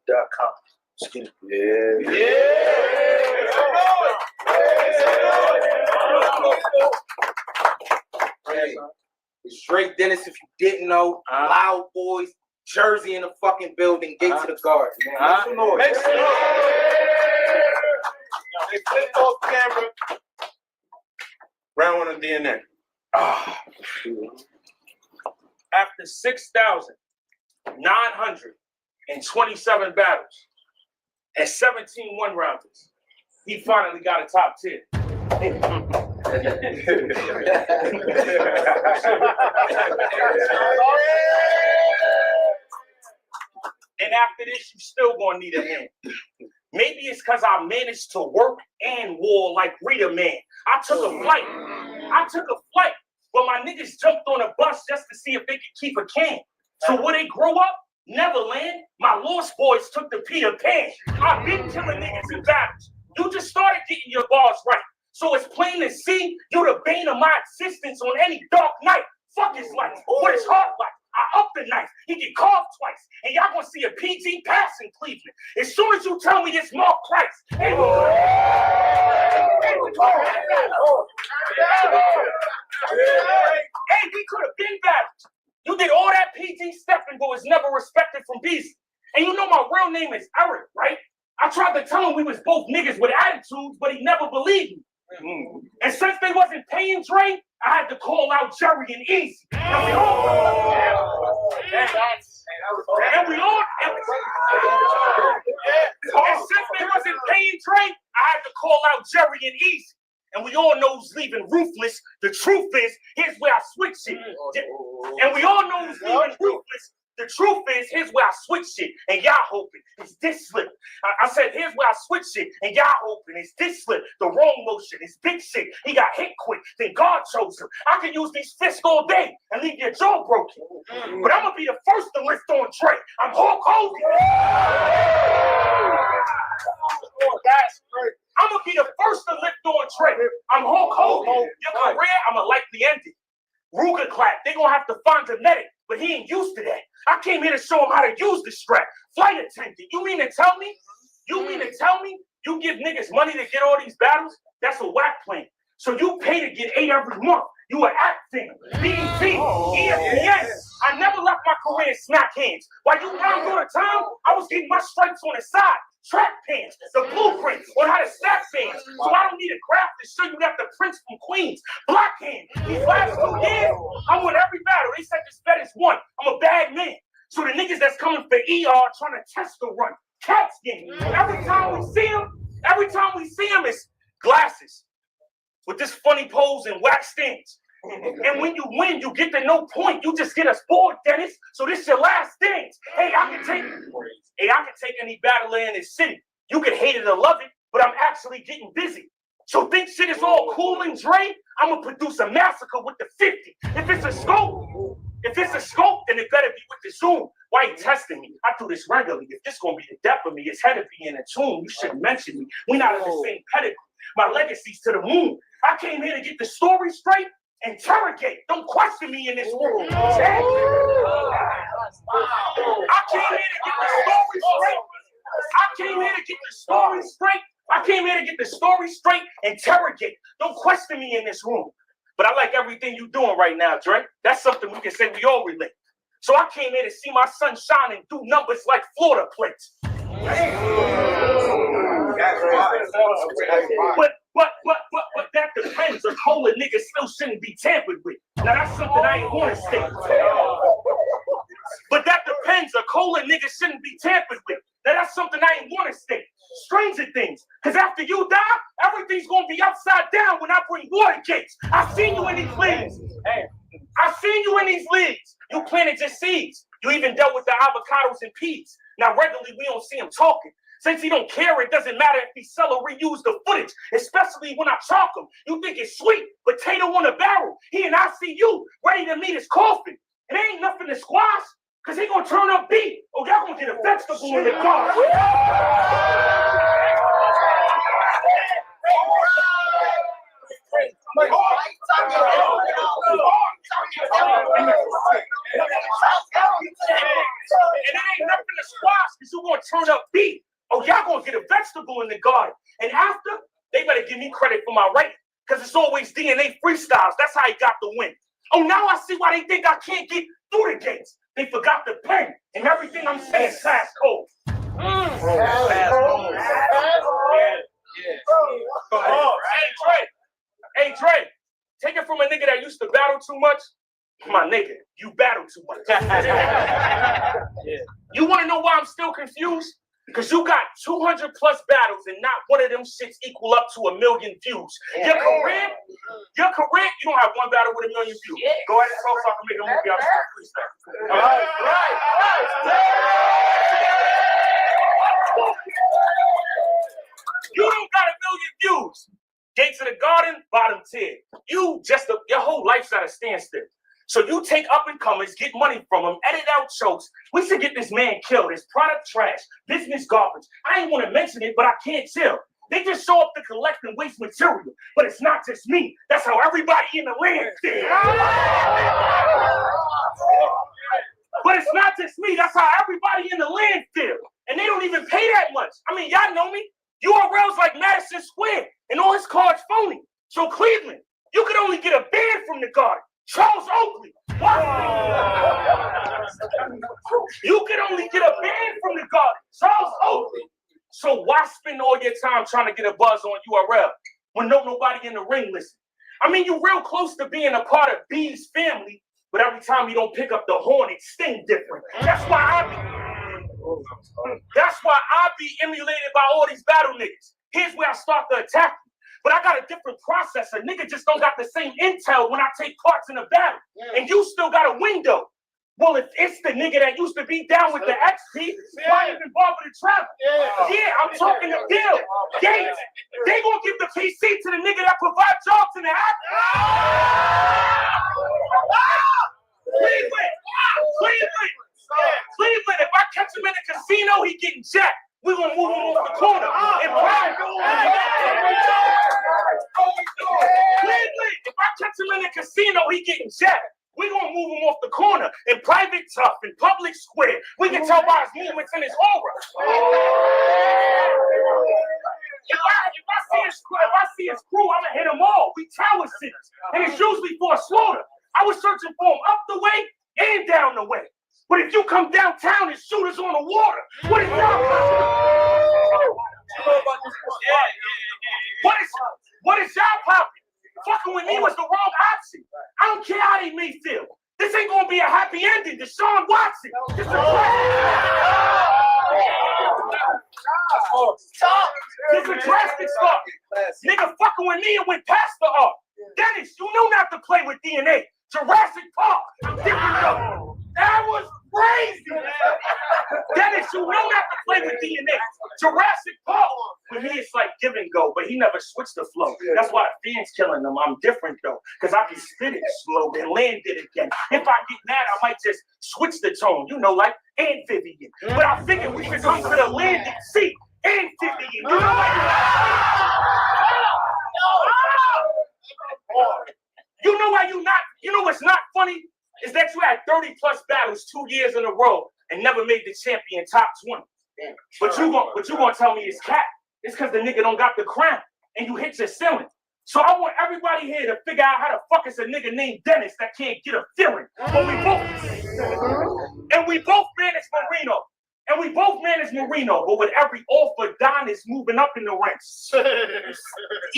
DreDavid.com. Excuse me. Hey, it's Drake Dennis. If you didn't know, Loud Boys, Jersey in the fucking building, Gate to the Garden. Make some noise. Make some noise. They flip off camera. Round one of DNA. After 6,927 battles and 17 one-rounders, he finally got a top 10. And after this, you still gonna need a hand. Maybe it's because I managed to work and war like Rita Man. I took a flight, but my niggas jumped on a bus just to see if they could keep a can. So when they grow up, Neverland, my Lost Boys took the Peter Pan. I've been killing niggas in battles. You just started getting your bars right. So it's plain to see you the bane of my existence on any dark night. Fuck his life, what his heart like. I up the knife, he get carved twice, and y'all gonna see a PG pass in Cleveland. As soon as you tell me this Mark Price, hey, we could have been battles. You did all that PG stepping, but was never respected from Beasley. And you know my real name is Eric, right? I tried to tell him we was both niggas with attitudes, but he never believed me. And since they wasn't paying Dre, I had to call out Jerry and Easy. And we all since they wasn't paying Dre, I had to call out Jerry and Easy. And we all know who's leaving ruthless. The truth is, here's where I switch it. And we all know who's leaving ruthless. The truth is, here's where I switch shit, and y'all hoping it's this slip. I said, here's where I switch shit, and y'all hoping it's this slip. The wrong motion, it's big shit. He got hit quick, then God chose him. I can use these fists all day and leave your jaw broken. But I'm gonna be the first to lift on Dre. I'm Hulk Hogan. That's great. I'm gonna be the first to lift on Dre. I'm Hulk Hogan. Your career, I'm gonna likely end it. Ruger clap, they gonna have to find a medic, but he ain't used to that. I came here to show him how to use the strap. Flight attendant, you mean to tell me you give niggas money to get all these battles? That's a whack plan. So you pay to get 8 every month. You an act thing. BET, ESPN. I never left my career in smack hands. While you round all the time, I was getting my stripes on the side. Track pants, the blueprint on how to stack fans. So I don't need a graph to show you that the Prince from Queens. Black hand. These last 2 years, I won every battle. They said this bet is won. I'm a bad man. So the niggas that's coming for ER trying to test the run. Cats game. Every time we see him, it's glasses with this funny pose and wax stands. And when you win, you get the no point. You just get us bored, Dennis. So this your last dance. Hey, I can take any battler in this city. You can hate it or love it, but I'm actually getting busy. So think shit is all cool and Dre? I'm gonna produce a massacre with the 50. If it's a scope, then it better be with the Zoom. Why you testing me? I do this regularly. If this gonna be the death of me, it's had to be in a tune. You shouldn't mention me. We not in the same pedigree. My legacy's to the moon. I came here to get the story straight. Interrogate. Don't question me in this room. I came here to get the story straight. Interrogate. Don't question me in this room. But I like everything you're doing right now, Dre. That's something we can say we all relate. So I came here to see my son shine and do numbers like Florida plates. But that depends. A cola nigga still shouldn't be tampered with. Now that's something I ain't want to say. But that depends. A cola nigga shouldn't be tampered with. Now that's something I ain't want to say. Stranger things. Because after you die, everything's going to be upside down when I bring water gates. I've seen you in these leagues. You planted your seeds. You even dealt with the avocados and peas. Now regularly we don't see him talking. Since he don't care, it doesn't matter if he sell or reuse the footage, especially when I chalk him. You think it's sweet, potato on a barrel. He and I see you ready to meet his coffin. It ain't nothing to squash, because he gonna turn up beat. Oh, y'all gonna get a vegetable in the car. And it ain't nothing to squash, because you gonna turn stirring up beef. Oh, y'all gonna get a vegetable in the garden. And after, they better give me credit for my writing. Because it's always DNA freestyles. That's how he got the win. Oh, now I see why they think I can't get through the gates. They forgot the pen. And everything I'm saying is fast code. Hey, Dre. Take it from a nigga that used to battle too much. My nigga, you battle too much. You want to know why I'm still confused? Because you got 200 plus battles and not one of them shits equal up to 1 million views. Your career, you don't have one battle with 1 million views. Go ahead and so I can make a movie out of freestyle. All right. You don't got 1 million views. Gates of the Garden, bottom tier. Your whole life's at a standstill. So you take up and comers, get money from them, edit out jokes. We should get this man killed. His product trash, business garbage. I ain't want to mention it, but I can't chill. They just show up to collect and waste material. But it's not just me. That's how everybody in the land feels. But it's not just me. That's how everybody in the land feels. And they don't even pay that much. I mean, y'all know me. URL's like Madison Square, and all his cards phony. So Cleveland, you could only get a band from the Garden. Charles Oakley. You can only get a band from the Garden. Charles Oakley. So why spend all your time trying to get a buzz on URL when nobody in the ring listen? I mean, you're real close to being a part of B's family, but every time you don't pick up the horn, it stings different. That's why I be emulated by all these battle niggas. Here's where I start to attack you. But I got a different process. A nigga just don't got the same intel when I take parts in a battle. And you still got a window. Well, if it's the nigga that used to be down with the XP, why even bother to travel? Yeah, I'm talking to Bill Gates. They gonna give the PC to the nigga that provide jobs in the app. Cleveland. If I catch him in a casino, he getting jacked. We gonna move him off the corner. Cleveland, if I catch him in a casino, he getting jacked. We gonna move him off the corner in private tough, in public square. We can tell by his movements and his aura. If I see his crew, I'ma hit them all. We tower sitters, and it's usually for a slaughter. I was searching for him up the way and down the way. But if you come downtown and shoot us on the water, what is y'all What is y'all popping? Fucking with me was the wrong option. I don't care how they may feel. This ain't gonna be a happy ending. Deshaun Watson. This is a drastic start. Nigga fucking with me and went past the art. Dennis, you know not to play with DNA. Jurassic Park. I'm different though. That was crazy. Dennis, you know not to play with DNA. Jurassic Park. With me, it's like give and go, but he never switched the flow. That's why the fans killing him. I'm different though, because I can spit it slow, then land it again. If I get mad, I might just switch the tone, you know, like amphibian. But I figured we should come to the landing seat. Amphibian. You know why you not? You know what's not funny? Is that you had 30 plus battles 2 years in a row and never made the champion top 20. But you gonna tell me it's cap. It's because the nigga don't got the crown and you hit your ceiling. So I want everybody here to figure out how the fuck is a nigga named Dennis that can't get a feeling. But we both manage Marino. But with every offer, Don is moving up in the ranks.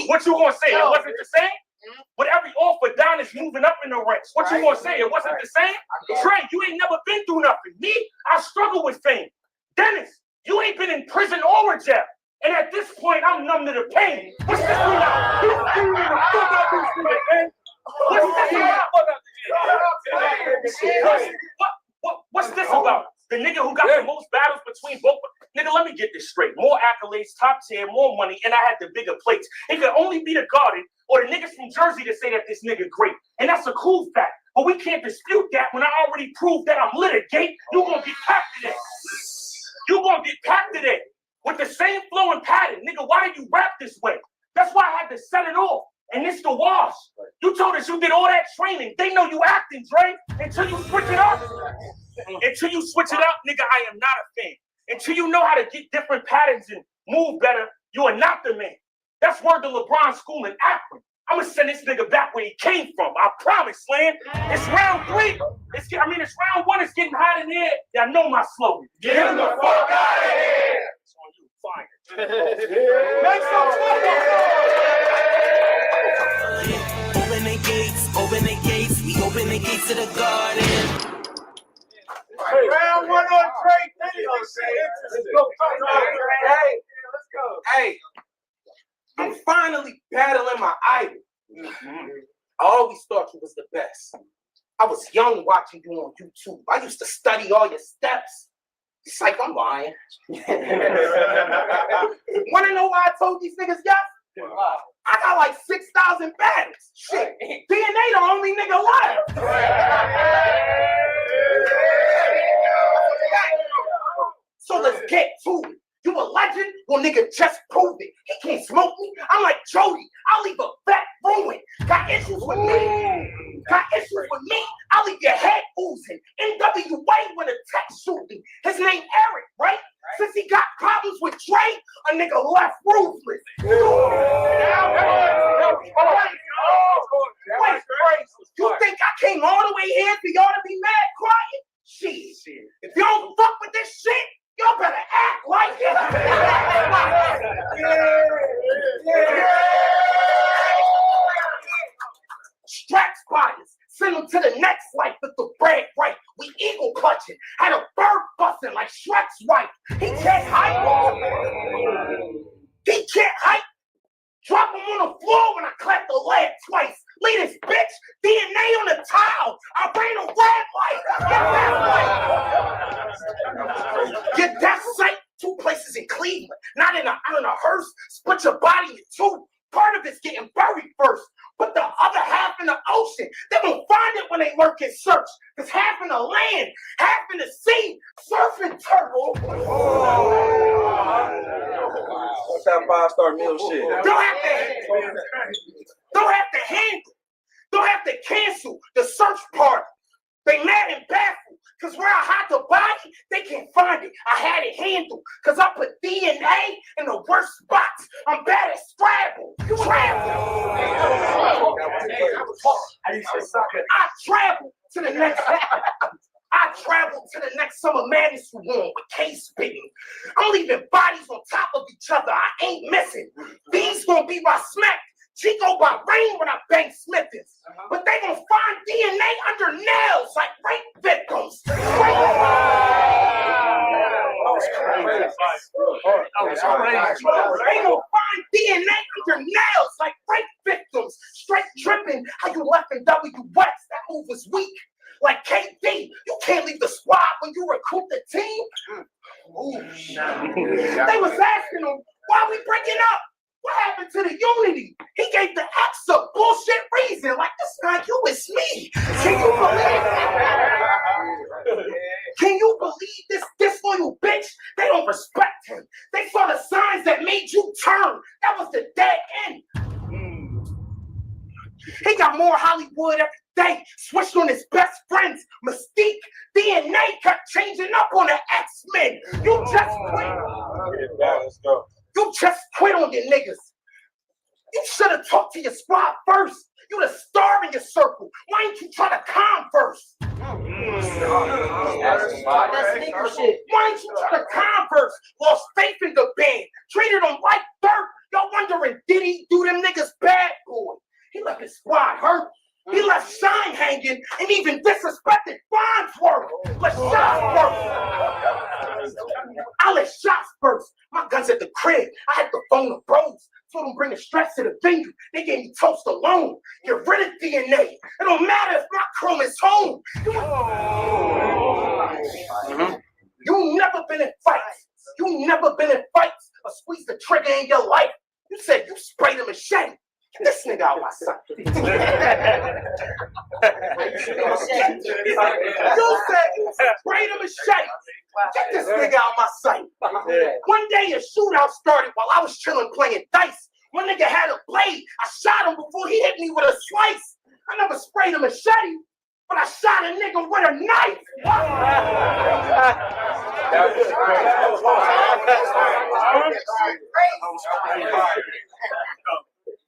What you gonna say? It wasn't the same? With every offer, Don is moving up in the ranks. What you gonna say? It wasn't the same? Trey, you ain't never been through nothing. Me, I struggle with fame. Dennis, you ain't been in prison or in jail. And at this point, I'm numb to the pain. What's this about? What's this about? The nigga who got the most battles between both. Nigga, let me get this straight. More accolades, top tier, more money, and I had the bigger plates. It could only be the Garden or the niggas from Jersey to say that this nigga great. And that's a cool fact. But we can't dispute that when I already proved that I'm litigate. You gonna get packed today. You gonna get packed today. With the same flow and pattern. Nigga, why did you rap this way? That's why I had to set it off. And it's the wash. You told us you did all that training. They know you acting, Dre. Until you switch it up. Nigga, I am not a fan. Until you know how to get different patterns and move better, you are not the man. That's word to LeBron School in Akron. I'm gonna send this nigga back where he came from. I promise, Slam. It's round 3. It's round 1. It's getting hot in here. Y'all know my slogan. Get him the fuck out of here! It's on you. Fire. Make some Open the gates, we open the gates to the garden. Round 1 on Trey. Let's go. Hey, I'm finally battling my idol. I always thought you was the best. I was young watching you on YouTube. I used to study all your steps. It's like I'm lying. Wanna know why I told these niggas yes? I got like 6,000 battles. Shit, DNA the only nigga left. So let's get to it. You a legend? Well, nigga, just prove it. He can't smoke me. I'm like Jody. I'll leave a fat ruin. Got issues with me? I'll leave your head oozing. NWA when a tech shooting. His name Eric, right? Since he got problems with Drake, a nigga left ruthless. Wait, you think I came all the way here for y'all to be mad crying? Shit. If you don't fuck with this shit, y'all better act like it. Straps bodies, send them to the next life with the bread right. We eagle clutching, had a bird busting like Shrek's wife. He can't hide. Drop him on the floor when I clap the leg twice. Leave this bitch DNA on the tile. I ran a red light. Get that sight. 2 places in Cleveland, not in a hearse. Split your body in 2. Part of it's getting buried first, but the other half in the ocean. They won't find it when they work in search. Cause half in the land, half in the sea, surfing turtle. What's that 5-star meal shit? Don't have to cancel the search part. They mad and baffled, cause where I hide the body, they can't find it. I had it handled, cause I put DNA in the worst spots. I'm bad at Scrabble. I travel to the next Summer Madness room with case spitting. I'm leaving bodies on top of each other. I ain't missing. These gonna be my smack. Chico by rain when I bang Smithers. But they gonna find DNA under nails like rape victims. They gonna find DNA under nails like rape victims. Straight tripping. How you left in WX? That move was weak. Like KD, you can't leave the squad when you recruit the team. They was asking him, why we breaking up? What happened to the unity? He gave the X a bullshit reason. Like, it's not you, it's me. Can you believe this disloyal bitch? They don't respect him. They saw the signs that made you turn. That was the dead end. He got more Hollywood every day. Switched on his best friends. Mystique. DNA kept changing up on the X-Men. You just quit. Let's go. You just quit on your niggas. You should have talked to your squad first. You the star in your circle. Why ain't you try to converse? Why ain't you try to converse? Lost faith in the band. Treated them like dirt. Y'all wondering, did he do them niggas bad? Boy, he left his squad hurt. He left Shine hanging and even disrespected Farnsworth. Let shots burst. I let shots burst. My gun's at the crib. I had to phone the bros. Told them bring the straps to the venue. They gave me toast alone. Get rid of DNA. It don't matter if my chrome is home. You never been in fights. You never been in fights or squeeze the trigger in your life. You said you sprayed a machete. Get this nigga out my sight. You said you sprayed a machete. Get this nigga out my sight. One day a shootout started while I was chilling playing dice. One nigga had a blade. I shot him before he hit me with a slice. I never sprayed a machete. but I shot a nigga with a knife.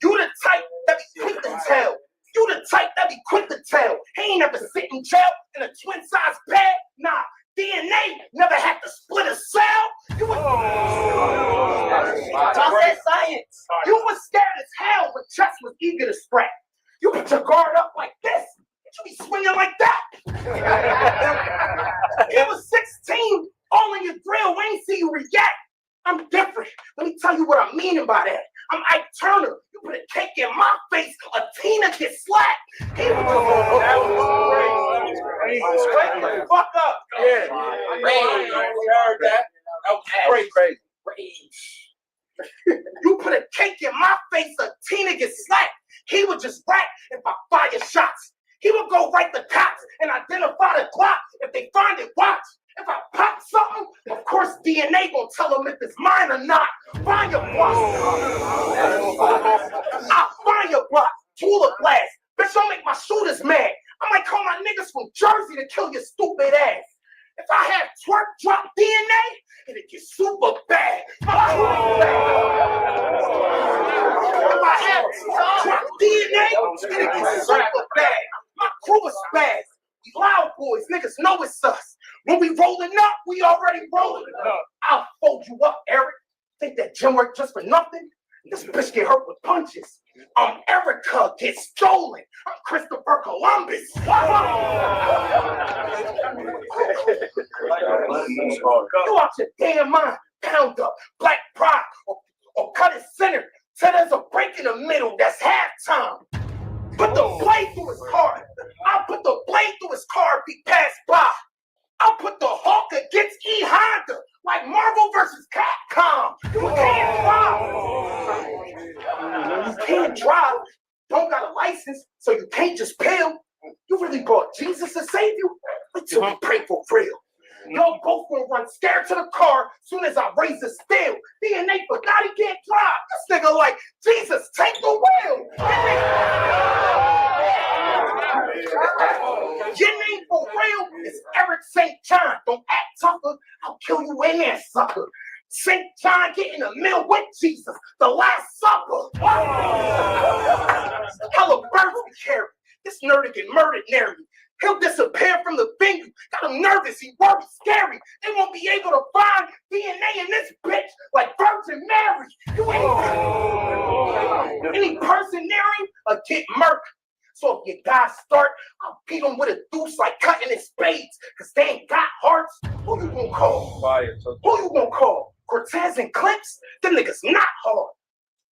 You the type that be quick to tell. You the type that be quick to tell. He ain't never sit in jail in a twin-size bed. Nah, DNA never had to split a cell. You was science. You was scared as hell when chest was eager to scrap. You put your guard up like this. You be swinging like that. He was 16, all in your grill. We ain't see you react. I'm different. Let me tell you what I'm meaning by that. I'm Ike Turner. You put a cake in my face, a Tina get slapped. He was Wake the fuck up. Yeah. Heard that. That was crazy. You put a cake in my face, a Tina get slapped. He would just rap if I fire shots. He would go right to cops and identify the Glock. If they find it, watch. If I pop something, of course DNA gonna tell them if it's mine or not. Find your block. I'll find your block. Tulip blast. Bitch, don't make my shooters mad. I might call my niggas from Jersey to kill your stupid ass. If I have twerk drop DNA, it'll get super bad. If I have twerk drop DNA, it'll get super bad. My crew is spaz. We loud boys, niggas know it's us. When we rolling up, we already rolling up. I'll fold you up, Eric. Think that gym work just for nothing? This bitch get hurt with punches. Erica gets stolen. I'm Christopher Columbus. You out your damn mind. Pound up, black pride, or cut it center. So there's a break in the middle. That's halftime. Put the blade through his car. I'll put the blade through his car if he passed by. I'll put the Hulk against E Honda, like Marvel versus Capcom. You can't drive. You can't drive. Don't got a license, so you can't just pill. You really brought Jesus to save you? Wait till we pray for real. Y'all both gonna run scared to the car soon as I raise the steel. DNA forgot he can't drive. This nigga like, Jesus, take the wheel. Your name for real is Eric St. John. Don't act tougher, I'll kill you in there, sucker. St. John get in the middle with Jesus, the Last Supper. Hella birds we carry. This nerd will get murdered near me. He'll disappear from the venue. Got him nervous, he worried, scary. They won't be able to find DNA in this bitch like Virgin Mary. You ain't any person near him will get murked. So if your guys start, I'll beat them with a deuce like cutting his spades. Cause they ain't got hearts. Who you gonna call? Who you gonna call? Cortez and Clips? Them niggas not hard.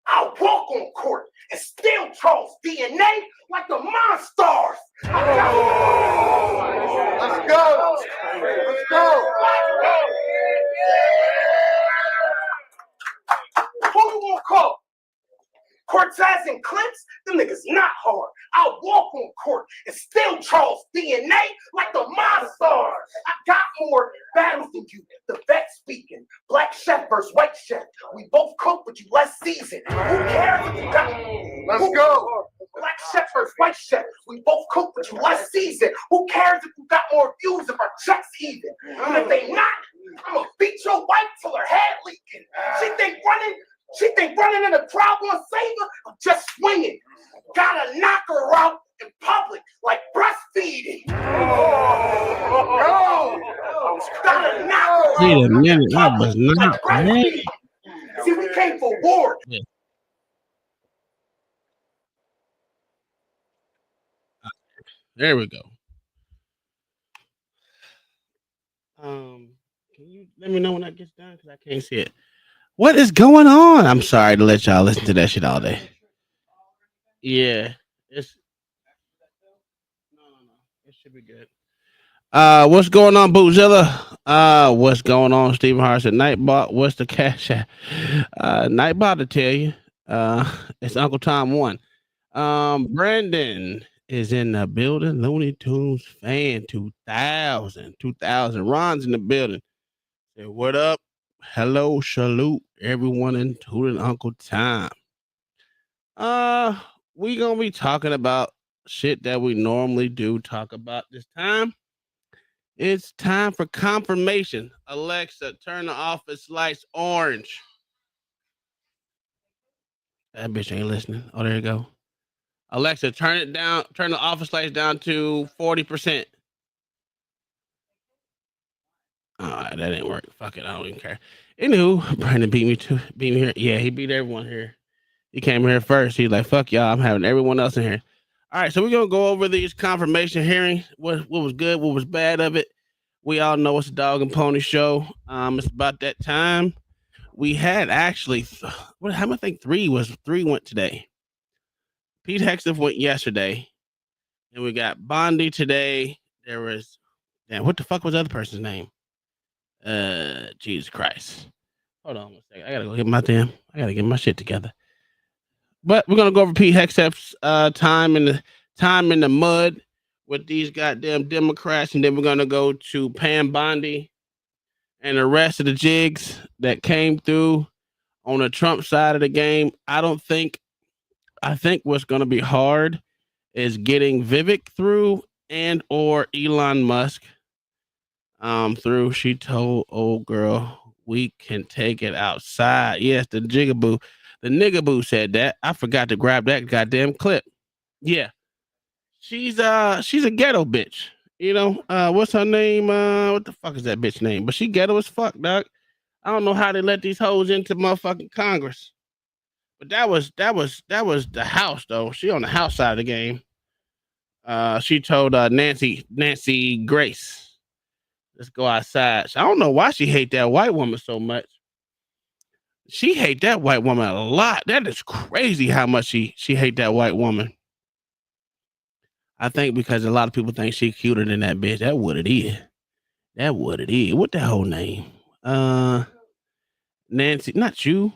I'll walk on court and steal Charles' DNA like the Monstars. Let's go. Let's go. Who you gonna call? Cortez and Clips? Them niggas not hard. I'll walk on court and steal Charles' DNA like the Monstars. I got more battles than you. The vet speaking. Black chef versus white chef. We both cook, but you less seasoned. Who cares if you got... Let's go. Black chef versus white chef. We both cook, but you less seasoned. Who cares if you got more views if our checks even? And if they not, I'ma beat your wife till her head leaking. She think running in the crowd gonna save her? I'm just swinging. Gotta knock her out in public like breastfeeding. Gotta knock her out. Wait a minute, that was not breastfeeding. See, we came for war. Yeah. There we go. Can you let me know when that gets done? Because I can't see it. What is going on? I'm sorry to let y'all listen to that shit all day. Yeah, it's no. It should be good. What's going on, Bootzilla? What's going on, Stephen Hart at Nightbot? What's the cash at? Nightbot to tell you. It's Uncle Tom 1. Brandon is in the building. Looney Tunes fan 2000. Ron's in the building. Say what up? Hello, salute everyone, including Uncle Tom. We gonna be talking about shit that we normally do talk about this time. It's time for confirmation. Alexa, turn the office lights orange. That bitch ain't listening. Oh, there you go. Alexa, turn it down. Turn the office lights down to 40%. All right, that didn't work. Fuck it, I don't even care. Anywho, Brandon beat me here. Yeah, he beat everyone here. He came here first. He's like, "Fuck y'all, I'm having everyone else in here." All right, so we're gonna go over these confirmation hearings. What was good, what was bad of it. We all know it's a dog and pony show. It's about that time. We had actually, I think three went today. Pete Hegseth went yesterday, and we got Bondi today. There was, damn, what the fuck was the other person's name? Jesus Christ. Hold on one second. I gotta get my shit together. But we're gonna go over Pete Hegseth's time in the mud with these goddamn Democrats, and then we're gonna go to Pam Bondi and the rest of the jigs that came through on the Trump side of the game. I think what's gonna be hard is getting Vivek through and or Elon Musk through. She told old girl we can take it outside. Yes, the nigaboo said that. I forgot to grab that goddamn clip. Yeah. She's a ghetto bitch. You know, what's her name? What the fuck is that bitch name? But she ghetto as fuck, dog. I don't know how they let these hoes into motherfucking Congress. But that was the House though. She on the House side of the game. She told Nancy Grace, let's go outside. I don't know why she hate that white woman so much. She hate that white woman a lot. That is crazy how much she hate that white woman. I think because a lot of people think she cuter than that bitch. That what it is. What the whole name? Nancy, not you.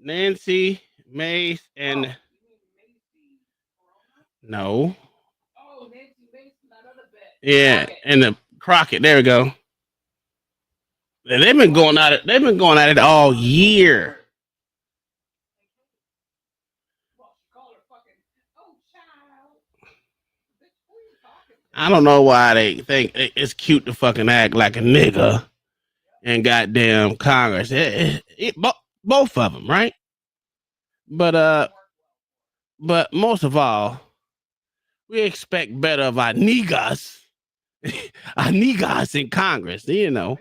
Nancy Mace and no. Yeah, and the Crockett. There we go. They've been going at it all year. I don't know why they think it's cute to fucking act like a nigga in goddamn Congress. Both of them, right? But most of all, we expect better of our niggas in Congress. You know,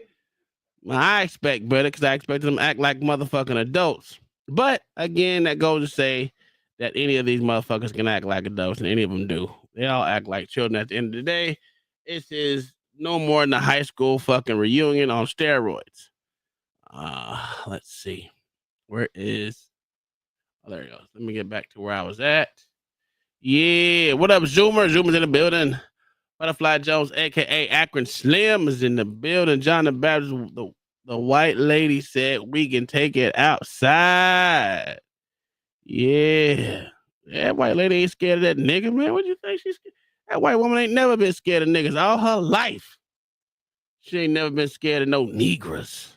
I expect better because I expect them to act like motherfucking adults. But again, that goes to say that any of these motherfuckers can act like adults, and any of them do. They all act like children at the end of the day. This is no more than a high school fucking reunion on steroids. Let's see. Where is... Oh, there he goes. Let me get back to where I was at. Yeah. What up, Zoomer? Zoomer's in the building. Butterfly Jones, a.k.a. Akron Slim, is in the building. John the Baptist, the white lady said we can take it outside. Yeah. That white lady ain't scared of that nigga, man. What do you think she's scared? That white woman ain't never been scared of niggas all her life. She ain't never been scared of no Negras.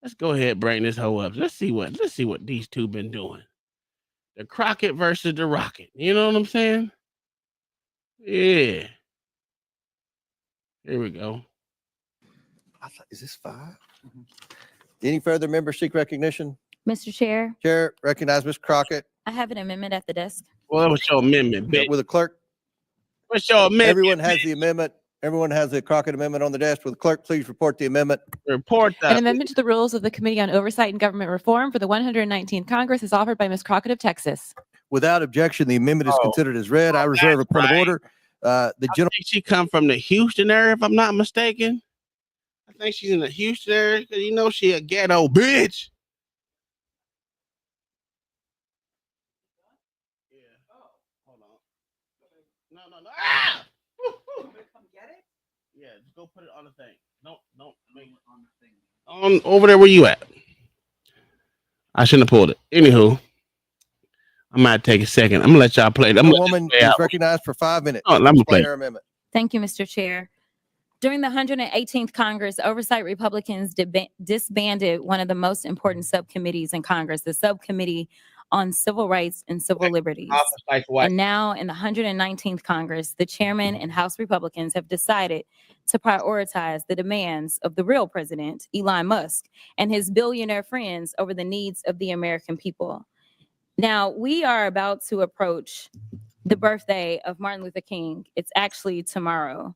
Let's go ahead and bring this hoe up. Let's see what these two been doing. The Crockett versus the Rocket. You know what I'm saying? Yeah. Here we go. Is this 5? Any further members seek recognition? Mr. Chair, Chair, recognize Ms. Crockett. I have an amendment at the desk. Well, what's your amendment, bitch? With the clerk. What's your amendment? Everyone has the amendment. Everyone has the Crockett amendment on the desk. Will the clerk please report the amendment? Report that. An amendment to the rules of the Committee on Oversight and Government Reform for the 119th Congress is offered by Ms. Crockett of Texas. Without objection, the amendment is considered as read. I reserve a point of order. The I gentleman. think she come from the Houston area, if I'm not mistaken. I think she's in the Houston area because you know she a ghetto bitch. Yeah. Hold on. No. Ah! Yeah, just go put it on the thing. Don't make it on the thing. On over there where you at. I shouldn't have pulled it. Anywho, I might take a second. I'm gonna let y'all play. The woman is recognized for 5 minutes. Oh, let me play. Her amendment. Thank you, Mr. Chair. During the 118th Congress, Oversight Republicans disbanded one of the most important subcommittees in Congress, the Subcommittee on civil rights and civil liberties. Office like white. And now in the 119th Congress, the chairman and House Republicans have decided to prioritize the demands of the real president, Elon Musk, and his billionaire friends over the needs of the American people. Now, we are about to approach the birthday of Martin Luther King. It's actually tomorrow.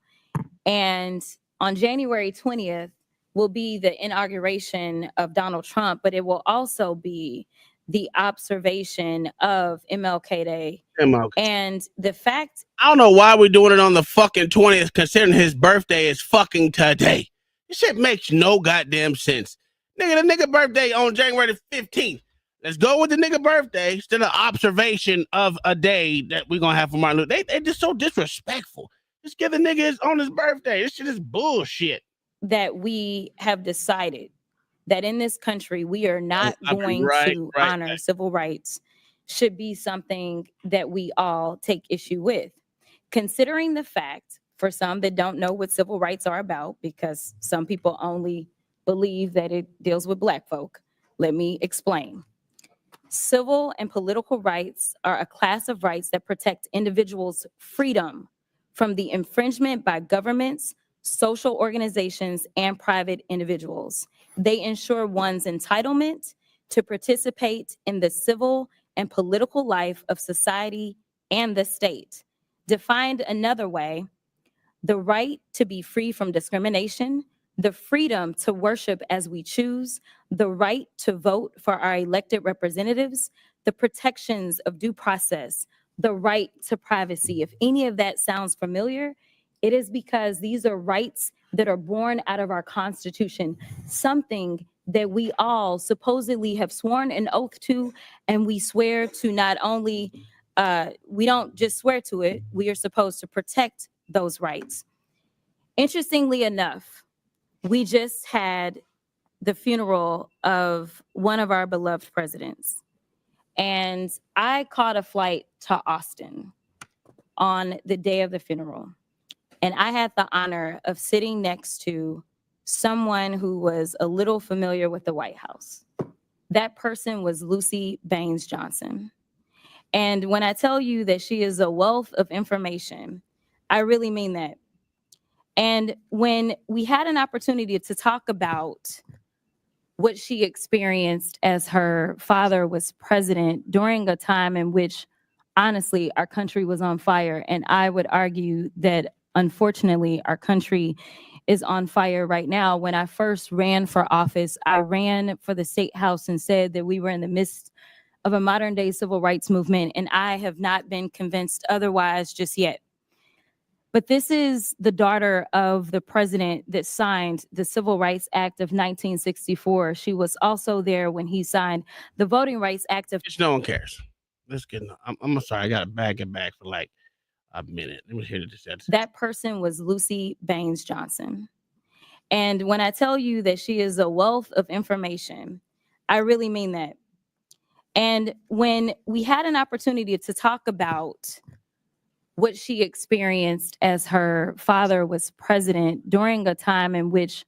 And on January 20th will be the inauguration of Donald Trump, but it will also be the observation of MLK Day. MLK. And the fact I don't know why we're doing it on the fucking 20th, considering his birthday is fucking today. This shit makes no goddamn sense. Nigga, the nigga birthday on January the 15th. Let's go with the nigga birthday instead of observation of a day that we're gonna have for Martin Luther. They just so disrespectful. Just give the nigga on his birthday. This shit is bullshit. that we have decided that in this country, we are not going Right. to honor civil rights should be something that we all take issue with. Considering the fact, for some that don't know what civil rights are about, because some people only believe that it deals with Black folk, let me explain. Civil and political rights are a class of rights that protect individuals' freedom from the infringement by governments, social organizations, and private individuals. They ensure one's entitlement to participate in the civil and political life of society and the state. Defined another way, the right to be free from discrimination, the freedom to worship as we choose, the right to vote for our elected representatives, the protections of due process, the right to privacy. If any of that sounds familiar, it is because these are rights that are born out of our Constitution, something that we all supposedly have sworn an oath to, and we swear to not only, we don't just swear to it, we are supposed to protect those rights. Interestingly enough, we just had the funeral of one of our beloved presidents, and I caught a flight to Austin on the day of the funeral. And I had the honor of sitting next to someone who was a little familiar with the White House. That person was Lucy Baines Johnson. And when I tell you that she is a wealth of information, I really mean that. And when we had an opportunity to talk about what she experienced as her father was president during a time in which, honestly, our country was on fire, and I would argue that unfortunately, our country is on fire right now. When I first ran for office, I ran for the state house and said that we were in the midst of a modern day civil rights movement, and I have not been convinced otherwise just yet. But this is the daughter of the president that signed the Civil Rights Act of 1964. She was also there when he signed the Voting Rights Act of... No one cares. Let's get, I'm sorry, I got to bag it back for like a minute. Let me hear this. That person was Lucy Baines Johnson. And when I tell you that she is a wealth of information, I really mean that. And when we had an opportunity to talk about what she experienced as her father was president during a time in which,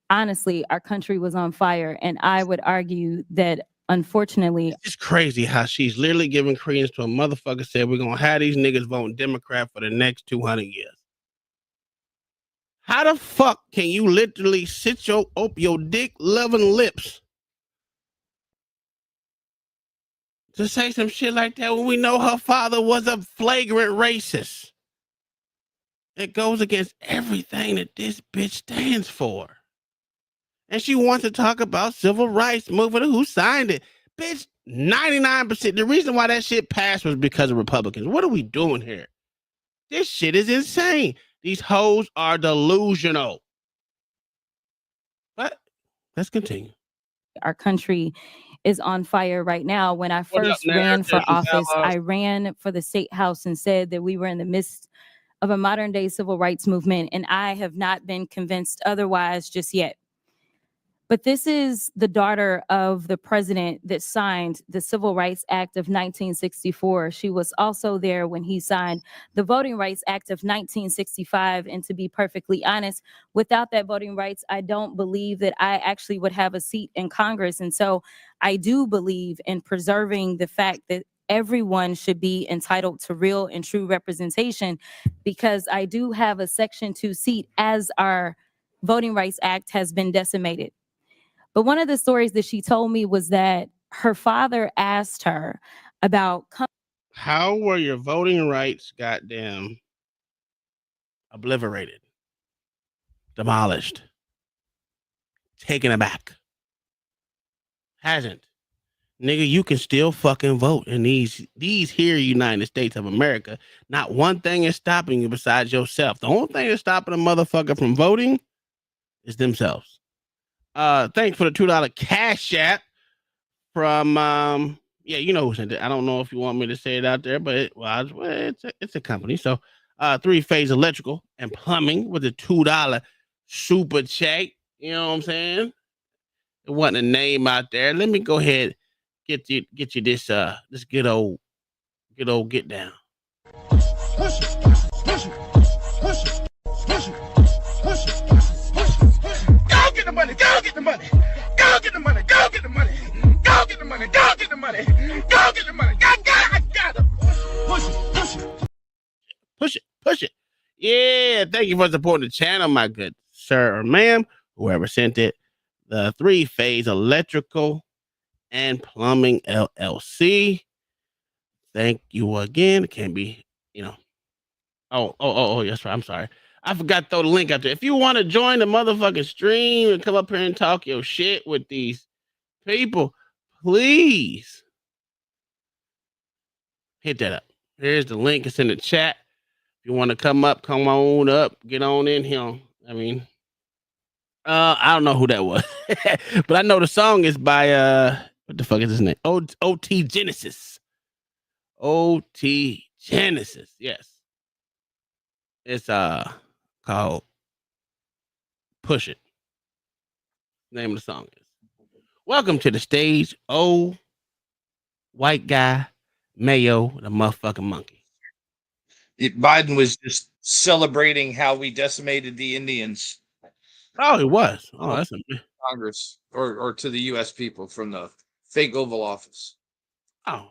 honestly, our country was on fire, and I would argue that unfortunately, it's crazy how she's literally giving credence to a motherfucker said we're gonna have these niggas voting Democrat for the next 200 years. How the fuck can you literally sit your dick loving lips to say some shit like that when we know her father was a flagrant racist? It goes against everything that this bitch stands for. And she wants to talk about civil rights movement. Who signed it? Bitch, 99%. The reason why that shit passed was because of Republicans. What are we doing here? This shit is insane. These hoes are delusional. But let's continue. Our country is on fire right now. When I first ran for office, I ran for the state house and said that we were in the midst of a modern day civil rights movement, and I have not been convinced otherwise just yet. But this is the daughter of the president that signed the Civil Rights Act of 1964. She was also there when he signed the Voting Rights Act of 1965. And to be perfectly honest, without that voting rights, I don't believe that I actually would have a seat in Congress. And so I do believe in preserving the fact that everyone should be entitled to real and true representation, because I do have a Section 2 seat as our Voting Rights Act has been decimated. But one of the stories that she told me was that her father asked her about How were your voting rights goddamn obliterated, demolished, taken aback? Hasn't. Nigga, you can still fucking vote in these here United States of America. Not one thing is stopping you besides yourself. The only thing that's stopping a motherfucker from voting is themselves. Thanks for the $2 cash app from yeah, you know who sent it. I don't know if you want me to say it out there, but it's a company. So 3-Phase Electrical and Plumbing with a $2 super check. You know what I'm saying? It wasn't a name out there. Let me go ahead get you this good old get down. Push it, push it, push it, push it, push it, push it. Go get the money, go get the money, go get the money, go get the money, go get the money, go get the money, go get the money. I got it. Push it, push it. Push it, push it. Yeah, thank you for supporting the channel, my good sir or ma'am, whoever sent it. The 3-Phase Electrical and Plumbing LLC. Thank you again. It can't be, you know. Oh, that's right. I'm sorry. I forgot to throw the link out there. If you want to join the motherfucking stream and come up here and talk your shit with these people, please hit that up. Here's the link. It's in the chat. If you want to come up, come on up. Get on in here. I mean, I don't know who that was, but I know the song is by what the fuck is his name? OT Genesis. OT Genesis. Yes. It's called Push It. Name of the song is. Welcome to the stage, old white guy, Mayo, the motherfucking monkey. Biden was just celebrating how we decimated the Indians. Oh, it was. Oh, that's a Congress or to the U.S. people from the fake Oval Office. oh.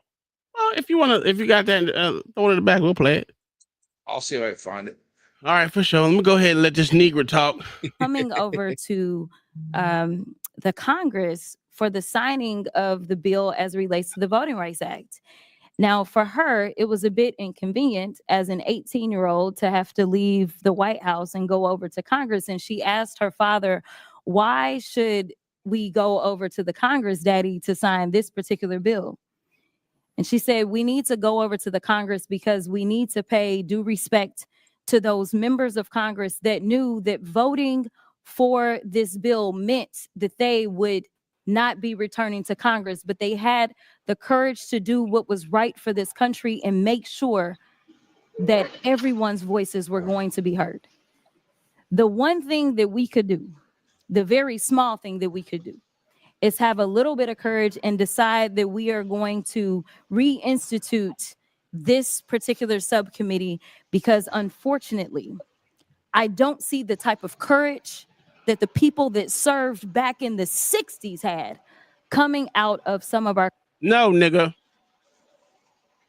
Well, if you got that, throw it in the back. We'll play it. I'll see if I can find it. All right, for sure. Let me go ahead and let this Negro talk. coming over to the Congress for the signing of the bill as it relates to the Voting Rights Act. Now, for her, it was a bit inconvenient as an 18-year-old to have to leave the White House and go over to Congress. And she asked her father, why should we go over to the Congress, Daddy, to sign this particular bill? And she said, we need to go over to the Congress because we need to pay due respect to those members of Congress that knew that voting for this bill meant that they would not be returning to Congress, but they had the courage to do what was right for this country and make sure that everyone's voices were going to be heard. The one thing that we could do, the very small thing that we could do, is have a little bit of courage and decide that we are going to reinstitute this particular subcommittee, because unfortunately, I don't see the type of courage that the people that served back in the 60s had coming out of some of our. No, nigga.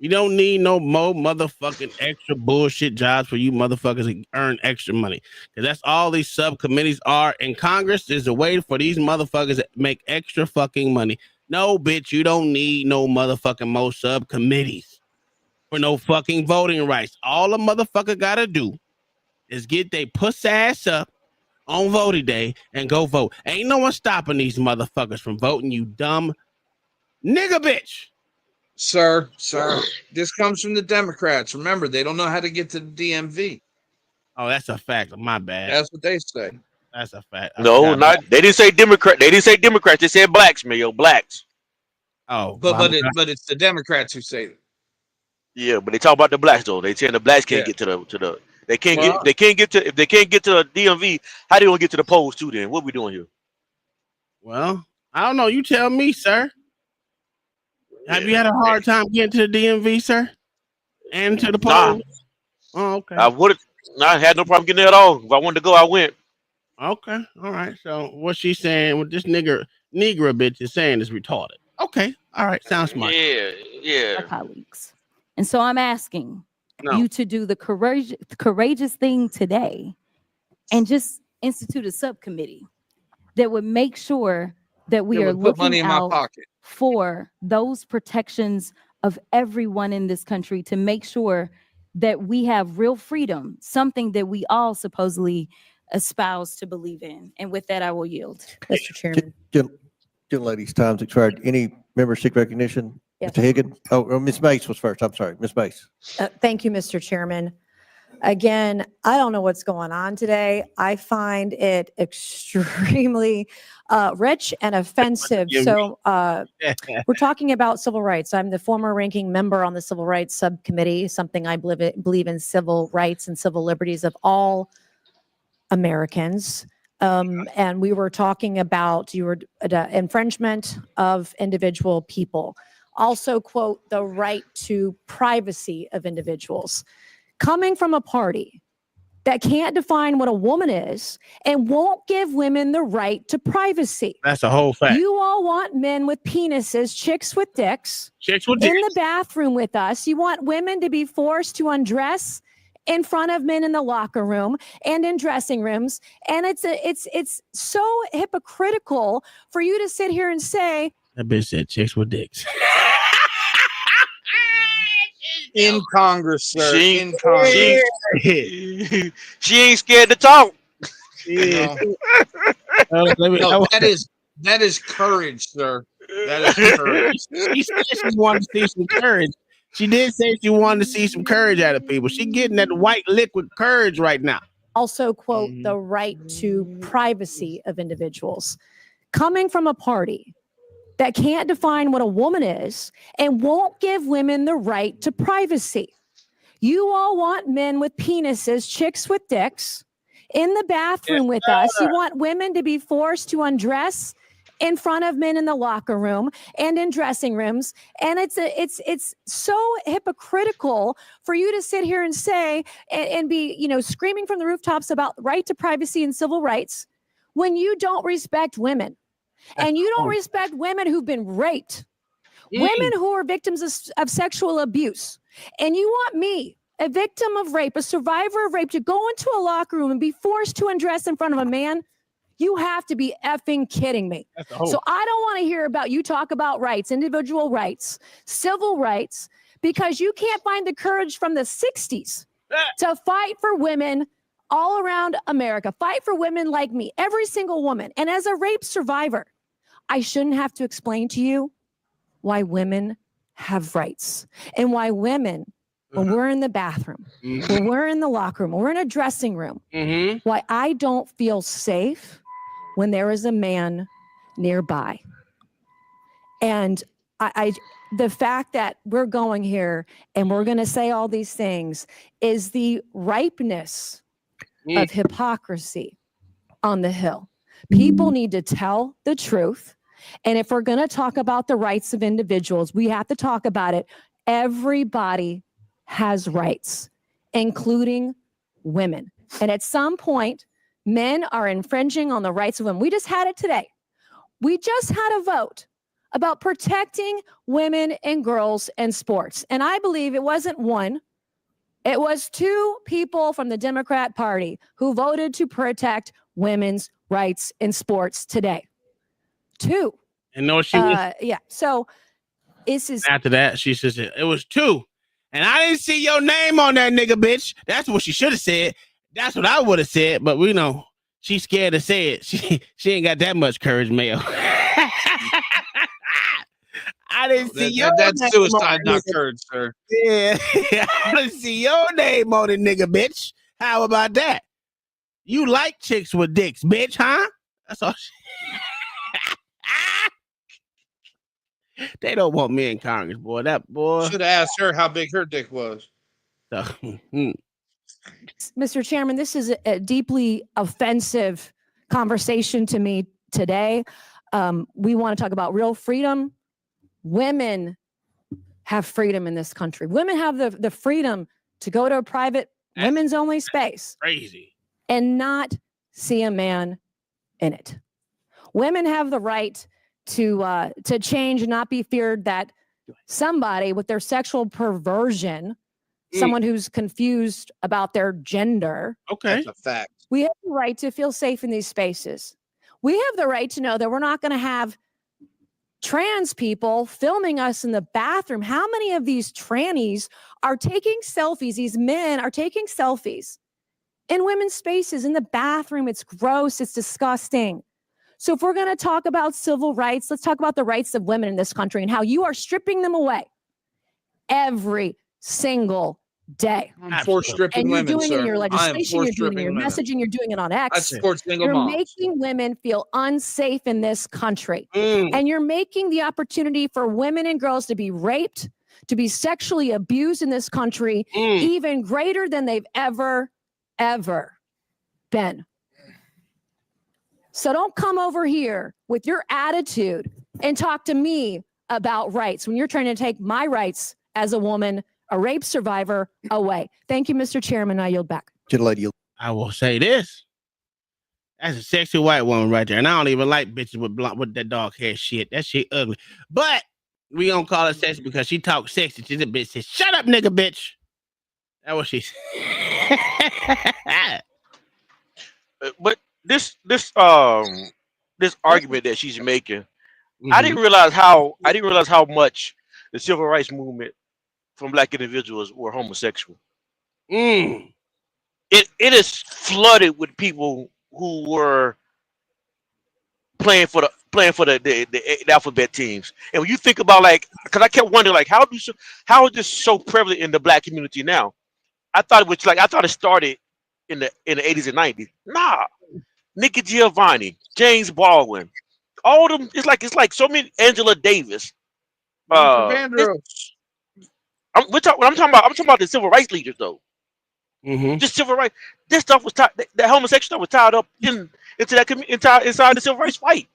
You don't need no more motherfucking extra bullshit jobs for you motherfuckers to earn extra money. Because that's all these subcommittees are in Congress, is a way for these motherfuckers to make extra fucking money. No, bitch, you don't need no motherfucking more subcommittees for no fucking voting rights. All a motherfucker gotta do is get their puss ass up on voting day and go vote. Ain't no one stopping these motherfuckers from voting, you dumb nigga bitch. Sir, this comes from the Democrats. Remember, they don't know how to get to the DMV. Oh, that's a fact. My bad. That's what they say. That's a fact. No, not they didn't say Democrat. They didn't say Democrats. They said blacks, Mayo, blacks. Oh, but it's the Democrats who say it. Yeah, but they talk about the blacks though. They saying the blacks can't get to the they can't get if they can't get to the DMV. How they gonna get to the polls too? Then what we doing here? Well, I don't know. You tell me, sir. Have you had a hard time getting to the DMV, sir? And to the Nah, polls? Oh, okay. I would have. I had no problem getting there at all. If I wanted to go, I went. Okay. All right. So what she's saying, what this Negro bitch is saying is retarded. Okay. All right. Sounds smart. Yeah, yeah. Our colleagues. And so I'm asking No. you to do the courageous thing today and just institute a subcommittee that would make sure that we It are would put money looking in my out pocket. for those protections of everyone in this country to make sure that we have real freedom, something that we all supposedly espouse to believe in. And with that, I will yield. Mr. Chairman. Ladies, time's expired. Any member seek recognition? Yes. Mr. Higgin? Oh, Ms. Mace was first. I'm sorry. Ms. Mace. Thank you, Mr. Chairman. Again, I don't know what's going on today. I find it extremely rich and offensive. So we're talking about civil rights. I'm the former ranking member on the Civil Rights Subcommittee, something I believe in civil rights and civil liberties of all Americans. And we were talking about infringement of individual people. Also, quote, the right to privacy of individuals. Coming from a party that can't define what a woman is and won't give women the right to privacy. That's a whole fact. You all want men with penises, chicks with dicks. Chicks with in dicks. the bathroom with us. You want women to be forced to undress in front of men in the locker room and in dressing rooms. And it's so hypocritical for you to sit here and say, that bitch said chicks with dicks. In Congress, sir. She- In Congress. She ain't scared to talk. Yeah. No, No, that is courage, sir. That is courage. She said she wanted to see some courage. She did say she wanted to see some courage out of people. She getting that white liquid courage right now. also, quote, the right to privacy of individuals. Coming from a party that can't define what a woman is and won't give women the right to privacy. You all want men with penises, chicks with dicks in the bathroom with us. You want women to be forced to undress in front of men in the locker room and in dressing rooms. And it's so hypocritical for you to sit here and say and be, screaming from the rooftops about right to privacy and civil rights when you don't respect women. And you don't respect women who've been raped, women who are victims of sexual abuse. And you want me, a victim of rape, a survivor of rape, to go into a locker room and be forced to undress in front of a man? You have to be effing kidding me. So I don't want to hear about you talk about rights, individual rights, civil rights, because you can't find the courage from the 60s to fight for women all around America. Fight for women like me, every single woman. And as a rape survivor, I shouldn't have to explain to you why women have rights and why women, when we're in the bathroom, when we're in the locker room, when we're in a dressing room, why I don't feel safe when there is a man nearby. And the fact that we're going here and we're going to say all these things is the ripeness of hypocrisy on the Hill. People need to tell the truth. And if we're going to talk about the rights of individuals, we have to talk about it. Everybody has rights, including women. And at some point, men are infringing on the rights of women. We just had it today. We just had a vote about protecting women and girls in sports. And I believe it wasn't one. It was two people from the Democrat Party who voted to protect women's rights in sports today. Two. And no, she was, Yeah. So this is after that, she says it was two. And I didn't see your name on that nigga, bitch. That's what she should have said. That's what I would have said. But we know she's scared to say it. She ain't got that much courage, Mayo. I didn't see your That's name suicide, on not it. courage, sir. Yeah, I didn't see your name on it, nigga, bitch. How about that? You like chicks with dicks, bitch, huh? That's all. They don't want me in Congress, boy. That boy. Should have asked her how big her dick was. Mr. Chairman, this is a deeply offensive conversation to me today. we want to talk about real freedom. Women have freedom in this country. Women have the freedom to go to a private women's only space Crazy. and not see a man in it. Women have the right to change and not be feared that somebody with their sexual perversion, someone who's confused about their gender. Okay. That's a fact. We have the right to feel safe in these spaces. We have the right to know that we're not going to have trans people filming us in the bathroom. How many of these trannies are taking selfies? These men are taking selfies in women's spaces in the bathroom. It's gross. It's disgusting. So if we're going to talk about civil rights, let's talk about the rights of women in this country and how you are stripping them away every single day. I'm for stripping And you're women, doing it sir. in your I am legislation, for you're doing it in stripping your women. messaging, you're doing it on I X. support single You're moms. making women feel unsafe in this country. Mm. And you're making the opportunity for women and girls to be raped, to be sexually abused in this country, even greater than they've ever been. So don't come over here with your attitude and talk to me about rights when you're trying to take my rights as a woman, a rape survivor, away. Thank you, Mr. Chairman. I yield back. I will say this. That's a sexy white woman right there. And I don't even like bitches with that dog hair shit. That shit ugly. But we gonna call her sexy because she talks sexy. She's a bitch. Says, shut up, nigga, bitch. That's what she said. But this argument that she's making, I didn't realize how much the civil rights movement from black individuals were homosexual. It is flooded with people who were playing for the alphabet teams. And when you think about, like, because I kept wondering, like, how is this so prevalent in the black community now? I thought it started in the 80s and 90s. Nah, Nikki Giovanni, James Baldwin, all of them. It's like so many. Angela Davis. I'm talking about the civil rights leaders though. Just civil rights. This stuff was that homosexual stuff was tied up into that inside the civil rights fight.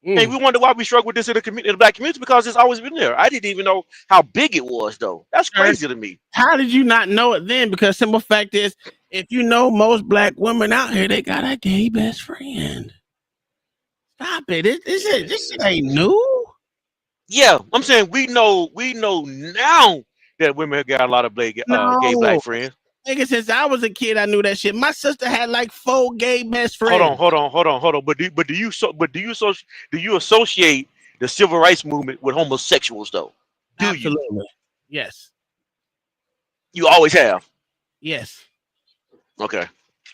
And we wonder why we struggle with this in the black community, because it's always been there. I didn't even know how big it was though. That's crazy to me. How did you not know it then? Because simple fact is, if you know most black women out here, they got a gay best friend. Stop it. This shit ain't new. Yeah, I'm saying we know now that women got a lot of gay black friends. Nigga, since I was a kid, I knew that shit. My sister had like 4 gay best friends. Hold on. But do you associate the civil rights movement with homosexuals though? Absolutely. Yes. You always have. Yes. Okay.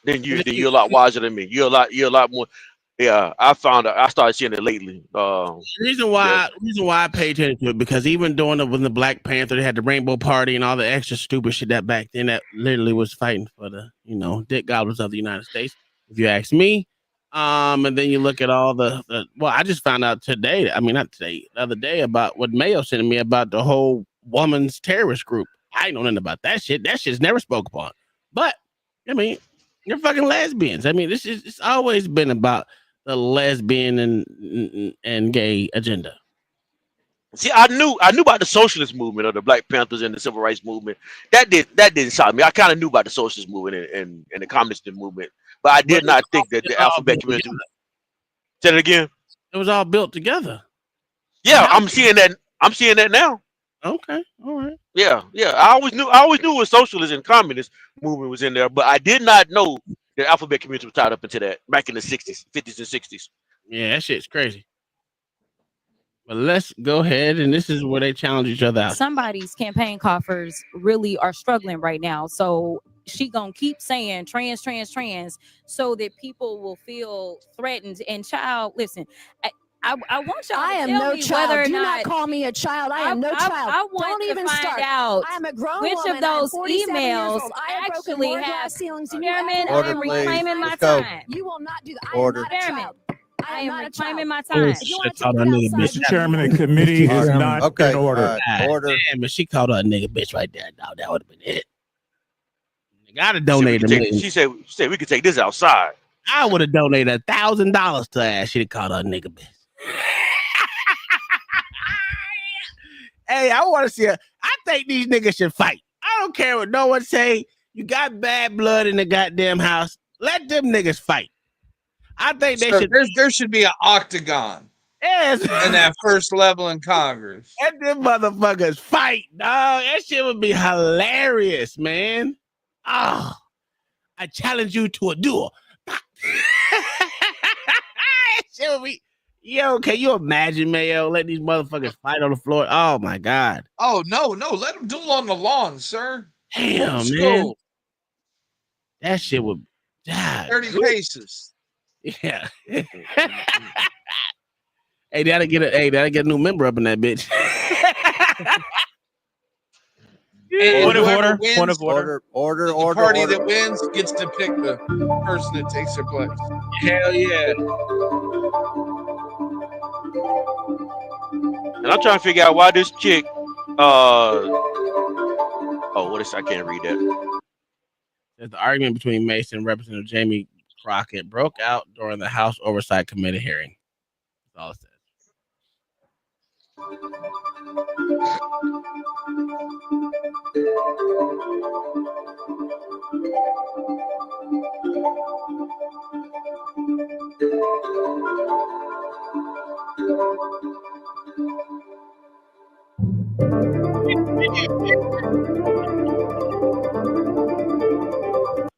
Then you're a lot wiser than me. You're a lot more. Yeah, I started seeing it lately. The reason why I pay attention to it, because even doing it with the Black Panther, they had the Rainbow Party and all the extra stupid shit that back then that literally was fighting for the, dick goblins of the United States, if you ask me. And then you look at all the I just found out today, the other day, about what Mayo sent me about the whole woman's terrorist group. I ain't know nothing about that shit. That shit's never spoke upon. But, you're fucking lesbians. It's always been about the lesbian and gay agenda. See, I knew about the socialist movement, or the Black Panthers and the civil rights movement. That didn't shock me. I kind of knew about the socialist movement and the communist movement, but I did not think that the alphabet community. Say it again. It was all built together. Yeah, I'm seeing that now. Okay, all right. Yeah. I always knew it was socialist and communist movement was in there, but I did not know the alphabet community was tied up into that back in the 50s and 60s. Yeah, that shit's crazy. But let's go ahead, and this is where they challenge each other out. Somebody's campaign coffers really are struggling right now. So she gonna keep saying trans, so that people will feel threatened. And child, listen, I want y'all to tell me whether or Do not not call me a child. I am no child. I want Don't to even find start. out I am a grown which woman. of those I am 47 years emails old. I have broken actually more have. glass ceilings than you Chairman, ever I Order, am please. reclaiming my Let's go. time. You will not do that. Order. I am not a Chairman, child. I am reclaiming my Oh, time. If you want shit, to called take her it nigga outside, bitch. Chairman, the committee is not Okay. in order. Order. Damn, but she called her a nigga bitch right there. No, that would have been it. You gotta donate a million. She said we could take this outside. I would have donated $1,000 to her ass. She'd have called her a nigga bitch. Hey, I want to see her. I think these niggas should fight. I don't care what no one say. You got bad blood in the goddamn house. Let them niggas fight. I think they should. There should be an octagon. Yes. In that first level in Congress. Let them motherfuckers fight, dog. That shit would be hilarious, man. Oh, I challenge you to a duel. That shit would be. Yo, can you imagine, Mayo? Let these motherfuckers fight on the floor. Oh my God. Oh no, let them duel on the lawn, sir. Damn, man. That shit would. God. 30 paces. Yeah. Hey, that'll get a new member up in that bitch. Point of order. Wins, Point of order. Order. The party that wins gets to pick the person that takes their place. Hell yeah. And I'm trying to figure out why this chick. Oh, what is? I can't read that. There's the argument between Mason and Representative Jamie Crockett broke out during the House Oversight Committee hearing. That's all it says.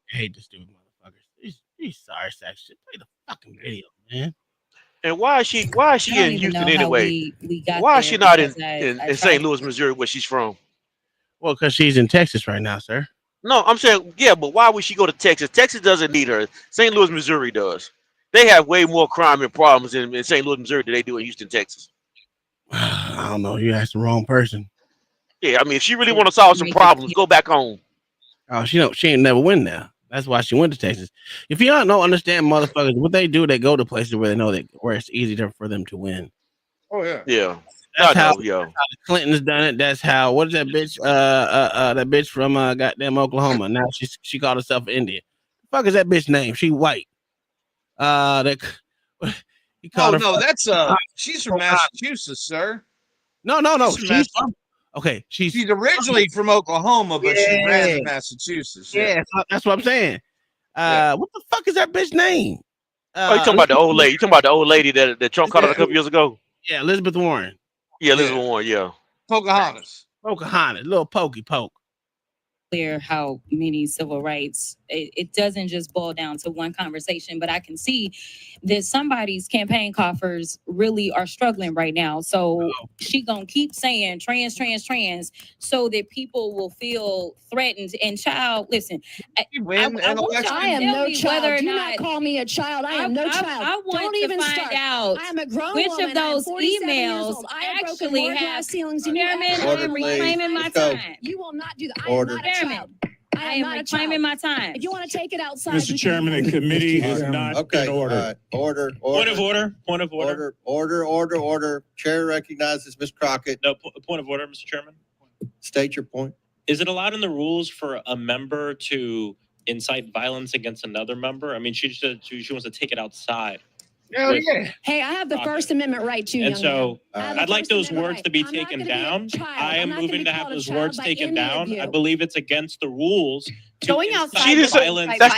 I hate this stupid motherfuckers. These sorry sacks shit. Play the fucking video, man. And why is she in Houston anyway? Why is she not in St. Louis, Missouri, where she's from? Well, because she's in Texas right now, sir. No, I'm saying, yeah, but why would she go to Texas? Texas doesn't need her. St. Louis, Missouri does. They have way more crime and problems in St. Louis, Missouri than they do in Houston, Texas. I don't know. You asked the wrong person. Yeah, I mean, if she really want to solve some problems, go back home. Oh, she ain't never win now. That's why she went to Texas. If you don't understand motherfuckers, what they do, they go to places where they know where it's easier for them to win. Oh yeah. Yeah. That's how the Clinton's done it. That's how. What is that bitch? That bitch from goddamn Oklahoma. Now she called herself Indian. The fuck is that bitch name? She white. He called her. No, that's she's from Massachusetts, sir. No. She's from. Okay, she's originally from Oklahoma, but she ran in Massachusetts. Yeah, that's what I'm saying. What the fuck is that bitch name? You talking about the old lady? You talking about the old lady that Trump called her a couple years ago? Yeah, Elizabeth Warren. Yeah, Elizabeth Warren. Yeah. Pocahontas, little pokey poke. Clear how many civil rights, it doesn't just boil down to one conversation, but I can see that somebody's campaign coffers really are struggling right now. So she gonna keep saying trans so that people will feel threatened. And child, listen, I want y'all to I am tell no me child. whether or Do not not call me a child. I am no child. I want Don't to even find start. out I am a grown which woman. of those I am 47 years emails old. I have broken actually more have glass ceilings than you Chairman, ever I have am in my life. reclaiming my Let's go. time. You will not do that. I Order. am not a child. I am not a child. Reclaiming my time. If you want to take it outside, Mr. Chairman, the committee is not in order. Order. Point of order. Point of order. Order. Chair recognizes Ms. Crockett. No, point of order, Mr. Chairman. State your point. Is it allowed in the rules for a member to incite violence against another member? I mean, she said she wants to take it outside. Hell yeah. Hey, I have the First Amendment right too, And young so man. I'd like those words to be I'm not taken gonna be a down. child. I am I'm not gonna moving be to have called a those child words by taken any of down. you. I believe it's against the rules. to Going outside. She didn't say violence. that's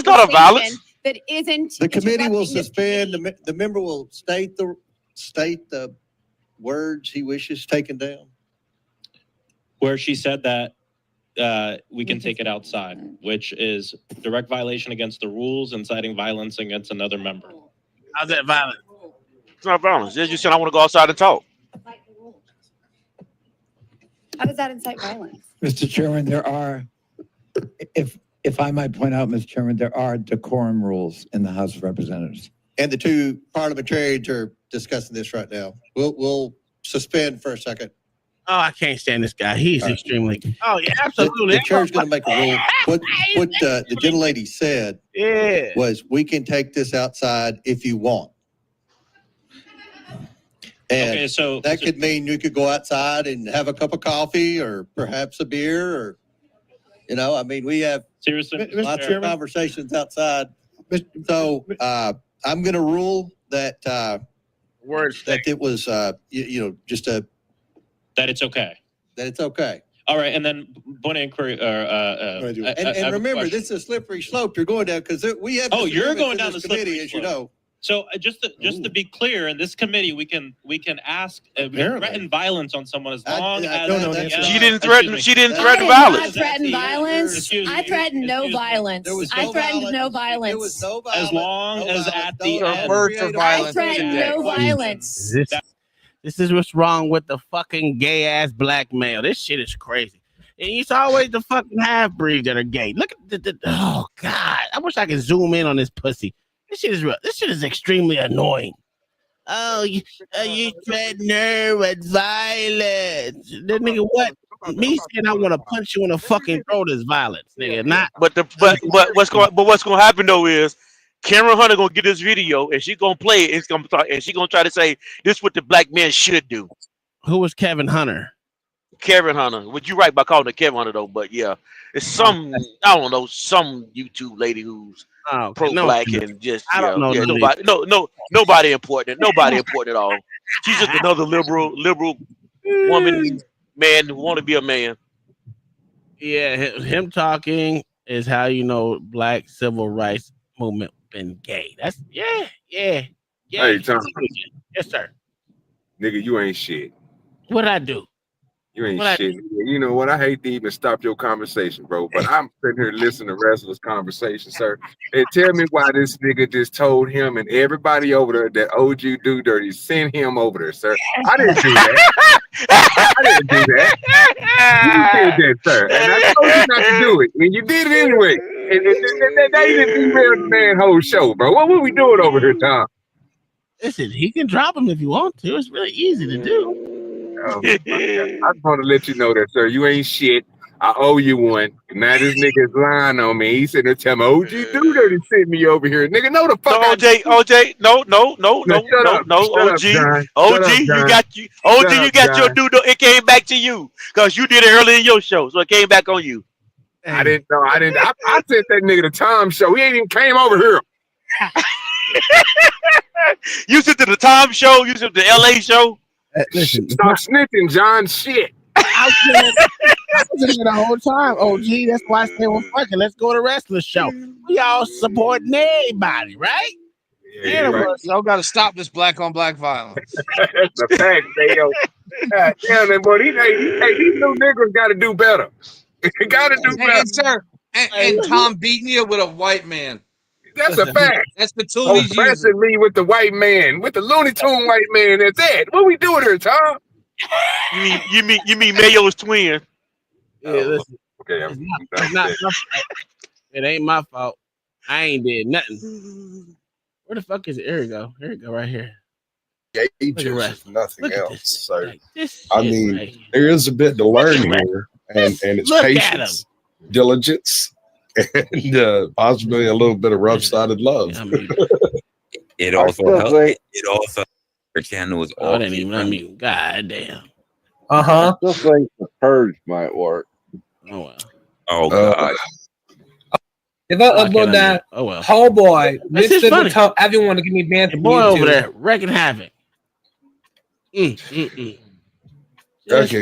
not a violence. That isn't. The committee will interrupting the suspend. committee. The member will state the words he wishes taken down. Where she said that we can take it outside, which is direct violation against the rules, inciting violence against another member. How's that violent? It's not violence. They just said I want to go outside and talk. How does that incite violence? Mr. Chairman, there are, if I might point out, Mr. Chairman, there are decorum rules in the House of Representatives. And the two parliamentarians are discussing this right now. We'll suspend for a second. Oh, I can't stand this guy. He's extremely. Oh yeah, absolutely. The chair's going to make a rule. What the gentlelady said was, we can take this outside if you want. And Okay, so that could mean you could go outside and have a cup of coffee or perhaps a beer, or, I mean, we have seriously, lots of conversations outside. So I'm going to rule that Words that it was just a That it's okay. that it's okay. All right, and then point of inquiry. And remember, this is a slippery slope you're going down because we have. Oh, you're disagreements going in down this the committee, slippery as you slope. know. So just to be clear, in this committee, we can ask we can threaten violence on someone as long as She didn't threaten. She didn't I threaten did not violence. threaten violence. Excuse I me. threatened no Excuse me. violence. There was I no threatened violence. no There violence. was no As violence. long No as violence. at the Don't end. word for create a- I violence threatened today. no violence. This is what's wrong with the fucking gay ass black male. This shit is crazy. And it's always the fucking half breeds that are gay. Look at oh God. I wish I could zoom in on this pussy. This shit is real. This shit is extremely annoying. Oh, you threaten her with violence. That nigga, what? Me saying I want to punch you in the fucking throat is violence, nigga. Not. But what's gonna happen though is Cameron Hunter gonna get this video and she gonna play it. It's gonna talk, and she gonna try to say this is what the black men should do. Who was Kevin Hunter? Kevin Hunter. Would you right by calling her Kevin Hunter though? But yeah, it's some I don't know some YouTube lady who's pro black and just I don't know. yeah, nobody important. Nobody important at all. She's just another liberal woman, man who want to be a man. Yeah, him talking is how you know black civil rights movement been gay. That's yeah. Hey, Tom. Yes, sir. Nigga, you ain't shit. What did I do? You ain't What shit. You know what? I hate to even stop your conversation, bro. But I'm sitting here listening to Wrestler's conversation, sir. And tell me why this nigga just told him and everybody over there that OG Do Dirty sent him over there, sir. I didn't do that. I didn't do that. You did that, sir. And I told you not to do it. And you did it anyway. And they didn't derail the man whole show, bro. What we doing over here, Tom? Listen, he can drop him if you want to. It's really easy to do. I just want to let you know that, sir, you ain't shit. I owe you one. Now this nigga is lying on me. He said, tell me, OG Do Dirty sent me over here. Nigga, no the fuck. No, OJ, no, OG, you got your due. It came back to you because you did it early in your show, so it came back on you. I didn't know. I sent that nigga the Tom show. He ain't even came over here. You sent to the Tom show. You sent to the LA show. Listen, stop snitching, John. Shit. I was in the whole time. OG, that's why I said, well, fuck it. Let's go to Wrestler show. We all supporting everybody, right? Yeah, right. Y'all got to stop this black on black violence. That's a fact, Dale. God damn it, boy. These new niggas got to do better. Got to do better. And sir, and Tom beating you with a white man. That's a fact. That's the tool he's using. Oppressing me with the white man, with the Looney Tune white man. That's it. What we doing here, Tom? You mean Mayo's twin? Yeah, listen. Okay, it's not my fault. It ain't my fault. I ain't did nothing. Where the fuck is it? Here we go. Here we go, right here. Gay just nothing Look at else. this. So Like, this I shit mean, right here. there is a bit to learn here, and it's Look at patience, diligence, and possibly a little bit of rough-sided love. It also helps. It also her channel is Oh, I didn't even unmute. God damn. I still think the purge might work. Oh well. Oh god. If I upload that, oh boy, That's this just will funny. tell everyone to give me banned from Boy over YouTube. there wrecking havoc. Okay,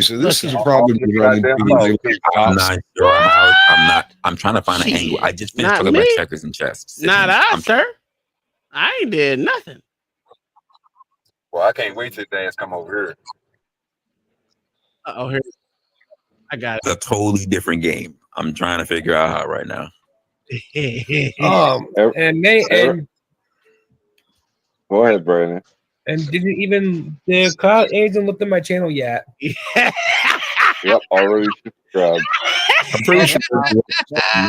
so this is a problem we run into. I'm not sure how. I'm trying to find an angle. I just finished Not talking about me. checkers and chess. Not us, sir. I ain't did nothing. Well, I can't wait till dance come over here. Oh, here. I got It's a totally different game. I'm trying to figure out how right now. it. And they and go ahead, Brandon. And did you even the cloud agent looked at my channel yet? Yep, already subscribed. I'm pretty sure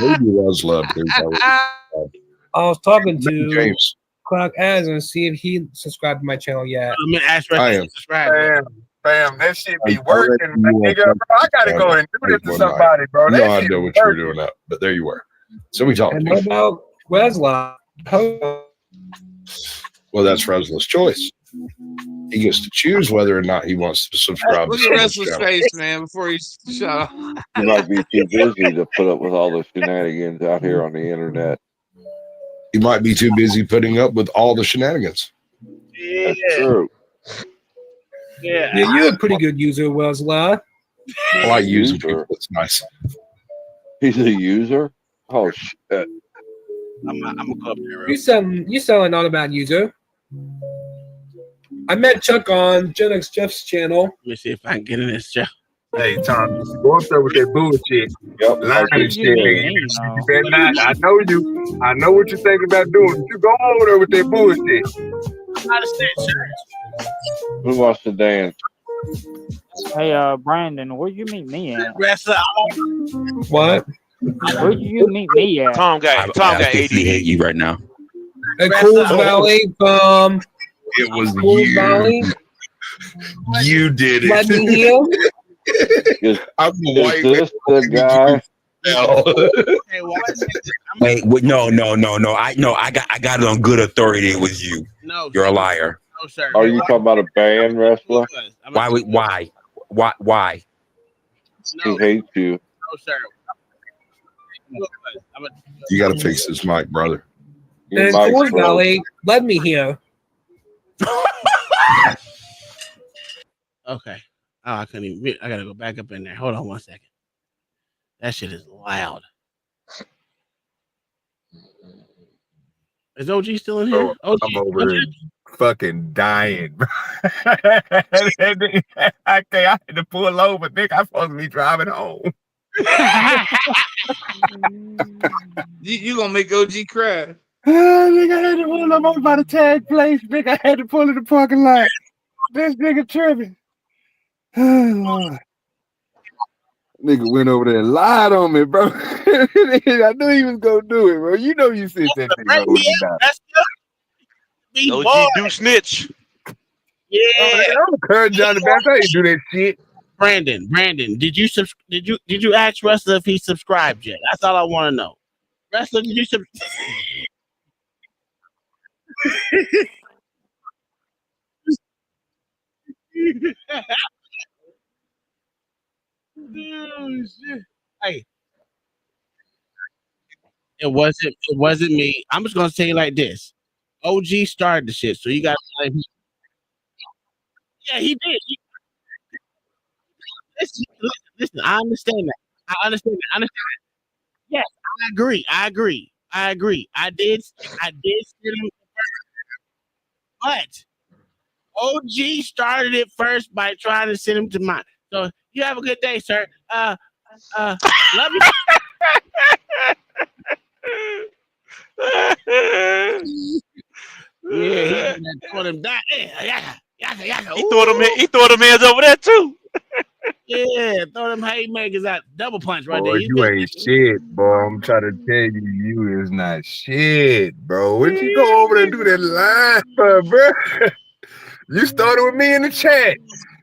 maybe was love. I was talking to James. Cloud Az and see if he subscribed to my channel yet. I'm gonna ask I am. Bam, that shit be working, nigga. Bro, I gotta go and do this to somebody, bro. No That idea shit what you were working. doing that, but there you were. So we talked. And what about Wesla? Well, that's Resla's choice. He gets to choose whether or not he wants to subscribe. Look to at someone's Wrestler's channel. face, man, before he shut up. You might be too busy to put up with all the shenanigans out here on the internet. He might be too busy putting up with all the shenanigans. Yeah. That's true. Yeah. Yeah, you're a pretty good user, Wesla. I like using people. It's nice. He's a user? Oh, shit. I'm gonna go up there. You sound like not a bad user. I met Chuck on Gen X Jeff's channel. Let me see if I can get in this show. Hey, Tom, go up there with that bullshit. Lying and shit. You better not. I know you. I know what you think about doing. You go over there with that bullshit. I'm not a snitch. Who wants to dance? Hey, Brandon, where'd you meet me at? What? Where'd you meet me at? Tom got I ADD. hate you right now. At Cool Valley from It was Cool Valley. You did it. Let me hear. I'm the white Is this the guy? Hey, what? Wait, no. I got it on good authority. It was you. No, You're a liar. no, sir. Are you talking about a band wrestler? Why? He hates you. No, sir. You got to fix this mic, brother. Your And mic's Cool broke. Valley, let me hear. Okay. Oh, I couldn't even. I gotta go back up in there. Hold on 1 second. That shit is loud. Is OG still in here? Bro, OG, I'm over here fucking dying. Bro. I had to pull over. Nick, I'm supposed to be driving home. You gonna make OG cry. Nigga, I had to pull up over by the tag place. Nigga, I had to pull in the parking lot. This nigga tripping. Oh, Lord. Nigga went over there and lied on me, bro. I knew he was gonna do it, bro. You know you sent that nigga over there. OG do snitch. Yeah. I'm encouraging Johnny Bass. I ain't do that shit. Brandon, did you ask Wrestler if he subscribed yet? That's all I want to know. Wrestler, did you subscribe? Oh, shit. Hey, it wasn't me. I'm just gonna say it like this. OG started the shit, so you gotta blame him. Yeah, he did. Listen, I understand that. I understand that. Yes, I agree. I did send him first. But OG started it first by trying to send him to mine. So you have a good day, sir. Love you. Yeah, he told him that. He threw them hands over there too. Yeah, throw them haymakers out. Double punch right Boy, there. you ain't shit, boy. I'm trying to tell you, you is not shit, bro. What you go over there and do that line for, bro? You started with me in the chat.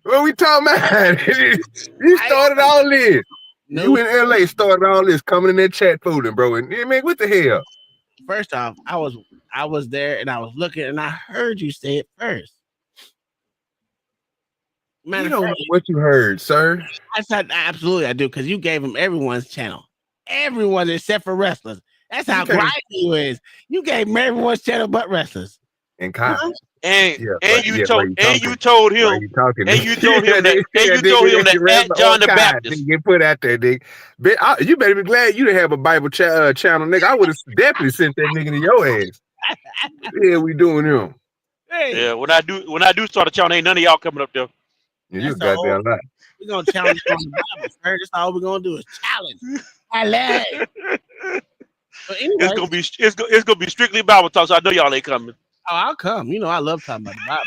What we talking about? You started all this. You in LA started all this, coming in that chat fooling, bro. And man, what the hell? First off, I was there and I was looking and I heard you say it first. You don't know what you heard, sir. I said absolutely I do, because you gave him everyone's channel. Everyone except for wrestlers. That's how grimy you is. You gave him everyone's channel but wrestlers. And Kyle. And you told him that John the Baptist. Get put out there, nigga. You better be glad you didn't have a Bible channel, nigga. I would have definitely sent that nigga to your ass. Yeah, we doing him. Yeah, when I do start a channel, ain't none of y'all coming up there. Yeah, you goddamn right. We're gonna challenge on the Bible, sir. That's all we're gonna do is challenge. I love it. But anyway, it's gonna be strictly Bible talk, so I know y'all ain't coming. Oh, I'll come. You know, I love talking about the Bible.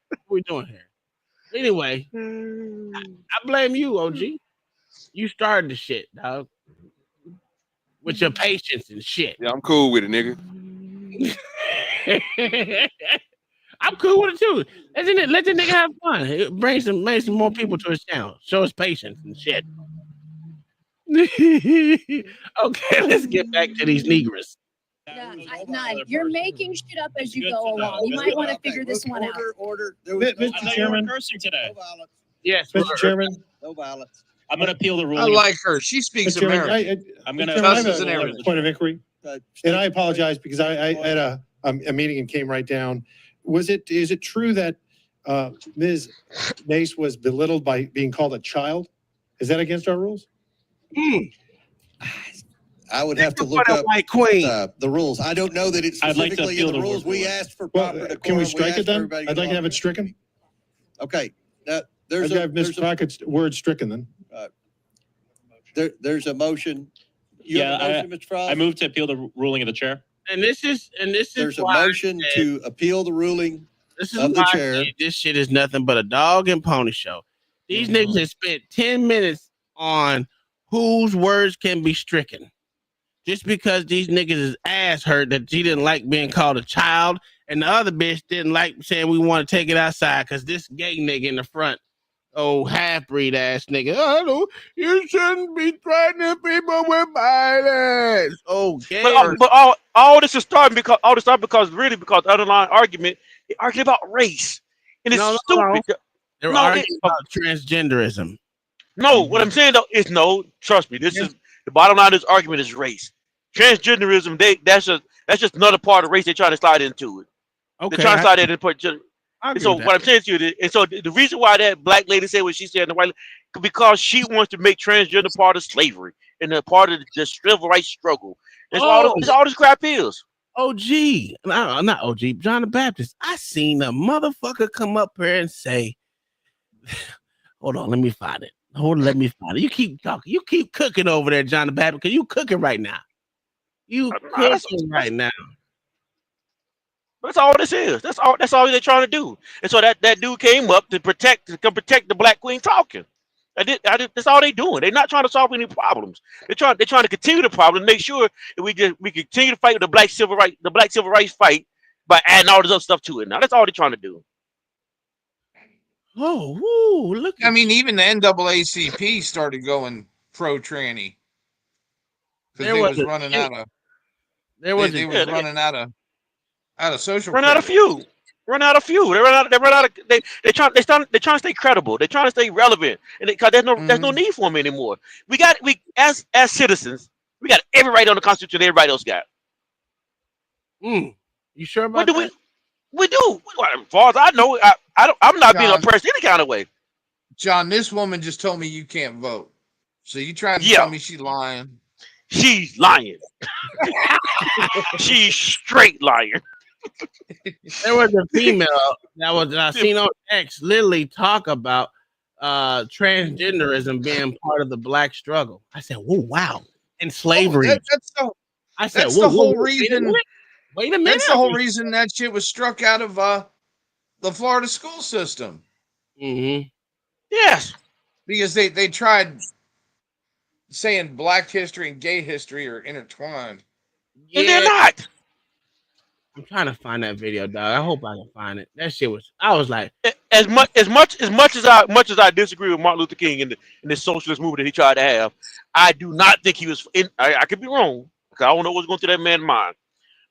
What we doing here? Anyway, I blame you, OG. You started the shit, dog. With your patience and shit. Yeah, I'm cool with it, nigga. I'm cool with it too. Let the nigga have fun. It brings some more people to his channel. Show us patience and shit. Okay, let's get back to these Negroes. You're making shit up as you go along. You might want to figure this one out. Mr. Chairman, cursing today. Yes, Mr. Chairman. No violence. I'm going to appeal the ruling. I like her. She speaks Mr. Chairman, American. I'm going to Cusses and everything. point of inquiry. And I apologize because I had a meeting and came right down. Is it true that Ms. Mace was belittled by being called a child? Is that against our rules? I would have to look up the rules. I don't know that it's I'd like to specifically in appeal the the rules. word. We asked for proper decorum. Can we strike it asked then? everybody to I'd like to have it talk. stricken. Okay. I'd have Ms. Crockett's word stricken then. There's a motion. You have a motion, Mr. Frost? I move to appeal the ruling of the chair. And this is There's a why I motion said- to appeal the ruling This is of the why I chair. said this shit is nothing but a dog and pony show. These niggas have spent 10 minutes on whose words can be stricken. Just because these niggas' ass hurt that she didn't like being called a child, and the other bitch didn't like saying we want to take it outside because this gay nigga in the front, half-breed ass nigga, you shouldn't be threatening people with violence. Gay. But all this is starting because the underlying argument, they argue about race, and it's stupid. They're No, arguing about transgenderism. No, what I'm saying though is no. Trust me, this is the bottom line. Of this argument is race, transgenderism. That's just another part of race they're trying to slide into it. Okay, They're trying to slide it into. I And agree so with what that. I'm saying to you, and so the reason why that black lady said what she said, and the white, because she wants to make transgender part of slavery and a part of the civil rights struggle. That's all this crap is. OG, not OG, John the Baptist. I seen a motherfucker come up here and say, hold on, let me find it. Let me find it. You keep talking. You keep cooking over there, John the Baptist, because you cooking right now. You cooking right now. That's all this is. That's all they're trying to do. And so that dude came up to protect the black queen talking. That's all they doing. They're not trying to solve any problems. They're trying to continue the problem, make sure that we continue to fight with the black civil rights fight by adding all this other stuff to it. Now that's all they're trying to do. Oh, look! I mean, even the NAACP started going pro tranny because they was running out of. They was running out of social. Run out of fuel. They run out of. They're trying to stay credible. They're trying to stay relevant, and because there's no need for them anymore. We as citizens, we got every right on the Constitution everybody else got. You sure about that? We do. As far as I know, I'm not being oppressed any kind of way. John, this woman just told me you can't vote. So you trying to tell me she's lying? She's lying. She's straight lying. There was a female that I seen on X literally talk about transgenderism being part of the black struggle. I said, "Whoa, wow!" And slavery. That's the whole reason. Wait a minute. That's the whole reason that shit was struck out of the Florida school system. Mm-hmm. Yes, because they tried saying black history and gay history are intertwined. And they're not. I'm trying to find that video, dog. I hope I can find it. That shit was. I was like, as much as I disagree with Martin Luther King and the socialist movement that he tried to have, I do not think he was. I could be wrong. I don't know what's going through that man's mind,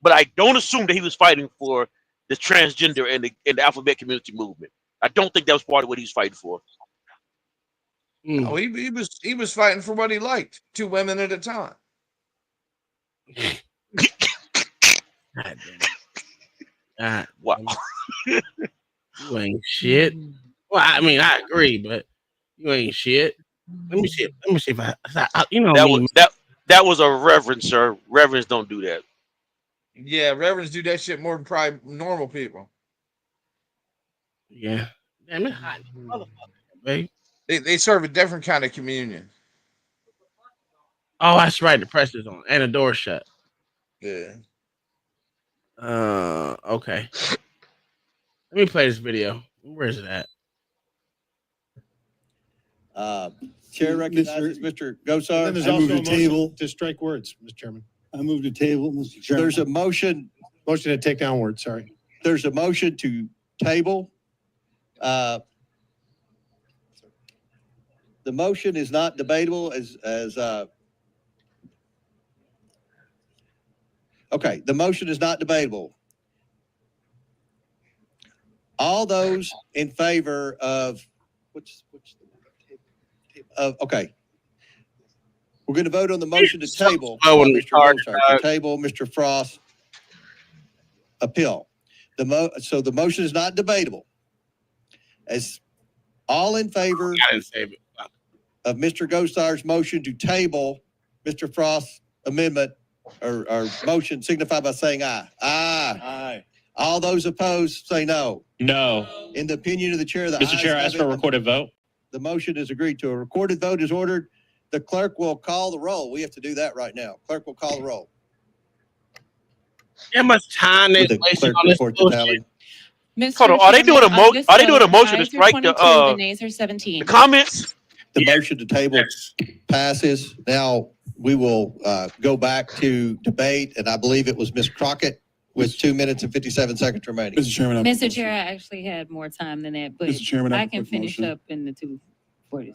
but I don't assume that he was fighting for the transgender and the alphabet community movement. I don't think that was part of what he was fighting for. No, he was fighting for what he liked. 2 women at a time. Wow. You ain't shit. Well, I mean, I agree, but you ain't shit. Let me see if I that was a reverend, sir. Reverends don't do that. Yeah, reverends do that shit more than probably normal people. Yeah. Damn it, hot motherfucker, babe. They serve a different kind of communion. Oh, that's right. The press is on and the door shut. Yeah. Okay. Let me play this video. Where is it at? Chair recognizes Mr. Gosar. Then there's also a motion to strike words, Mr. Chairman. I move to table, Mr. Chairman. There's a motion. Motion to take down words, sorry. There's a motion to table. The motion is not debatable okay, the motion is not debatable. All those in favor of okay. We're going to vote on the motion to table. slow and Mr. retarded, Gosar, dog. to table Mr. Frost's appeal. So the motion is not debatable. As all in favor I didn't say it. of Mr. Gosar's motion to table Mr. Frost's amendment or motion signify by saying aye. Aye. Aye. All those opposed say no. No. In the opinion of the chair, the Mr. ayes Chair, I have ask for a it. recorded vote. The motion is agreed to. A recorded vote is ordered. The clerk will call the roll. We have to do that right now. Clerk will call the roll. How much time they Would the wasting clerk on this report the bullshit? tally? Hold on, are they doing a motion? Are they doing a motion to strike the The nays are 17. the comments? The motion to table passes. Now we will go back to debate, and I believe it was Ms. Crockett with 2 minutes and 57 seconds remaining. Mr. Chairman, Mr. Chair, I actually had more time than that, but Mr. Chairman, I have I a can quick finish motion. up in the 2:40.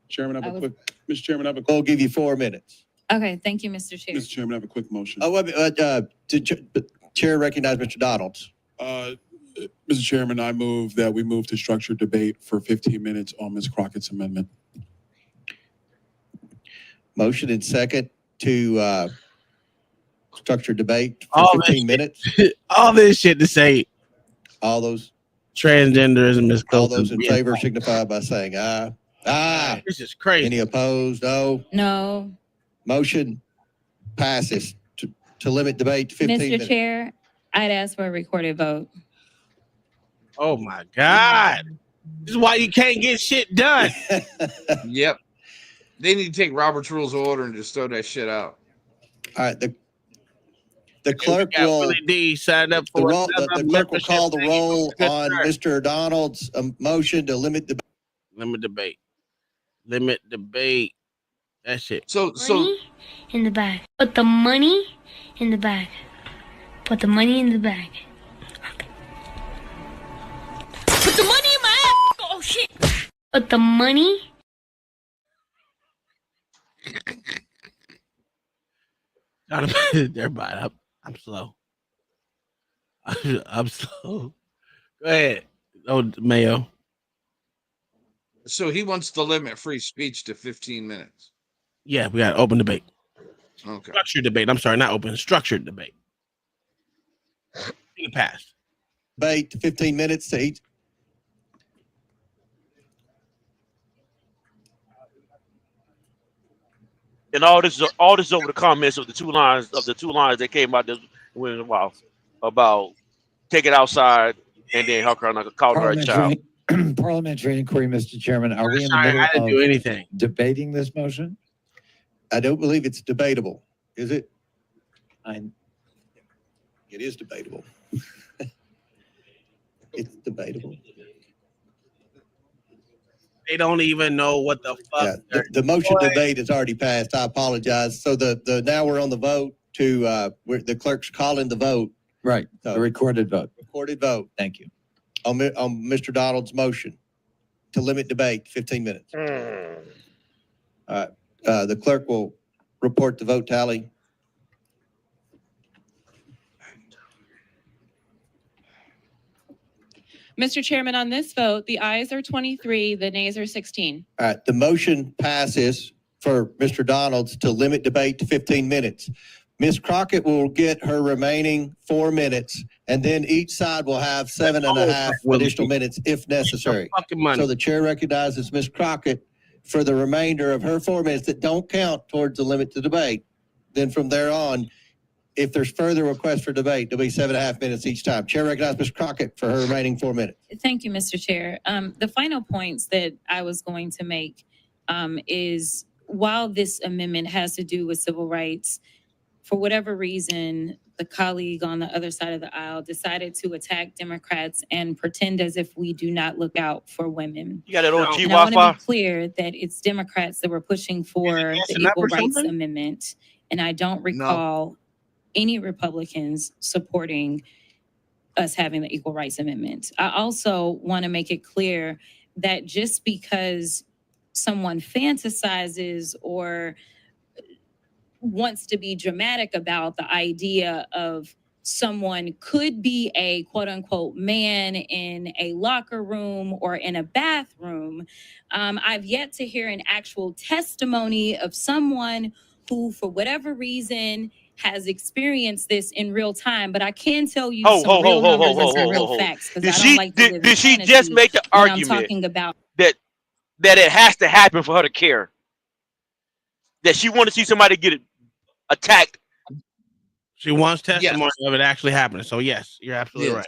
Chairman, I have I a was- quick, Mr. Chairman, I have a, We'll give you 4 minutes. Okay, thank you, Mr. Chair. Mr. Chairman, I have a quick motion. Oh, wait, the chair recognize Mr. Donalds. Mr. Chairman, I move that we move to structured debate for 15 minutes on Ms. Crockett's amendment. Motion and second to structured debate All for this 15 shit. minutes. All this shit to say All those transgenderism is all close. those in favor signify by saying aye. Aye. This is crazy. Any opposed? No. No, Motion passes to limit debate to 15 Mr. minutes. Chair, I'd ask for a recorded vote. Oh my God. This is why you can't get shit done. Yep. They need to take Robert's Rules of Order and just throw that shit out. All right, the clerk Got will Willie D signed up the, for roll, the another clerk will call the membership roll thing. Good on start. Mr. Donald's motion to limit debate. Limit debate. Limit debate. That shit. So Money in the bag. Put the money in the bag. Put the money in the bag. Put the money in my ass. Oh shit. Put the money. Everybody, I'm slow. I'm slow. Go ahead. Oh, Mayo. So he wants to limit free speech to 15 minutes. Yeah, we got open debate. Okay. Structured debate. I'm sorry, not open. Structured debate. You can pass. Debate to 15 minutes to each. And all this is over the comments of the two lines that came out this when a while about take it outside and then how can I call her a child. Parliamentary inquiry, Mr. Chairman. Are we in the Sorry, I didn't do middle anything. of debating this motion? I don't believe it's debatable. Is it? I It is debatable. It's debatable. They don't even know what the fuck. Yeah, the motion debate is already passed. I apologize. So the now we're on the vote to the clerk's calling the vote. Right. So, The recorded vote. recorded vote Thank you. on Mr. Donald's motion to limit debate 15 minutes. All right. The clerk will report the vote tally. Mr. Chairman, on this vote, the ayes are 23, the nays are 16. All right. The motion passes for Mr. Donald's to limit debate to 15 minutes. Ms. Crockett will get her remaining 4 minutes, and then each side will have 7.5 additional minutes if necessary. Fucking money. So the chair recognizes Ms. Crockett for the remainder of her 4 minutes that don't count towards the limit to debate. Then from there on, if there's further requests for debate, there'll be 7.5 minutes each time. Chair recognizes Ms. Crockett for her remaining 4 minutes. Thank you, Mr. Chair. The final points that I was going to make is while this amendment has to do with civil rights, for whatever reason, the colleague on the other side of the aisle decided to attack Democrats and pretend as if we do not look out for women. You got that OG And I want to Wi-Fi? be clear that it's Democrats that were pushing for the messing up Equal or Rights something? Amendment. And I don't recall any Republicans supporting us having the Equal Rights Amendment. I also want to make it clear that just because someone fantasizes or wants to be dramatic about the idea of someone could be a quote unquote man in a locker room or in a bathroom. I've yet to hear an actual testimony of someone who, for whatever reason, has experienced this in real time. But I can tell you some real numbers and some real facts, because I don't like to live in Did she fantasy just make the when I'm argument talking about that it has to happen for her to care? That she want to see somebody get attacked? She wants testimony of it actually happening. So yes, you're absolutely right.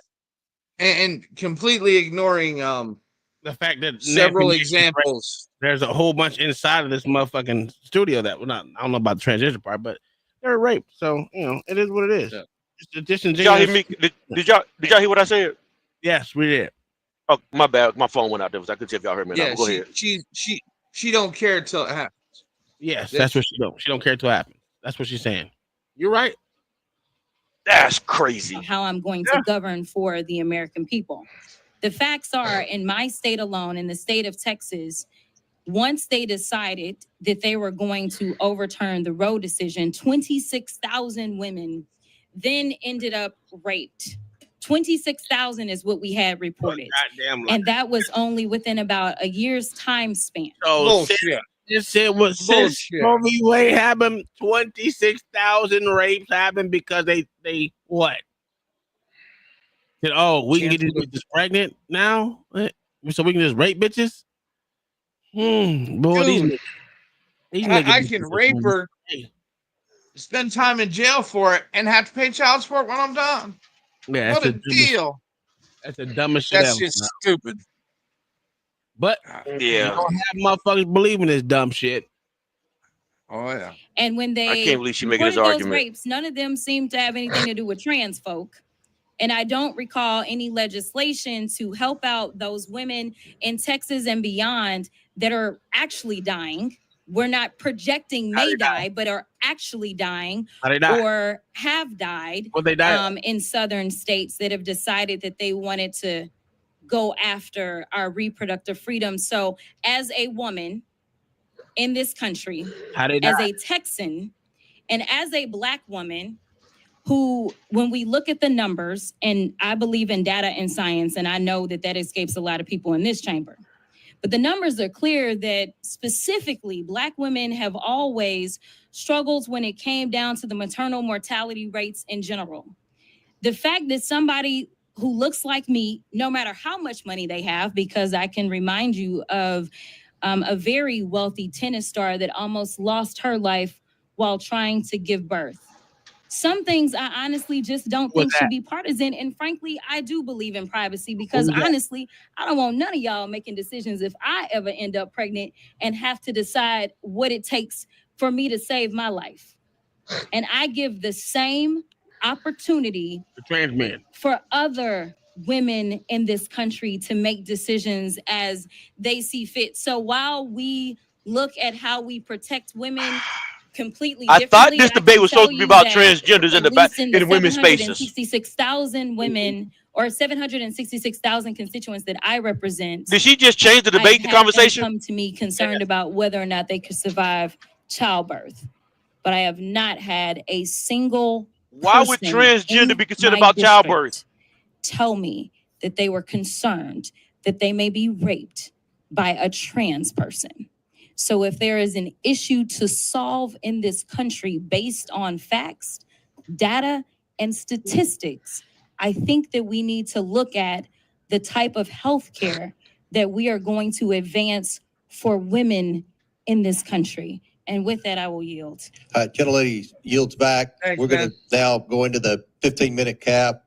And completely ignoring The fact that several Nancy Mace- examples. There's a whole bunch inside of this motherfucking studio that we're not. I don't know about the transition part, but they're raped. So it is what it is. It's a Did y'all hear disingenuous. me? Did y'all hear what I said? Yes, we did. Oh, my bad. My phone went out there. I couldn't see if y'all heard me. Yeah, Go ahead. she don't care till it happens. Yes, that's what she don't. She don't care till it happens. That's what she's saying. You're right. That's crazy. how I'm going to govern for the American people. The facts are, in my state alone, in the state of Texas, once they decided that they were going to overturn the Roe decision, 26,000 women then ended up raped. 26,000 is what we had reported. Goddamn And that was only within about a year's time span. So just said what since Roe v. Wade happened, 26,000 rapes happened because they what? Said, oh, we can get these bitches pregnant now, so we can just rape bitches. Boy, Dude, these I niggas can rape her, spend time in jail for it, and have to pay child support when I'm done. Yeah, What that's a deal. That's the dumbest shit That's ever. just stupid. But you don't have motherfuckers believing this dumb shit. Oh yeah. And when they I can't believe she making this reported those argument. rapes, none of them seemed to have anything to do with trans folk. And I don't recall any legislation to help out those women in Texas and beyond that are actually dying. We're not projecting may die, but are actually dying How they die? or have died What they die? in southern states that have decided that they wanted to go after our reproductive freedom. So as a woman in this country, How they as die? a Texan, and as a Black woman who, when we look at the numbers, and I believe in data and science, and I know that that escapes a lot of people in this chamber, but the numbers are clear that specifically Black women have always struggled when it came down to the maternal mortality rates in general. The fact that somebody who looks like me, no matter how much money they have, because I can remind you of a very wealthy tennis star that almost lost her life while trying to give birth. Some things I honestly just don't think What's should that? be partisan. And frankly, I do believe in privacy because Who's that? honestly, I don't want none of y'all making decisions if I ever end up pregnant and have to decide what it takes for me to save my life. And I give the same opportunity The trans men. for other women in this country to make decisions as they see fit. So while we look at how we protect women completely I thought differently, this I debate can was tell supposed to be you about that transgenders in at least in women's spaces. 766,000 women or 766,000 constituents that I represent. Did she just change the I've debate, the had them conversation? come to me concerned about whether or not they could survive childbirth. But I have not had a single Why would person transgender in be concerned my about district childbirth? tell me that they were concerned that they may be raped by a trans person. So if there is an issue to solve in this country based on facts, data, and statistics, I think that we need to look at the type of healthcare that we are going to advance for women in this country. And with that, I will yield. Gentlelady yields back. Thanks, We're going to now go into the 15-minute cap.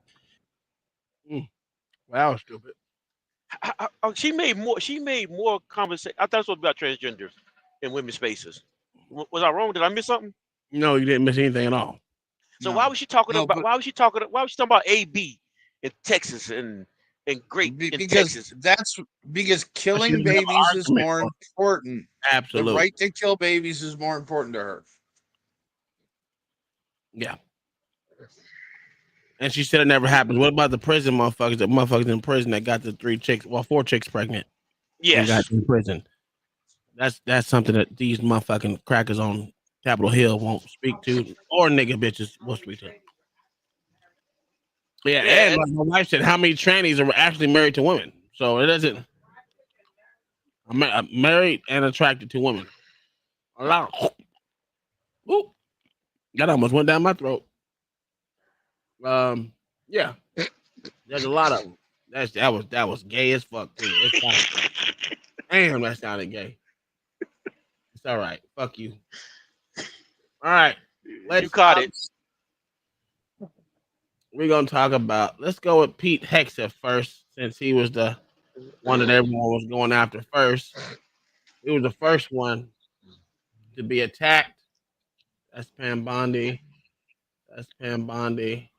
Wow, stupid. She made more conversation. I thought it was about transgenders in women's spaces. Was I wrong? Did I miss something? No, you didn't miss anything at all. So why was she talking about? Why was she talking about AB in Texas and great in Because Texas? that's because killing doesn't have an babies is argument, more bro. important. Absolutely. The right to kill babies is more important to her. Yeah. And she said it never happened. What about the prison motherfuckers? The motherfuckers in prison that got the 4 chicks pregnant. Yes. And got in prison. That's something that these motherfucking crackers on Capitol Hill won't speak to, or nigga bitches will speak to. Yeah, and like my wife said, how many trannies are actually married to women? So it doesn't. I'm married and attracted to women. A lot. Ooh, that almost went down my throat. Yeah, there's a lot of them. That was gay as fuck too. Damn, that sounded gay. It's all right. Fuck you. All right, You caught it. We're gonna talk about. Let's go with Pete Hegseth first, since he was the one that everyone was going after first. He was the first one to be attacked. That's Pam Bondi. That's Pam Bondi.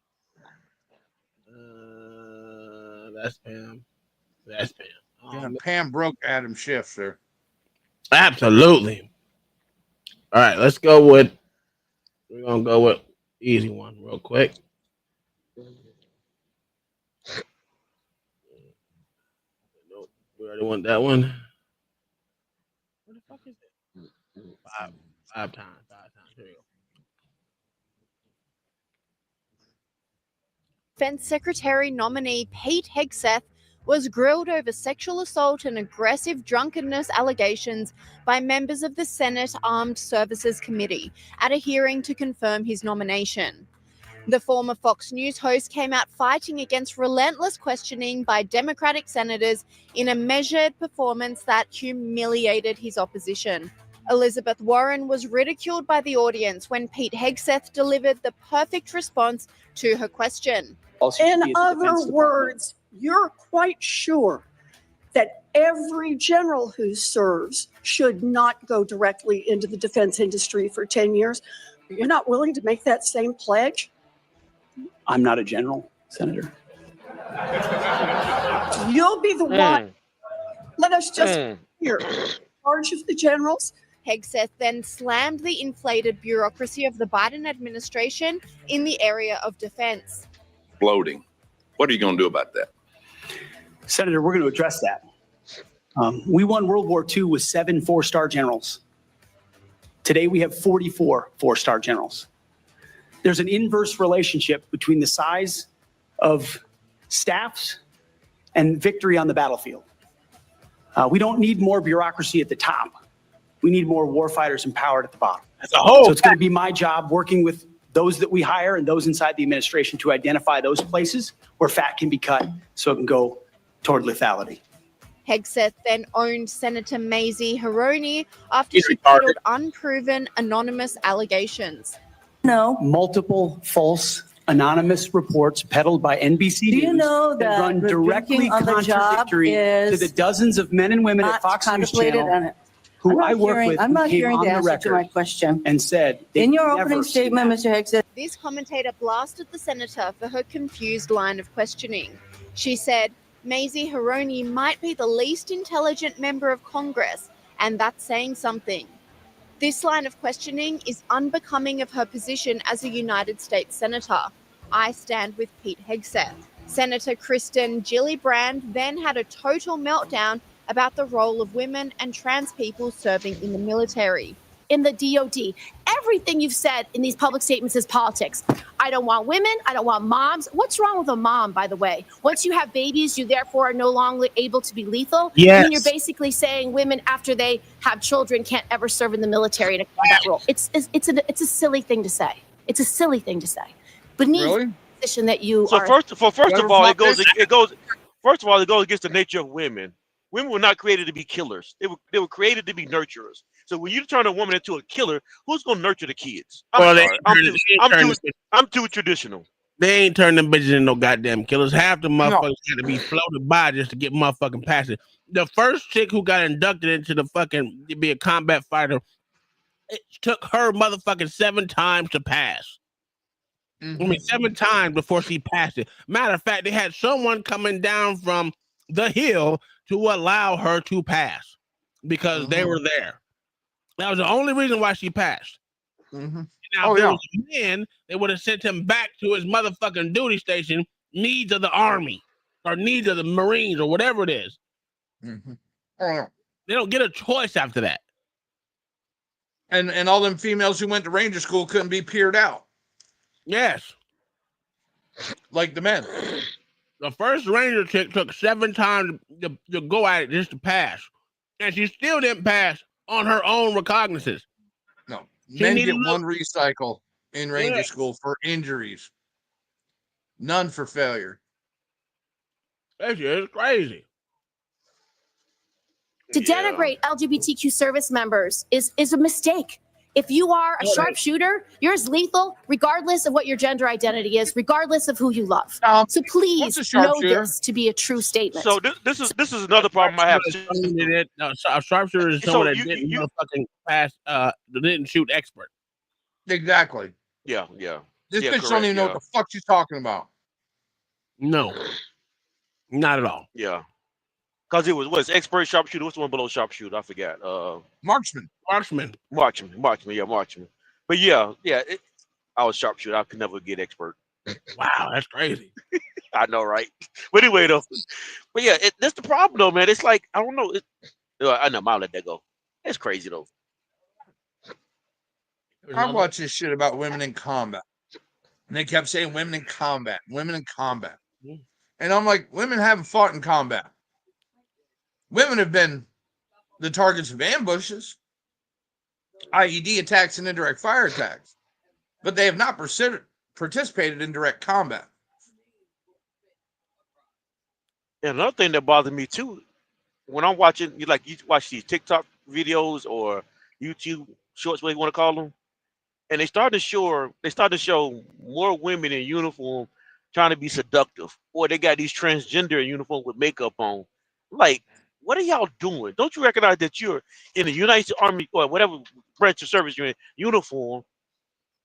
That's Pam. That's Pam. Yeah, Pam broke Adam Schiff, sir. Absolutely. All right, let's go with. We're gonna go with easy one real quick. Nope, we already want that one. What the fuck is it? Five times. Here we go. Defense Secretary nominee Pete Hegseth was grilled over sexual assault and aggressive drunkenness allegations by members of the Senate Armed Services Committee at a hearing to confirm his nomination. The former Fox News host came out fighting against relentless questioning by Democratic senators in a measured performance that humiliated his opposition. Elizabeth Warren was ridiculed by the audience when Pete Hegseth delivered the perfect response to her question. In other words, you're quite sure that every general who serves should not go directly into the defense industry for 10 years. You're not willing to make that same pledge? I'm not a general, Senator. You'll be the one. Let us just hear. In charge of the generals. Hegseth then slammed the inflated bureaucracy of the Biden administration in the area of defense. Bloating. What are you going to do about that? Senator, we're going to address that. We won World War II with 7 4-star generals. Today, we have 44 4-star generals. There's an inverse relationship between the size of staffs and victory on the battlefield. We don't need more bureaucracy at the top. We need more warfighters empowered at the bottom. So it's going to be my job working with those that we hire and those inside the administration to identify those places where fat can be cut so it can go toward lethality. Hegseth then owned Senator Mazie Hironie after she peddled unproven anonymous allegations. No. Multiple false anonymous reports peddled by NBC Do you News know that that run the directly drinking on the job contradictory to is the dozens of men and women at not Fox News contemplated Channel and who I work with I'm who not came hearing on the the answer to my record question. and said they In your never opening seen statement, Mr. Hegseth. This commentator blasted the senator for her confused line of questioning. She said, Mazie Hironie might be the least intelligent member of Congress, and that's saying something. This line of questioning is unbecoming of her position as a United States Senator. I stand with Pete Hegseth. Senator Kristen Gillibrand then had a total meltdown about the role of women and trans people serving in the military. In the DOD, everything you've said in these public statements is politics. I don't want women. I don't want moms. What's wrong with a mom, by the way? Once you have babies, you therefore are no longer able to be lethal. Yes. And then you're basically saying women, after they have children, can't ever serve in the military in a combat role. It's a silly thing to say. It's a silly thing to say. Beneath the position that you So are. first of all, it goes against the nature of women. Women were not created to be killers. They were created to be nurturers. So when you turn a woman into a killer, who's gonna nurture the kids? I'm too traditional. They ain't turning them bitches into no goddamn killers. Half the motherfuckers had to be floated by just to get motherfucking past it. The first chick who got inducted into the fucking to be a combat fighter, it took her motherfucking 7 times to pass. I mean, 7 times before she passed it. Matter of fact, they had someone coming down from the hill to allow her to pass because they were there. That was the only reason why she passed. Now, if there was a man, they would have sent him back to his motherfucking duty station, needs of the Army or needs of the Marines or whatever it is. They don't get a choice after that. And all them females who went to Ranger School couldn't be peered out. Yes. like the men. The first Ranger chick took 7 times to go at it just to pass, and she still didn't pass on her own recognizance. No, She men needed get to- one recycle in Ranger Yeah. school for injuries, none for failure. That shit is crazy. To denigrate LGBTQ service members is a mistake. If you are a sharpshooter, you're as lethal regardless of what your gender identity is, regardless of who you love. So please what's a know sharpshooter? this to be a true statement. So this is another problem I have. A sharpshooter is So someone that you- didn't you- motherfucking pass, that didn't shoot expert. Exactly. Yeah. This Yeah, bitch don't correct, even know yeah. what the fuck she's talking about. No, not at all. Yeah. Because it was expert sharpshooter. What's the one below sharpshooter? I forgot. Marksman. Marksman. Yeah, marksman. But yeah. I was sharpshooter. I could never get expert. Wow, that's crazy. I know, right? But anyway, though. But yeah, that's the problem, though, man. It's like I don't know. I know. I'll let that go. It's crazy, though. I watched this shit about women in combat. And they kept saying women in combat. And I'm like, women haven't fought in combat. Women have been the targets of ambushes, IED attacks, and indirect fire attacks. But they have not participated in direct combat. And another thing that bothers me too, when I'm watching, you watch these TikTok videos or YouTube shorts, what you want to call them, and they start to show more women in uniform trying to be seductive, or they got these transgender in uniform with makeup on. Like, what are y'all doing? Don't you recognize that you're in the United States Army or whatever branch of service you're in, uniform,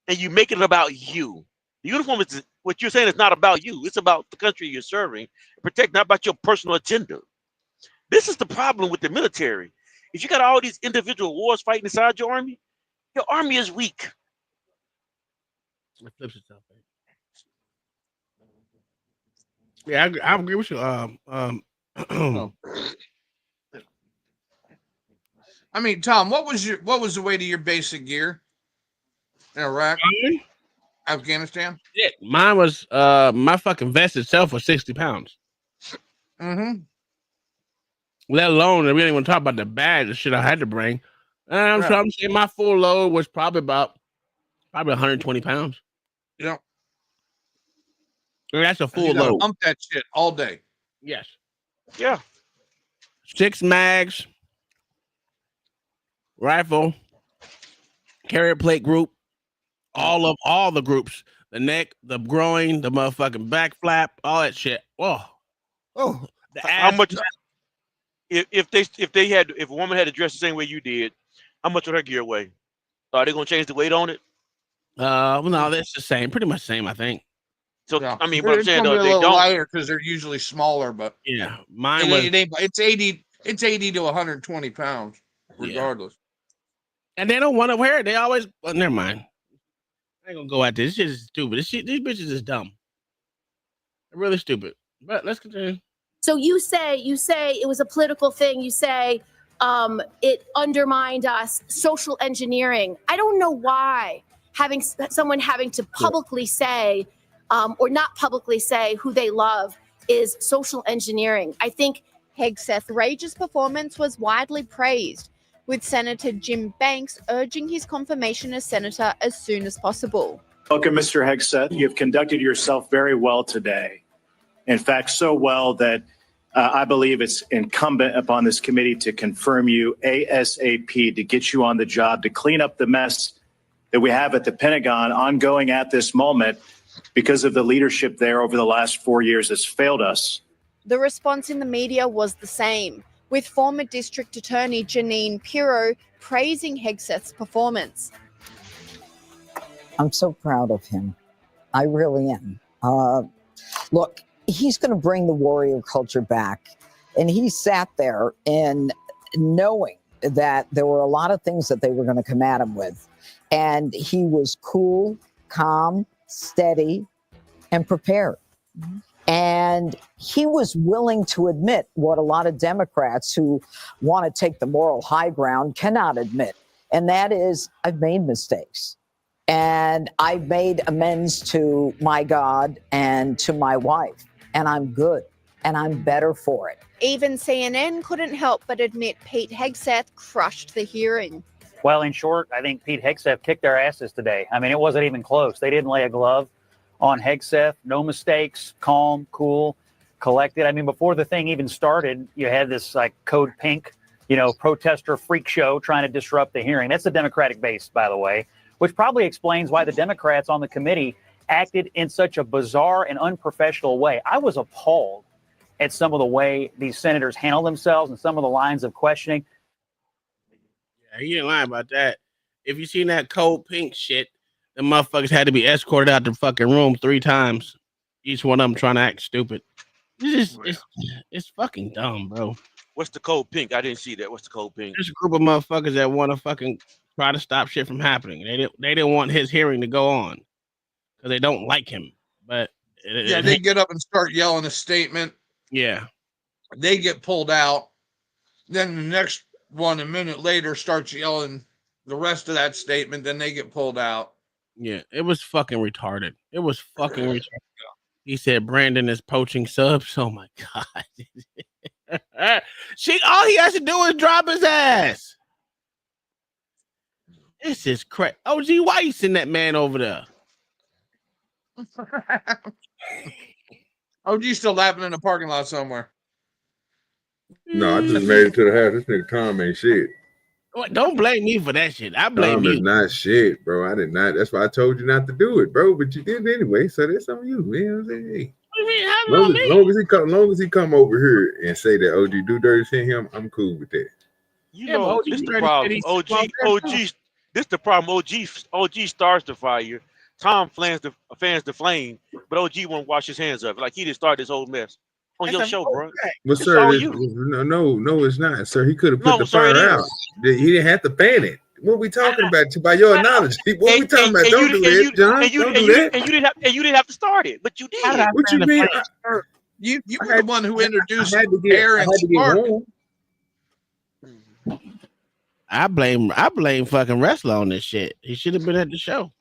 and you make it about you? The uniform is what you're saying is not about you. It's about the country you're serving, protect, not about your personal agenda. This is the problem with the military. If you got all these individual wars fighting inside your army is weak. It flips itself. Yeah, I agree with you. I mean, Tom, what was the weight of your basic gear in Iraq, Afghanistan? Yeah, mine was my fucking vest itself was 60 pounds. Mm-hmm. Let alone, we didn't even talk about the bag, the shit I had to bring. And so I'm saying my full load was probably 120 pounds. Yeah. And that's a full You gotta load. pump that shit all day. Yes. Yeah. 6 mags, rifle, carrier plate group, all the groups, the neck, the groin, the motherfucking back flap, all that shit. The How ass. much? If a woman had to dress the same way you did, how much would her gear weigh? Are they gonna change the weight on it? Well, no, that's the same, pretty much the same, I think. So Yeah. I mean, what I'm It's saying gonna though, be a they little don't. lighter because they're usually smaller, but Yeah, mine was. it's 80 to 120 pounds, regardless. And they don't want to wear it. They always. Well, never mind. I ain't gonna go at this. This shit is stupid. These bitches is dumb. They're really stupid. But let's continue. So you say it was a political thing. You say it undermined us, social engineering. I don't know why someone having to publicly say or not publicly say who they love is social engineering. I think Hegseth Rage's performance was widely praised, with Senator Jim Banks urging his confirmation as senator as soon as possible. Welcome, Mr. Hegseth. You've conducted yourself very well today. In fact, so well that I believe it's incumbent upon this committee to confirm you ASAP to get you on the job to clean up the mess that we have at the Pentagon ongoing at this moment because of the leadership there over the last 4 years has failed us. The response in the media was the same, with former District Attorney Janine Pirro praising Hegseth's performance. I'm so proud of him. I really am. Look, he's going to bring the warrior culture back. And he sat there and knowing that there were a lot of things that they were going to come at him with. And he was cool, calm, steady, and prepared. Mm-hmm. And he was willing to admit what a lot of Democrats who want to take the moral high ground cannot admit. And that is, I've made mistakes. And I've made amends to my God and to my wife, and I'm good, and I'm better for it. Even CNN couldn't help but admit Pete Hegseth crushed the hearing. Well, in short, I think Pete Hegseth kicked their asses today. I mean, it wasn't even close. They didn't lay a glove on Hegseth. No mistakes, calm, cool, collected. I mean, before the thing even started, you had this like Code Pink, protester freak show trying to disrupt the hearing. That's the Democratic base, by the way, which probably explains why the Democrats on the committee acted in such a bizarre and unprofessional way. I was appalled at some of the way these senators handle themselves and some of the lines of questioning. Yeah, he ain't lying about that. If you seen that Code Pink shit, the motherfuckers had to be escorted out the fucking room 3 times. Each one of them trying to act stupid. It's fucking dumb, bro. What's the Code Pink? I didn't see that. What's the Code Pink? There's a group of motherfuckers that want to fucking try to stop shit from happening. They didn't want his hearing to go on because they don't like him. But they get up and start yelling a statement. Yeah. They get pulled out. Then the next one a minute later starts yelling the rest of that statement. Then they get pulled out. Yeah, it was fucking retarded. It was fucking retarded. He said Brandon is poaching subs. Oh my God. All he has to do is drop his ass. This is crazy. OG, why you send that man over there? OG still laughing in the parking lot somewhere. No, I just made it to the house. This nigga Tom ain't shit. Don't blame me for that shit. I blame Tom you. is not shit, bro. I did not. That's why I told you not to do it, bro. But you did anyway, so that's on you, man. I'm saying, hey. Long as he come over here and say that OG do dirty to him, I'm cool with that. This the problem. This the problem. OG starts the fire. Tom fans the flame, but OG won't wash his hands of it. Like he didn't start this whole mess on your show, bro. But sir, no, it's not, sir. He could have put the fire out. He didn't have to fan it. What are we talking about? By your knowledge, what are we talking about? Don't do that, John. Don't do that. And you didn't have to start it, but you did. What you mean? You were the one who introduced Aaron Spark. I blame fucking Wrestler on this shit. He should have been at the show.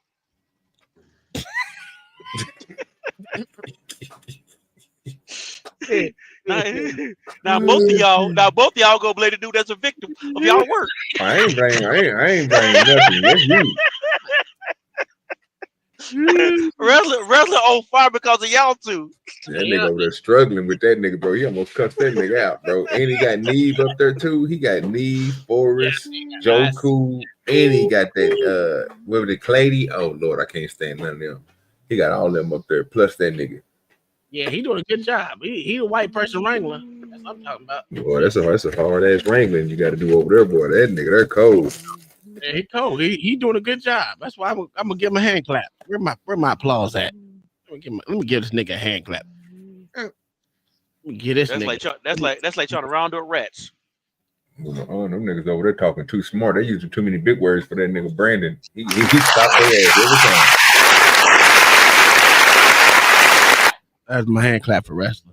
Now both of y'all go blame the dude that's a victim of y'all work. I ain't blaming nothing. That's you. Wrestler on fire because of y'all two. That nigga over there struggling with that nigga, bro. He almost cussed that nigga out, bro. And he got Neve up there too. He got Neve, Forrest, Joku, and he got that what was it, Clady? Oh Lord, I can't stand none of them. He got all them up there, plus that nigga. Yeah, he doing a good job. He a white person wrangler. That's what I'm talking about. Boy, that's a hard ass wrangling you got to do over there, boy. That nigga, they're cold. Yeah, he cold. He doing a good job. That's why I'm gonna give him a hand clap. Where my applause at? Let me give this nigga a hand clap. Let me get this nigga. That's like trying to round up rats. Oh, them niggas over there talking too smart. They using too many big words for that nigga Brandon. He stopped their ass every time. That's my hand clap for Wrestler.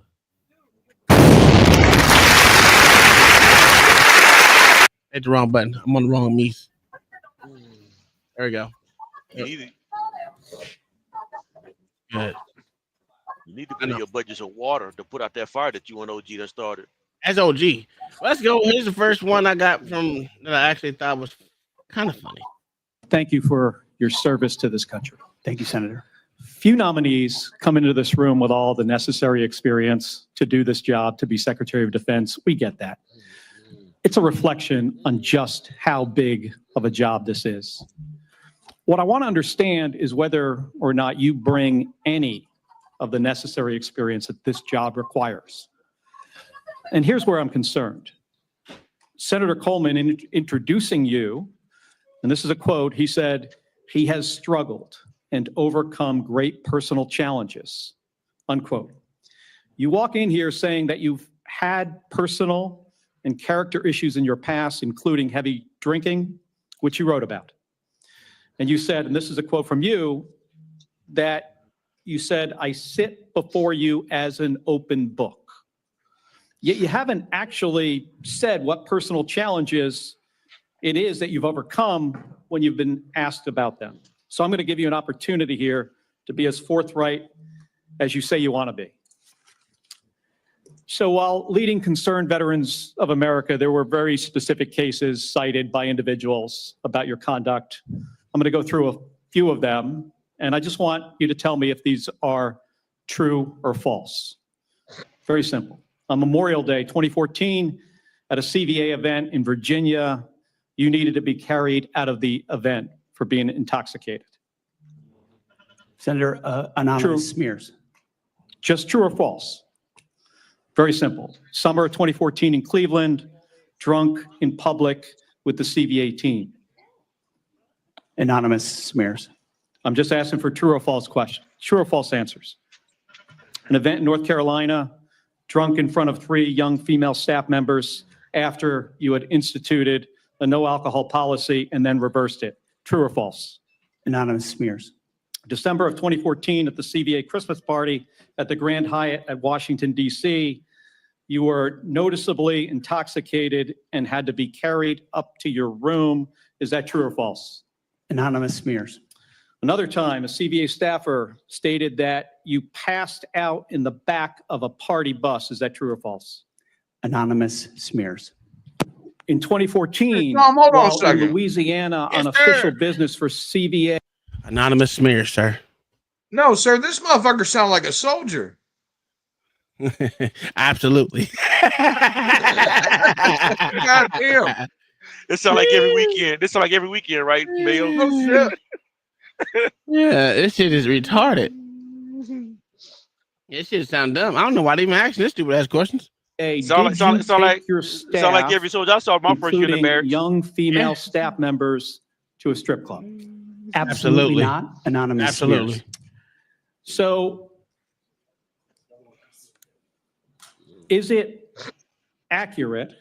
Hit the wrong button. I'm on the wrong meese. There we go. Good. You need to put in your budget some water to put out that fire that you and OG done started. That's OG. Let's go. Here's the first one I got from that I actually thought was kind of funny. Thank you for your service to this country. Thank you, Senator. Few nominees come into this room with all the necessary experience to do this job, to be Secretary of Defense. We get that. It's a reflection on just how big of a job this is. What I want to understand is whether or not you bring any of the necessary experience that this job requires. And here's where I'm concerned. Senator Coleman, in introducing you, and this is a quote, he said, he has struggled and overcome great personal challenges, unquote. You walk in here saying that you've had personal and character issues in your past, including heavy drinking, which you wrote about. And you said, and this is a quote from you, that you said, I sit before you as an open book. Yet you haven't actually said what personal challenges it is that you've overcome when you've been asked about them. So I'm going to give you an opportunity here to be as forthright as you say you want to be. So while leading Concerned Veterans of America, there were very specific cases cited by individuals about your conduct. I'm going to go through a few of them, and I just want you to tell me if these are true or false. Very simple. On Memorial Day 2014, at a CVA event in Virginia, you needed to be carried out of the event for being intoxicated. Senator, anonymous smears. Just true or false? Very simple. Summer of 2014 in Cleveland, drunk in public with the CVA team. Anonymous smears. I'm just asking for true or false questions. True or false answers. An event in North Carolina, drunk in front of 3 young female staff members after you had instituted a no alcohol policy and then reversed it. True or false? Anonymous smears. December of 2014 at the CVA Christmas party at the Grand Hyatt at Washington, D.C., you were noticeably intoxicated and had to be carried up to your room. Is that true or false? Anonymous smears. Another time, a CVA staffer stated that you passed out in the back of a party bus. Is that true or false? Anonymous smears. In 2014, Tom, hold on a while in second. Louisiana Yes, on sir. official business for CVA. Anonymous smears, sir. No, sir, this motherfucker sound like a soldier. Absolutely. God damn. This sound like every weekend. This sound like every weekend, right, Mayo? No shit. Yeah, this shit is retarded. This shit sound dumb. I don't know why they even asking this stupid ass questions. Hey, Sound like- did sound- you sound take like- your sound like staff, every soldier I saw my first year in the including barracks. young female staff members, to a strip club? Absolutely not. Anonymous Absolutely. smears. So is it accurate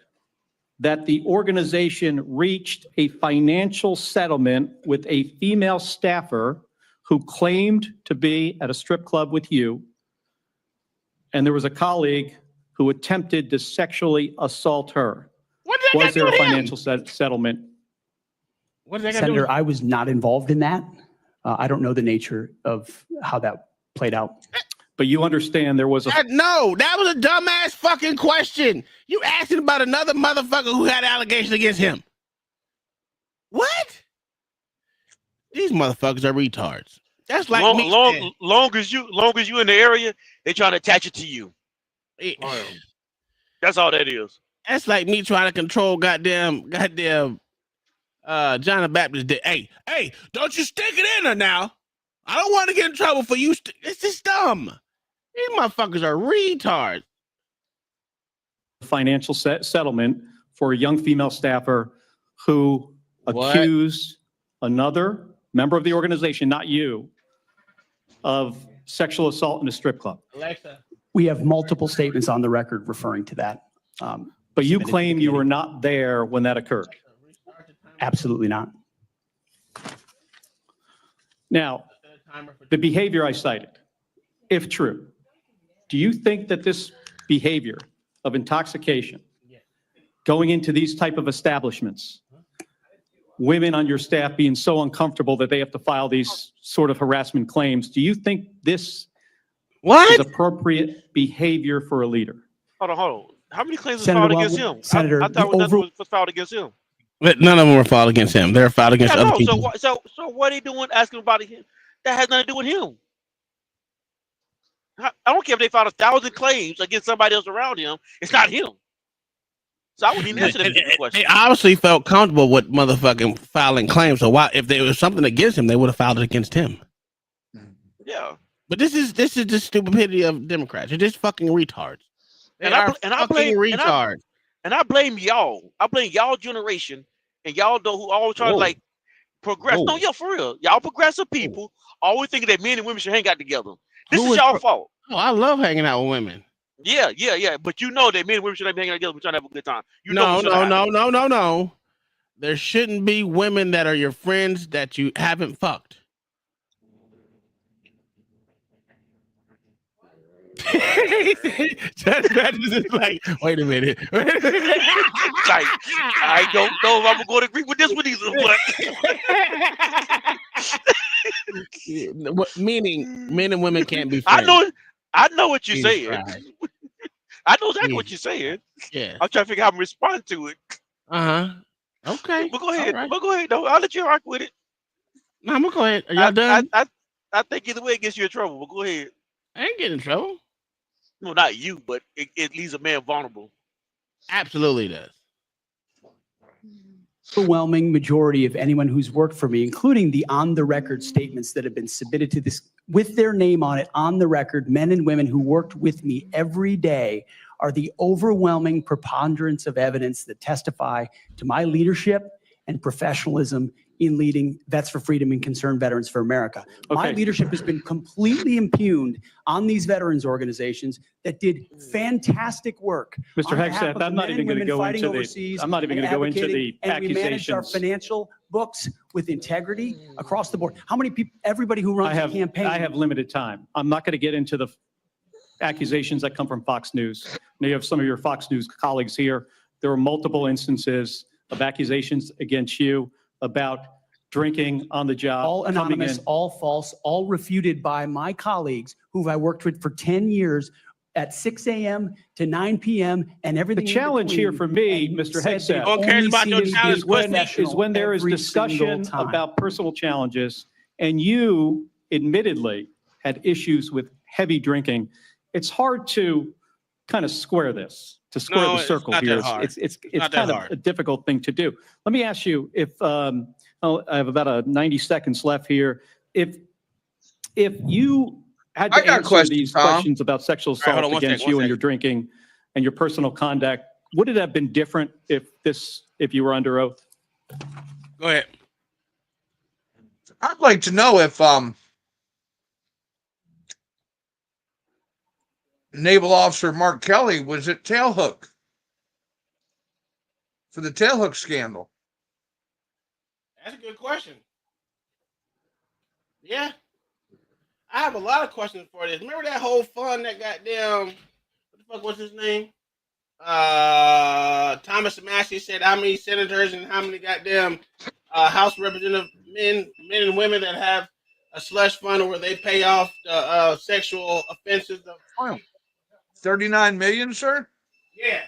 that the organization reached a financial settlement with a female staffer who claimed to be at a strip club with you, and there was a colleague who attempted to sexually assault her? Was there a financial settlement? What did Senator, I was not involved in that. I don't know the nature of how that played out. But you understand there was a No, that was a dumbass fucking question. You asking about another motherfucker who had allegations against him. What? These motherfuckers are retards. That's like long, me long, saying- long as you in the area, they try to attach it to you. That's all that is. That's like me trying to control goddamn John the Baptist did. Hey, don't you stick it in her now. I don't want to get in trouble for you. It's just dumb. These motherfuckers are retards. financial settlement for a young female staffer who What? accused another member of the organization, not you, of sexual assault in a strip club. Alexa. We have multiple statements on the record referring to that. But you claim you were not there when that occurred. Absolutely not. Now, the behavior I cited, if true, do you think that this behavior of intoxication, going into these type of establishments, women on your staff being so uncomfortable that they have to file these sort of harassment claims, do you think this is appropriate behavior for a leader? Hold on. How many claims was Senator, filed against while- him? Senator, I thought the nothing was filed against him. But none of them were filed against him. They're filed against Yeah, other no, people. so what are they doing asking about him? That has nothing to do with him. I don't care if they filed 1,000 claims against somebody else around him. It's not him. So I wouldn't even answer that question. They obviously felt comfortable with motherfucking filing claims. So why, if there was something against him, they would have filed it against him. Yeah. But this is the stupidity of Democrats. They're just fucking retards. They And I are bl- and I fucking blame- and I- retards. And I blame y'all. I blame y'all generation and y'all know who always try to Whoa. like progress. Whoa. No, yeah, for real. Y'all progressive people always thinking that men and women should hang out together. This Who is is y'all pro- fault. Oh, I love hanging out with women. Yeah. But you know that men and women should not be hanging out together. We're trying to have a good time. You know No. There shouldn't be women that are your friends that you haven't fucked. That is just like, wait a minute. Like, I don't know if I'm going to agree with this one either, but Meaning men and women can't be friends. I know what you're Jesus saying. Christ. I know exactly Yeah. what you're saying. Yeah. I'm trying to figure out how to respond to it. Okay. But go ahead. All right. But go ahead. No, I'll let you rock with it. No, I'm gonna go ahead. Are y'all done? I think either way it gets you in trouble. But go ahead. I ain't getting in trouble. No, not you, but it leaves a man vulnerable. Absolutely does. Overwhelming majority of anyone who's worked for me, including the on-the-record statements that have been submitted to this with their name on it on the record, men and women who worked with me every day, are the overwhelming preponderance of evidence that testify to my leadership and professionalism in leading Vets for Freedom and Concerned Veterans for America. My Okay. leadership has been completely impugned on these veterans organizations that did fantastic work. Mr. on behalf Hegseth, of I'm not men even and going to women go fighting into overseas the, I'm not even and going to go into advocating, the and we managed our accusations. financial books with integrity across the board. How many people, everybody who runs I have, a campaign. I have limited time. I'm not going to get into the accusations that come from Fox News. Now you have some of your Fox News colleagues here. There were multiple instances of accusations against you about drinking on the job. All coming anonymous, in. all false, all refuted by my colleagues who I worked with for 10 years at 6 a.m. to 9 p.m. and everything. The in challenge here between, for me, and Mr. said Hegseth, they've only seen me be is when professional there is every discussion single time. about personal challenges, and you admittedly had issues with heavy drinking. It's hard to kind of square this, to square No, the it's circle not that here. hard. It's not that kind of hard. a difficult thing to do. Let me ask you if, I have about 90 seconds left here. If you had I to got answer questions, these Tom. questions about sexual All right, hold assault on one against second, you one and your drinking and your personal conduct, would it have been different if you were under oath? Go ahead. I'd like to know if Naval Officer Mark Kelly was at Tailhook for the Tailhook scandal. That's a good question. Yeah. I have a lot of questions for this. Remember that whole fund that goddamn, what the fuck was his name? Thomas Massey said how many senators and how many goddamn House representative men and women that have a slush fund where they pay off sexual offenses. 39 million, sir? Yeah.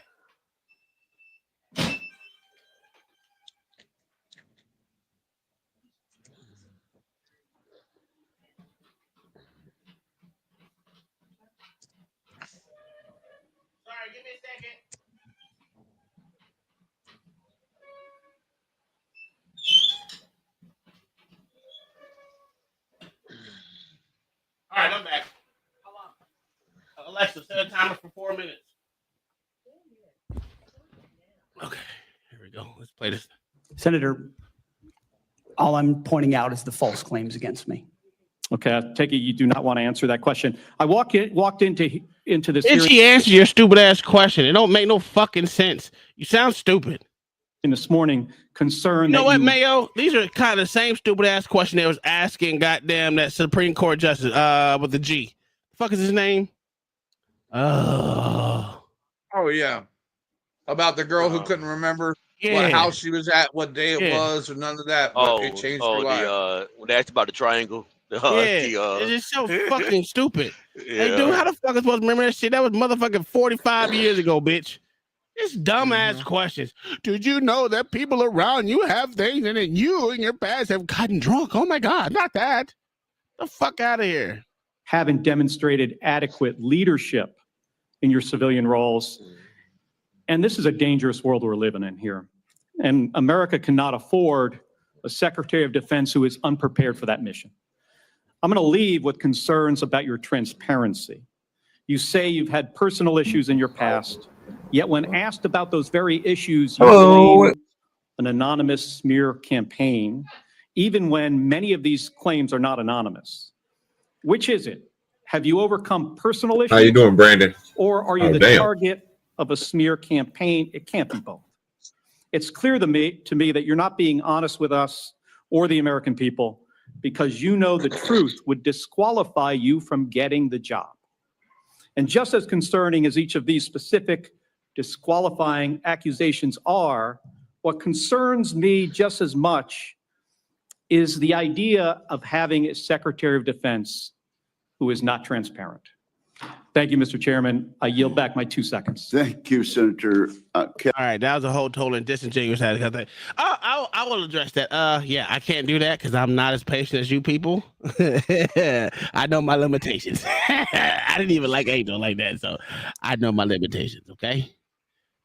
Sorry, give me a second. All right, I'm back. How long? Alexa, set a timer for 4 minutes. Okay, here we go. Let's play this. Senator, all I'm pointing out is the false claims against me. Okay, I take it you do not want to answer that question. I walked into this Did hearing she answer your stupid ass question? It don't make no fucking sense. You sound stupid. this morning concerned You know that what, Mayo? These are kind of the same stupid ass question they was asking goddamn that Supreme Court justice with the G. The fuck is his name? Oh yeah. About the girl who couldn't remember Yeah. what house she was at, what day it Yeah. was, or none of that. But it changed her life. When they asked about the triangle. It's just so fucking stupid. Hey, Yeah. dude, how the fuck is supposed to remember that shit? That was motherfucking 45 years ago, bitch. It's dumbass questions. Did you know that people around you have things and then you and your past have gotten drunk? Oh my God, not that. The fuck out of here. haven't demonstrated adequate leadership in your civilian roles. And this is a dangerous world we're living in here. And America cannot afford a Secretary of Defense who is unprepared for that mission. I'm going to leave with concerns about your transparency. You say you've had personal issues in your past, yet when asked about those very issues, you blame an anonymous smear campaign, even when many of these claims are not anonymous. Which is it? Have you overcome personal issues? How you doing, Brandon? Or are you Oh, the damn. target of a smear campaign? It can't be both. It's clear to me that you're not being honest with us or the American people because you know the truth would disqualify you from getting the job. And just as concerning as each of these specific disqualifying accusations are, what concerns me just as much is the idea of having a Secretary of Defense who is not transparent. Thank you, Mr. Chairman. I yield back my 2 seconds. Thank you, Senator. All right, that was a whole total and disingenuous thing. I will address that. Yeah, I can't do that because I'm not as patient as you people. I know my limitations. I didn't even like Angel like that, so I know my limitations. Okay,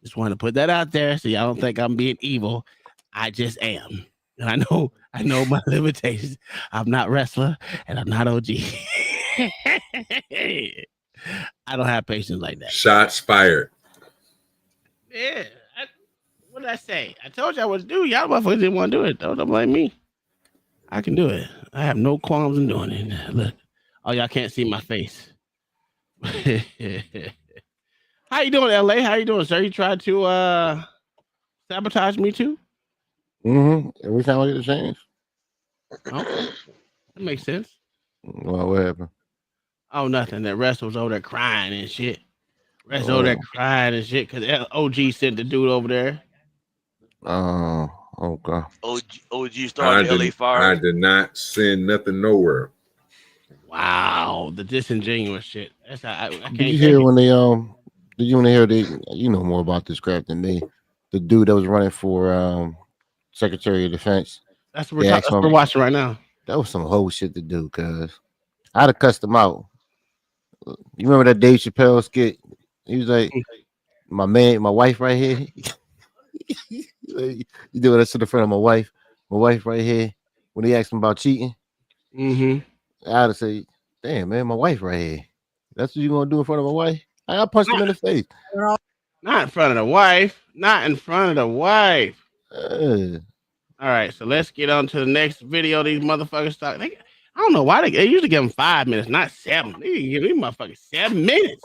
just want to put that out there so y'all don't think I'm being evil. I just am, and I know my limitations. I'm not wrestler, and I'm not OG. I don't have patience like that. Shots fired. Yeah. What did I say? I told you I would do. Y'all motherfuckers didn't want to do it. Don't blame me. I can do it. I have no qualms in doing it. Look. Oh, y'all can't see my face. How you doing, LA? How you doing, sir? You tried to sabotage me too? Every time I get a chance. Okay. That makes sense. Well, what happened? Oh, nothing. That Rest was over there crying and shit. Rest over there crying and shit because OG sent the dude over there. Oh, okay. OG started LA Fire. I did not send nothing nowhere. Wow, the disingenuous shit. That's how I can't. Did you hear when they Did you want to hear you know more about this crap than me? The dude that was running for Secretary of Defense. That's what we're watching right now. That was some whole shit to do, cuz I'd have cussed him out. You remember that Dave Chappelle skit? He was like, my wife right here. You doing this to the front of my wife right here. When he asked him about cheating, I'd have said, damn man, my wife right here. That's what you gonna do in front of my wife? I punched him in the face. Not in front of the wife. Not in front of the wife. All right, so let's get on to the next video. These motherfuckers talk. I don't know why they usually give them 5 minutes, not 7. They give these motherfuckers 7 minutes.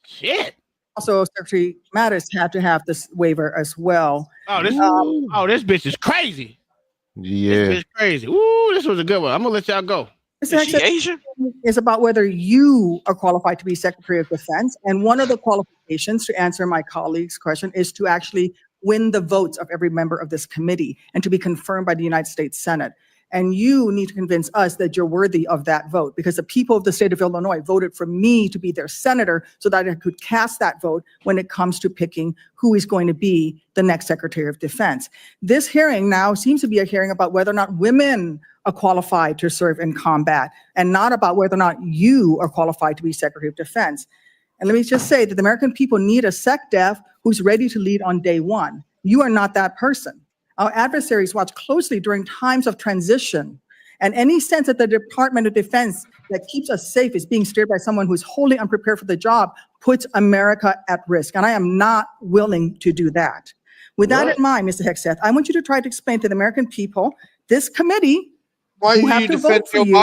Shit. Also, Secretary Mattis had to have this waiver as well. Oh, this bitch is crazy. Yeah. This bitch is crazy. Ooh, this was a good one. I'm gonna let y'all go. Is she Asian? Is about whether you are qualified to be Secretary of Defense. And one of the qualifications, to answer my colleague's question, is to actually win the votes of every member of this committee and to be confirmed by the United States Senate. And you need to convince us that you're worthy of that vote, because the people of the state of Illinois voted for me to be their senator so that I could cast that vote when it comes to picking who is going to be the next Secretary of Defense. This hearing now seems to be a hearing about whether or not women are qualified to serve in combat, and not about whether or not you are qualified to be Secretary of Defense. And let me just say that the American people need a SecDef who's ready to lead on day one. You are not that person. Our adversaries watch closely during times of transition, and any sense that the Department of Defense that keeps us safe is being steered by someone who's wholly unprepared for the job puts America at risk, and I am not willing to do that. With that in mind, Mr. Hegseth, I want you to try to explain to the American people, this committee, who have to vote for you,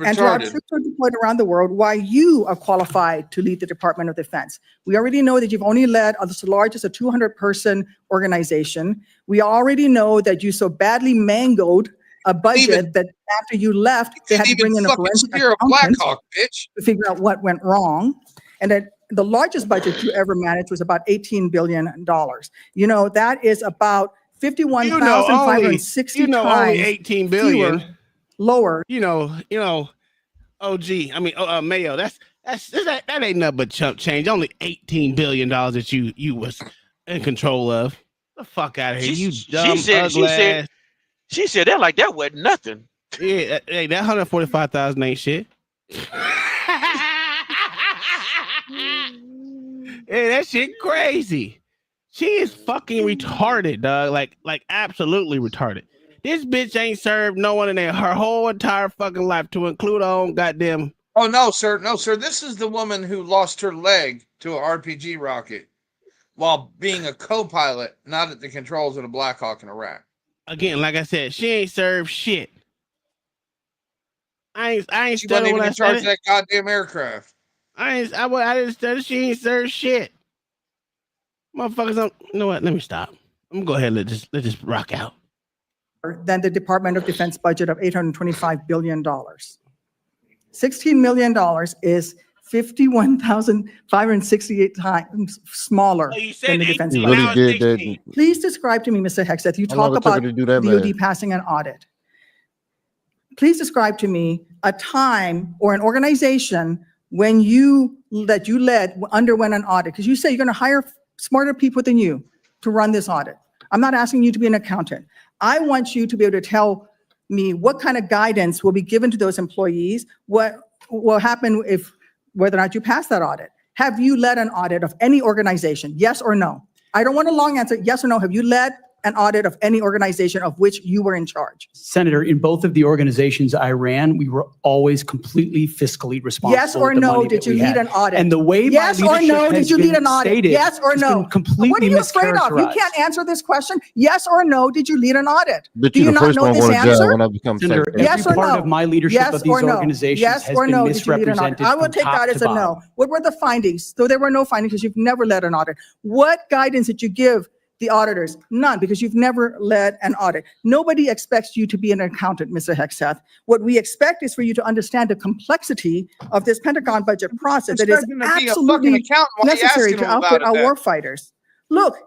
and to our troops who are deployed around the world, why you are qualified to lead the Department of Defense. We already know that you've only led as large as a 200-person organization. We already know that you so badly mangled a budget that after you left, they had to bring in a forensic accountant to figure out what went wrong. And that the largest budget you ever managed was about $18 billion. You know, that is about 51,560 times only 18 billion. fewer, lower. OG. I mean, Mayo. That ain't nothing but chump change. Only $18 billion that you was in control of. The fuck out of here, you dumb ugly ass. She said that like that wasn't nothing. Yeah, hey, that 145,000 ain't shit. Hey, that shit crazy. She is fucking retarded, dog. Like absolutely retarded. This bitch ain't served no one in her whole entire fucking life, to include her own goddamn. Oh no, sir. No, sir. This is the woman who lost her leg to an RPG rocket while being a co-pilot, not at the controls of the Black Hawk in Iraq. Again, like I said, she ain't served shit. I ain't She wasn't studying even when I in charge of said it. that goddamn aircraft. I didn't study. She ain't served shit. Motherfuckers, you know what? Let me stop. I'm gonna go ahead and let this rock out. Than the Department of Defense budget of $825 billion. $16 million is 51,568 times smaller than the defense budget. Really did that. Please describe to me, Mr. Hegseth, you How long talk it took her about to do that, DOD man? passing an audit. please describe to me a time or an organization when you led underwent an audit, because you say you're going to hire smarter people than you to run this audit. I'm not asking you to be an accountant. I want you to be able to tell me what kind of guidance will be given to those employees, what will happen if, whether or not you pass that audit. Have you led an audit of any organization? Yes or no? I don't want a long answer. Yes or no? Have you led an audit of any organization of which you were in charge? Senator, in both of the organizations I ran, we were always completely fiscally responsible. Yes or with the no, money did that you we lead had. an audit? And the way yes my or leadership no, did has you lead been an audit? stated Yes or has no? been completely What are you afraid of? You mischaracterized. can't answer this question. Yes or no, did you lead an audit? But Do you you the not first know one this going to jail answer? when I become Senator, secretary. every Yes or part no? of my leadership Yes of these or no? organizations Yes has or been no, did you lead an audit? misrepresented I will from take top that as to a no. bottom. What were the findings? So there were no findings because you've never led an audit. What guidance did you give the auditors? None, because you've never led an audit. Nobody expects you to be an accountant, Mr. Hexeth. What we expect is for you to understand the complexity of this Pentagon budget process that is Expecting to be a fucking absolutely accountant. Why are you necessary asking to him about outfit it our then? war fighters. Look,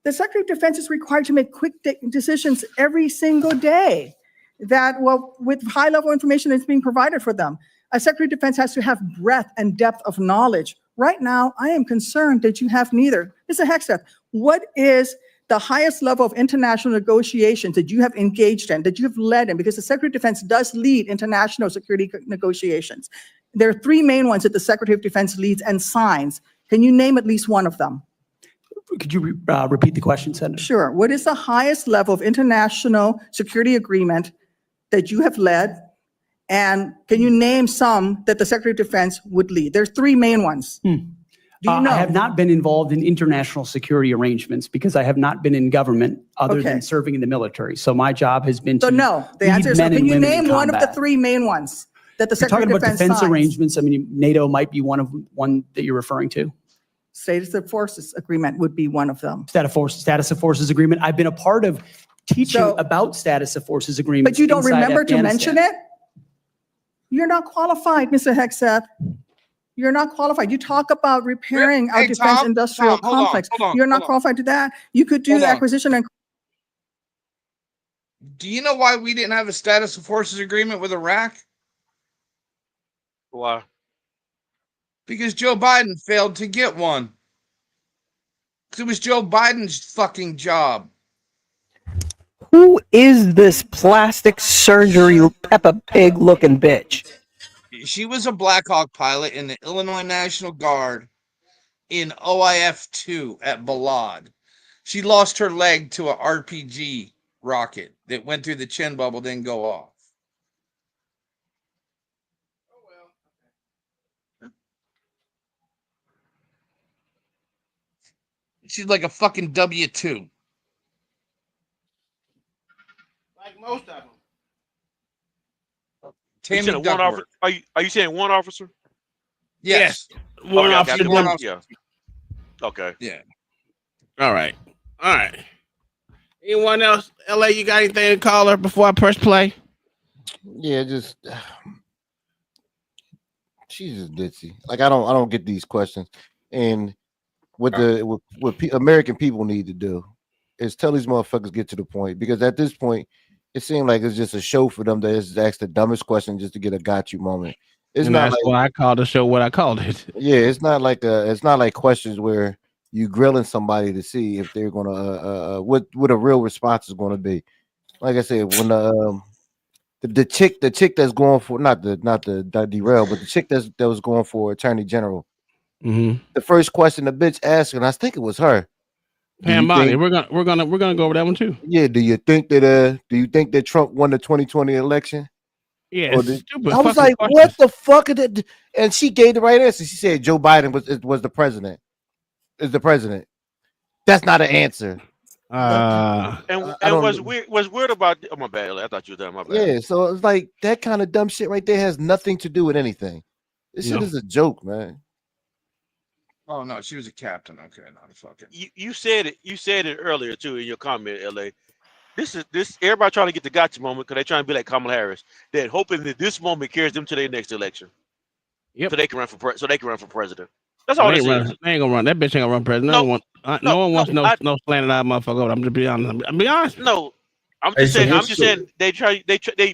the Secretary of Defense is required to make quick decisions every single day that, well, with high-level information that's being provided for them. A Secretary of Defense has to have breadth and depth of knowledge. Right now, I am concerned that you have neither. Mr. Hexeth, what is the highest level of international negotiations that you have engaged in, that you have led in? Because the Secretary of Defense does lead international security negotiations. There are three main ones that the Secretary of Defense leads and signs. Can you name at least one of them? Could you repeat the question, Senator? Sure. What is the highest level of international security agreement that you have led? And can you name some that the Secretary of Defense would lead? There's three main ones. Do you know? I have not been involved in international security arrangements because I have not been in government other Okay. than serving in the military. So my job has been So to no, the lead answer is no. men Can and you women in name one of the combat. three main ones that the You're Secretary talking of about Defense defense signs? arrangements. I mean, NATO might be one that you're referring to. Status of Forces Agreement would be one of them. Status of forces agreement. I've been a part of teaching about status of forces agreements. But you don't inside remember to mention Afghanistan. it? You're not qualified, Mr. Hexeth. You're not qualified. You talk about repairing our Hey, defense Tom, industrial Tom, hold on, complex. hold on, You're not hold on. qualified to that. You could do Hold on. acquisition and Do you know why we didn't have a status of forces agreement with Iraq? Why? Because Joe Biden failed to get one. Because it was Joe Biden's fucking job. Who is this plastic surgery Peppa Pig looking bitch? She was a Black Hawk pilot in the Illinois National Guard in OIF 2 at Balad. She lost her leg to a RPG rocket that went through the chin bubble, didn't go off. She's like a fucking W-2. Like most of them. You said Tammy one Duckworth. officer, are you saying one officer? Yes. One Okay, officer. okay, One yeah. Okay. Yeah. All right. All right. Anyone else? LA, you got anything to call her before I press play? Yeah, just she's just ditzy. Like I don't get these questions. And what American people need to do is tell these motherfuckers get to the point, because at this point it seemed like it's just a show for them to just ask the dumbest question just to get a got you moment. It's And not that's like, why I called the show what I called it. yeah, it's not like questions where you grilling somebody to see if they're gonna what a real response is gonna be. Like I said, when the chick that's going for not the derail, but the chick that was going for Attorney General. Mm-hmm. The first question the bitch asked, and I think it was her. Pam Bondi, we're gonna go over that one too. Yeah. Do you think that Trump won the 2020 election? Yeah, Or it's stupid. I was fucking like, questions. what the fuck? And she gave the right answer. She said Joe Biden was the president. Is the president? That's not an answer. And I don't what's weird about oh my bad, I thought you were done. My bad. Yeah, so it's like that kind of dumb shit right there has nothing to do with anything. This shit No. is a joke, man. Oh no, she was a captain. Okay, not a fucking. You said it. You said it earlier too in your comment, LA. This everybody trying to get the gotcha moment because they trying to be like Kamala Harris. They're hoping that this moment carries them to their next election. Yep. So they can run for president. That's all They this ain't is. They ain't gonna run. That bitch ain't gonna run president. No one wants no slanted eyed motherfucker. I'm just be honest. I'm be honest. No, I'm just saying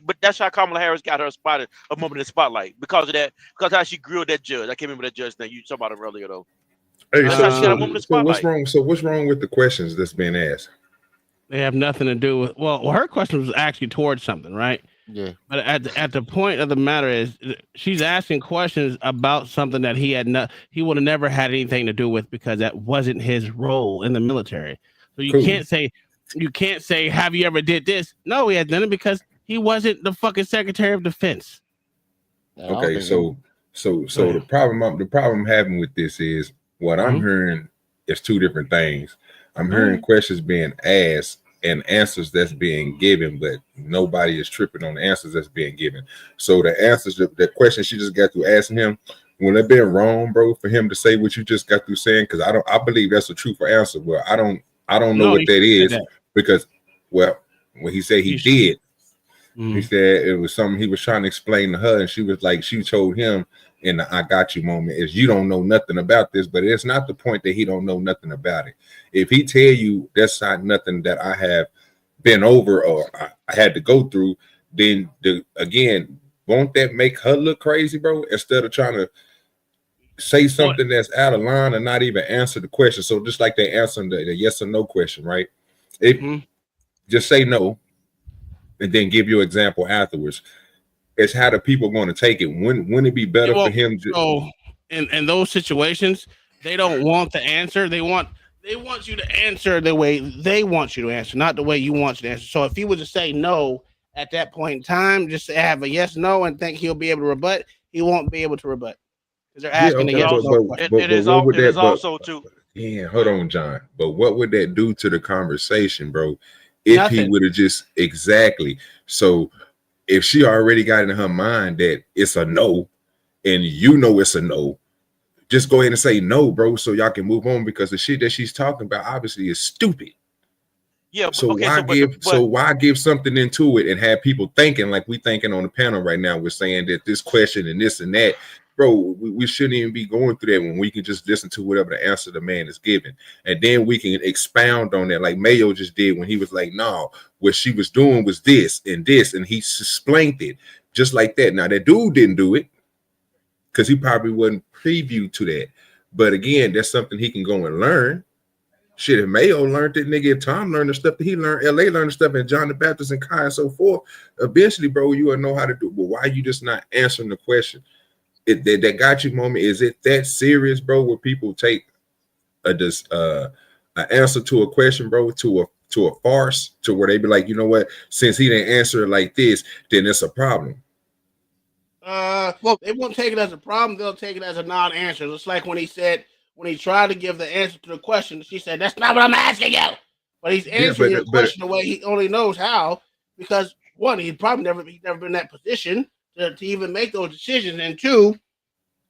but that's how Kamala Harris got her spotted a moment in the spotlight because of that, because how she grilled that judge. I can't remember that judge's name. You talked about it earlier though. Hey, That's how she got a moment in the so what's spotlight. wrong? So what's wrong with the questions that's being asked? They have nothing to do with. Well, her question was actually towards something, right? Yeah. But at the point of the matter is, she's asking questions about something that he would have never had anything to do with because that wasn't his role in the military. So you can't say, have you ever did this? No, he had done it because he wasn't the fucking Secretary of Defense. Okay, so the problem I'm having with this is what I'm hearing is two different things. I'm hearing questions being asked and answers that's being given, but nobody is tripping on the answers that's being given. So the answers, the question she just got through asking him, would it been wrong, bro, for him to say what you just got through saying? Because I believe that's a truthful answer. Well, I don't know what that is because when he said he did. He said it was something he was trying to explain to her, and she was like, she told him in the "I got you" moment is you don't know nothing about this, but it's not the point that he don't know nothing about it. If he tell you that's not nothing that I have been over or I had to go through, then again, won't that make her look crazy, bro? Instead of trying to say something that's out of line and not even answer the question. So just like they answering the yes or no question, right? Just say no. And then give you an example afterwards. It's how the people going to take it. Wouldn't it be better for him? So in those situations, they don't want the answer. They want you to answer the way they want you to answer, not the way you want you to answer. So if he was to say no at that point in time, just to have a yes, no, and think he'll be able to rebut, he won't be able to rebut because they're asking the yes, no question. It is also too. Yeah, hold on, John. But what would that do to the conversation, bro? If he would have just exactly. So if she already got in her mind that it's a no, and you know it's a no, just go ahead and say no, bro, so y'all can move on because the shit that she's talking about obviously is stupid. Yeah. So why give something into it and have people thinking like we thinking on the panel right now? We're saying that this question and this and that. Bro, we shouldn't even be going through that when we can just listen to whatever the answer the man is giving. And then we can expound on that like Mayo just did when he was like, no, what she was doing was this, and he explained it just like that. Now, that dude didn't do it because he probably wasn't preview to that. But again, that's something he can go and learn. Shit, if Mayo learned it, nigga, if Tom learned the stuff that he learned, LA learned the stuff, and John the Baptist and Kai and so forth, eventually, bro, you will know how to do it. But why you just not answering the question? That got you moment, is it that serious, bro, where people take an answer to a question, bro, to a farce, to where they be like, you know what, since he didn't answer it like this, then it's a problem. Well, they won't take it as a problem, they'll take it as a non-answer. It's like when he tried to give the answer to the question, she said, that's not what I'm asking you. But he's answering your question the way he only knows how, because one, he's never been in that position to even make those decisions, and two,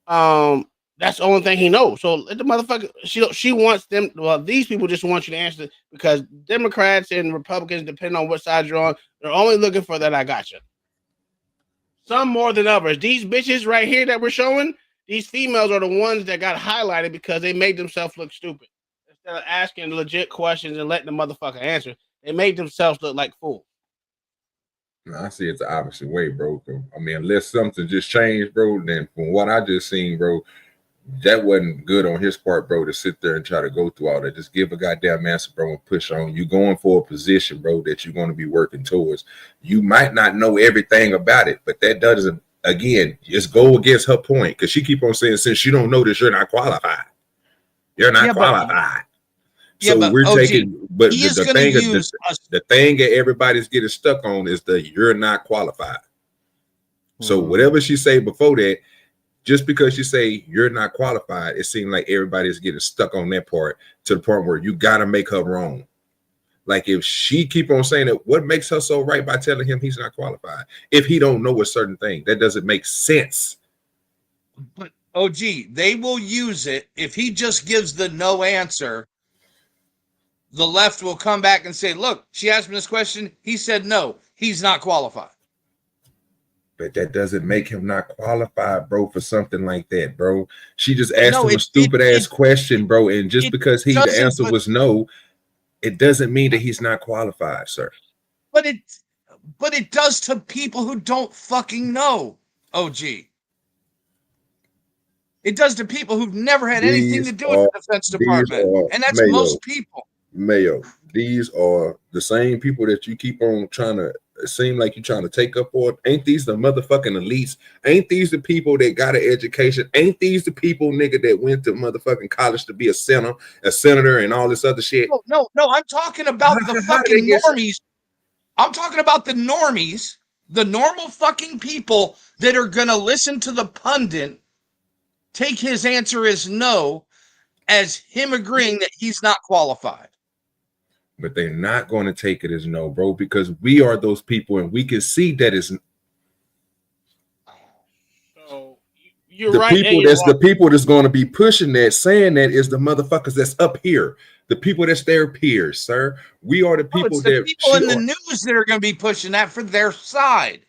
that's the only thing he knows. So let the motherfucker, she wants them. Well, these people just want you to answer because Democrats and Republicans, depending on what side you're on, they're only looking for that I gotcha. Some more than others. These bitches right here that we're showing, these females are the ones that got highlighted because they made themselves look stupid. Instead of asking legit questions and letting the motherfucker answer, they made themselves look like fools. No, I see it's the opposite way, bro. I mean, unless something just changed, bro, then from what I just seen, bro, that wasn't good on his part, bro, to sit there and try to go through all that. Just give a goddamn answer, bro, and push on. You going for a position, bro, that you're going to be working towards. You might not know everything about it, but that doesn't, again, just go against her point, because she keep on saying, since you don't know this, you're not qualified. You're not qualified. So we're taking, but the thing that everybody's getting stuck on is the you're not qualified. So whatever she say before that, just because you say you're not qualified, it seems like everybody's getting stuck on that part to the point where you got to make her wrong. Like if she keep on saying that, what makes her so right by telling him he's not qualified? If he don't know a certain thing, that doesn't make sense. But OG, they will use it if he just gives the no answer. The left will come back and say, look, she asked me this question. He said no. He's not qualified. But that doesn't make him not qualified, bro, for something like that, bro. She just asked him a stupid-ass question, bro, and just because the answer was no, it doesn't mean that he's not qualified, sir. but it does to people who don't fucking know. OG. It does to people who've never had anything to do with the Defense Department, and that's most people. Mayo, these are the same people that you keep on trying to seem like you're trying to take up for. Ain't these the motherfucking elites? Ain't these the people that got an education? Ain't these the people, nigga, that went to motherfucking college to be a senator, and all this other shit? No, I'm talking about the fucking normies. I'm talking about the normies, the normal fucking people that are gonna listen to the pundit, take his answer as no, as him agreeing that he's not qualified. But they're not going to take it as no, bro, because we are those people, and we can see that it's You're the right. people that's the people that's going to be pushing that, saying that is the motherfuckers that's up here, the people that's their peers, sir. We are the people It's the that people in the news that are going to be pushing that for their side.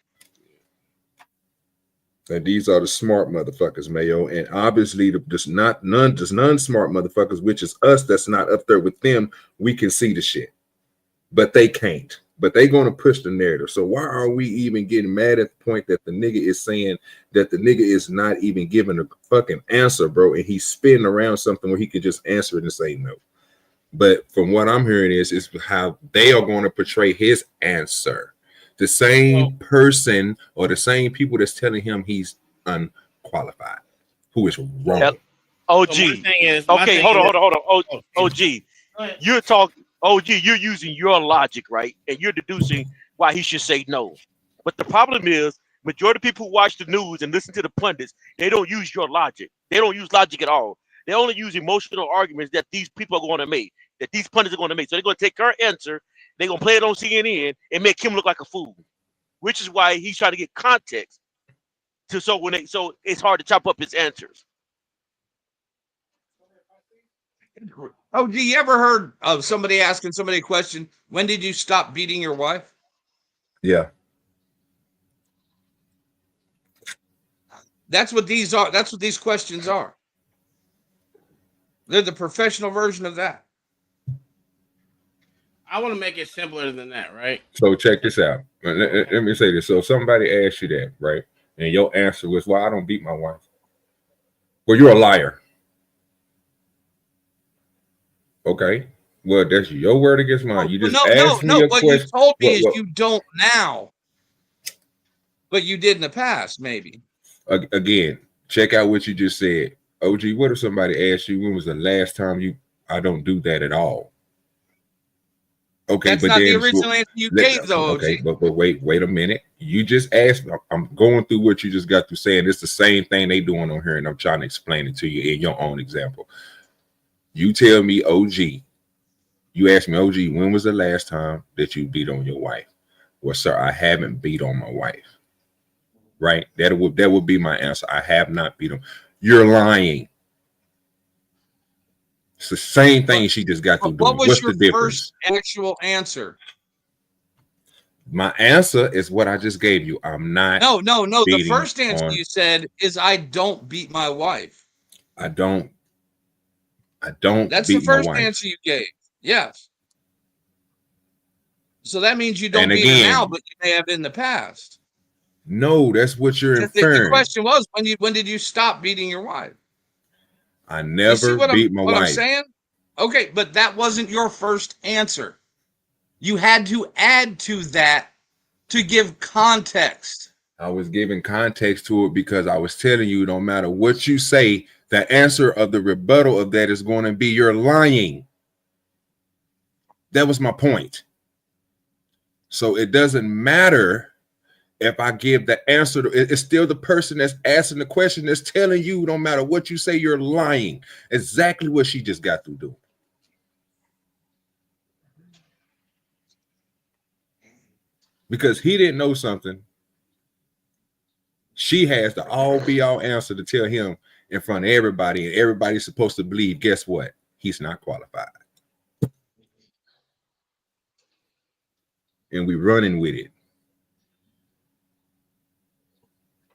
And these are the smart motherfuckers, Mayo. And obviously, just non-smart motherfuckers, which is us, that's not up there with them. We can see the shit, but they can't. But they going to push the narrative. So why are we even getting mad at the point that the nigga is saying that the nigga is not even giving a fucking answer, bro? And he's spinning around something where he can just answer it and say no. But from what I'm hearing is how they are going to portray his answer. The same person or the same people that's telling him he's unqualified, who is wrong. Yep. OG. Okay, hold on. OG. You're talking. OG, you're using your logic, right? And you're deducing why he should say no. But the problem is, majority of people who watch the news and listen to the pundits, they don't use your logic. They don't use logic at all. They only use emotional arguments that these people are going to make, that these pundits are going to make. So they're going to take her answer, they're going to play it on CNN and make him look like a fool, which is why he's trying to get context. So it's hard to chop up his answers. Oh, do you ever heard of somebody asking somebody a question? When did you stop beating your wife? Yeah. That's what these are. That's what these questions are. They're the professional version of that. I want to make it simpler than that, right? So check this out. Let me say this. So somebody asked you that, right? And your answer was, well, I don't beat my wife. Well, you're a liar. Okay. Well, that's your word against mine. You just asked me a what question. you told me is you don't now, but you did in the past, maybe. Again, check out what you just said. OG, what if somebody asked you when was the last time I don't do that at all? Okay, that's but not then, the original answer you gave, though, OG. Okay, but wait a minute. You just asked. I'm going through what you just got through saying. It's the same thing they doing on here, and I'm trying to explain it to you in your own example. You tell me, OG. You asked me, OG, when was the last time that you beat on your wife? Well, sir, I haven't beat on my wife. Right? That would be my answer. I have not beat on. You're lying. It's the same thing she just got through doing. What was What's your the difference? first actual answer? My answer is what I just gave you. I'm not. No. The beating first answer on- you said is I don't beat my wife. I don't. That's beat the first my wife. answer you gave. Yes. So that means you don't And beat her again- now, but you may have in the past. No, that's what you're The inferring. question was when did you stop beating your wife? I You see never what beat my what I'm wife. saying? Okay, but that wasn't your first answer. You had to add to that to give context. I was giving context to it because I was telling you, no matter what you say, the answer of the rebuttal of that is going to be you're lying. That was my point. So it doesn't matter if I give the answer. It's still the person that's asking the question that's telling you, no matter what you say, you're lying. Exactly what she just got through doing. Because he didn't know something. She has the all-be-all answer to tell him in front of everybody, and everybody's supposed to believe, guess what? He's not qualified. And we running with it.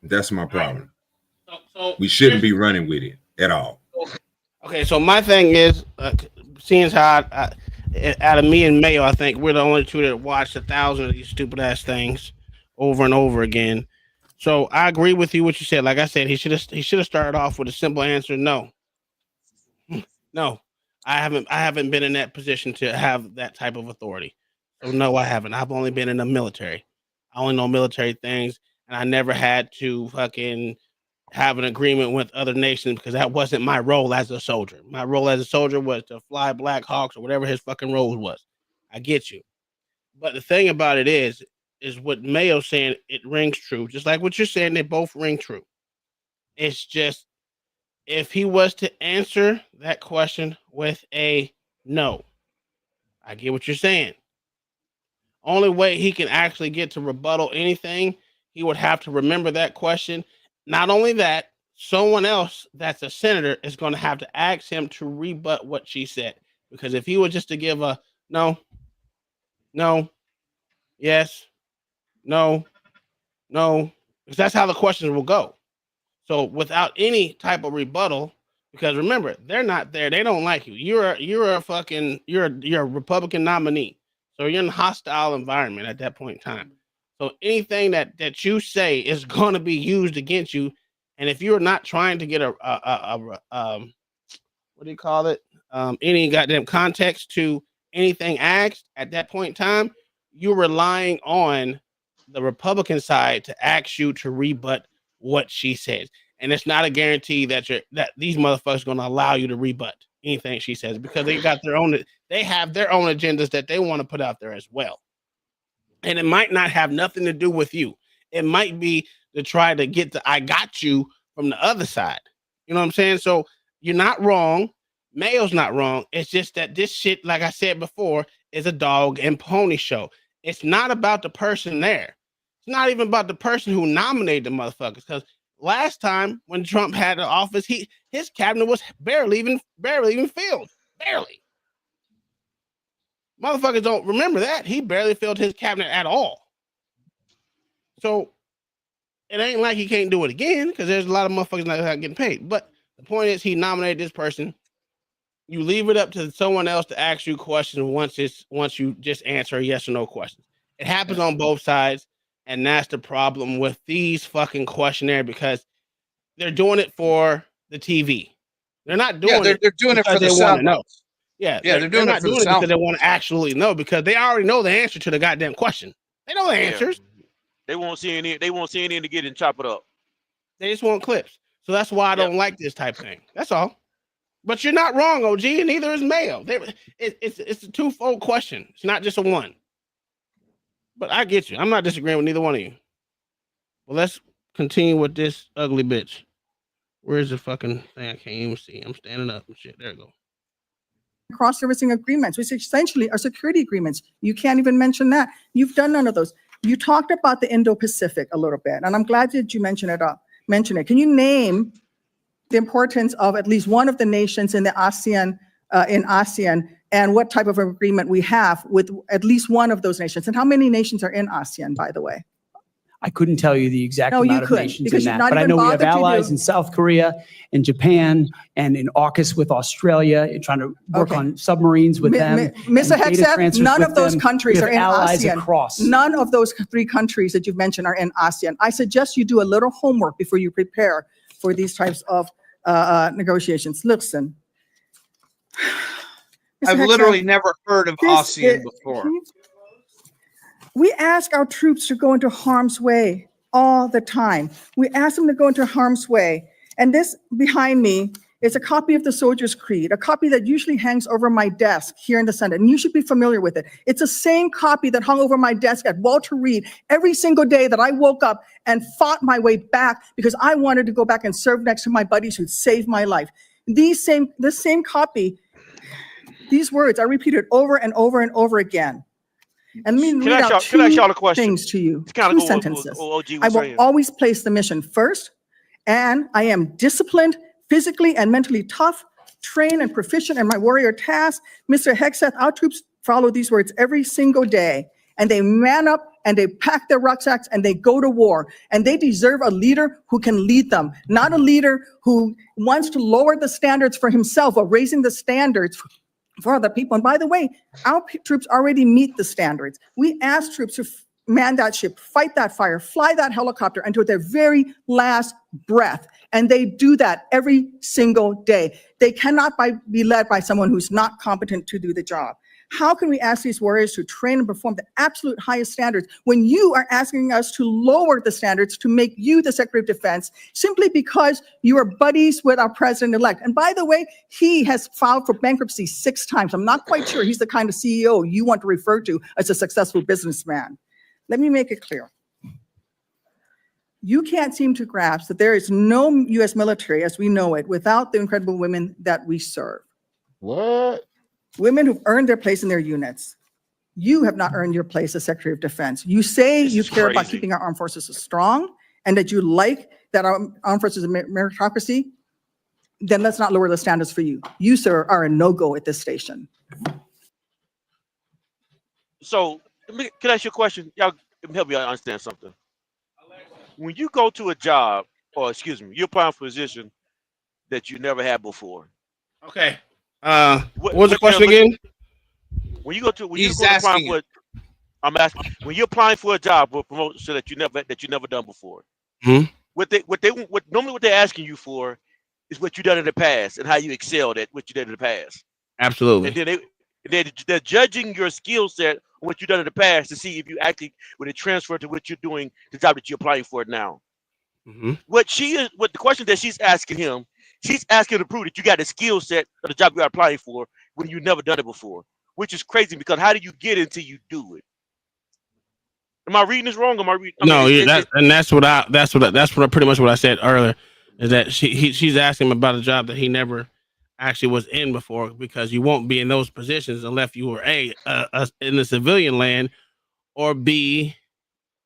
That's my problem. So We shouldn't be running with it at all. Okay, so my thing is, seeing as how out of me and Mayo, I think we're the only two that watched 1,000 of these stupid ass things over and over again. So I agree with you what you said. Like I said, he should have started off with a simple answer. No. No. I haven't been in that position to have that type of authority. So no, I haven't. I've only been in the military. I only know military things, and I never had to fucking have an agreement with other nations because that wasn't my role as a soldier. My role as a soldier was to fly Black Hawks or whatever his fucking role was. I get you. But the thing about it is what Mayo's saying, it rings true. Just like what you're saying, they both ring true. It's just, if he was to answer that question with a no, I get what you're saying. Only way he can actually get to rebuttal anything, he would have to remember that question. Not only that, someone else that's a senator is going to have to ask him to rebut what she said. Because if he was just to give a no, yes, no, because that's how the questions will go. So without any type of rebuttal, because remember, they're not there. They don't like you. You're a Republican nominee. So you're in a hostile environment at that point in time. So anything that you say is going to be used against you. And if you're not trying to get what do you call it? Any goddamn context to anything asked at that point in time, you're relying on the Republican side to ask you to rebut what she says. And it's not a guarantee that these motherfuckers are going to allow you to rebut anything she says, because they have their own agendas that they want to put out there as well. And it might not have nothing to do with you. It might be to try to get the I got you from the other side. You know what I'm saying? So you're not wrong. Mayo's not wrong. It's just that this shit, like I said before, is a dog and pony show. It's not about the person there. It's not even about the person who nominated the motherfuckers. Because last time when Trump had the office, his cabinet was barely even filled. Barely. Motherfuckers don't remember that. He barely filled his cabinet at all. So it ain't like he can't do it again, because there's a lot of motherfuckers not getting paid. But the point is, he nominated this person. You leave it up to someone else to ask you questions once you just answer yes or no questions. It happens on both sides, and that's the problem with these fucking questionnaires, because they're doing it for the TV. They're not doing it. They're doing it for the sound bites. Yeah, they're doing not it for doing the it because sound they want to actually know, because they already know the answer to the goddamn question. They know the answers. They won't see any. They won't see any to get it and chop it up. They just want clips. So that's why I don't like this type thing. That's all. But you're not wrong, OG, and neither is Mayo. It's a twofold question. It's not just a one. But I get you. I'm not disagreeing with neither one of you. Well, let's continue with this ugly bitch. Where's the fucking thing? I can't even see. I'm standing up and shit. There you go. Cross-servicing agreements, which essentially are security agreements. You can't even mention that. You've done none of those. You talked about the Indo-Pacific a little bit, and I'm glad that you mentioned it. Can you name the importance of at least one of the nations in the ASEAN, and what type of agreement we have with at least one of those nations? And how many nations are in ASEAN, by the way? I couldn't tell you the exact No, you amount of couldn't, nations because in you've that, not but I even know we have bothered to allies do- in South Korea and Japan and in AUKUS with Australia, and trying to work Okay. on submarines with them. Mr. and data Hegseth, transfers none with of those them. countries We are have in allies ASEAN. across. None of those three countries that you've mentioned are in ASEAN. I suggest you do a little homework before you prepare for these types of negotiations. Listen. Mr. I've Hegseth, literally never heard of this ASEAN is- before. We ask our troops to go into harm's way all the time. We ask them to go into harm's way. And this behind me is a copy of the Soldier's Creed, a copy that usually hangs over my desk here in the Senate. And you should be familiar with it. It's the same copy that hung over my desk at Walter Reed every single day that I woke up and fought my way back because I wanted to go back and serve next to my buddies who saved my life. This same copy, these words are repeated over and over and over again. And let me read out can I ask y'all a two question? things to you, It's kinda two go with sentences. what OG was I will saying. always place the mission first, and I am disciplined, physically and mentally tough, trained and proficient in my warrior task. Mr. Hegseth, our troops follow these words every single day, and they man up and they pack their rucksacks and they go to war. And they deserve a leader who can lead them, not a leader who wants to lower the standards for himself or raising the standards for other people. And by the way, our troops already meet the standards. We ask troops to man that ship, fight that fire, fly that helicopter until their very last breath. And they do that every single day. They cannot be led by someone who's not competent to do the job. How can we ask these warriors to train and perform the absolute highest standards when you are asking us to lower the standards to make you the Secretary of Defense simply because you are buddies with our president-elect? And by the way, he has filed for bankruptcy 6 times. I'm not quite sure he's the kind of CEO you want to refer to as a successful businessman. Let me make it clear. You can't seem to grasp that there is no U.S. military as we know it without the incredible women that we serve. What? Women who've earned their place in their units. You have not earned your place as Secretary of Defense. You say you care about keeping our armed forces strong and that you like that our armed forces are meritocracy, then let's not lower the standards for you. You, sir, are a no-go at this station. So, can I ask you a question? Y'all help me understand something. When you go to a job, or excuse me, you're applying for a position that you never had before. Okay. What was the question again? When you go to I'm asking when you're applying for a job or promotion that you never done before. Normally what they're asking you for is what you done in the past and how you excelled at what you did in the past. Absolutely. And then they're judging your skill set on what you've done in the past to see if you actually would it transfer to what you're doing, the job that you're applying for now. What the question that she's asking him, she's asking to prove that you got a skill set of the job you are applying for when you've never done it before, which is crazy because how do you get it until you do it? Am I reading this wrong? That's pretty much what I said earlier, is that she's asking him about a job that he never actually was in before, because you won't be in those positions unless you were in the civilian land or B,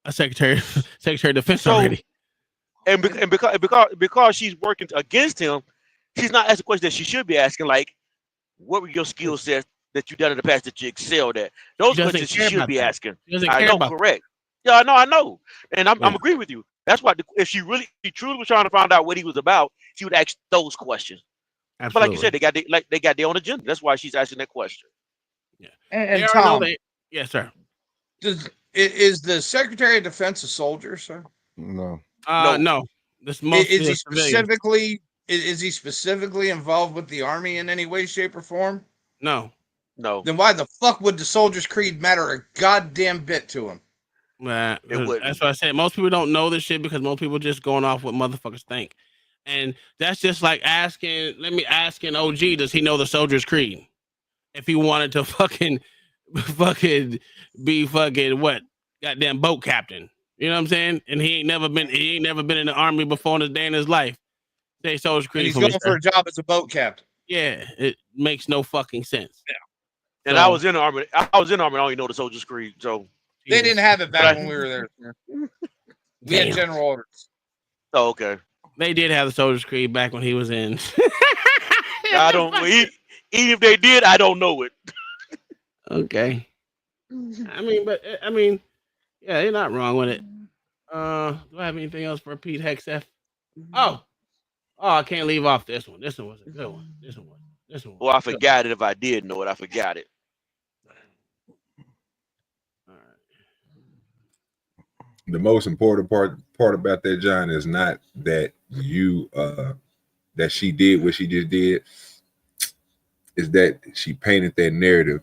a Secretary of Defense already. And because she's working against him, she's not asking questions that she should be asking, like, what were your skill sets that you done in the past that you excelled at? Those questions she should be asking. I know, correct. Yeah, I know. And I'm agreeing with you. That's why if she truly was trying to find out what he was about, she would ask those questions. Absolutely. But like you said, they got their own agenda. That's why she's asking that question. Yeah. And Tom, yes, sir. Is the Secretary of Defense a soldier, sir? No. No. This mostly is he specifically involved with the Army in any way, shape, or form? No. Then why the fuck would the Soldier's Creed matter a goddamn bit to him? That's what I said. Most people don't know this shit because most people just going off what motherfuckers think. And that's just like asking OG, does he know the Soldier's Creed? If he wanted to fucking be what? Goddamn boat captain. You know what I'm saying? And he ain't never been in the Army before in his day in his life. Say Soldier's Creed. And he's going for a job as a boat captain. Yeah, it makes no fucking sense. Yeah. And I was in the Army. I don't even know the Soldier's Creed. So they didn't have it back when we were there. We had general orders. Oh, okay. They did have the Soldier's Creed back when he was in. Even if they did, I don't know it. Okay. I mean, yeah, you're not wrong with it. Do I have anything else for Pete Hegseth? Oh, I can't leave off this one. This one was a good one. This one. Well, I forgot it. If I did know it, I forgot it. The most important part about that, John, is not that that she did what she just did. Is that she painted that narrative,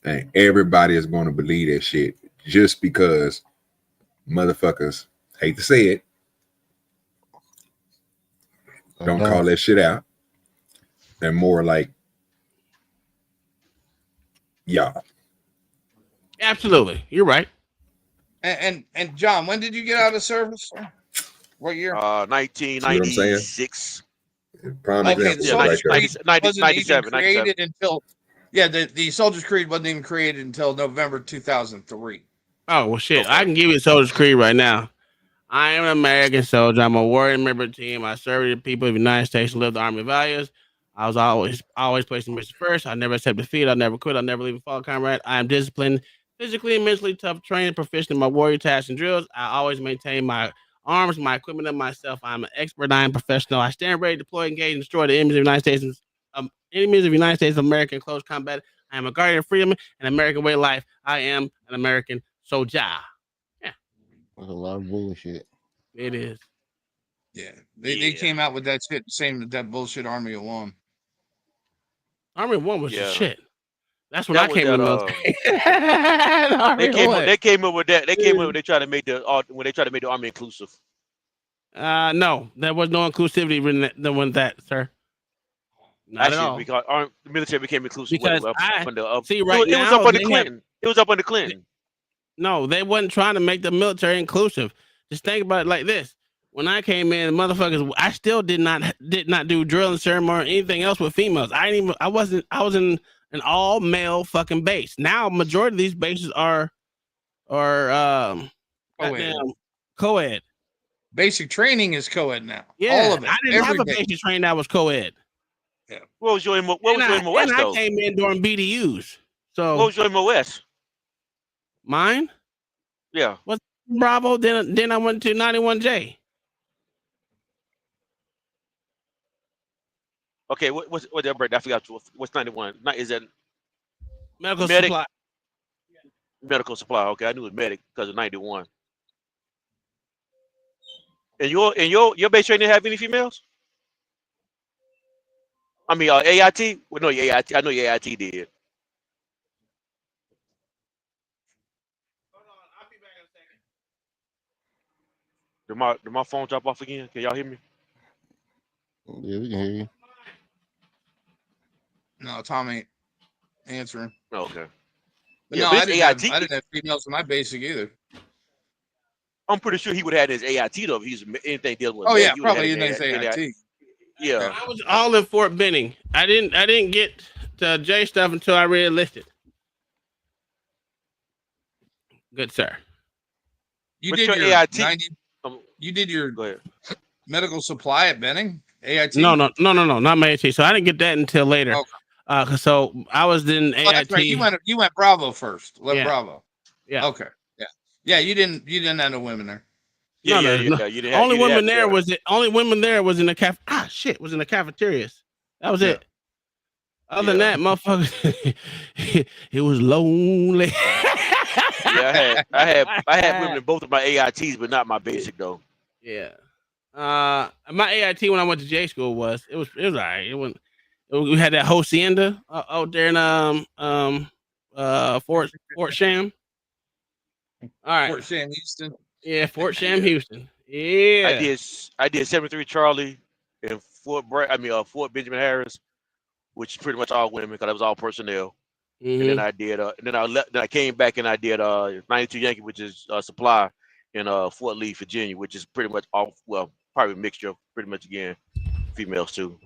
and everybody is going to believe that shit just because motherfuckers, hate to say it, don't call that shit out. And more like, y'all. Absolutely, you're right. And John, when did you get out of service? What year? 1996. Prime example. The Soldier's Creed wasn't 97, even created until the Soldier's Creed wasn't even created until November 2003. Oh well, shit! I can give you Soldier's Creed right now. I am an American soldier. I'm a warrior member of the team. I serve the people of the United States and live the Army values. I was always placing mission first. I never accept defeat. I never quit. I never leave a fallen comrade. I am disciplined, physically and mentally tough, trained, proficient in my warrior tasks and drills. I always maintain my arms, my equipment, and myself. I'm an expert. I am professional. I stand ready to deploy, engage, and destroy the enemies of the United States enemies of the United States of America in close combat. I am a guardian of freedom and American way of life. I am an American soldier. That's a lot of bullshit. It is. Yeah, they came out with that shit, saying that bullshit Army of One. Army of One was the Yeah. shit. That's when That I was came in the that, military. They came up with that. They came up when they tried to make the army inclusive. No, there was no inclusivity when that, sir. Not at all. Because the military became inclusive. Because it was now up under they Clinton. It was up under Clinton. No, they wasn't trying to make the military inclusive. Just think about it like this. When I came in, motherfuckers, I still did not do drill and ceremony or anything else with females. I was in an all male fucking base. Now majority of these bases are co-ed. Basic training is co-ed now. Yeah, all of it. I didn't have a Every day. basic training that was co-ed. Yeah. What was your MOS I though? came in during BDUs. So What was your MOS? mine? Yeah. Was Bravo, then I went to 91J. Okay, what's that break? I forgot what's 91. Is that Medical medic? supply. Medical supply. Okay, I knew it was medic because of 91. And your base training have any females? I mean, AIT? Well, no, your AIT. I know your AIT did. Did my phone drop off again? Can y'all hear me? Yeah, we can hear you. No, Tom ain't answering. Oh, okay. But Yeah, no, but I his didn't have females in my basic either. I'm pretty sure he would have had his AIT though if he's anything dealing with. Oh men, yeah, he would have probably in had his his AIT. Yeah. I was all in Fort Benning. I didn't get to J stuff until I re-enlisted. Good sir. You But did your your AIT 90. You did your medical supply at Benning AIT. No, not my AIT. So I didn't get that until later. Okay. So I was in Oh, that's AIT. right. You went Bravo first. Left Yeah. Bravo. Yeah. Okay. Yeah. You didn't have no women there. Yeah, No, yeah. You didn't have, only you didn't women have- there yeah. was only women there was in the was in the cafeterias. That was it. Other than that, motherfucker, it was lonely. Yeah, I had women in both of my AITs, but not my basic though. Yeah. My AIT when I went to J school was all right. We had that hacienda out there in Fort Sham. All right. Fort Sam Houston. Yeah, Fort Sham Houston. Yeah. I did 73 Charlie and Fort Benjamin Harris, which is pretty much all women because it was all personnel. And then I did then I came back and I did 92 Yankee, which is supply in Fort Lee, Virginia, which is pretty much all probably a mixture of pretty much again females too.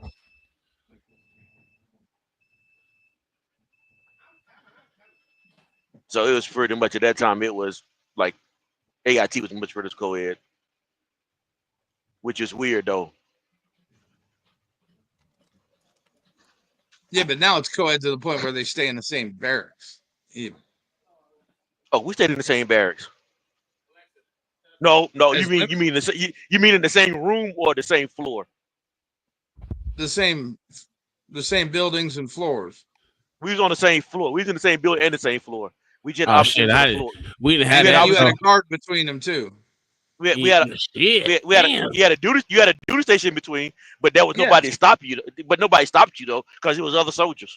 So it was pretty much at that time it was like AIT was much further co-ed, which is weird though. Yeah, but now it's co-ed to the point where they stay in the same barracks. Even. Oh, we stayed in the same barracks. No, you mean you mean in the same room or the same floor? The same buildings and floors. We was on the same floor. We was in the same building and the same floor. We just we didn't have that. You had a guard between them too. You had a duty station in between, but there was nobody to stop you. But nobody stopped you though, because it was other soldiers.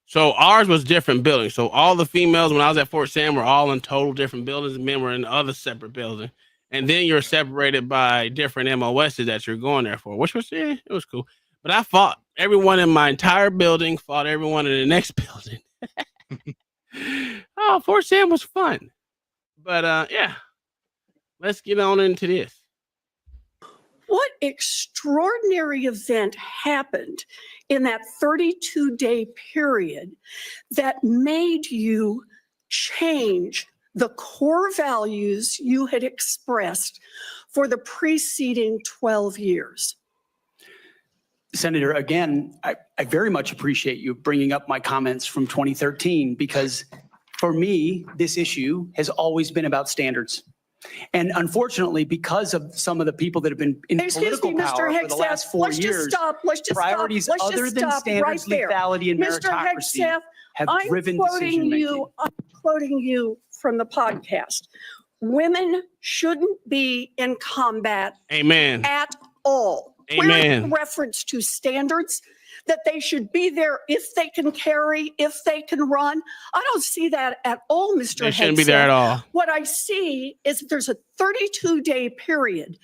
So ours was different buildings. So all the females when I was at Fort Sam were all in total different buildings, and men were in other separate buildings. And then you're separated by different MOSs that you're going there for, which was it was cool. But I fought everyone in my entire building, fought everyone in the next building. Oh, Fort Sam was fun. But yeah. Let's get on into this. What extraordinary event happened in that 32-day period that made you change the core values you had expressed for the preceding 12 years? Senator, again, I very much appreciate you bringing up my comments from 2013 because for me, this issue has always been about standards. And unfortunately, because of some of the people that have been in Excuse political me, Mr. power for the last Hegseth, 4 let's years, just stop. Let's just priorities stop. Let's other just than stop standards, right there. lethality, and Mr. meritocracy Hegseth, have I'm driven quoting decision-making. you. I'm quoting you from the podcast. Women shouldn't be in combat Amen. at all. Amen. Clear reference to standards that they should be there if they can carry, if they can run. I don't see that at all, Mr. They shouldn't be there Hegseth. at all. What I see is there's a 32-day period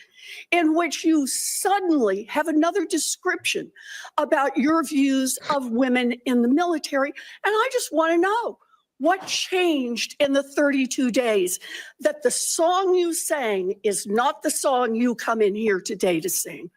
in which you suddenly have another description about your views of women in the military. And I just want to know what changed in the 32 days that the song you sang is not the song you come in here today to sing.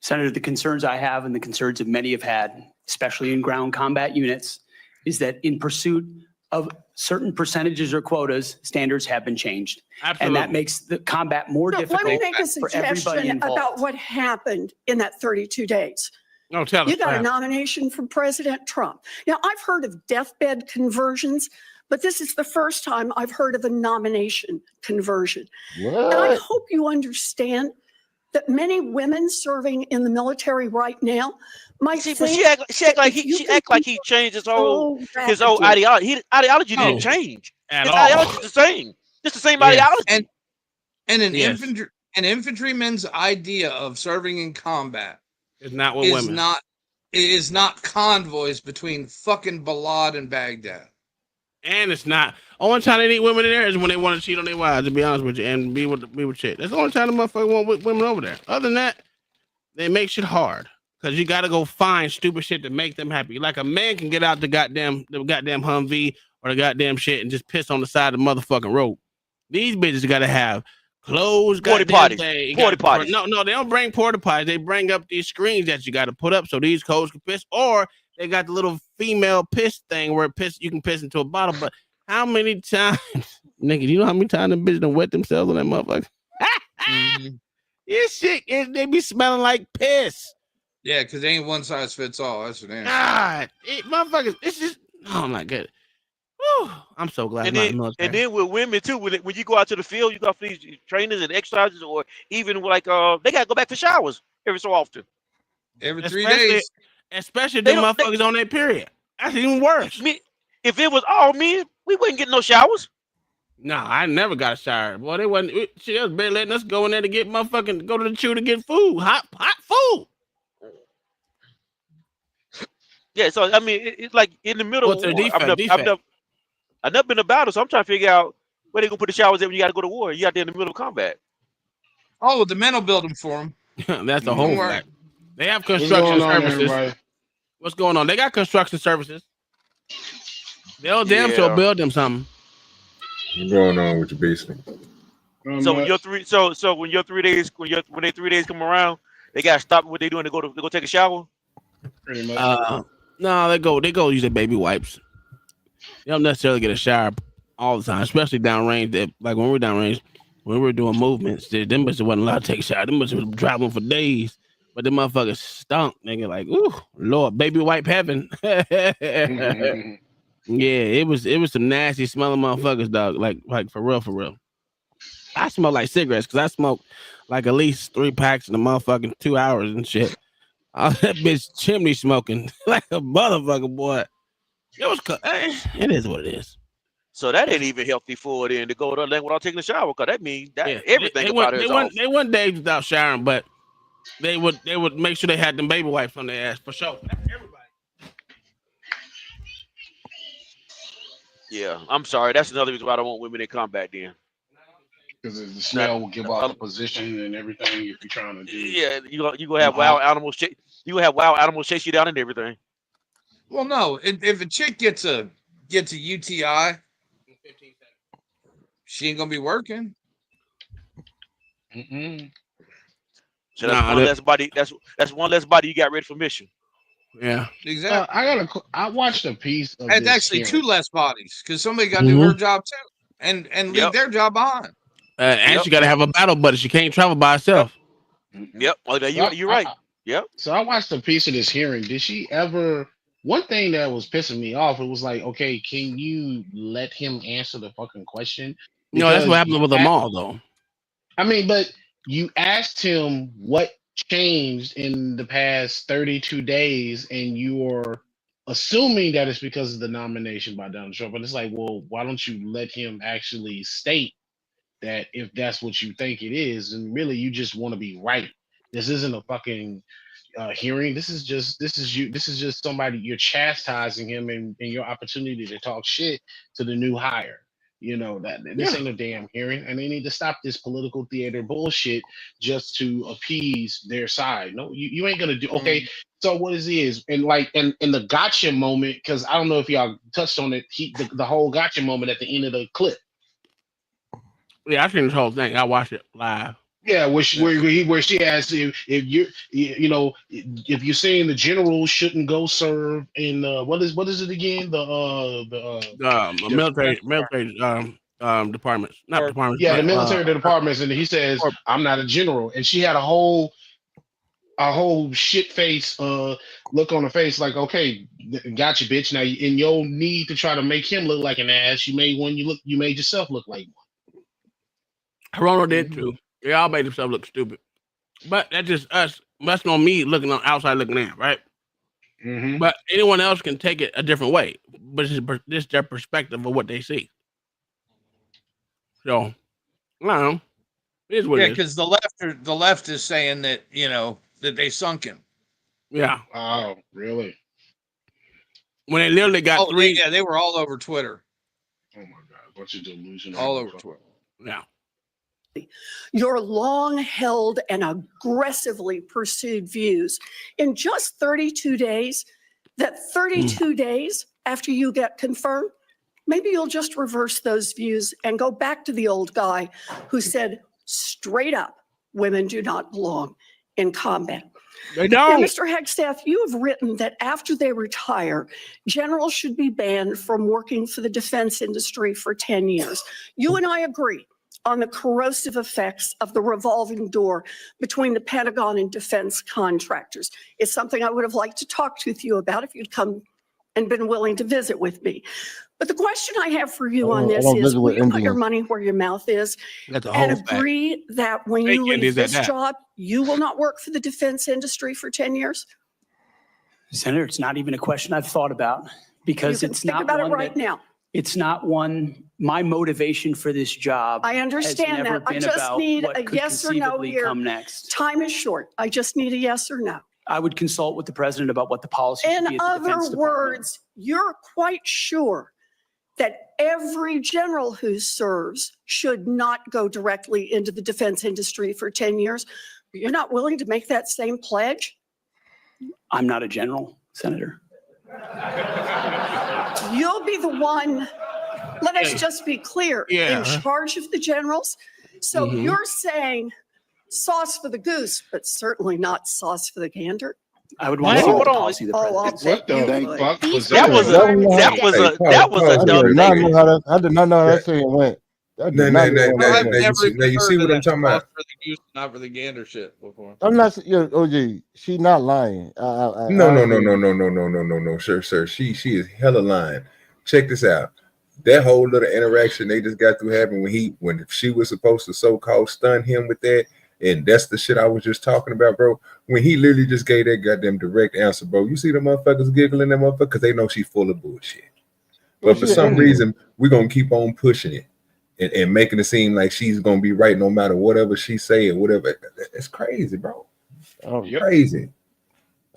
Senator, the concerns I have and the concerns that many have had, especially in ground combat units, is that in pursuit of certain percentages or quotas, standards have been changed. Absolutely. And that makes the combat more Look, difficult let me make a for everybody suggestion involved. about what happened in that 32 days. No, tell us. You got a nomination from President Trump. Now, I've heard of deathbed conversions, but this is the first time I've heard of a nomination conversion. And I What? hope you understand that many women serving in the military right now might See, but think she act like that if you he can act like he changed his whole rapidly- ideology. His ideology No. didn't change. At His all. ideology is the same. It's the same Yes. ideology. And Yes. an infantryman's idea of serving in combat It's not with is women. not it is not convoys between fucking Balad and Baghdad. And it's not. Only time they need women in there is when they want to cheat on their wives, to be honest with you, and be with shit. That's the only time the motherfucker want women over there. Other than that, they make shit hard. Because you got to go find stupid shit to make them happy. Like a man can get out the goddamn Humvee or the goddamn shit and just piss on the side of the motherfucking road. These bitches got to have clothes, Porta goddamn potties. thing. Porta potties. No, they don't bring porta potties. They bring up these screens that you got to put up so these codes can piss. Or they got the little female piss thing where you can piss into a bottle. But how many times, nigga, you know how many times them bitches done wet themselves on that motherfucker? This shit, they be smelling like piss. Yeah, because ain't one size fits all. That's what it is. God, motherfuckers, it's just, oh my god. Whew, I'm so glad. And I'm not then, military. and then with women too, when you go out to the field, you got for these trainers and exercises, or even like they gotta go back for showers every so often. Every 3 Especially- days. Especially They them don't- motherfuckers on their period. That's even worse. If it was all men, we wouldn't get no showers. No, I never got a shower. Boy, they wasn't. She was barely letting us go in there to get motherfucking go to the chew to get food, hot food. Yeah, so I mean, it's like in the middle. What's of the war. defect? I've never been to battle, so I'm trying to figure out where they gonna put the showers at when you got to go to war. You out there in the middle of combat. Oh, the men will build them for them. That's the Don't whole worry. fact. They have construction going on, services. everybody? What's going on? They got construction services. They'll damn sure Yeah. build them something. What's going on with your basement? So when your 3 so when your 3 days when they 3 days come around, they gotta stop what they doing to go take a shower. Pretty much. No, they go use their baby wipes. They don't necessarily get a shower all the time, especially downrange. Like when we're downrange, when we were doing movements, them bitches wasn't allowed to take a shower. Them bitches was traveling for days, but them motherfuckers stunk. Nigga, like, ooh, Lord, baby wipe heaven. Yeah, it was some nasty smelling motherfuckers, dog. Like for real. I smell like cigarettes because I smoke like at least 3 packs in a motherfucking 2 hours and shit. All that bitch chimney smoking like a motherfucker, boy. It was. It is what it is. So that ain't even healthy for it to go to land without taking a shower, because that means that Yeah, everything they about it is off. they went days without showering, but they would make sure they had them baby wipes on their ass for sure. Yeah, I'm sorry. That's another reason why I don't want women in combat then. Because the smell will give off the position and everything if you're trying to do. Yeah, you gonna have wild animals. You gonna have wild animals chase you down and everything. Well, no. If a chick gets a UTI, she ain't gonna be working. So that's one less body. That's one less body you got ready for mission. Yeah, exactly. I watched a piece of It's this actually hearing. 2 less bodies because somebody got to do her job too, and leave their job behind. And she got to have a battle buddy. She can't travel by herself. Yep. Oh, you're right. Yep. So I watched a piece of this hearing. Did she ever? One thing that was pissing me off, it was like, okay, can you let him answer the fucking question? No, that's what Because happened with them all, though. I mean, but you asked him what changed in the past 32 days, and you're assuming that it's because of the nomination by Donald Trump. And it's like, well, why don't you let him actually state that if that's what you think it is, and really you just want to be right. This isn't a fucking hearing. This is just somebody, you're chastising him and your opportunity to talk shit to the new hire. You know that this ain't a damn hearing, and they need to stop this political theater bullshit just to appease their side. No, you ain't gonna do. Okay, so what is and like in the gotcha moment, because I don't know if y'all touched on it. The whole gotcha moment at the end of the clip. Yeah, I seen this whole thing. I watched it live. Yeah, where she asked if you're saying the general shouldn't go serve in what is it again, military departments, not departments. Yeah, but, the military departments, and he says I'm not a general, and she had a whole shit face look on her face, like, okay, gotcha, bitch. Now in your need to try to make him look like an ass, you made yourself look like one. Hirono did too. They all made themselves look stupid. But that's just us. That's not me looking on outside looking in, right? Mm-hmm. But anyone else can take it a different way. But it's just their perspective of what they see. So, I don't know. It is what it is. Because the left is saying that, that they sunk him. Yeah. Oh, really? When they literally got three. Yeah, they were all over Twitter. Oh my God, bunch of delusion. All over Twitter. Yeah. Your long-held and aggressively pursued views in just 32 days, that 32 days after you get confirmed, maybe you'll just reverse those views and go back to the old guy who said straight up, women do not belong in combat. They don't. Now, Mr. Hegstaff, you have written that after they retire, generals should be banned from working for the defense industry for 10 years. You and I agree on the corrosive effects of the revolving door between the Pentagon and defense contractors. It's something I would have liked to talk with you about if you'd come and been willing to visit with me. But the question I have for you on this is, will you put your money where your mouth is and agree that when you leave this job, you will not work for the defense industry for 10 years? Senator, it's not even a question I've thought about, because You can it's think not about it one right that- now. It's not one, my motivation for this job. I understand has never that. I been just about need what a could yes or no conceivably here. come next. Time is short. I just need a yes or no. I would consult with the president about what the policy should be In at the Defense other Department. words, you're quite sure that every general who serves should not go directly into the defense industry for 10 years. You're not willing to make that same pledge? I'm not a general, Senator. You'll be the one, let us just be clear, Yeah. in charge of the generals. So Mhm. you're saying sauce for the goose, but certainly not sauce for the gander? I would want to see what the policy of the Oh, I'll president. bet you would. That was a dumb nigga. I did not know how that thing went. That did not know how that went. Now you see what I'm talking about? For the goose, not for the gander shit before. I'm not, OG. She not lying. No, sir. She is hella lying. Check this out. That whole little interaction they just got through having when she was supposed to so-called stun him with that, and that's the shit I was just talking about, bro. When he literally just gave that goddamn direct answer, bro. You see the motherfuckers giggling, that motherfucker, because they know she's full of bullshit. But for some reason, we're gonna keep on pushing it and making it seem like she's gonna be right no matter whatever she say or whatever. It's crazy, bro. Crazy.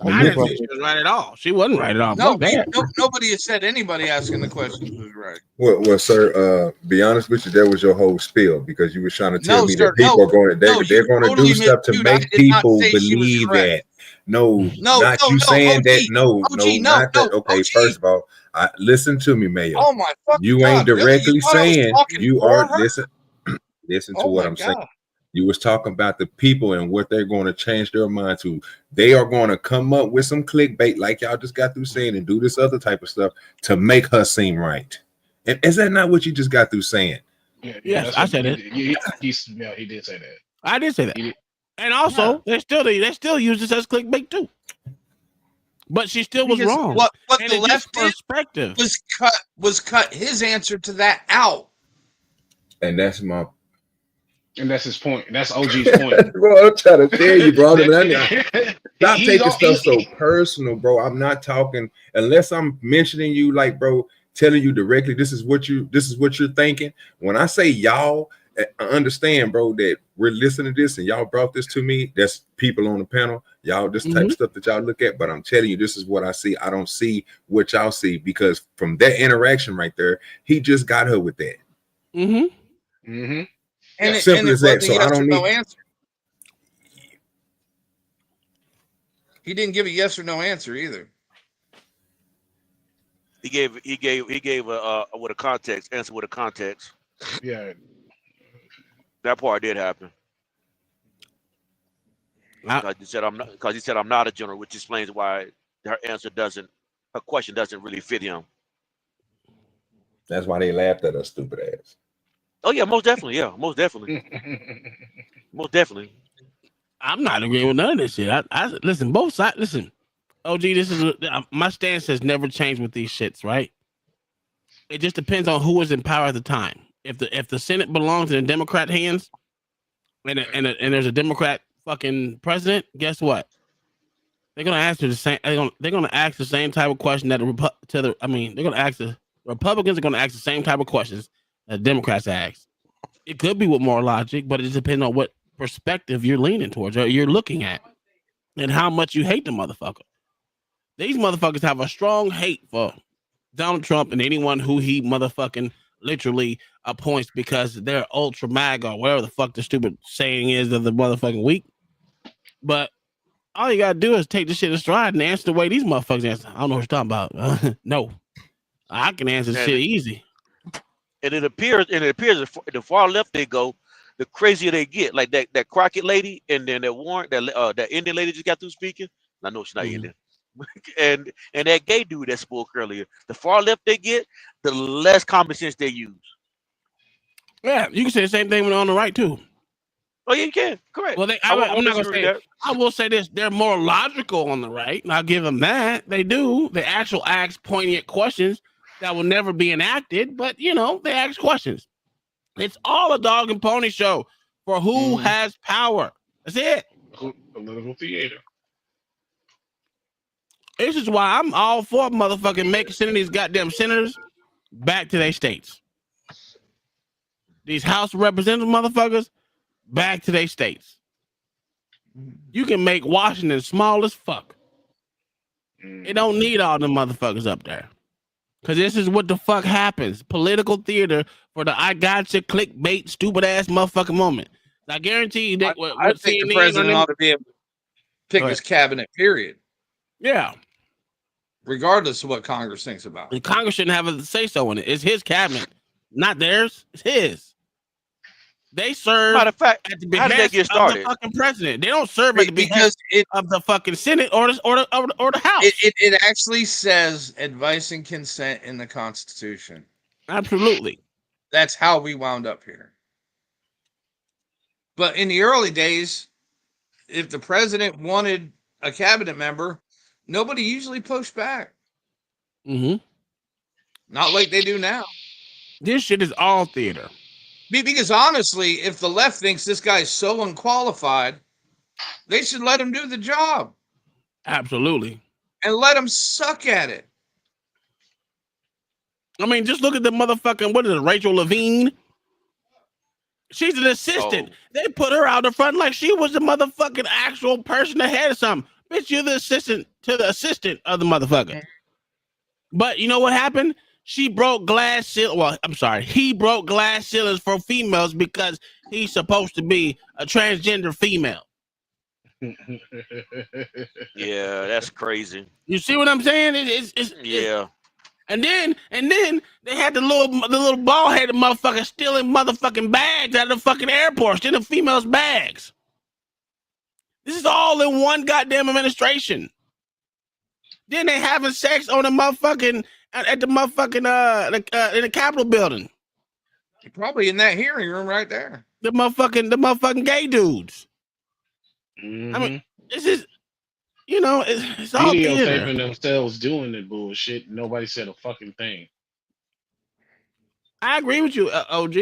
I didn't think she was right at all. She wasn't right at all. No, Fuck that. nobody has said anybody asking the questions was right. Well, sir, be honest with you, that was your whole spiel because you were trying to tell No, me sir, that people no. are going to No, they're you going to totally do stuff to dude, I make did not people say she was believe correct. that. No, not no, you saying OG, that. No, OG, not that. no, Okay, OG. first of all, listen to me, Mayor. Oh my fucking You God, ain't really? directly You thought I was saying talking you for are. her? Listen to Oh what my I'm saying. God. You was talking about the people and what they're going to change their mind to. They are going to come up with some clickbait, like y'all just got through saying, and do this other type of stuff to make her seem right. And is that not what you just got through saying? Yes, I said it. He did say that. I did say that. And also, they still use this as clickbait too. But she still was Because wrong. What And the it's just left did perspective. was cut his answer to that out. And that's my. And that's his point. That's OG's point. Bro, I'm trying to tell you, bro. Stop He's taking all- stuff so personal, bro. I'm not talking unless I'm mentioning you, like, bro, telling you directly. This is what you're thinking. When I say y'all, I understand, bro, that we're listening to this and y'all brought this to me. That's people on the panel. Y'all, this type of stuff that y'all look at. But I'm telling you, this is what I see. I don't see what y'all see because from that interaction right there, he just got her with that. And Simple as that. So I don't no need. answer. He didn't give a yes or no answer either. He gave a with a context answer with a context. Yeah, that part did happen. Because he said I'm not a general, which explains why her question doesn't really fit him. That's why they laughed at us, stupid ass. Oh yeah, most definitely. Yeah, most definitely. Most definitely. I'm not agreeing with none of this shit. I listen, both sides. Listen, OG, this is my stance has never changed with these shits, right? It just depends on who was in power at the time. If the Senate belongs in Democrat hands, and there's a Democrat fucking president, guess what? They're gonna ask the same. They're gonna ask the same type of question that they're gonna ask the Republicans are gonna ask the same type of questions that Democrats ask. It could be with more logic, but it just depends on what perspective you're leaning towards or you're looking at, and how much you hate the motherfucker. These motherfuckers have a strong hate for Donald Trump and anyone who he motherfucking literally appoints because they're ultra MAGA or whatever the fuck the stupid saying is of the motherfucking week. But all you gotta do is take this shit in stride and answer the way these motherfuckers answer. I don't know what you're talking about. No, I can answer shit easy. And it appears the far left they go, the crazier they get. Like that Crockett lady, and then that Warren, that Indian lady just got through speaking. I know she's not Indian. and that gay dude that spoke earlier. The far left they get, the less common sense they use. Yeah, you can say the same thing when on the right too. Oh yeah, you can. Correct. Well, I'm not gonna say that. I will say this: they're more logical on the right, and I'll give them that. They do. They actually ask poignant questions that will never be enacted, but they ask questions. It's all a dog and pony show for who has power. That's it. Political theater. This is why I'm all for motherfucking sending these goddamn senators back to their states. These House of Representatives motherfuckers back to their states. You can make Washington small as fuck. It don't need all them motherfuckers up there. Because this is what the fuck happens. Political theater for the I gotcha clickbait stupid ass motherfucking moment. I guarantee you that I think the president ought to be able to pick his cabinet, period. Yeah. Regardless of what Congress thinks about it. The Congress shouldn't have a say so in it. It's his cabinet, not theirs. It's his. They serve Matter of fact, at the how did that behest get of started? the fucking president. They don't serve at the behest of the fucking Senate or the House. It actually says advice and consent in the Constitution. Absolutely. That's how we wound up here. But in the early days, if the president wanted a cabinet member, nobody usually pushed back. Not like they do now. This shit is all theater. Because honestly, if the left thinks this guy's so unqualified, they should let him do the job. Absolutely. And let him suck at it. I mean, just look at the motherfucking, what is it, Rachel Levine? She's an assistant. They put her out in front like she was the motherfucking actual person that had something. Bitch, you're the assistant to the assistant of the motherfucker. But you know what happened? She broke glass ceilings. Well, I'm sorry. He broke glass ceilings for females because he's supposed to be a transgender female. Yeah, that's crazy. You see what I'm saying? Yeah. And then they had the little bald-headed motherfucker stealing motherfucking bags out of the fucking airport, stealing females' bags. This is all in one goddamn administration. Then they having sex on the motherfucking at the motherfucking in the Capitol building. Probably in that hearing room right there. The motherfucking gay dudes. I mean, this is, it's all theater. Videotaping themselves doing the bullshit. Nobody said a fucking thing. I agree with you, OG.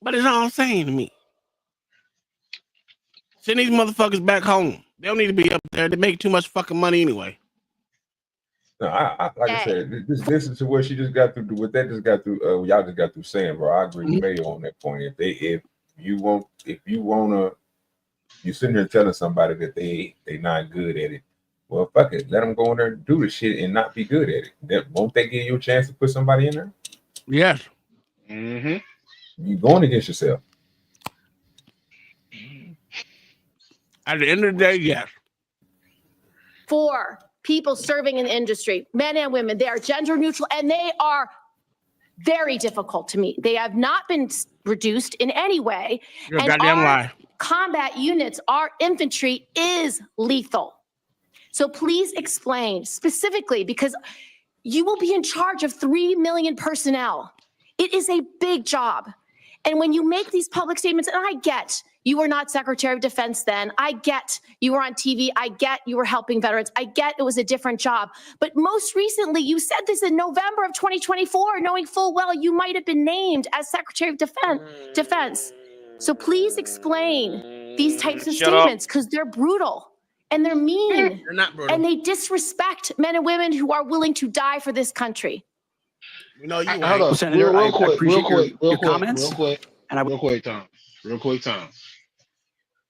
But it's all the same to me. Send these motherfuckers back home. They don't need to be up there. They make too much fucking money anyway. No, like I said, listen to what she just got through. What that just got through. Y'all just got through saying, bro. I agree with Mayo on that point. If you wanna, you sitting here telling somebody that they not good at it. Well, fuck it. Let them go in there and do the shit and not be good at it. Won't they give you a chance to put somebody in there? Yes. You're going against yourself. At the end of the day, yes. For people serving in the industry, men and women, they are gender neutral and they are very difficult to meet. They have not been reduced in any way. You're a And goddamn our lie. combat units, our infantry is lethal. So please explain specifically, because you will be in charge of 3 million personnel. It is a big job. And when you make these public statements, and I get you were not Secretary of Defense then. I get you were on TV. I get you were helping veterans. I get it was a different job. But most recently, you said this in November of 2024, knowing full well you might have been named as Secretary of Defense. So please explain these types of Shut up. statements, because they're brutal and they're mean. They're not brutal. And they disrespect men and women who are willing to die for this country. You know, you Hold ain't. up, Senator, I appreciate your comments. Real quick, Tom.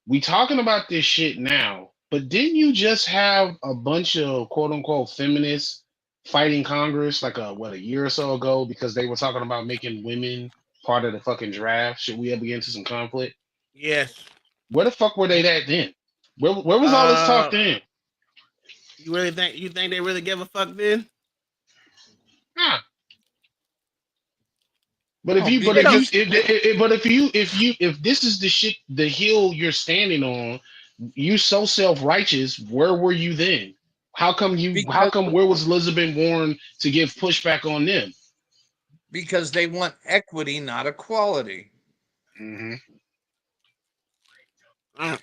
We talking about this shit now, but didn't you just have a bunch of quote unquote feminists fighting Congress like a year or so ago because they were talking about making women part of the fucking draft? Should we ever get into some conflict? Yes. Where the fuck were they at then? Where was all this talk then? You think they really give a fuck then? Nah. But if this is the shit, the hill you're standing on, you so self-righteous, where were you then? How come where was Elizabeth Warren to give pushback on them? Because they want equity, not equality. I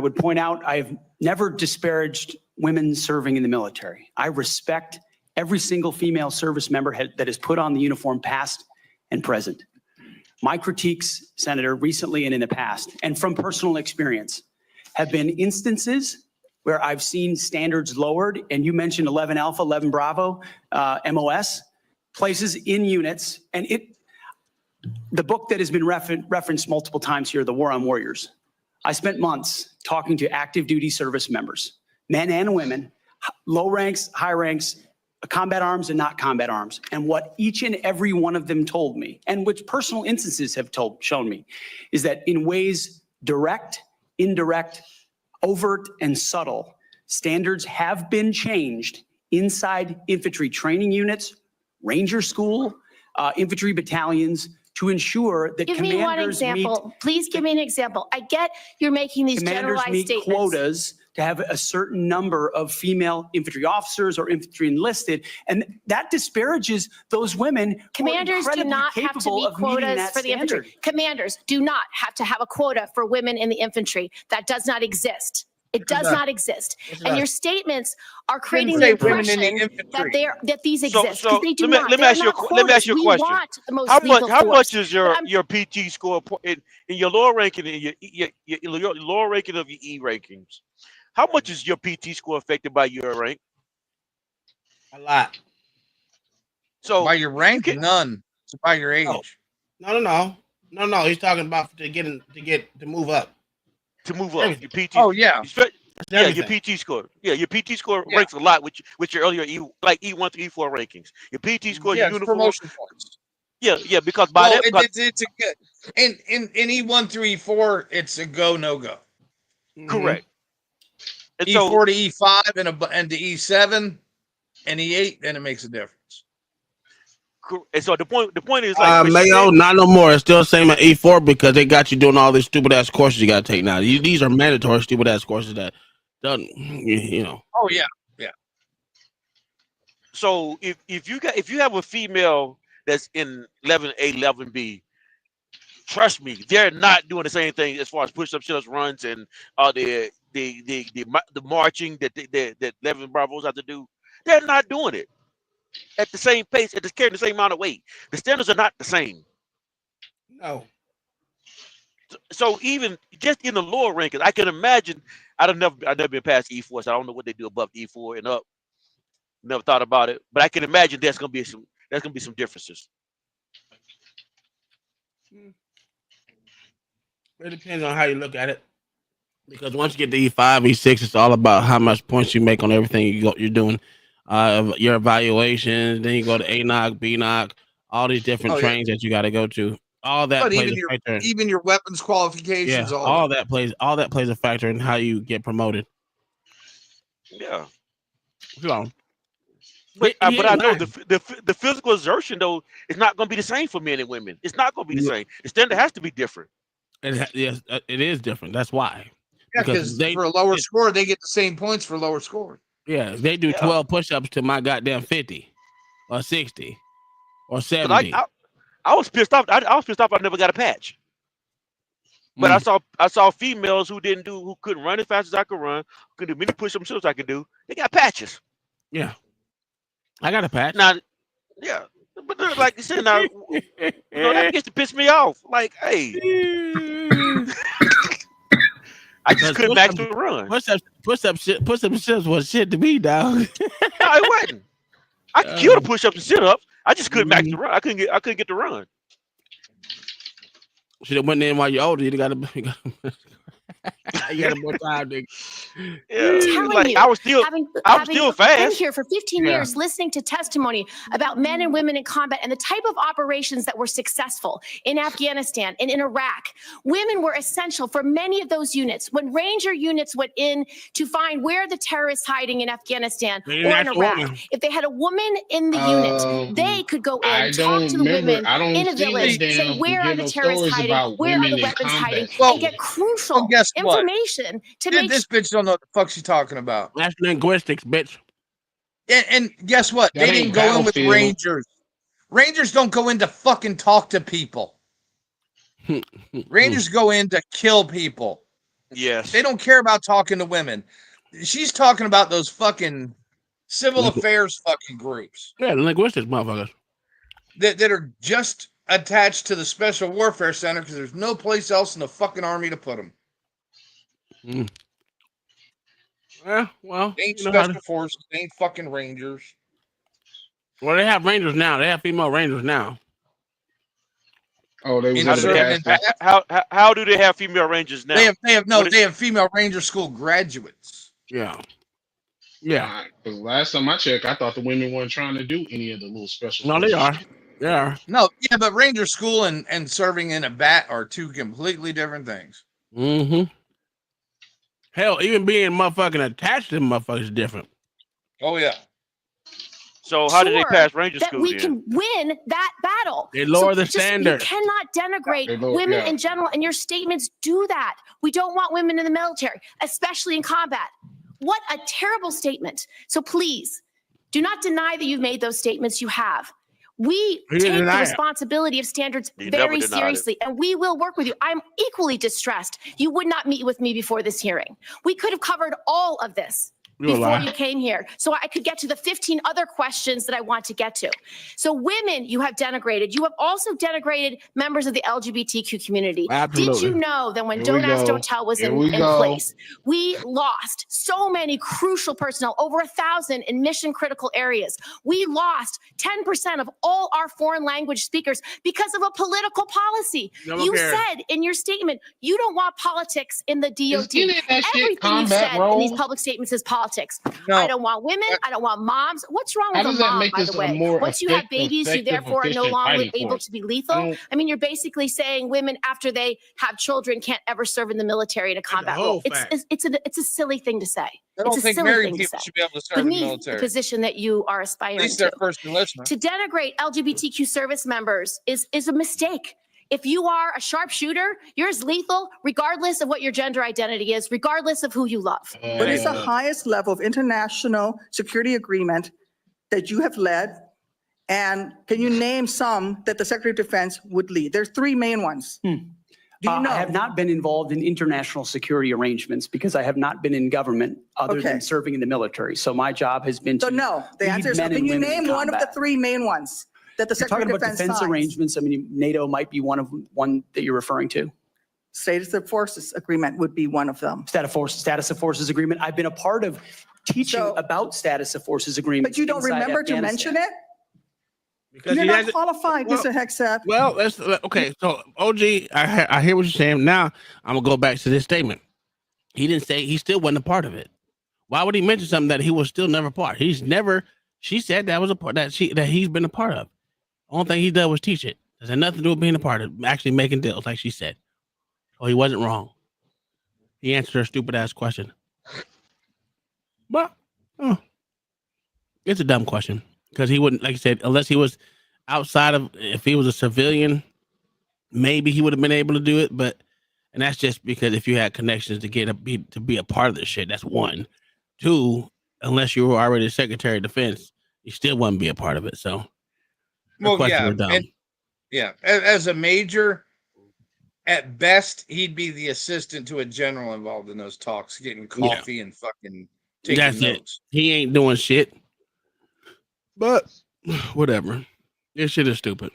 would point out I've never disparaged women serving in the military. I respect every single female service member that has put on the uniform, past and present. My critiques, Senator, recently and in the past, and from personal experience, have been instances where I've seen standards lowered, and you mentioned 11 Alpha, 11 Bravo, MOS, places in units, and the book that has been referenced multiple times here, The War on Warriors. I spent months talking to active duty service members, men and women, low ranks, high ranks, combat arms and not combat arms. And what each and every one of them told me, and which personal instances have shown me, is that in ways direct, indirect, overt, and subtle, standards have been changed inside infantry training units, ranger school, infantry battalions, to ensure that Give me one commanders example. Please give me an example. I get you're making these commanders generalized meet statements. quotas to have a certain number of female infantry officers or infantry enlisted, and that disparages those women who are Commanders do incredibly not have to capable be of meeting quotas that for the infantry. standard. Commanders do not have to have a quota for women in the infantry. That does not exist. It does does. not exist. Yes, it And does. your statements are creating say the women in the impression infantry. that these So, exist, because they do let not. me They're ask you not let me ask quotas. you a We question. want the most How lethal much force. is But I'm your PT score in your lower ranking and your lower ranking of your E rankings? How much is your PT score affected by your rank? A lot. So By your rank, none. It's by your age. No. He's talking about to move up. To move up, your PT. Oh, yeah. Yeah, your PT score. Yeah, your PT score ranks a lot with your earlier E1 through E4 rankings. Your PT score, Yeah, your it's uniform. promotion points. Yeah, because by Well, that, it's a good in E1 through E4, it's a go no go. correct. And E4 so, to E5 and to E7 and E8, then it makes a difference. and so the point is like when she Mayo, said- not no more. It's still same at E4 because they got you doing all these stupid ass courses you got to take now. These are mandatory stupid ass courses that doesn't, you know. Oh yeah. So if you have a female that's in 11A, 11B, trust me, they're not doing the same thing as far as push-ups, sit-ups, runs, and the marching that 11 Bravos have to do. They're not doing it at the same pace, carrying the same amount of weight. The standards are not the same. No. So even just in the lower rankings, I can imagine. I've never been past E4, so I don't know what they do above E4 and up. Never thought about it, but I can imagine there's gonna be some differences. It depends on how you look at it. Because once you get to E5, E6, it's all about how much points you make on everything you're doing. Your evaluations, then you go to ANOC, BNOC, all these different trains that you got to go to. All that But plays even a factor. even your weapons qualifications, Yeah, all that plays a factor in how you get promoted. Yeah. So, But I know the physical exertion though is not going to be the same for men and women. It's not going to be the same. The standard has to be different. Yes, it is different. That's why. Yeah, because for a lower score, they get the same points for lower score. Yeah, they do 12 push-ups to my goddamn 50 or 60 or 70. I was pissed off. I was pissed off. I never got a patch. But I saw females who couldn't run as fast as I could run, couldn't do many push-ups as I could do. They got patches. Yeah, I got a patch. Now, yeah, but like you said, now that gets to piss me off. Like, hey, I just couldn't max the run. Push-ups was shit to me, dog. No, it wasn't. I could kill the push-ups and sit-ups. I just couldn't max the run. I couldn't get the run. Should have went in while you're older. You got more time, nigga. Yeah, I was still fast. Been here for 15 years, listening to testimony about men and women in combat and the type of operations that were successful in Afghanistan and in Iraq. Women were essential for many of those units. When Ranger units went in to find where the terrorists hiding in Afghanistan or in Iraq, if they had a woman in the unit, they could go in, talk to the women in a village, say where are the terrorists hiding, where are the weapons hiding, and get crucial information to make this bitch don't know what the fuck she's talking about. That's linguistics, bitch. And guess what? They didn't go in with Rangers. Rangers don't go in to fucking talk to people. Rangers go in to kill people. Yes. They don't care about talking to women. She's talking about those fucking civil affairs fucking groups. Yeah, linguistics motherfuckers. That are just attached to the Special Warfare Center because there's no place else in the fucking army to put them. Yeah, well, they ain't special forces, they ain't fucking Rangers. Well, they have Rangers now. They have female Rangers now. Oh, they how do they have female Rangers now? They have female Ranger School graduates. Yeah. Because last time I checked, I thought the women weren't trying to do any of the little special. No, they are. They are. No, yeah, but Ranger School and serving in a bat are two completely different things. Mm-hmm. Hell, even being motherfucking attached to them motherfuckers is different. Oh, yeah. So how did they pass Ranger that School we then? can win that battle. They lower the standard. You cannot denigrate women in general, and your statements do that. We don't want women in the military, especially in combat. What a terrible statement. So please, do not deny that you've made those statements. You have. We take the responsibility of standards very seriously, and we will work with you. I'm equally distressed. You would not meet with me before this hearing. We could have covered all of this before you came here, so I could get to the 15 other questions that I want to get to. So women, you have denigrated. You have also denigrated members of the LGBTQ community. Absolutely. Did you know that when Don't Ask, Don't Tell was in place, we lost so many crucial personnel, over 1,000 in mission critical areas. We lost 10% of all our foreign language speakers because of a political policy. You said in your statement, you don't want politics in the DOD. Everything you said in these public statements is politics. No. I don't want women. I don't want moms. What's wrong with a mom, by the way? Once you have babies, you therefore are no longer able to be lethal. I mean, you're basically saying women, after they have children, can't ever serve in the military in a combat role. It's a silly thing to say. I don't think married people should be able to serve in the military. The position that you are aspiring to. At least their first enlistment. To denigrate LGBTQ service members is a mistake. If you are a sharpshooter, you're as lethal regardless of what your gender identity is, regardless of who you love. What is the highest level of international security agreement that you have led? And can you name some that the Secretary of Defense would lead? There's three main ones. Do you know? I have not been involved in international security arrangements because I have not been in government other than serving in the military. So my job has been to no, the answer is, can you name one of the three main ones that the You're Secretary talking of about Defense defense signs. arrangements. I mean, NATO might be one that you're referring to. Status of Forces Agreement would be one of them. Status of Forces Agreement. I've been a part of teaching about Status of Forces Agreements. But you don't inside remember to Afghanistan. mention it? Because You're he not hasn't- qualified, well- Mr. Hegseth. Well, let's okay. So OG, I hear what you're saying. Now I'm gonna go back to this statement. He didn't say he still wasn't a part of it. Why would he mention something that he was still never part? He's never. She said that was a part that he's been a part of. Only thing he did was teach it. It had nothing to do with being a part of actually making deals, like she said. So he wasn't wrong. He answered her stupid ass question. But it's a dumb question because he wouldn't, like I said, unless he was outside of, if he was a civilian, maybe he would have been able to do it. And that's just because if you had connections to be a part of this shit, that's one. Two, unless you were already the Secretary of Defense, you still wouldn't be a part of it. So, Well, questions yeah, are dumb. and, yeah. As a major, at best, he'd be the assistant to a general involved in those talks, getting coffee and fucking taking That's notes. it. He ain't doing shit. But whatever. This shit is stupid.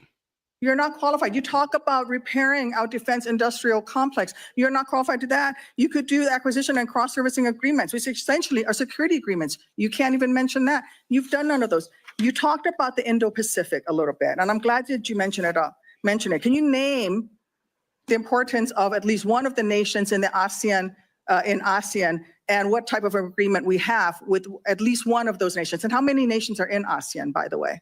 You're not qualified. You talk about repairing our defense industrial complex. You're not qualified to that. You could do acquisition and cross-servicing agreements, which essentially are security agreements. You can't even mention that. You've done none of those. You talked about the Indo-Pacific a little bit, and I'm glad that you mentioned it. Can you name the importance of at least one of the nations in the ASEAN, and what type of agreement we have with at least one of those nations? And how many nations are in ASEAN, by the way?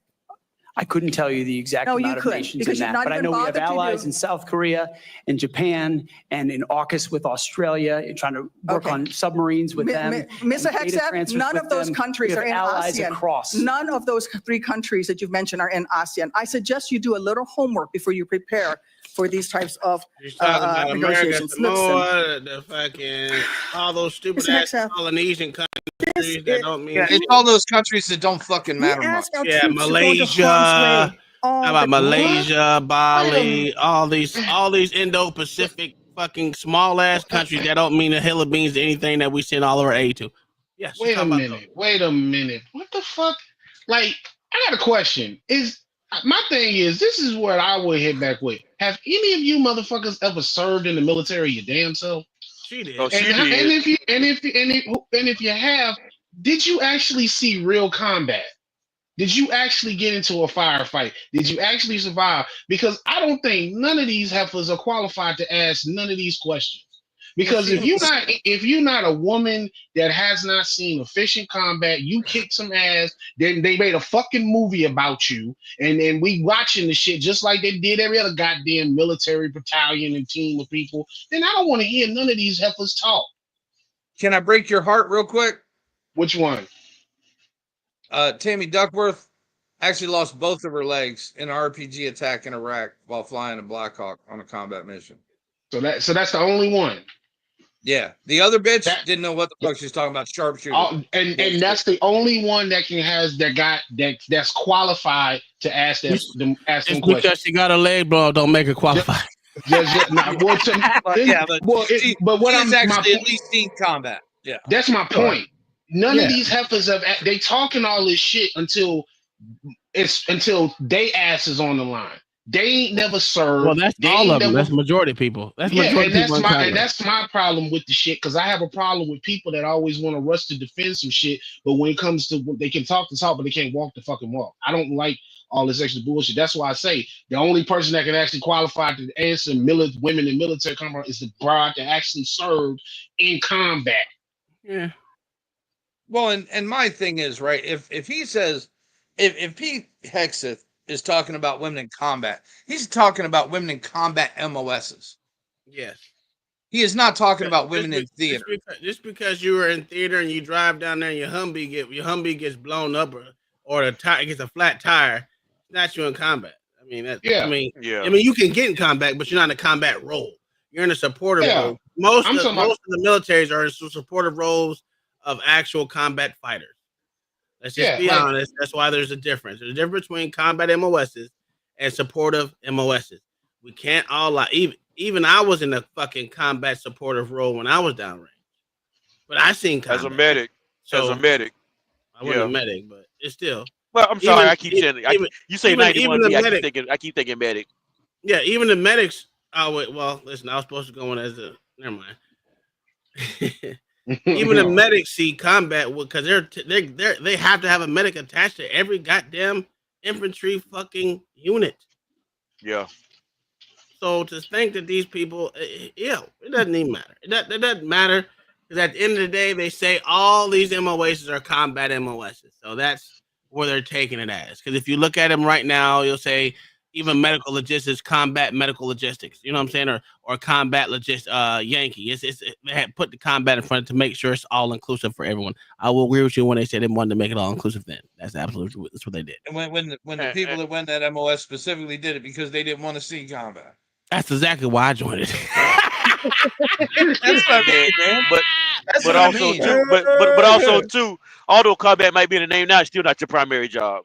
I couldn't tell you the exact No, you amount of couldn't, nations because in you've that, not but I even know we have bothered to allies do- in South Korea and Japan and in AUKUS with Australia, and trying to work Okay. on submarines with them. Mr. and data Hegseth, transfers none with of those them. countries We are have in allies ASEAN. across. None of those three countries that you've mentioned are in ASEAN. I suggest you do a little homework before you prepare for these types of He's talking about America, negotiations. Samoa, the fucking, all those stupid Mr. ass Hegseth, Polynesian countries that don't mean Yeah, shit. it's all those countries that don't fucking matter much. ask our Yeah, troops to go to Malaysia. harm's way all How about the- Malaysia, Bali, all these Indo-Pacific fucking small ass countries that don't mean a hill of beans to anything that we send all our aid to. Yes. Wait a minute. Wait a minute. What the fuck? Like, I got a question. My thing is, this is what I would hit back with. Have any of you motherfuckers ever served in the military your damn self? She did. Oh, she And did. if you have, did you actually see real combat? Did you actually get into a firefight? Did you actually survive? Because I don't think none of these heifers are qualified to ask none of these questions. Because if you're not a woman that has not seen efficient combat, you kick some ass, then they made a fucking movie about you, and then we watching the shit just like they did every other goddamn military battalion and team of people, then I don't want to hear none of these heifers talk. Can I break your heart real quick? Which one? Tammy Duckworth actually lost both of her legs in an RPG attack in Iraq while flying a Black Hawk on a combat mission. So that's the only one. Yeah, the other bitch didn't know what the fuck she's talking about. Sharpshooter. And that's the only one that's qualified to ask them Just questions. because she got a leg blow don't make her qualified. But what I'm actually at least seen combat. Yeah, that's my point. None Yeah. of these heifers they talking all this shit until they ass is on the line. They ain't never served. Well, that's They all ain't of them. never- That's majority of people. That's Yeah, majority and that's people in my Congress. that's my problem with the shit, because I have a problem with people that always want to rush to defend some shit, but when it comes to, they can talk the talk, but they can't walk the fucking walk. I don't like all this extra bullshit. That's why I say the only person that can actually qualify to answer women in military combat is the broad that actually served in combat. Yeah. Well, and my thing is, right, if he says, if Pete Hegseth is talking about women in combat, he's talking about women in combat MOSs. Yes. He is not talking about women in theater. Just because you were in theater and you drive down there and your Humvee gets blown up or the tire gets a flat tire, it's not you in combat. I mean, Yeah. I mean, Yeah. you can get in combat, but you're not in a combat role. You're in a supportive Yeah. role. Most I'm of talking about- the militaries are in supportive roles of actual combat fighters. Let's just be honest. That's why there's a difference. There's a difference between combat MOSs and supportive MOSs. We can't all lie. Even I was in a fucking combat supportive role when I was downrange. But I seen combat. As a medic. So, as a medic. I wasn't a Yeah. medic, but it's still. Well, I'm sorry. Even- I keep saying it. You say even 91. the Me, medic- I keep thinking medic. Yeah, even the medics. Oh wait, well, listen, I was supposed to go on as a. Never mind. Even the medics see combat because they have to have a medic attached to every goddamn infantry fucking unit. Yeah. So to think that these people, it doesn't even matter. It doesn't matter because at the end of the day, they say all these MOSs are combat MOSs. So that's where they're taking it as. Because if you look at them right now, you'll say even medical logistics, combat medical logistics. You know what I'm saying? Or combat Yankee. They had put the combat in front to make sure it's all inclusive for everyone. I will agree with you when they said they wanted to make it all inclusive. Then that's absolutely that's what they did. And when the people that went that MOS specifically did it because they didn't want to see combat. That's exactly why I joined it. That's what I mean, man. But also too, but also too, although combat might be in the name now, it's still not your primary job.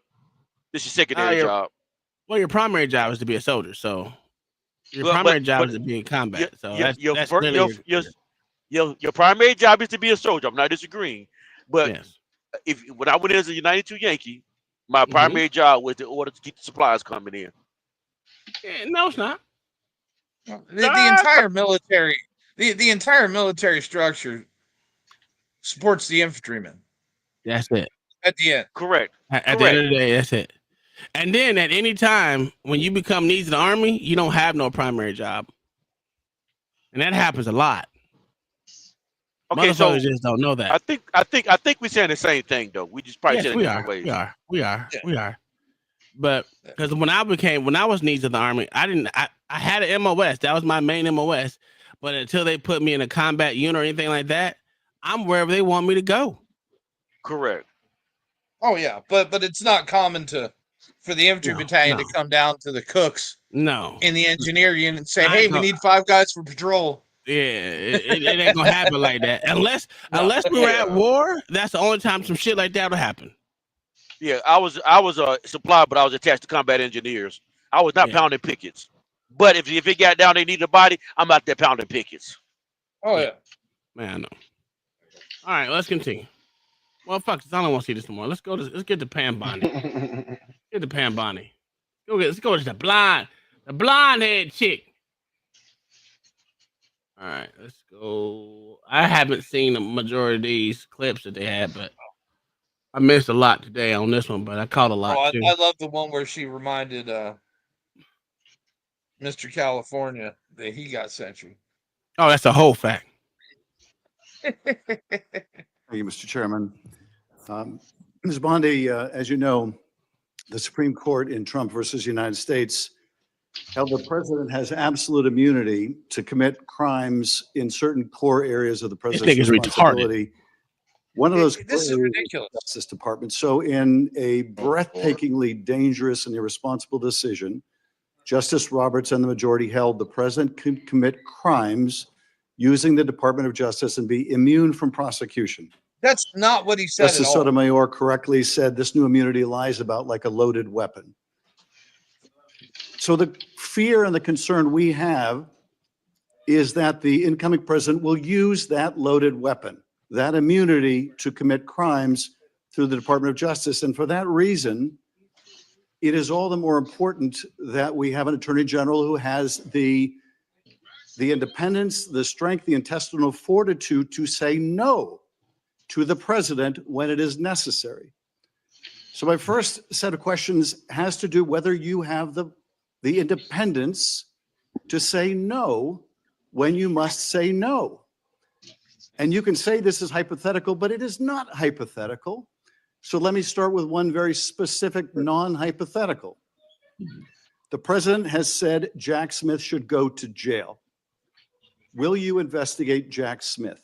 This is your secondary job. Well, your primary job is to be a soldier, so your Well, primary but- job but is to be in combat. So Your that's fir- really your primary job is to be a soldier. I'm not disagreeing, but Yes. when I went as a United 2 Yankee, my Mm-hmm. primary job was in order to keep the supplies coming in. No, it's not. The entire military, the entire military structure supports the infantrymen That's it. at the end. Correct. At the end of the day, that's it. And then at any time when you become needs in the army, you don't have no primary job, and that happens a lot. Okay, so Motherfuckers just don't know that. I think we're saying the same thing though. We just probably Yes, saying it we different are. ways. We are. But because when I was needs of the army, I had an MOS. That was my main MOS. But until they put me in a combat unit or anything like that, I'm wherever they want me to go. Correct. Oh yeah, but it's not common for the infantry battalion to come down to the cooks No. in the engineer unit and say, I "Hey, we know. need 5 guys for patrol." Yeah, it ain't gonna happen like that unless we were at war. That's the only time some shit like that will happen. Yeah, I was a supply, but I was attached to combat engineers. I was not pounding pickets. But if it got down, they needed a body, I'm out there pounding pickets. Oh yeah. Man, I know. All right, let's continue. Well, fuck this. I don't want to see this anymore. Let's get to Pam Bondi. Get to Pam Bondi. Let's go to the blonde head chick. All right, let's go. I haven't seen the majority of these clips that they had, but I missed a lot today on this one, but I caught a lot too. I love the one where she reminded Mr. California that he got century. Oh, that's a whole fact. Thank you, Mr. Chairman. Ms. Bondi, as you know, the Supreme Court in Trump versus United States held the president has absolute immunity to commit crimes in certain core areas of the president's nigga's retarded. responsibility. One of those This is core areas ridiculous. the Justice Department. So in a breathtakingly dangerous and irresponsible decision, Justice Roberts and the majority held the president could commit crimes using the Department of Justice and be immune from prosecution. That's not what he said Justice at all. Sotomayor correctly said this new immunity lies about like a loaded weapon. So the fear and the concern we have is that the incoming president will use that loaded weapon, that immunity, to commit crimes through the Department of Justice. And for that reason, it is all the more important that we have an attorney general who has the independence, the strength, the intestinal fortitude to say no to the president when it is necessary. So my first set of questions has to do whether you have the independence to say no when you must say no. And you can say this is hypothetical, but it is not hypothetical. So let me start with one very specific non-hypothetical. The president has said Jack Smith should go to jail. Will you investigate Jack Smith?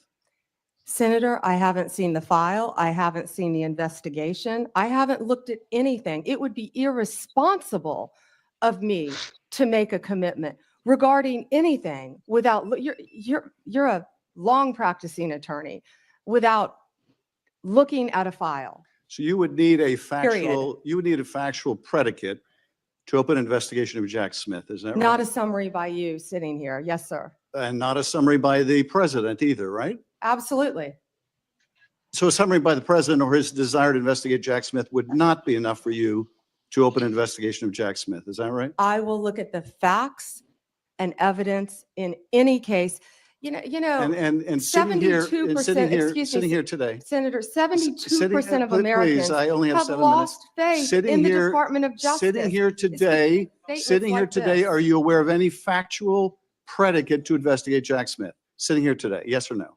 Senator, I haven't seen the file. I haven't seen the investigation. I haven't looked at anything. It would be irresponsible of me to make a commitment regarding anything without you're a long practicing attorney without looking at a file. So you would need a factual predicate to open an investigation of Jack Smith, is that right? Not a summary by you sitting here. Yes, sir. And not a summary by the president either, right? Absolutely. So a summary by the president or his desire to investigate Jack Smith would not be enough for you to open an investigation of Jack Smith. Is that right? I will look at the facts and evidence in any case. And sitting here, 72%, sitting here today, Senator, 72% of please, Americans I only have have 7 lost minutes. faith Sitting in the here- Department of Justice. Sitting here It's because today, statements like this. are you aware of any factual predicate to investigate Jack Smith? Sitting here today, yes or no?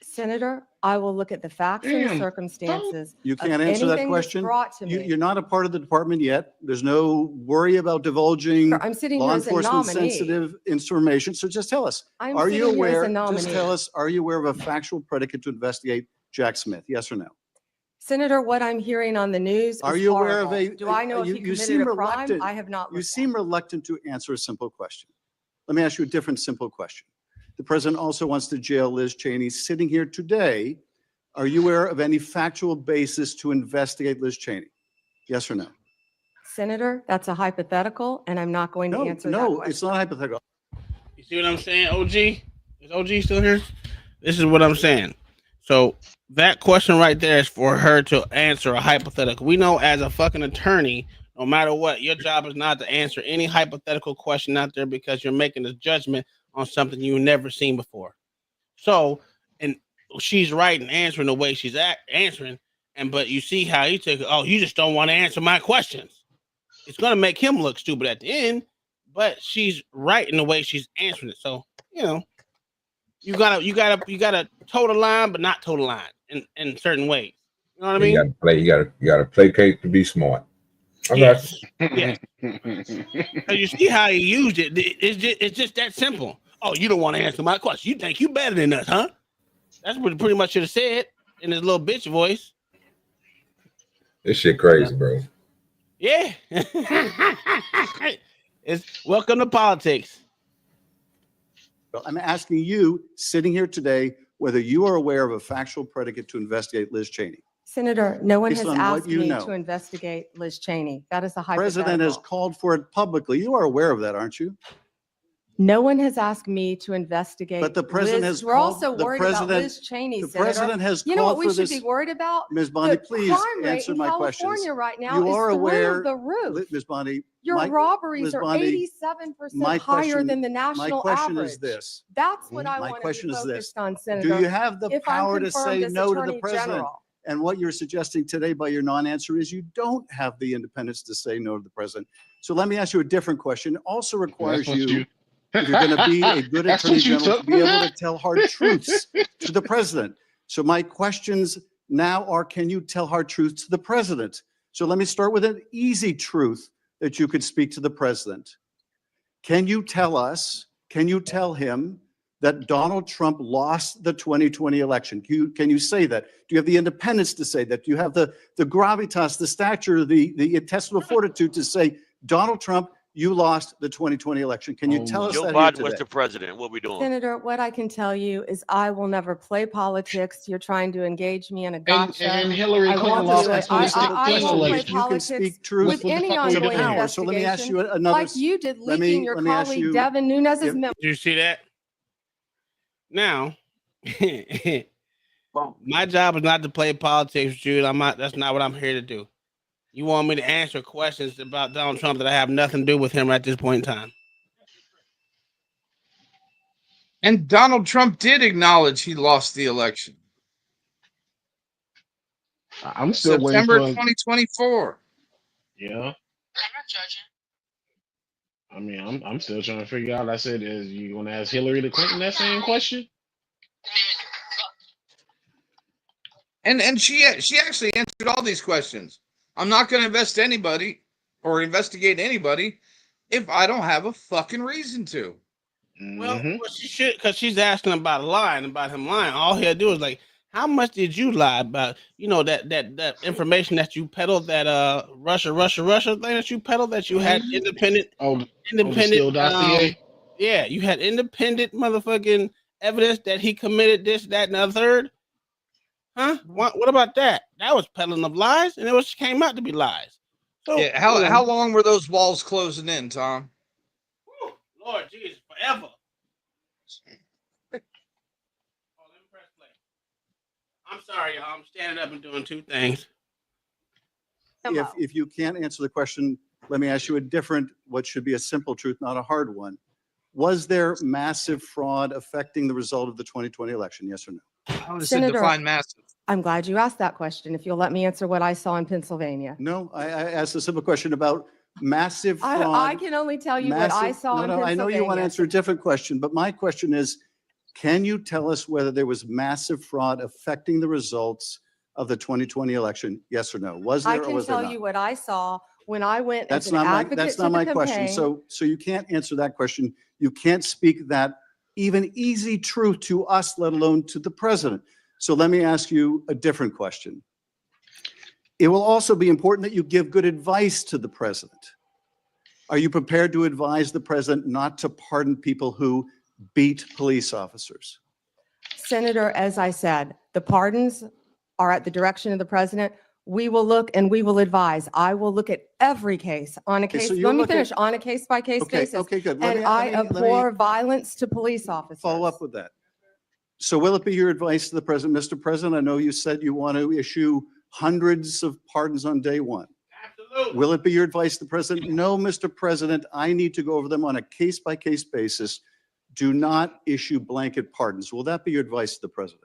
Senator, I will look at the facts and Damn, circumstances. You of can't answer that anything that's question. brought to me. You're not a part of the department yet. There's no worry about divulging Sir, I'm sitting law here as a enforcement nominee. sensitive information. So just tell us, I'm are you sitting here as a aware, just nominee. tell us, are you aware of a factual predicate to investigate Jack Smith? Yes or no? Senator, what I'm hearing on the news Are is you aware of horrible. a? Do I know if he committed a crime? I have not. You seem reluctant to answer a simple question. Let me ask you a different simple question. The president also wants to jail Liz Cheney. Sitting here today, are you aware of any factual basis to investigate Liz Cheney? Yes or no? Senator, that's a hypothetical, and I'm not going to answer that No, question. it's not hypothetical. You see what I'm saying, OG? Is OG still here? This is what I'm saying. So that question right there is for her to answer a hypothetical. We know as a fucking attorney, no matter what, your job is not to answer any hypothetical question out there because you're making a judgment on something you've never seen before. So, and she's right in answering the way she's answering. But you see how he took it. Oh, you just don't want to answer my questions. It's going to make him look stupid at the end, but she's right in the way she's answering it. So, you gotta toe the line, but not toe the line in certain ways. You know what I mean? You gotta placate to be smart. Yes. Yes. You see how he used it. It's just that simple. Oh, you don't want to answer my question. You think you better than us, huh? That's what he pretty much should have said in his little bitch voice. This shit crazy, bro. Yeah. It's welcome to politics. Well, I'm asking you, sitting here today, whether you are aware of a factual predicate to investigate Liz Cheney. Senator, no one Based has on what asked you me know. to investigate Liz Cheney. That is a The hypothetical. president has called for it publicly. You are aware of that, aren't you? No one has asked me to investigate. But the president Liz. has We're called- also the worried about president- Liz Cheney. the Senator. president has You know what called we for should this- be worried about? Ms. Bondi, The please crime rate answer in my California questions. right now You is are through aware, the roof. Ms. Bondi, Your my- robberies Ms. are Bondi, 87% my higher question- than the national My question average. is this. That's what I My want to question be is focused this. on, Do Senator. you have the If I'm power to confirmed say as no to the Attorney president? General. And what you're suggesting today by your non-answer is you don't have the independence to say no to the president. So let me ask you a different question. It also requires what you, you- if you're going to be a good That's attorney what you general, to took be from able to that? tell hard truths to the president. So my questions now are, can you tell hard truths to the president? So let me start with an easy truth that you could speak to the president. Can you tell us, can you tell him that Donald Trump lost the 2020 election? Can you say that? Do you have the independence to say that? Do you have the gravitas, the stature, the intestinal fortitude to say, Donald Trump, you lost the 2020 election? Can you tell us Joe that here Biden was today? the president. What we doing? Senator, what I can tell you is I will never play politics. You're trying to engage me in a gotcha. and Hillary I Clinton won't lost do the it. I 2016 won't play election. You can politics speak truth with any to the ongoing power. So let me ask you investigation, another. like you did let leaking me- your let me ask colleague you- Devin Nunes's if- memo. Do you see that? Now, my job is not to play politics, Jude. That's not what I'm here to do. You want me to answer questions about Donald Trump that I have nothing to do with him at this point in time. And Donald Trump did acknowledge he lost the election. I'm still waiting September for 2024. Yeah. I mean, I'm still trying to figure out. I said, is you gonna ask Hillary Clinton that same question? And she actually answered all these questions. I'm not going to investigate anybody if I don't have a fucking reason to. Well, she should, because she's asking about him lying. All he'll do is like, how much did you lie about? You know, that information that you peddled, that Russia thing that you peddled, that you had independent. Steele dossier? Yeah, you had independent motherfucking evidence that he committed this, that, and the third. Huh? What about that? That was peddling of lies, and it came out to be lies. So, Yeah, how long were those walls closing in, Tom? Lord Jesus, forever. I'm sorry, y'all. I'm standing up and doing two things. If you can't answer the question, let me ask you a different, what should be a simple truth, not a hard one. Was there massive fraud affecting the result of the 2020 election? Yes or no? I would have said Senator, define massive. I'm glad you asked that question. If you'll let me answer what I saw in Pennsylvania. No, I asked a simple question about massive fraud. I can only tell you what I saw in Pennsylvania. I know you want to answer a different question, but my question is, can you tell us whether there was massive fraud affecting the results of the 2020 election? Yes or no? Was there I or can was there tell not? you what I saw when I went That's as an not my, advocate that's to not the my campaign. question. So you can't answer that question. You can't speak that even easy truth to us, let alone to the president. So let me ask you a different question. It will also be important that you give good advice to the president. Are you prepared to advise the president not to pardon people who beat police officers? Senator, as I said, the pardons are at the direction of the president. We will look and we will advise. I will look at every case on a Okay, case. so you Let me look at- finish on a case by case basis. Okay, good. And I abhor violence to police officers. Follow up with that. So will it be your advice to the president, Mr. President? I know you said you want to issue hundreds of pardons on day one. Absolutely. Will it be your advice to the president? No, Mr. President, I need to go over them on a case-by-case basis. Do not issue blanket pardons. Will that be your advice to the president?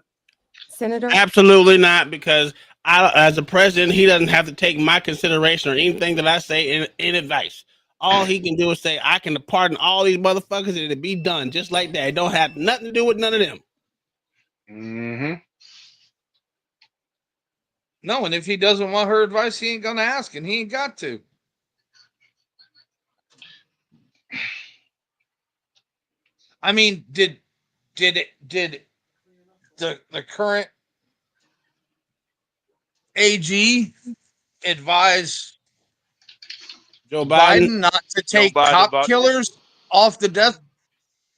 Senator? Absolutely not, because as a president, he doesn't have to take my consideration or anything that I say in advice. All he can do is say, I can pardon all these motherfuckers and it'll be done just like that. It don't have nothing to do with none of them. Mm-hmm. No, and if he doesn't want her advice, he ain't gonna ask, and he ain't got to. I mean, did the current AG advise Joe Biden not to take cop killers off the death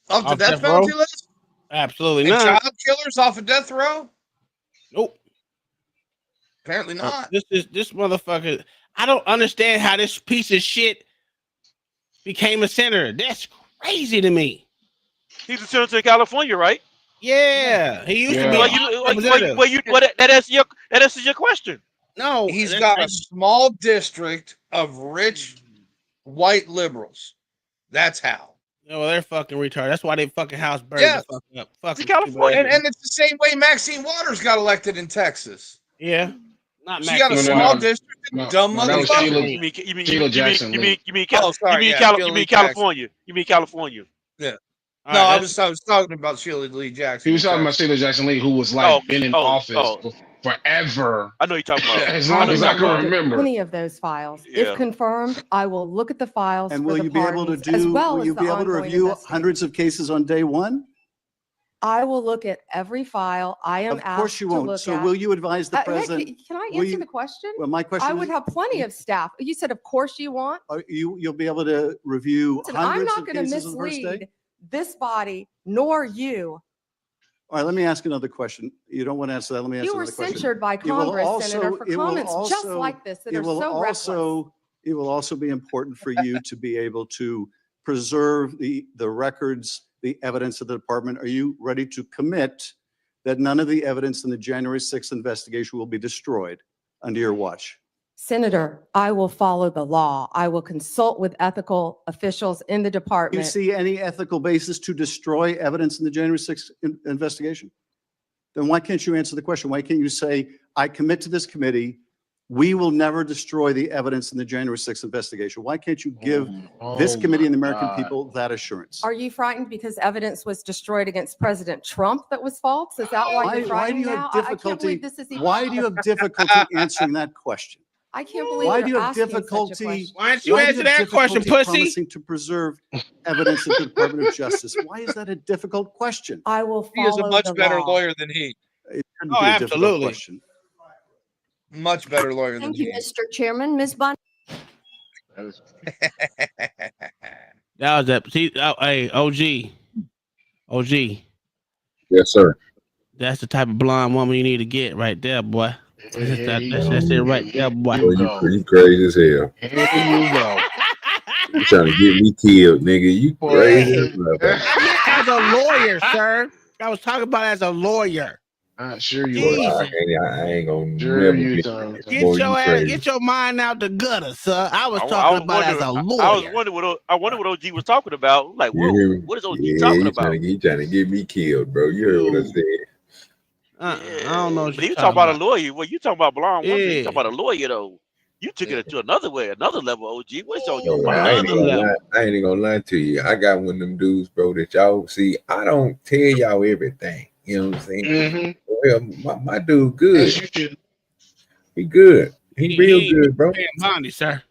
death penalty row? list? Absolutely And not. child killers off of death row? Nope. Apparently not. This motherfucker. I don't understand how this piece of shit became a senator. That's crazy to me. He's a senator in California, right? Yeah, he used to be. That answers your question. No, he's got a small district of rich white liberals. That's how. No, well, they're fucking retarded. That's why they fucking house burned Yeah. the fuck up. Fucking California, and it's the same way Maxine Waters got elected in Texas. Yeah, not she got a small district. Dumb motherfucker. You mean Sheila Jackson Lee. California? You mean California? Yeah. All No, right, I was talking about Sheila Lee Jackson. He was talking about Sheila Jackson Lee, who was like been in office forever. I know you're talking about. As long as I can remember. Any of those files. Yeah. If confirmed, I will look at the files And for will the you be able to pardons, as well will as you the be able to ongoing review investigation. hundreds of cases on day one? I will look at every file I am Of course asked you to won't. look So at. will you advise the Hey, president? can I will answer you- the question? Well, my question I would is- have plenty of staff. You said, of course you want. You'll be able to review Listen, I'm hundreds not of going to cases on the first day? mislead this body nor you. All right, let me ask another question. You don't want to answer that. Let me ask You were another question. censured by It will Congress, Senator, for it will comments just also- like this that it are will so reckless. It will also be important for you to be able to preserve the records, the evidence of the department. Are you ready to commit that none of the evidence in the January 6th investigation will be destroyed under your watch? Senator, I will follow the law. I will consult with ethical officials in the Do you department. see any ethical basis to destroy evidence in the January 6th investigation? Then why can't you answer the question? Why can't you say, I commit to this committee, we will never destroy the evidence in the January 6th investigation? Why can't you give this committee and the American people that assurance? Are you frightened because evidence was destroyed against President Trump that was false? Is that why you're Why do frightened you now? have I can't difficulty? believe this is even. Why do you have difficulty answering that question? I can't believe Why you're do you have asking such a difficulty? question. Why don't you why do answer have that question, difficulty pussy? Promising to preserve evidence at the Department of Justice. Why is that a difficult question? I will He is a follow much the better law. lawyer than he. It shouldn't Oh, be a difficult absolutely. question. Much better lawyer than Thank you, he. Mr. Chairman. Ms. Bond. That was that. See, hey, OG. Yes, sir. That's the type of blonde woman you need to get right there, boy. That's it right there, boy. Boy, you crazy as hell. Here you go. You trying to get me killed, nigga. You crazy as hell. As a lawyer, sir. I was talking about as a lawyer. Sure you Boy, are. I ain't gonna Sure never you get don't. Get boy, your you ass, crazy. get your mind out the gutter, sir. I was I talking was about as a wondering. lawyer. I wonder what OG was talking about. Like, You hear whoa, me? what is OG Yeah, talking about? he trying to get me killed, bro. You heard what I said. I don't know what But you're you talking talking about about. a lawyer. Well, you talking about blonde woman. You Yeah. talking about a lawyer though. You took it to another way, another level. OG, what's on your No, mind? I ain't even gonna lie to you. I got one of them dudes, bro, that y'all see. I don't tell y'all everything. You know what I'm saying? Mm-hmm. Well, my dude good. As you should. He good. He real ain't good, bro. Pam Bondi, sir.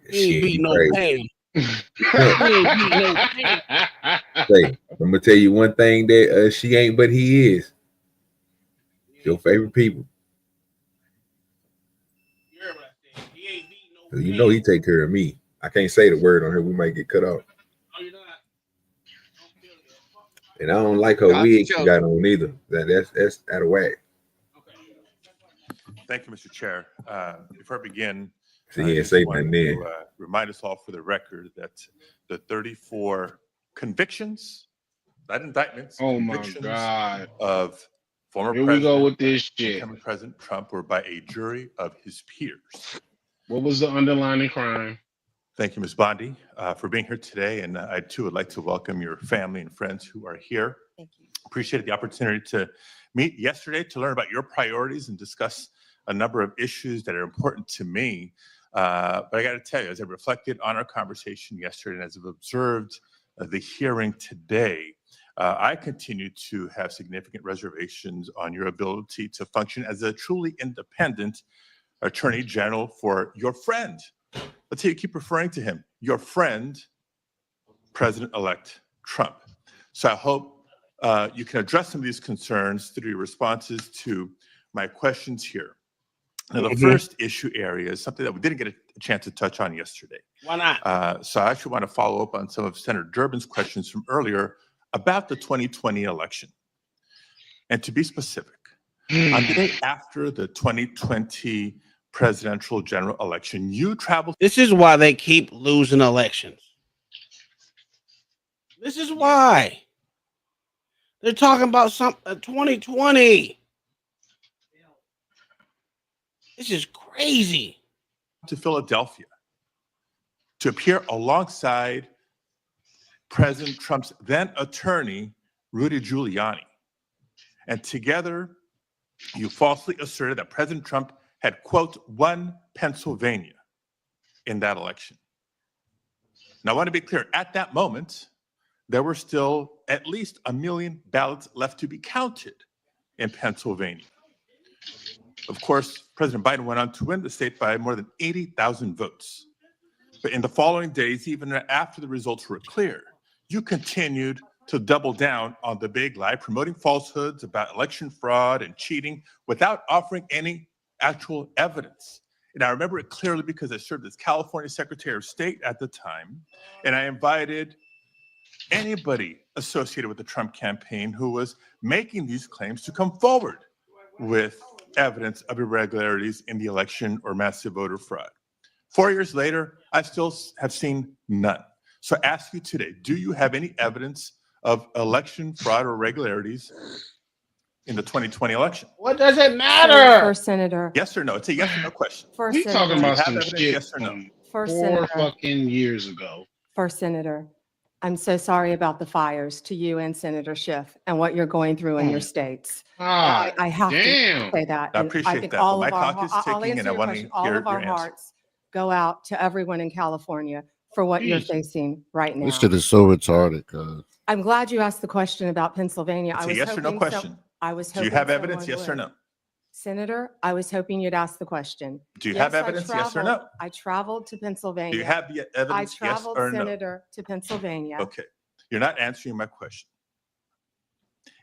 He Shit, ain't beat he no crazy. Pam. He ain't beat no Pam. Say, I'm gonna tell you one thing that she ain't, but he is. Your favorite people. So you know he take care of me. I can't say the word on here. We might get cut off. And I don't like her wig she got on either. That's out of whack. Thank you, Mr. Chair. Before I begin, See, he I ain't just say want nothing then. to remind us all for the record that the 34 convictions, not indictments, Oh my convictions God. of former Here we go President, with this shit. incoming President Trump were by a jury of his peers. What was the underlying crime? Thank you, Ms. Bondi, for being here today. And I too would like to welcome your family and friends who are here. Thank you. Appreciated the opportunity to meet yesterday to learn about your priorities and discuss a number of issues that are important to me. But I got to tell you, as I reflected on our conversation yesterday and as I've observed the hearing today, I continue to have significant reservations on your ability to function as a truly independent Attorney General for your friend. Let's say you keep referring to him, your friend, President-elect Trump. So I hope you can address some of these concerns through your responses to my questions here. Now, the first issue area is something that we didn't get a chance to touch on yesterday. Why not? So I actually want to follow up on some of Senator Durbin's questions from earlier about the 2020 election. And to be specific, on the day after the 2020 presidential general election, you traveled. This is why they keep losing elections. This is why. They're talking about 2020. This is crazy. To Philadelphia to appear alongside President Trump's then attorney, Rudy Giuliani. And together, you falsely asserted that President Trump had, quote, won Pennsylvania in that election. Now, I want to be clear. At that moment, there were still at least 1 million ballots left to be counted in Pennsylvania. Of course, President Biden went on to win the state by more than 80,000 votes. But in the following days, even after the results were clear, you continued to double down on the big lie, promoting falsehoods about election fraud and cheating without offering any actual evidence. And I remember it clearly because I served as California Secretary of State at the time, and I invited anybody associated with the Trump campaign who was making these claims to come forward with evidence of irregularities in the election or massive voter fraud. 4 years later, I still have seen none. So I ask you today, do you have any evidence of election fraud or irregularities in the 2020 election? What does it matter? First Senator. Yes or no? It's a yes or no question. First We Senator. talking about have some evidence, shit yes or no? from First 4 Senator. fucking years ago. First Senator. I'm so sorry about the fires to you and Senator Schiff and what you're going through in your states. Ah, I have damn. to say that. I And appreciate think that, all but of my our, clock is I'll ticking answer and I your want question. to All hear of our your answer. hearts go out to everyone in California for what you're Jeez. facing right now. This shit is so retarded, cuz. I'm glad you asked the question about Pennsylvania. It's a yes or no question. I was Do you hoping have evidence, someone yes or would. no? Senator, I was hoping you'd ask the question. Do you have Yes, evidence, yes or no? I traveled to Pennsylvania. Do you have the I evidence, yes traveled, or no? Senator, to Pennsylvania. Okay, you're not answering my question.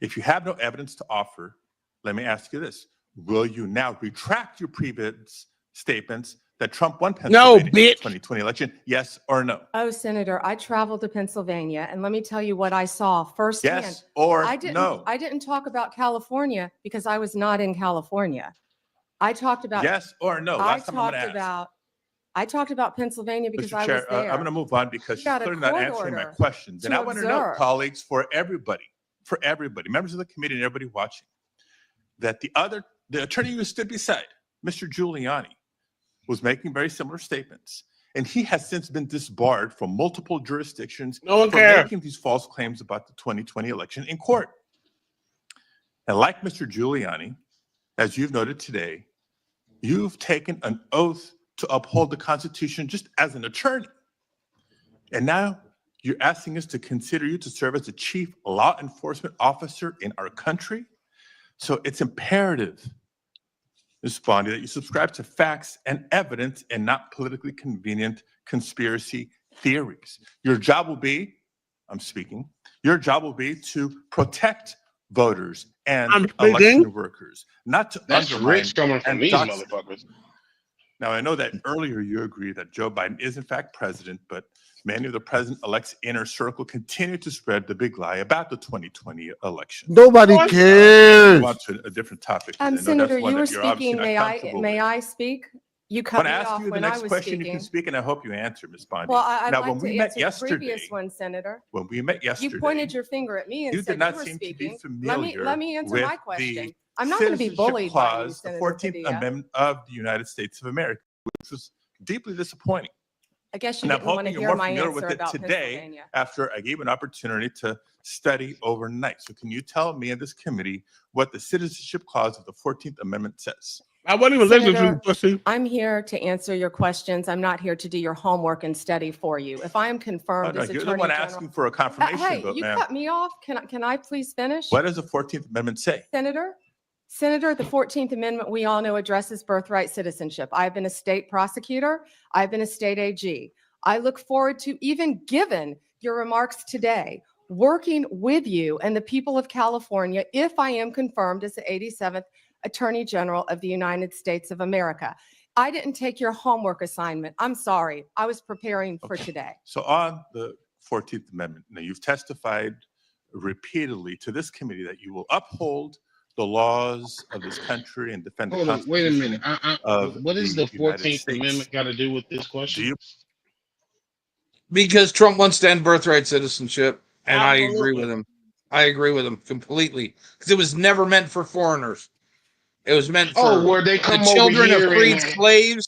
If you have no evidence to offer, let me ask you this. Will you now retract your previous statements that Trump won Pennsylvania in the 2020 election? Yes or no? Oh, Senator, I traveled to Pennsylvania, and let me tell you what I saw firsthand. Yes or I didn't, no? I didn't talk about California because I was not in California. I talked about Yes or no? Last time I'm going to ask. I talked about Pennsylvania because Mr. I Chair, was there. I'm going to move on because You she's got a clearly not court answering my order questions. And to I want to know, observe. colleagues, for everybody, members of the committee and everybody watching, that the attorney who stood beside Mr. Giuliani was making very similar statements. And he has since been disbarred from multiple jurisdictions for making these false claims about the 2020 election in court. And like Mr. Giuliani, as you've noted today, you've taken an oath to uphold the Constitution just as an attorney. And now you're asking us to consider you to serve as the chief law enforcement officer in our country. So it's imperative, Ms. Bondi, that you subscribe to facts and evidence and not politically convenient conspiracy theories. Your job will be, your job will be to protect voters and election workers, not to That's undermine rich coming from and these dox them. motherfuckers. Now, I know that earlier you agreed that Joe Biden is in fact president, but many of the president-elect's inner circle continue to spread the big lie about the 2020 election. Nobody cares. Move on to a different topic. 'cause I know that's Senator, one you were that you're obviously speaking. not comfortable May with. I speak? You When cut I me ask off you the when I next was question, you speaking. can speak, and I hope you answer, Ms. Bondi. Well, I'd now, like when to we met answer yesterday, the previous one, Senator. when we met yesterday, You pointed your finger at me and you said did not you were seem to be speaking. familiar Let me answer with my the question. I'm not going to be Citizenship bullied by you, Clause, the Senator 14th Padilla. Amendment of the United States of America, which was deeply disappointing. I guess you And I'm didn't want to hoping hear you're more my familiar answer with it about today Pennsylvania. after I gave an opportunity to study overnight. So can you tell me and this committee what the Citizenship Clause of the 14th Amendment says? I wasn't even listening to Senator, you, pussy. I'm here to answer your questions. I'm not here to do your homework and study for you. If I am Oh, confirmed no, as you're the Attorney one General, asking for a confirmation hey, vote, you ma'am. cut me off. Can I please finish? What does the 14th Amendment say? Senator, the 14th Amendment, we all know, addresses birthright citizenship. I've been a state prosecutor. I've been a state AG. I look forward to, even given your remarks today, working with you and the people of California if I am confirmed as the 87th Attorney General of the United States of America. I didn't take your homework assignment. I'm sorry. I was preparing for today. So on the 14th Amendment, now you've testified repeatedly to this committee that you will uphold the laws of this country and defend the Hold on, wait a Constitution minute. of What is the United 14th States. Amendment got to do with this question? Because Trump wants to end birthright citizenship, and I agree Absolutely. with him. I agree with him completely because it was never meant for foreigners. It was meant for where they come the over children here of freed and- slaves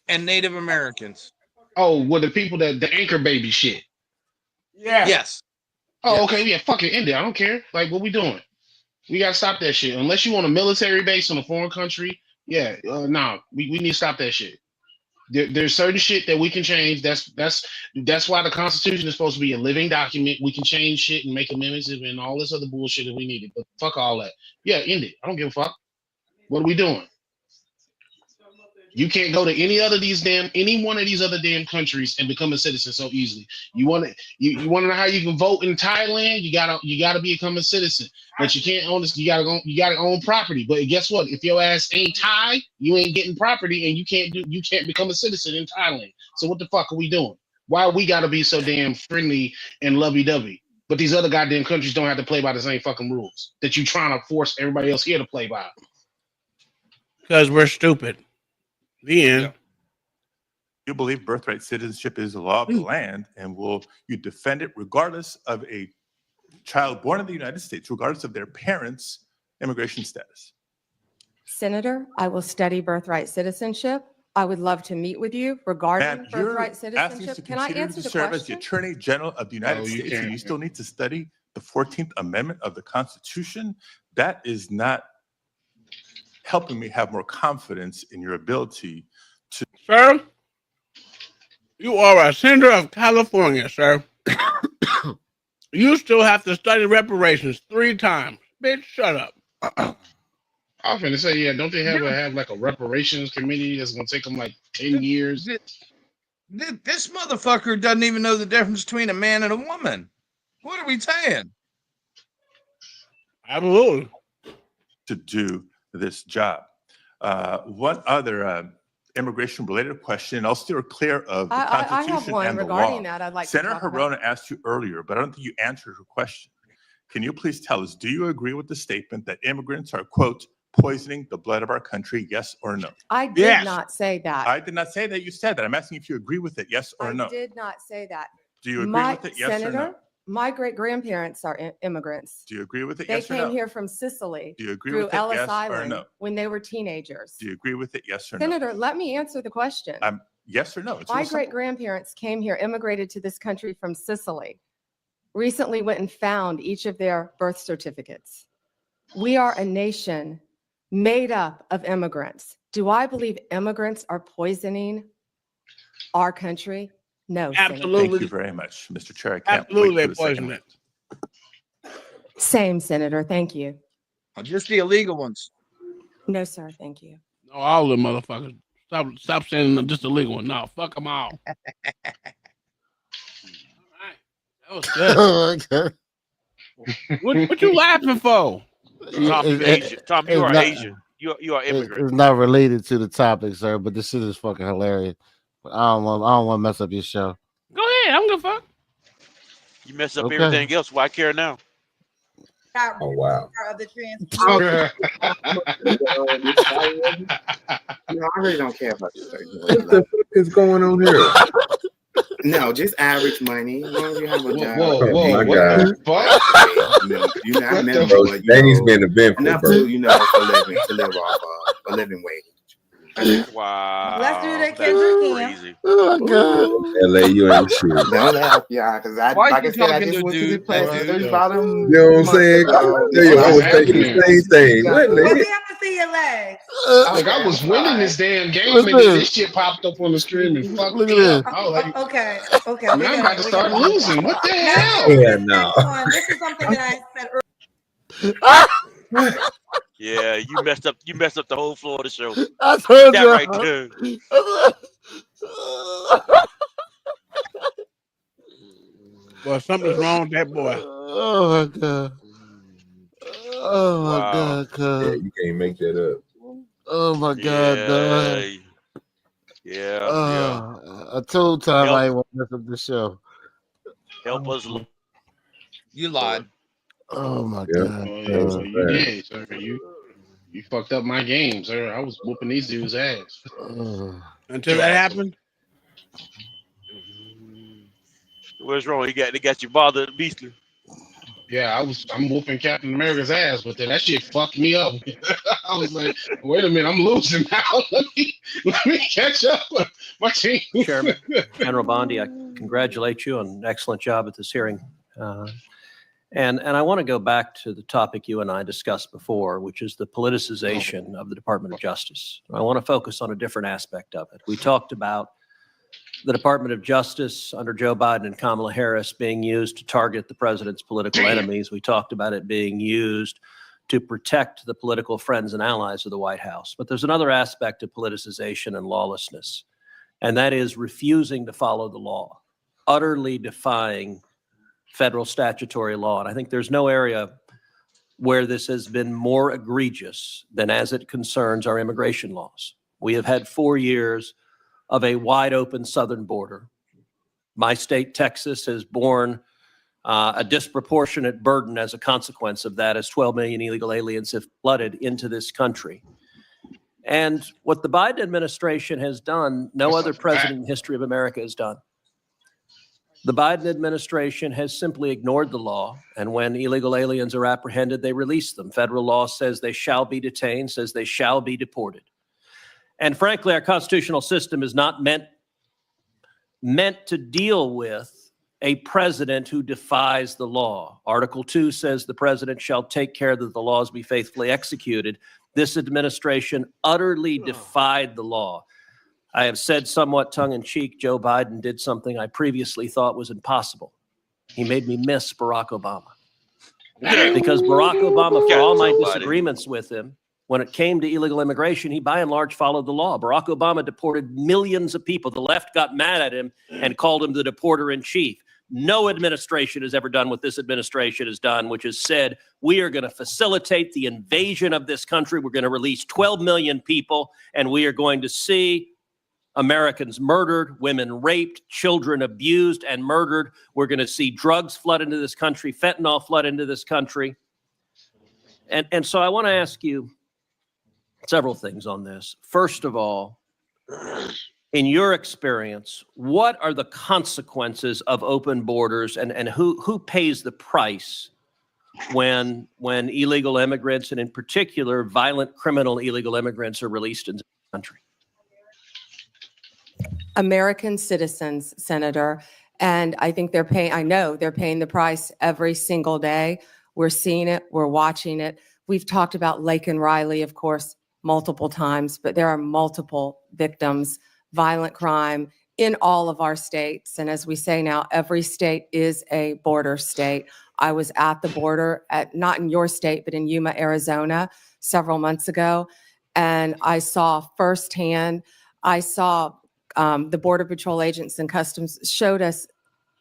and Native Americans. Oh, well, the people that the anchor baby shit. Yeah. Yes. Oh, okay, yeah, fucking end it. I don't care. Like, what we doing? We gotta stop that shit. Unless you want a military base in a foreign country, yeah, nah, we need to stop that shit. There's certain shit that we can change. That's why the Constitution is supposed to be a living document. We can change shit and make amendments and all this other bullshit if we need it. But fuck all that. Yeah, end it. I don't give a fuck. What are we doing? You can't go to any one of these other damn countries and become a citizen so easily. You want to know how you can vote in Thailand? You gotta become a citizen. But you can't own this. You gotta own property. But guess what? If your ass ain't Thai, you ain't getting property, and you can't become a citizen in Thailand. So what the fuck are we doing? Why we gotta be so damn friendly and lovey-dovey? But these other goddamn countries don't have to play by the same fucking rules that you trying to force everybody else here to play by. Because we're stupid. The end. You believe birthright citizenship is the law of the land, and will you defend it regardless of a child born in the United States, regardless of their parents' immigration status? Senator, I will study birthright citizenship. I would love to meet with you regarding Ma'am, you're birthright asking us to citizenship. Can I consider you answer to the serve as the question? Attorney General of the United No, you States, and can't. you still need to study the 14th Amendment of the Constitution? That is not helping me have more confidence in your ability to. Sir, you are a senator of California, sir. You still have to study reparations 3 times. Bitch, shut up. I was gonna say, yeah, don't they have like a reparations committee that's gonna take them like 10 years? This motherfucker doesn't even know the difference between a man and a woman. What are we saying? Absolutely. To do this job. One other immigration-related question, I'll steer clear of the I Constitution have one and the regarding law. that I'd like to Senator talk about. Hirona asked you earlier, but I don't think you answered her question. Can you please tell us, do you agree with the statement that immigrants are, quote, poisoning the blood of our country, yes or no? I did not say that. I did not say that you said that. I'm asking if you agree with it, yes or no? I did not say that. Do you agree with it, yes or no? Senator, My great grandparents are immigrants. Do you agree with it? They Yes or came no? here from Sicily Do you agree through with it? Ellis Yes or Island no? when they were teenagers. Do you agree with it? Yes or no? Senator, let me answer the question. Yes or no? It's My real simple. great grandparents came here, immigrated to this country from Sicily, recently went and found each of their birth certificates. We are a nation made up of immigrants. Do I believe immigrants are poisoning our country? No. Senator. Thank you very much, Mr. Chair. I can't Absolutely wait for the second poison round. Same, Senator. Thank you. Just the illegal ones. No, sir. Thank you. No, all the motherfuckers. Stop saying just the legal one. No, fuck them all. That was good. What you laughing for? Tom, you Asian. Tom, you are Asian. You are immigrant. It's not related to the topic, sir, but this shit is fucking hilarious. But I don't want to mess up your show. Go ahead. I'm gonna fuck. You mess up Okay. everything else. Why care now? Oh wow. Other trans No, I really don't care about this. What the fuck is going on here? No, just average money. As long as you have a job. Oh my God. You're not Bro, minimum, but Danny's been eventful, enough bro. to to live off a living wage. Wow. Let's do that, Kendrick Cam. Oh my God. LA, you ain't shit. Don't laugh, yeah, because Why like I you said, I talking just to went to the dude? place. Dude, 35 of them. You know what I'm saying? I was thinking the same thing. What the Well, heck? we have to see your legs. Like I was winning this damn game, What's and then this? this shit popped up on the screen and fucked Look at me up. this. I was like, Okay. man, I'm about to start losing. What the hell? Yeah, no. This is something that I said earlier. Yeah, you messed up. You messed up the whole floor of the show. I told That you. right there. Well, something's wrong with that boy. Oh my God. Oh my Wow. God, Yeah, cuz. you can't make that up. Oh my God, dog. Yeah. I told Tom Help. I ain't want to mess up the show. Help us. You lied. Oh my Yeah. God. Oh, yeah, so dog. you did, sir. You fucked up my game, sir. I was whooping these dudes' ass. Until that happened. What's wrong? They got you bothered, beastly. Yeah, I'm whooping Captain America's ass, but then that shit fucked me up. I was like, wait a minute, I'm losing now. let me catch up. My team. Chairman, General Bondi, I congratulate you on an excellent job at this hearing. And I want to go back to the topic you and I discussed before, which is the politicization of the Department of Justice. I want to focus on a different aspect of it. We talked about the Department of Justice under Joe Biden and Kamala Harris being used to target the president's political enemies. We talked about it being used to protect the political friends and allies of the White House. But there's another aspect of politicization and lawlessness, and that is refusing to follow the law, utterly defying federal statutory law. And I think there's no area where this has been more egregious than as it concerns our immigration laws. We have had 4 years of a wide open southern border. My state, Texas, has borne a disproportionate burden as a consequence of that, as 12 million illegal aliens have flooded into this country. And what the Biden administration has done, no other president in the history of America has done. The Biden administration has simply ignored the law, and when illegal aliens are apprehended, they release them. Federal law says they shall be detained, says they shall be deported. And frankly, our constitutional system is not meant to deal with a president who defies the law. Article 2 says the president shall take care that the laws be faithfully executed. This administration utterly defied the law. I have said somewhat tongue-in-cheek, Joe Biden did something I previously thought was impossible. He made me miss Barack Obama. Because Barack Obama, for all my disagreements with him, when it came to illegal immigration, he by and large followed the law. Barack Obama deported millions of people. The left got mad at him and called him the deporter in chief. No administration has ever done what this administration has done, which has said, we are going to facilitate the invasion of this country. We're going to release 12 million people, and we are going to see Americans murdered, women raped, children abused and murdered. We're going to see drugs flood into this country, fentanyl flood into this country. And so I want to ask you several things on this. First of all, in your experience, what are the consequences of open borders, and who pays the price when illegal immigrants, and in particular violent criminal illegal immigrants, are released into the country? American citizens, Senator, and I think I know they're paying the price every single day. We're seeing it, we're watching it. We've talked about Laken Riley, of course, multiple times, but there are multiple victims, violent crime in all of our states. And as we say now, every state is a border state. I was at the border, not in your state, but in Yuma, Arizona, several months ago, and I saw firsthand, the Border Patrol agents and Customs showed us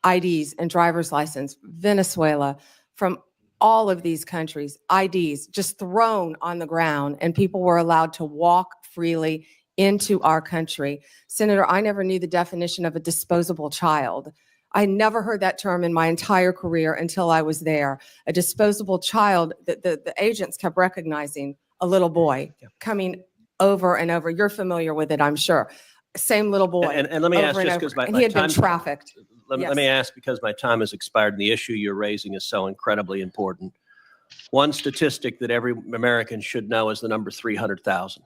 IDs and driver's license, Venezuela, from all of these countries, IDs just thrown on the ground, and people were allowed to walk freely into our country. Senator, I never knew the definition of a disposable child. I never heard that term in my entire career until I was there. A disposable child, the agents kept recognizing a little boy coming over and over. You're familiar with it, I'm sure. Same little boy. And let me ask, just because he had been trafficked. Let me ask, because my time has expired and the issue you're raising is so incredibly important. One statistic that every American should know is the number 300,000.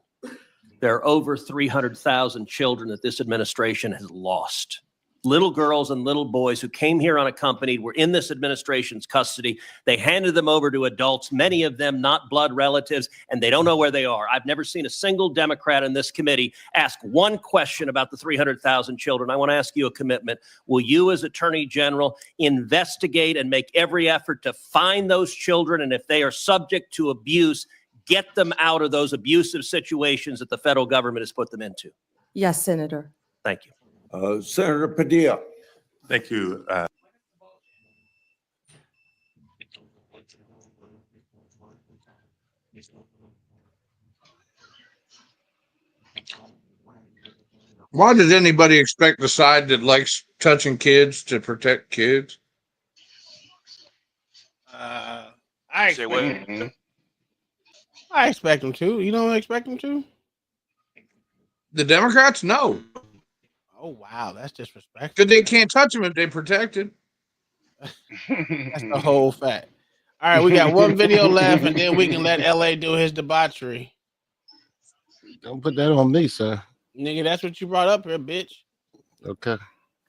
There are over 300,000 children that this administration has lost. Little girls and little boys who came here unaccompanied were in this administration's custody. They handed them over to adults, many of them not blood relatives, and they don't know where they are. I've never seen a single Democrat in this committee ask one question about the 300,000 children. I want to ask you a commitment. Will you, as Attorney General, investigate and make every effort to find those children, and if they are subject to abuse, get them out of those abusive situations that the federal government has put them into? Yes, Senator. Thank you. Senator Padilla. Thank you. Why does anybody expect the side that likes touching kids to protect kids? I expect them to. You don't expect them to? The Democrats? No. Oh, wow. That's disrespectful. Because they can't touch them if they're protected. That's the whole fact. All right, we got one video left, and then we can let LA do his debauchery. Don't put that on me, sir. Nigga, that's what you brought up here, bitch. Okay.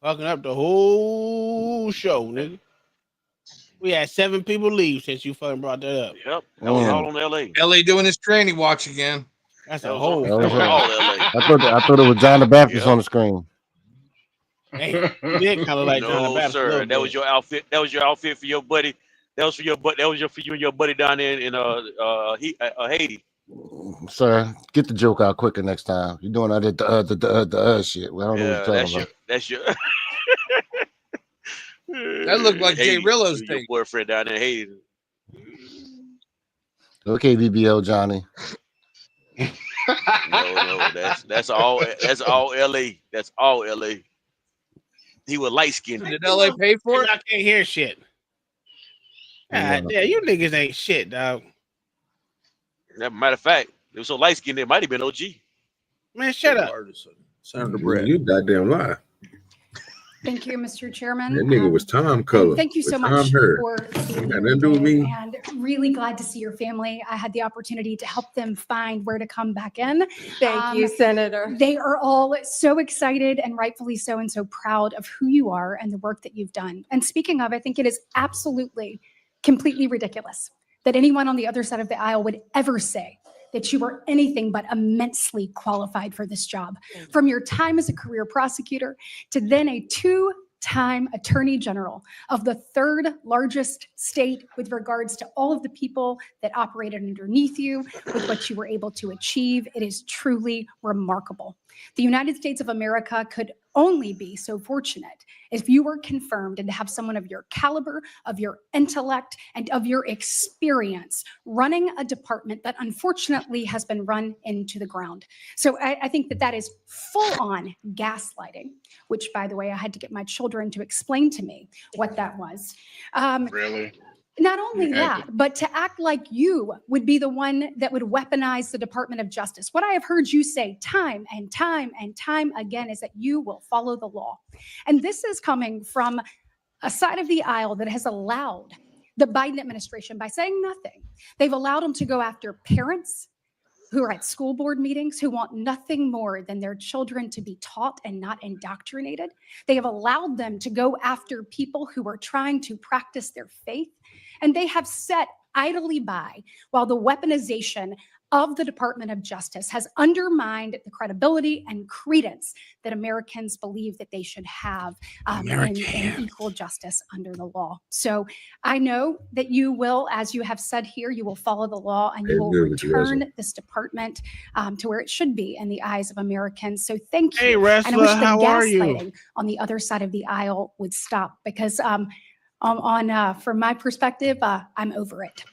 Fucking up the whole show, nigga. We had 7 people leave since you fucking brought that up. Yep. That was all on LA. LA doing his tranny watch again. That's a whole. I thought it was John the Baptist on the screen. Hey, you did kind of like John the No, Baptist. sir. That was your outfit. That was your outfit for your buddy. That was for your buddy. That was for you and your buddy down there in Haiti. Sir, get the joke out quicker next time. You're doing all the shit. Well, I don't know what you're talking about. That's your. That looked like Jay Rillo's your thing. boyfriend down there in Haiti. Okay, BBL Johnny. No, that's all. That's all LA. That's all LA. He was light skinned. Did LA pay for it? I can't hear shit. God damn, you niggas ain't shit, dog. Matter of fact, it was so light skinned, it might have been OG. Man, shut up. Senator Brett. You goddamn lie. Thank you, Mr. Chairman. That nigga was Tom Color. Thank you so with much Tom Hurd. for being Got here nothing to do with today, me. and really glad to see your family. I had the opportunity to help them find where to come back in. Thank you, Senator. They are all so excited, and rightfully so, and so proud of who you are and the work that you've done. And speaking of, I think it is absolutely completely ridiculous that anyone on the other side of the aisle would ever say that you were anything but immensely qualified for this job. From your time as a career prosecutor to then a two-time attorney general of the 3rd largest state with regards to all of the people that operated underneath you, with what you were able to achieve. It is truly remarkable. The United States of America could only be so fortunate if you were confirmed and to have someone of your caliber, of your intellect, and of your experience running a department that unfortunately has been run into the ground. So I think that is full on gaslighting, which, by the way, I had to get my children to explain to me what that was. Really? Not only that, but to act like you would be the one that would weaponize the Department of Justice. What I have heard you say time and time and time again is that you will follow the law. And this is coming from a side of the aisle that has allowed the Biden administration, by saying nothing, they've allowed them to go after parents who are at school board meetings, who want nothing more than their children to be taught and not indoctrinated. They have allowed them to go after people who are trying to practice their faith. And they have sat idly by while the weaponization of the Department of Justice has undermined the credibility and credence that Americans believe that they should have in equal justice under the law. So I know that you will, as you have said here, you will follow the law and you will return this department to where it should be in the eyes of Americans. So thank you. Hey, Wrestler, and I wish the how are you? gaslighting on the other side of the aisle would stop, because from my perspective, I'm over it.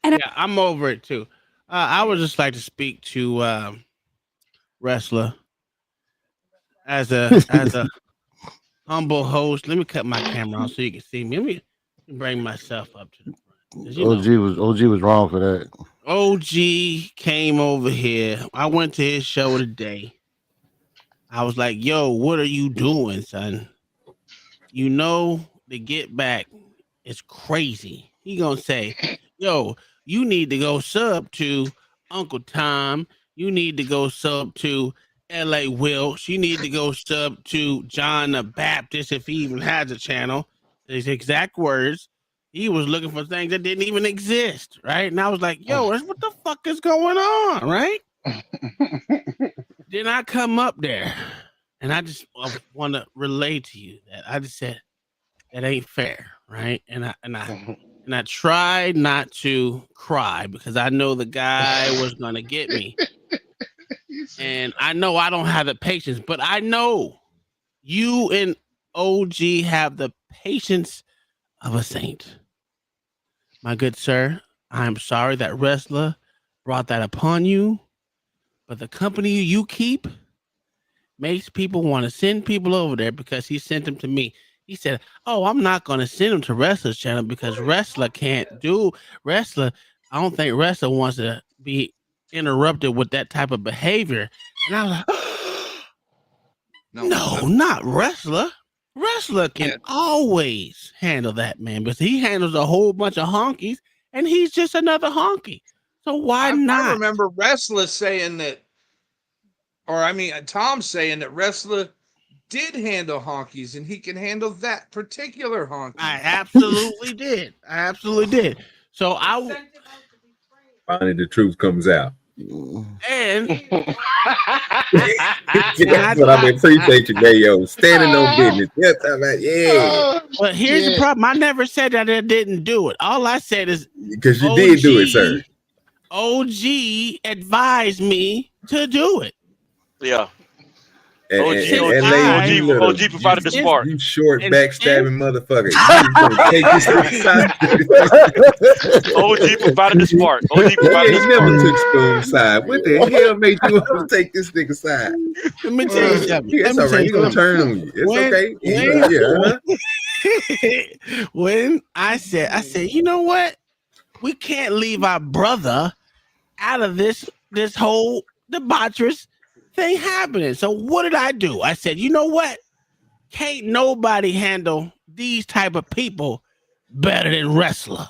Yeah, I'm over it too. I would just like to speak to Wrestler as a humble host. Let me cut my camera on so you can see me. Let me bring myself up to the front. You know, OG was wrong for that. OG came over here. I went to his show today. I was like, yo, what are you doing, son? You know, the Get Back is crazy. He gonna say, yo, you need to go sub to Uncle Tom. You need to go sub to L.A. Wilkes. You need to go sub to John the Baptist if he even has a channel. His exact words. He was looking for things that didn't even exist, right? And I was like, yo, what the fuck is going on, right? Then I come up there, and I just want to relay to you that I just said, that ain't fair, right? And I tried not to cry because I know the guy was gonna get me. And I know I don't have the patience, but I know you and OG have the patience of a saint. My good sir, I'm sorry that Wrestler brought that upon you, but the company you keep makes people want to send people over there because he sent them to me. He said, oh, I'm not going to send him to Wrestler's channel because Wrestler can't do Wrestler. I don't think Wrestler wants to be interrupted with that type of behavior. And I was like, no, not Wrestler. Wrestler can always handle that, man, because he handles a whole bunch of honkies and he's just another honky. So why not? I remember Wrestler saying that, or I mean, Tom saying that Wrestler did handle honkies and he can handle that particular honky. I absolutely did. I absolutely did. So Finally, the truth comes out. And that's what I appreciate you, Mayo. Standing on business. Yes, I'm like, yeah. But here's the problem. I never said that I didn't do it. All I said is because you did do it, sir. OG advised me to do it. Yeah. OG provided the spark. You short backstabbing motherfucker. You gonna take this side. OG provided the spark. OG provided the spark. Never took spoon side. What the hell made you want to take this nigga side? Let me tell you something. It's all right. He's gonna turn on you. It's okay. When I said, you know what? We can't leave our brother out of this whole debaucherous thing happening. So what did I do? I said, you know what? Can't nobody handle these type of people better than Wrestler.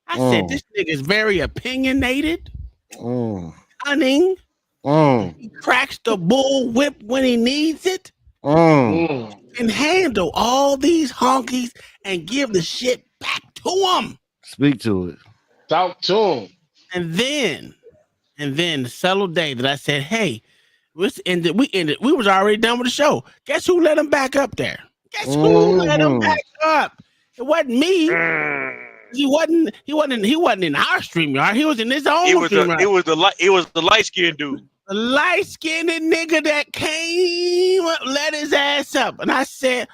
I said, this nigga is very opinionated, cunning. He cracks the bull whip when he needs it. And handle all these honkies and give the shit back to him. Speak to it. Talk to him. And then the subtle day that I said, hey, we ended. We was already done with the show. Guess who let him back up there? Guess who let him back up? It wasn't me. He wasn't in our StreamYard. He was in his own StreamYard. It was the light-skinned dude. The light-skinned nigga that came, let his ass up. And I said,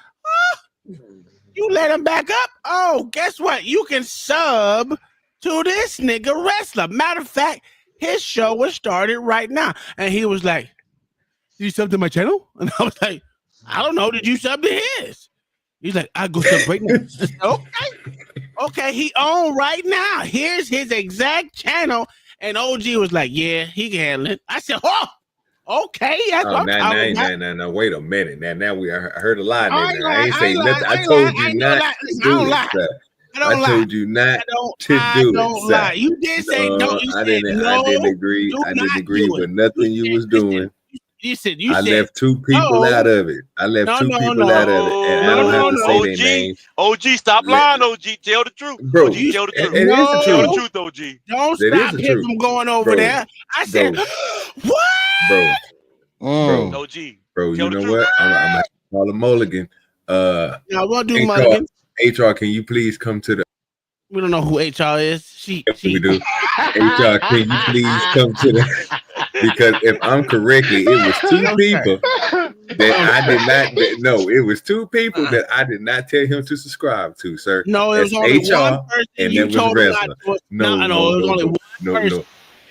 you let him back up? Oh, guess what? You can sub to this nigga Wrestler. Matter of fact, his show was started right now. And he was like, did you sub to my channel? And I was like, I don't know. Did you sub to his? He's like, I go celebrate now. Okay, he on right now. Here's his exact channel. And OG was like, yeah, he can handle it. I said, oh, okay. That's what I'm talking about. Now, wait a minute. Now we heard a lie. I ain't I ain't lie, saying I nothing. ain't I told lie, you I not don't to do it, lie. sir. I don't lie. told you not to do I it, don't sir. lie. You did say don't. You I said didn't. no. I didn't agree. do I didn't not agree do with it. nothing you was doing. You said I said left two people no. out of it. I left No, two no, people no. out of it, and I don't have to say their names. OG, stop lying, OG. Tell the truth. Bro, OG, tell the truth. it is the Tell the truth. truth, OG. Don't That stop is the him truth. from going over Bro, there. I said, bro. what? Bro, OG. bro, you Tell the know truth. what? I'm gonna have to call a Mulligan. No, we'll do Mulligan. HR, can you please come to the? We don't know who HR is. She. We do. HR, can you please come to the? Because if I'm correctly, it was two people that I did not. No, it was two people that I did not tell him to subscribe to, sir. No, it was That's only HR, one person. and You that was told him not wrestler. to. No, it was only one no, person. no.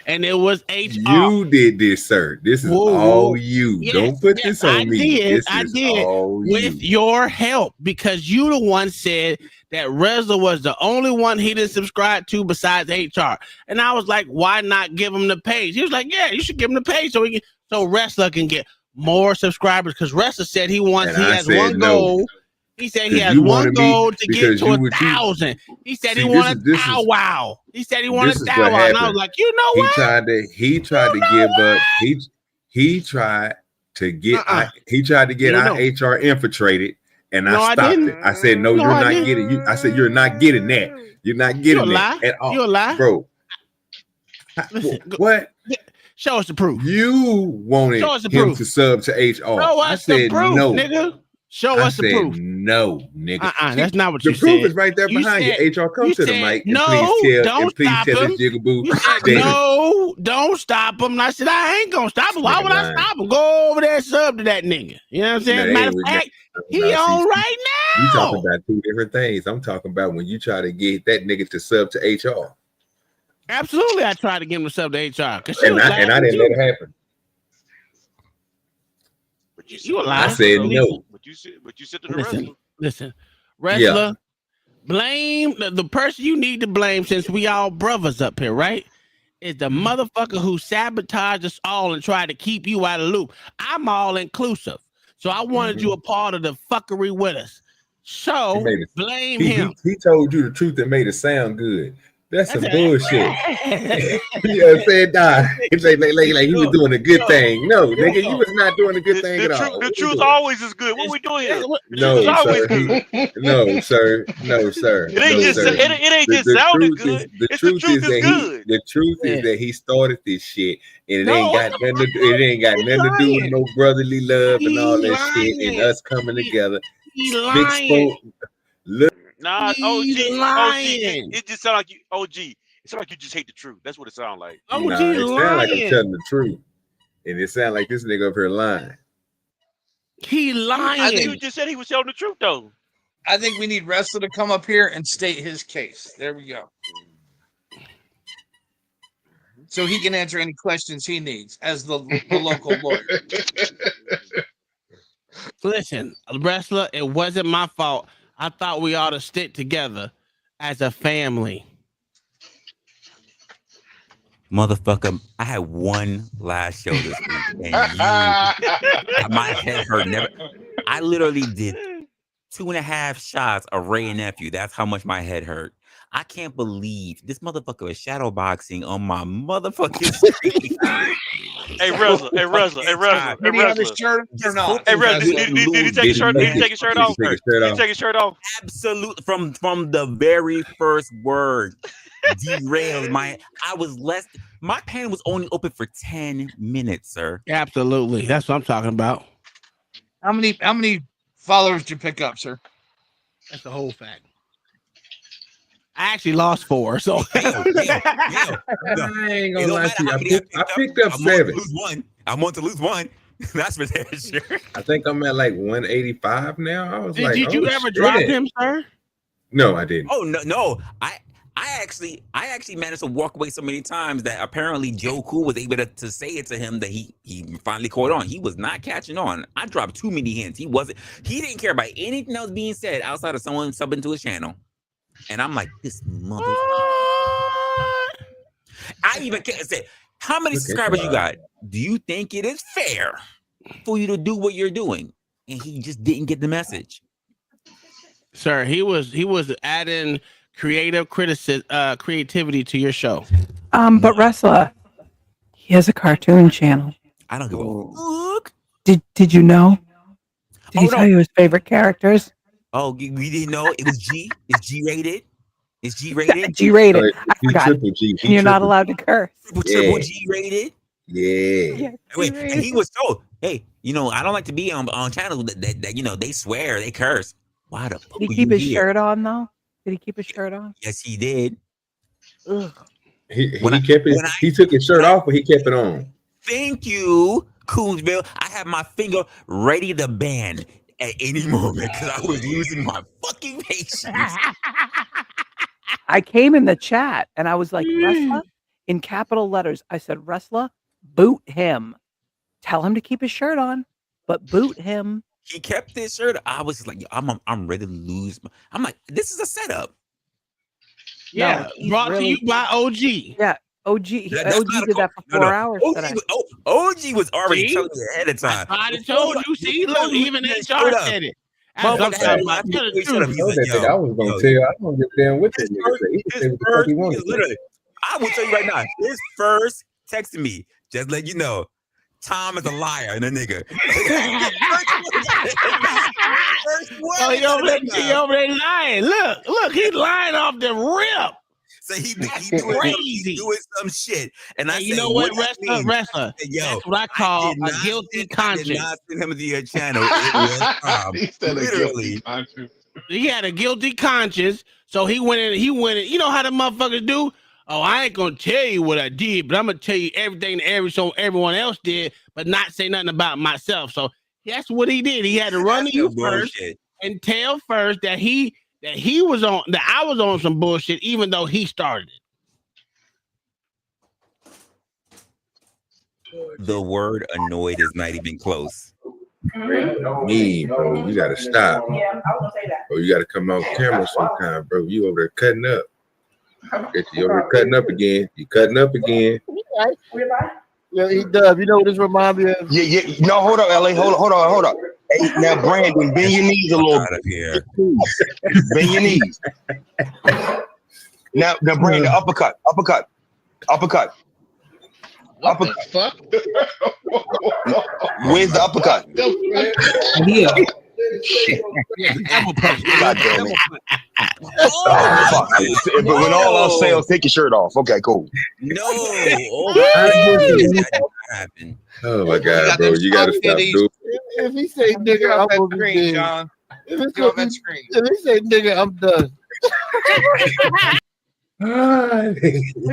And it was HR. You did this, sir. This is Whoa, all whoa. you. Yes, Don't put yes, this on me. This I is did all with you. your help because you the one said that Reza was the only one he didn't subscribe to besides HR. And I was like, why not give him the page? He was like, yeah, you should give him the page so Wrestler can get more subscribers because Wrestler said he has one goal. He said he has one goal to get to 1,000. He said he wanted wow. He said he wanted wow. And I was like, you know what? He tried to give up. He tried to get our HR infiltrated, and I stopped it. I said, no, you're not getting you. I said, you're not getting that. You're not getting that at all. You a lie, bro. Listen, what? Show us the proof. You wanted him to sub to HR. Show us I said the proof, no, nigga. Show us the proof. No, nigga. That's not what you said. The proof is right there behind you. HR, come to the mic and please tell this jigaboo that no, don't stop him. And I said, I ain't gonna stop him. Why would I stop him? Go over there and sub to that nigga. You know what I'm saying? Matter of fact, he on right now. You talking about two different things. I'm talking about when you try to get that nigga to sub to HR. Absolutely, I tried to get him to sub to HR. And I didn't let it happen. You a liar. I said no. But you said to the wrestler. Listen, wrestler, blame the person you need to blame since we all brothers up here, right? Is the motherfucker who sabotaged us all and tried to keep you out of the loop. I'm all inclusive. So I wanted you a part of the fuckery with us. So blame him. He told you the truth that made it sound good. That's some bullshit. You know what I'm saying? Nah. It's like he was doing a good thing. No, nigga, you was not doing a good thing at all. The truth always is good. What we doing here? No, sir. No, sir. No, sir. It ain't just sounding good. The truth is that he started this shit, and it ain't got nothing to do with no brotherly love and all that shit, and us coming together. Nah, OG. It just sound like you, OG. It sound like you just hate the truth. That's what it sound like. It sound like I'm telling the truth, and it sound like this nigga up here lying. He lying. I think you just said he was telling the truth, though. I think we need Wrestler to come up here and state his case. There we go. So he can answer any questions he needs as the local lawyer. Listen, Wrestler, it wasn't my fault. I thought we ought to stick together as a family. Motherfucker, I had one last show this week, and my head hurt. I literally did 2.5 shots of Ray and Nephew. That's how much my head hurt. I can't believe this motherfucker is shadow boxing on my motherfucking screen. Hey, Reza. Did he have his shirt or not? Hey, Reza, did he take his shirt? Did he take his shirt off? Did he take his shirt off? Absolutely. From the very first word, derailed my pen was only open for 10 minutes, sir. Absolutely. That's what I'm talking about. How many followers did you pick up, sir? That's the whole fact. I actually lost 4, so I ain't gonna lie to you. I picked up 7. I want to lose one. That's for damn sure. I think I'm at like 185 now. I was Did you ever drop him, sir? No, I didn't. Oh no. I actually managed to walk away so many times that apparently Joe Cool was able to say it to him that he finally caught on. He was not catching on. I dropped too many hints. He didn't care about anything else being said outside of someone subbing to his channel. And I'm like, this mother. I even said, how many subscribers you got? Do you think it is fair for you to do what you're doing? And he just didn't get the message. Sir, he was adding creativity to your show. But Wrestler, he has a cartoon channel. I don't give a fuck. Did you know? Did he tell you his favorite characters? Oh, we didn't know it was G. It's G-rated. It's G-rated. G-rated. I forgot. G. And you're not allowed to curse. Triple G-rated. Yeah. Wait, and he was told, hey, I don't like to be on channels that they swear, they curse. Why the fuck Did he keep his shirt on though? Did he keep his shirt on? Yes, he did. Ugh. He took his shirt off, but he kept it on. Thank you, Coonsville. I have my finger ready to ban at any moment because I was losing my fucking patience. I came in the chat and I was like, Wrestler, in capital letters. I said, Wrestler, boot him. Tell him to keep his shirt on, but boot him. He kept his shirt. I was like, I'm ready to lose. I'm like, this is a setup. Yeah, brought to you by OG. Yeah, OG. OG did that for 4 hours. OG was already telling you ahead of time. I told you. See, look, even HR said it. I was gonna tell you. I don't give a damn what this nigga say. He can say what the fuck he wants. Literally, I will tell you right now. His first text to me, just let you know, Tom is a liar and a nigga. Oh, he over there lying. Look, he's lying off the rip. So he crazy doing some shit. And I you said, know what, wrestler? Yo, that's what I call a guilty conscience. I did not send him to your channel. It was Tom. Literally. He had a guilty conscience, so he went in. You know how the motherfuckers do? Oh, I ain't gonna tell you what I did, but I'm gonna tell you everything everyone else did, but not say nothing about myself. So that's what he did. He had to run to you first and tell first that I was on some bullshit, even though he started it. The word annoyed is not even close. Me, bro, you gotta stop. Yeah, I was gonna say that. Bro, you gotta come off camera sometime, bro. You over there cutting up. You over there cutting up again. You cutting up again. Yeah, he does. You know what this reminds me of? Yeah. No, hold up, LA. Hold up. Hey, now, Brandon, bend your knees a little bit. Bend your knees. Now, Brandon, uppercut. What the fuck? Where's the uppercut? Yeah. God damn it. Oh, fuck. But when all else fails, take your shirt off. Okay, cool. No. Oh my God, bro. You gotta stop doing If he say nigga, I'm gonna be dead. John. If he say nigga, I'm done.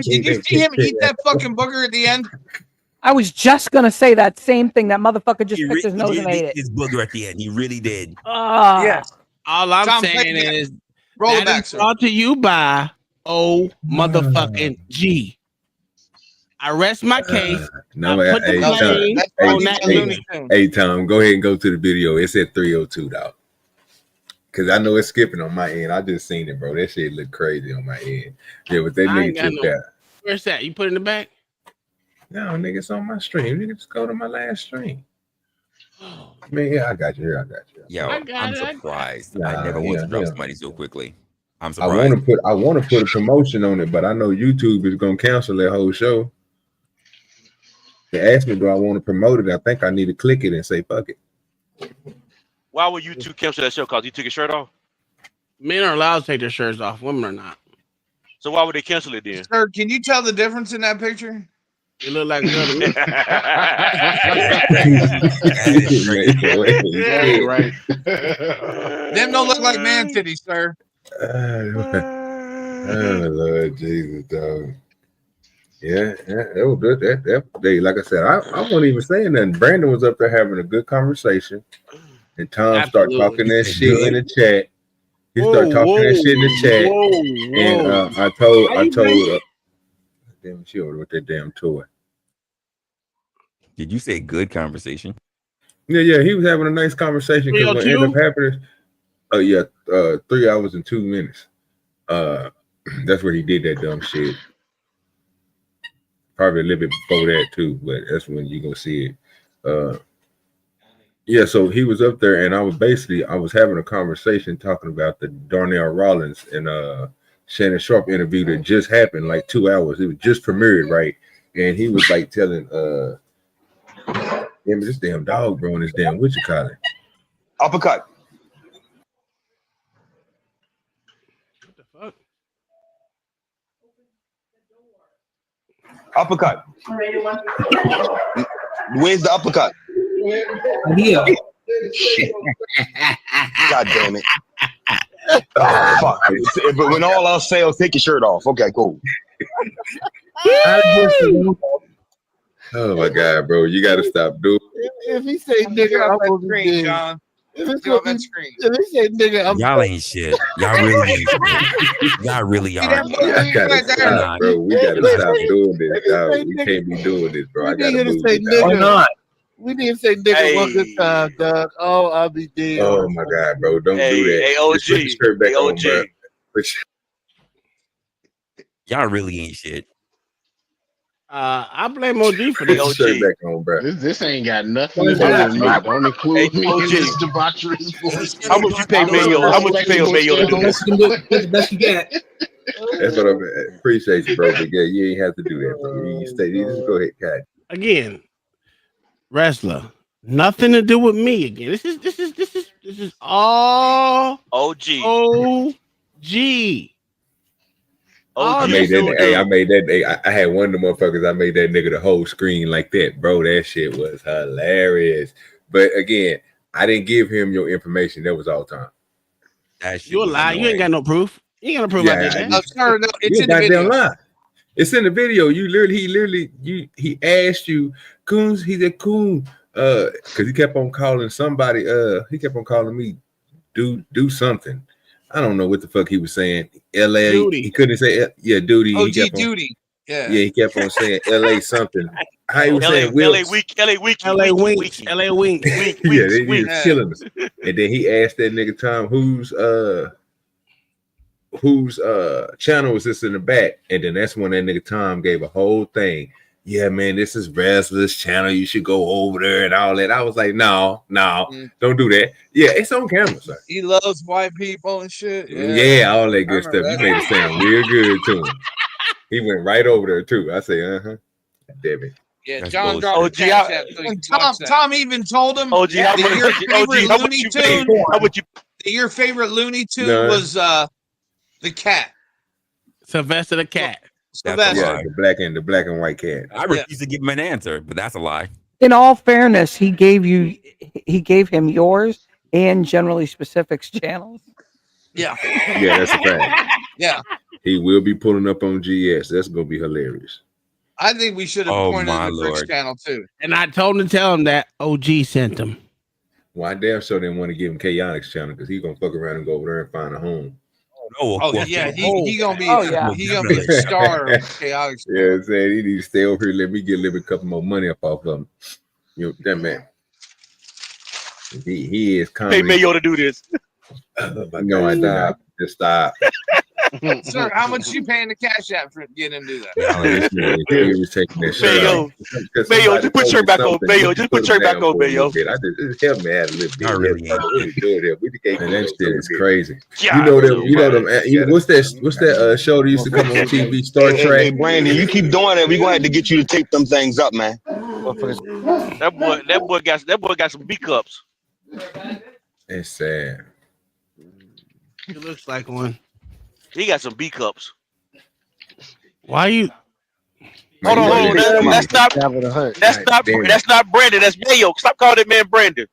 Did you see him eat that fucking booger at the end? I was just gonna say that same thing. That motherfucker just picked his nose and ate it. His booger at the end. He really did. Yeah. All I'm saying is roll it back, sir. Brought to you by motherfucking G. I rest my case. Hey, Tom, go ahead and go to the video. It said 302, dog. Cause I know it's skipping on my end. I just seen it, bro. That shit look crazy on my end. Yeah, but that nigga took that. Where's that? You put it in the back? No, nigga, it's on my stream. Nigga, just go to my last stream. Man, yeah, I got you here. Yo, I'm surprised. I never want to drop somebody so quickly. I'm I surprised. want to put a promotion on it, but I know YouTube is gonna cancel that whole show. They asked me, do I want to promote it? I think I need to click it and say fuck it. Why would you two cancel that show? Cause you took your shirt off. Men are allowed to take their shirts off. Women are not. So why would they cancel it then? Sir, can you tell the difference in that picture? You look like another me. Right. Them don't look like man titties, sir. Oh Lord Jesus, dog. Yeah, that was good. That day, like I said, I wasn't even saying nothing. Brandon was up there having a good conversation, and Tom started talking that shit in the chat. He started talking that shit in the chat, and I told, damn, she over with that damn toy. Did you say good conversation? Yeah, he was having a nice conversation because what ended up happening. 3 hours and 2 minutes. That's where he did that dumb shit. Probably a little bit before that too, but that's when you're gonna see it. Yeah, so he was up there, and I was having a conversation talking about the Darnell Rollins and Shannon Sharpe interview that just happened like 2 hours. It was just premiered, right? And he was like telling him this damn dog, bro, and this damn what you call it? Uppercut. What the fuck? Uppercut. Where's the uppercut? Yeah. Shit. God damn it. Oh, fuck. But when all else fails, take your shirt off. Okay, cool. Oh my god, bro, you gotta stop doing. If he say nigga, I'm gonna be dead. John. If he say nigga, I'm Y'all ain't shit. Y'all really ain't shit. Y'all really are. I gotta stop, bro. We gotta stop doing this, dog. We can't be doing this, bro. I gotta move say it, nigga. dog. Why not? We didn't say nigga one good time, dog. Oh, I'll be dead. Oh my god, bro, don't do that. Hey, OG. Just put your shirt back Hey, on, OG. bro. Y'all really ain't shit. I blame OG for Put this. your shirt back on, bro. This ain't got nothing to do with me. Don't include me in this debauchery. How much you pay Mayo? How much you pay Mayo to do this? The best you get. That's what I appreciate you, bro. But yeah, you ain't have to do that, bro. You stay. You just go ahead, Kat. Again, wrestler. Nothing to do with me again. This is all OG. OG. I made that. Hey, I made that. Hey, I had one of the motherfuckers. I made that nigga the whole screen like that, bro. That shit was hilarious. But again, I didn't give him your information. That was all time. You a lie. You ain't got no proof. You ain't got no proof. I did that. Sir, no, it's You in the goddamn video. lie. It's in the video. He asked you, Coons. He said, Coon, because he kept on calling somebody. He kept on calling me, do something. I don't know what the fuck he was saying. LA. Duty. He couldn't say duty. OG He kept on, duty. Yeah. he kept on saying LA something. How he was saying LA Wilkes. week, LA week, LA Winks. LA Winks. Yeah, he was killing us. And then he asked that nigga Tom whose channel was this in the back, and then that's when that nigga Tom gave a whole thing. Yeah, man, this is Wrestler's channel. You should go over there and all that. I was like, no, don't do that. Yeah, it's on camera, sir. He loves white people and shit. Yeah, all that good I stuff. remember You that. made it sound real good to him. He went right over there too. I say, damn it. Yeah, That's John bullshit. dropped the cash app so he can watch that. Tom even told him OG, how that much- your OG, favorite how much Looney you pay? Tune. How much you? That your favorite Looney Tune None. was the cat. Sylvester the cat. That's a Sylvester. lie. The black and white cat. I refuse to give him an answer, but that's a lie. In all fairness, he gave him yours and Generally Specifics channels. Yeah. Yeah, that's a fact. Yeah. He will be pulling up on GS. That's gonna be hilarious. I think we should have Oh, pointed my to the Bricks Lord. channel too. And I told him to tell him that OG sent him. Well, I damn sure didn't want to give him Chaotix channel because he's gonna fuck around and go over there and find a home. Oh yeah, he gonna be he gonna be the star of Chaotic. Yeah, I'm saying he needs to stay over here. Let me get a little bit, couple more money up off of him. You know that man. He is Pay comedy. Mayo to do this. No, I stop. Just stop. Sir, how much you paying the cash app for getting him to do that? He was taking that shit Mayo, off. Because Mayo, somebody just put told your me back on. something, Mayo, you just put put your him back down on, for a little Mayo. bit. I just help me out a little bit. I really That's all we do here. We can't Man, go that a shit little is bit. crazy. Yeah, you know them. What's that show that used to come on TV? Star Hey, Trek. hey, Brandon, you keep doing it. We're gonna have to get you to tape them things up, man. That boy got some B cups. It's sad. It looks like one. He got some B cups. Why you? Hold on. That's not Brandon. That's Mayo. Stop calling that man Brandon.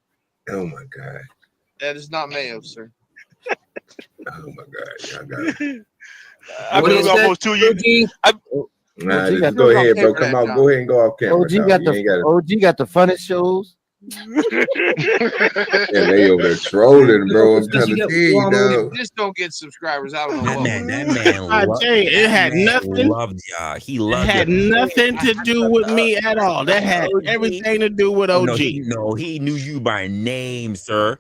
Oh my god. That is not Mayo, sir. Oh my god. Y'all got it. I've been almost 2 years. Nah, OG just got go the- ahead, bro. Come on, go ahead and go off camera. OG got the OG got the funnest shows. Yeah, they over there trolling, bro. I'm trying to tell you, dog. Just don't get subscribers. I don't know That what. man I loved, tell you, it had nothing. loved y'all. He It loved had y'all. nothing to do with me at all. That had OG. everything to do with Oh, OG. no, he knew you by name, sir.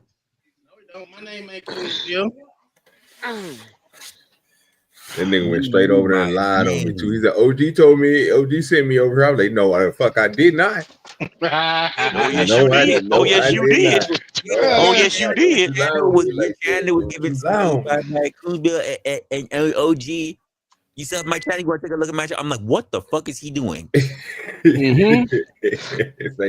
My name ain't King Jill. That nigga went straight over there and lied on me too. He said, OG told me, OG sent me over here. I was like, no, the fuck, I did not. Oh, yes, you did. Oh, yes, you did. Oh, yes, you did. Channel was giving feedback like Kuzbill and OG. You said my channel, you want to take a look at my channel? I'm like, what the fuck is he doing? Same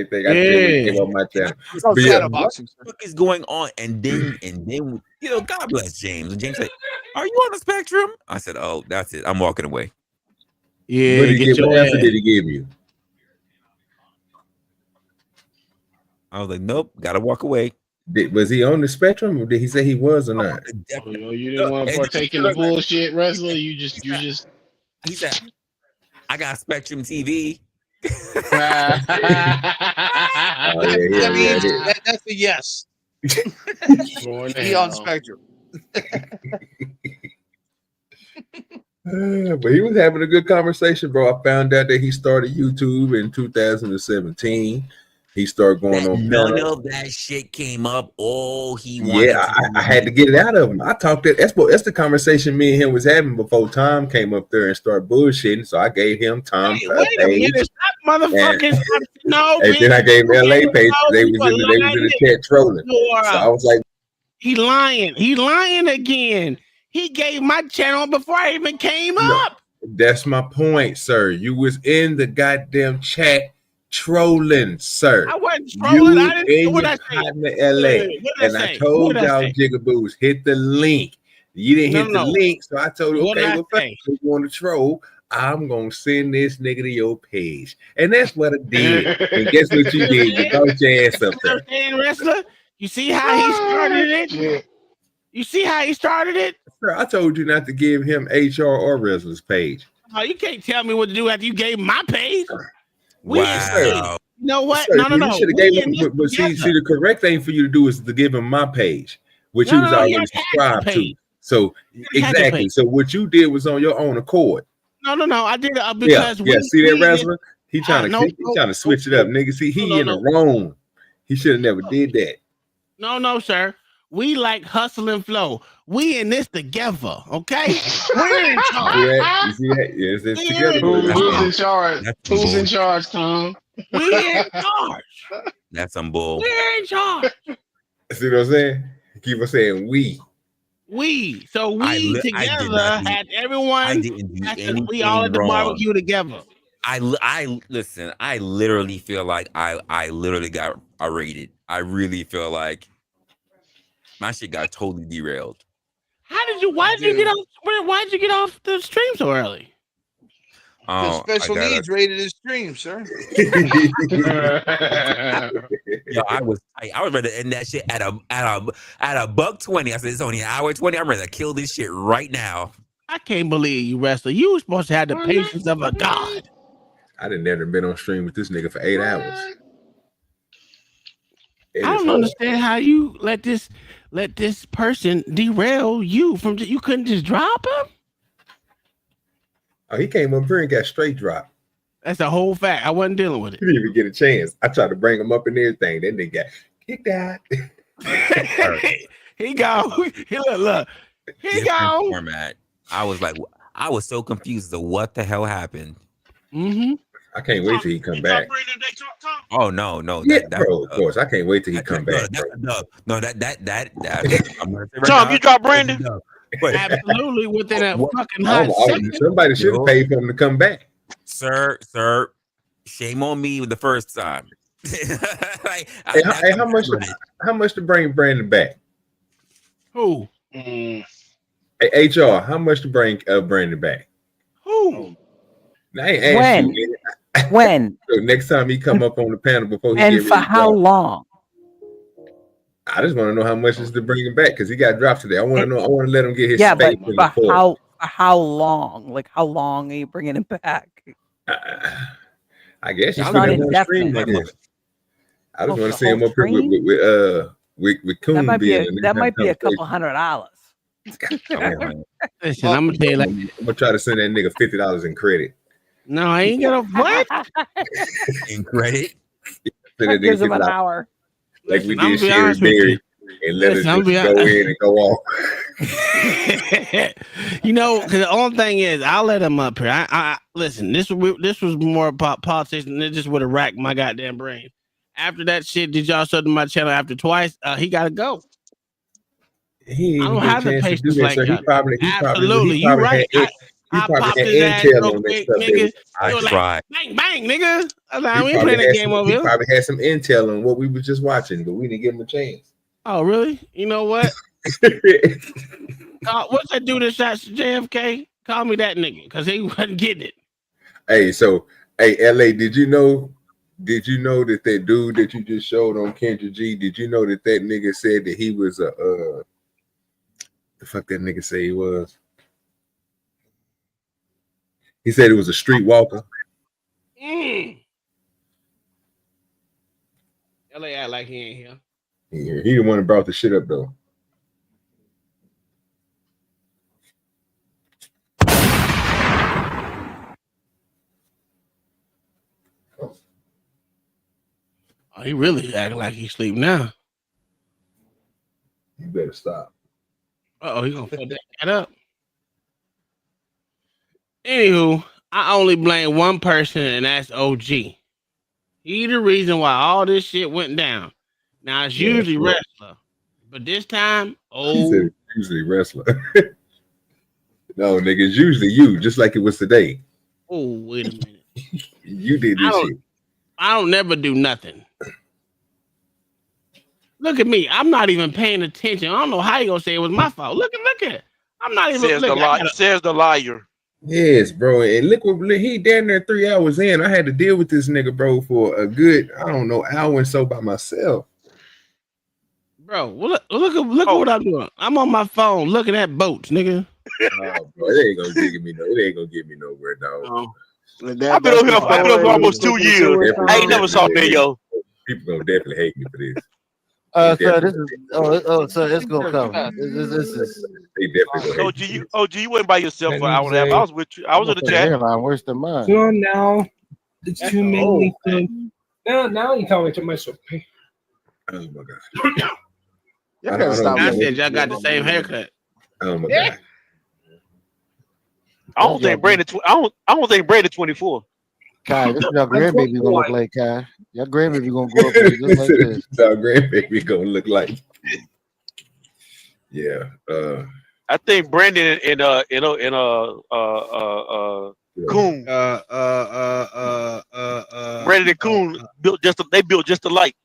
thing. I came on my channel. But yeah, What the fuck is going on? And then, you know, God bless James. And James said, "Are you on the spectrum?" I said, "Oh, that's it. I'm walking away." Yeah, what answer did he give you? I was like, "Nope, gotta walk away." Was he on the spectrum, or did he say he was or not? You didn't want to partake in the bullshit, wrestler. You just. He said, "I got Spectrum TV." That means that's a yes. He on Spectrum. But he was having a good conversation, bro. I found out that he started YouTube in 2017. He started going on. None of that shit came up. All he wanted. Yeah, I had to get it out of him. I talked that. That's the conversation me and him was having before Tom came up there and started bullshitting. So I gave him Tom's Wait a minute, stop motherfucking. No, and then I gave him LA page. They was in the chat trolling. So I was like, he lying. He lying again. He gave my channel before I even came up. That's my point, sir. You was in the goddamn chat trolling, sir. I wasn't trolling. You I didn't know what I in LA, and I told y'all jigaboos hit the link. You didn't hit the link, so I told you, okay, well, if you want to troll, I'm gonna send this nigga to your page, and that's what I did. And guess what you did? You got your ass up there. Wrestler, you see how he started it? Yeah. You see how he started it? Sir, I told you not to give him HR or Wrestler's page. Oh, you can't tell me what to do after you gave my page. Wow. You know what? Sir, No. You should have gave him. But see, the correct thing for you to do is to give him my page, which he was already subscribed to. So exactly. So what you did was on your own accord. No. I did it because see that Wrestler? He trying to switch it up, nigga. See, he in the wrong. He should have never did that. No, sir. We like hustle and flow. We in this together, okay? We're in charge. You see that? Yes, it's together. Who's in charge? Who's in charge, Tom? We're in charge. That's some bull. We're in charge. See what I'm saying? Keep on saying we. We. So we together had everyone. We all at the barbecue together. I listen. I literally feel like I literally got raided. I really feel like my shit got totally derailed. Why did you get off the stream so early? The special needs rated his stream, sir. Yo, I was ready to end that shit at a $1:20. I said it's only an hour 20. I'm ready to kill this shit right now. I can't believe you, wrestler. You were supposed to have the patience of a god. I done never been on stream with this nigga for 8 hours. I don't understand how you let this person derail you from. You couldn't just drop him. Oh, he came up here and got straight dropped. That's a whole fact. I wasn't dealing with it. He didn't even get a chance. I tried to bring him up and everything. Then they got kicked out. He gone. Look. He gone. Format. I was so confused as to what the hell happened. Mm-hmm. I can't wait till he come back. Oh no. Yeah, bro. Of course, I can't wait till he come back. No, that. I'm gonna say right Tom, now, you dropped Brandon. Absolutely, within a fucking hot second. Somebody should have paid for him to come back. Sir, shame on me with the first time. How much to bring Brandon back? Who? Hey, HR, how much to bring Brandon back? Who? Now, I ain't asked you. When? So next time he come up on the panel before he and for how long? I just want to know how much is to bring him back because he got dropped today. I want to know. I want to let him get his space. But how long? Like how long are you bringing him back? I guess it's not indefinite. I just Oh, want for to see him whole up here screen? with Coon That might be being a, in that this might be a couple conversation. $100. Listen, I'm gonna tell you like I'm gonna try to send that nigga $50 in credit. no, I ain't gonna what? In credit. Send that Gives nigga him an $50 hour. like we Listen, I'm did gonna be Sherry honest with Berry you. and let Listen, us I'm just be go hon- in and go off. You know, because the only thing is, I'll let him up here. I listen. This was more about politics, and it just would have racked my goddamn brain. After that shit, did y'all show to my channel after twice? He gotta go. He I didn't don't get a have the chance to do patience that, like so he y'all. probably Absolutely, you had right. he I probably popped had his ass intel real on that quick, stuff. nigga. I It was like tried. bang bang, nigga. I was like, He we ain't probably playing that had game some, over he here. probably had some intel on what we were just watching, but we didn't give him a chance. Oh, really? You know what? What's that dude that shot JFK? Call me that nigga, because he wasn't getting it. Hey, so LA, did you know that dude that you just showed on Kendra G, did you know that nigga said that he was a the fuck that nigga say he was? He said it was a streetwalker. LA act like he ain't here. He the one that brought the shit up though. Oh, he really acting like he sleep now. You better stop. Uh-oh, he gonna fuck that cat up. Anywho, I only blame one person, and that's OG. He the reason why all this shit went down. Now it's Yeah, usually that's wrestler, but this time, He said oh, it's usually wrestler. No, nigga, it's usually you, just like it was today. oh, wait a minute. You did this shit. I don't never do nothing. Look at me. I'm not even paying attention. I don't know how you gonna say it was my fault. Look at. I'm not even. Says Look, the liar. Says the liar. Yes, bro. And look what he down there 3 hours in. I had to deal with this nigga, bro, for a good, I don't know, hour and so by myself. Bro, well, look at what I'm doing. I'm on my phone looking at boats, nigga. Oh, bro, it ain't gonna get me nowhere, dog. I've been over here for almost 2 years. I ain't never saw Mayo. People gonna definitely hate me for this. So this is so it's gonna come. This is They definitely gonna hate me. OG, you went by yourself for an hour and a half. I was with you. I was in the chat. Hairline worse than mine. So now it's too many. Now you tell me to myself. Oh my god. I said y'all got the same haircut. Oh my god. I don't think Brandon. I don't think Brandon 24. Kai, this is your grandbaby gonna look like Kai. Your grandbaby gonna grow up just like this. Our grandbaby gonna look like. Yeah. I think Brandon and Coon. Brandon and Coon built just alike.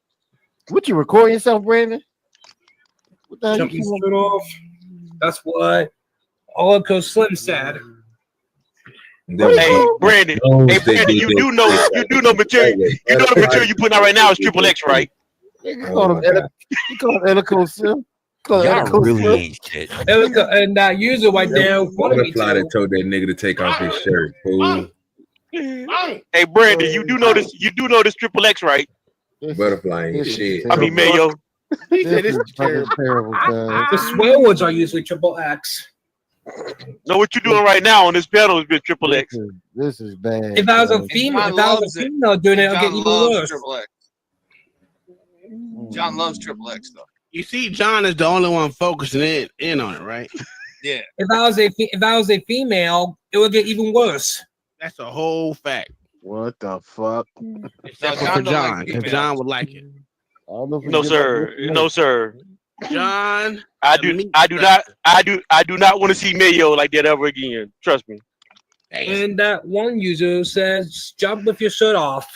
What you recording yourself, Brandon? What the hell Jumping you straight off. That's what all Coach Slim said. Hey Brandon, you do know material. You know the material you putting out right now is Triple X, right? You call him Elico Sim? Y'all really ain't shit. Elico, and user right there wanted me Butterfly to. that told that nigga to take off his shirt, fool. Hey Brandon, you do know this Triple X, right? Butterfly ain't shit. I mean Mayo. He said This it's is fucking terrible, guys. The swear words are usually triple X. Know what you're doing right now on this panel has been Triple X. This is bad. If I was a guys. female, doing it, I'll get even worse. Triple X. John loves Triple X though. You see, John is the only one focusing in on it, right? Yeah. If I was a female, it would get even worse. That's a whole fact. What the fuck? Except John for don't John, like if females. John would like it. No sir, no sir. John, I do not want to see Mayo like that ever again. Trust me. And that one user says, "Jump with your shirt off."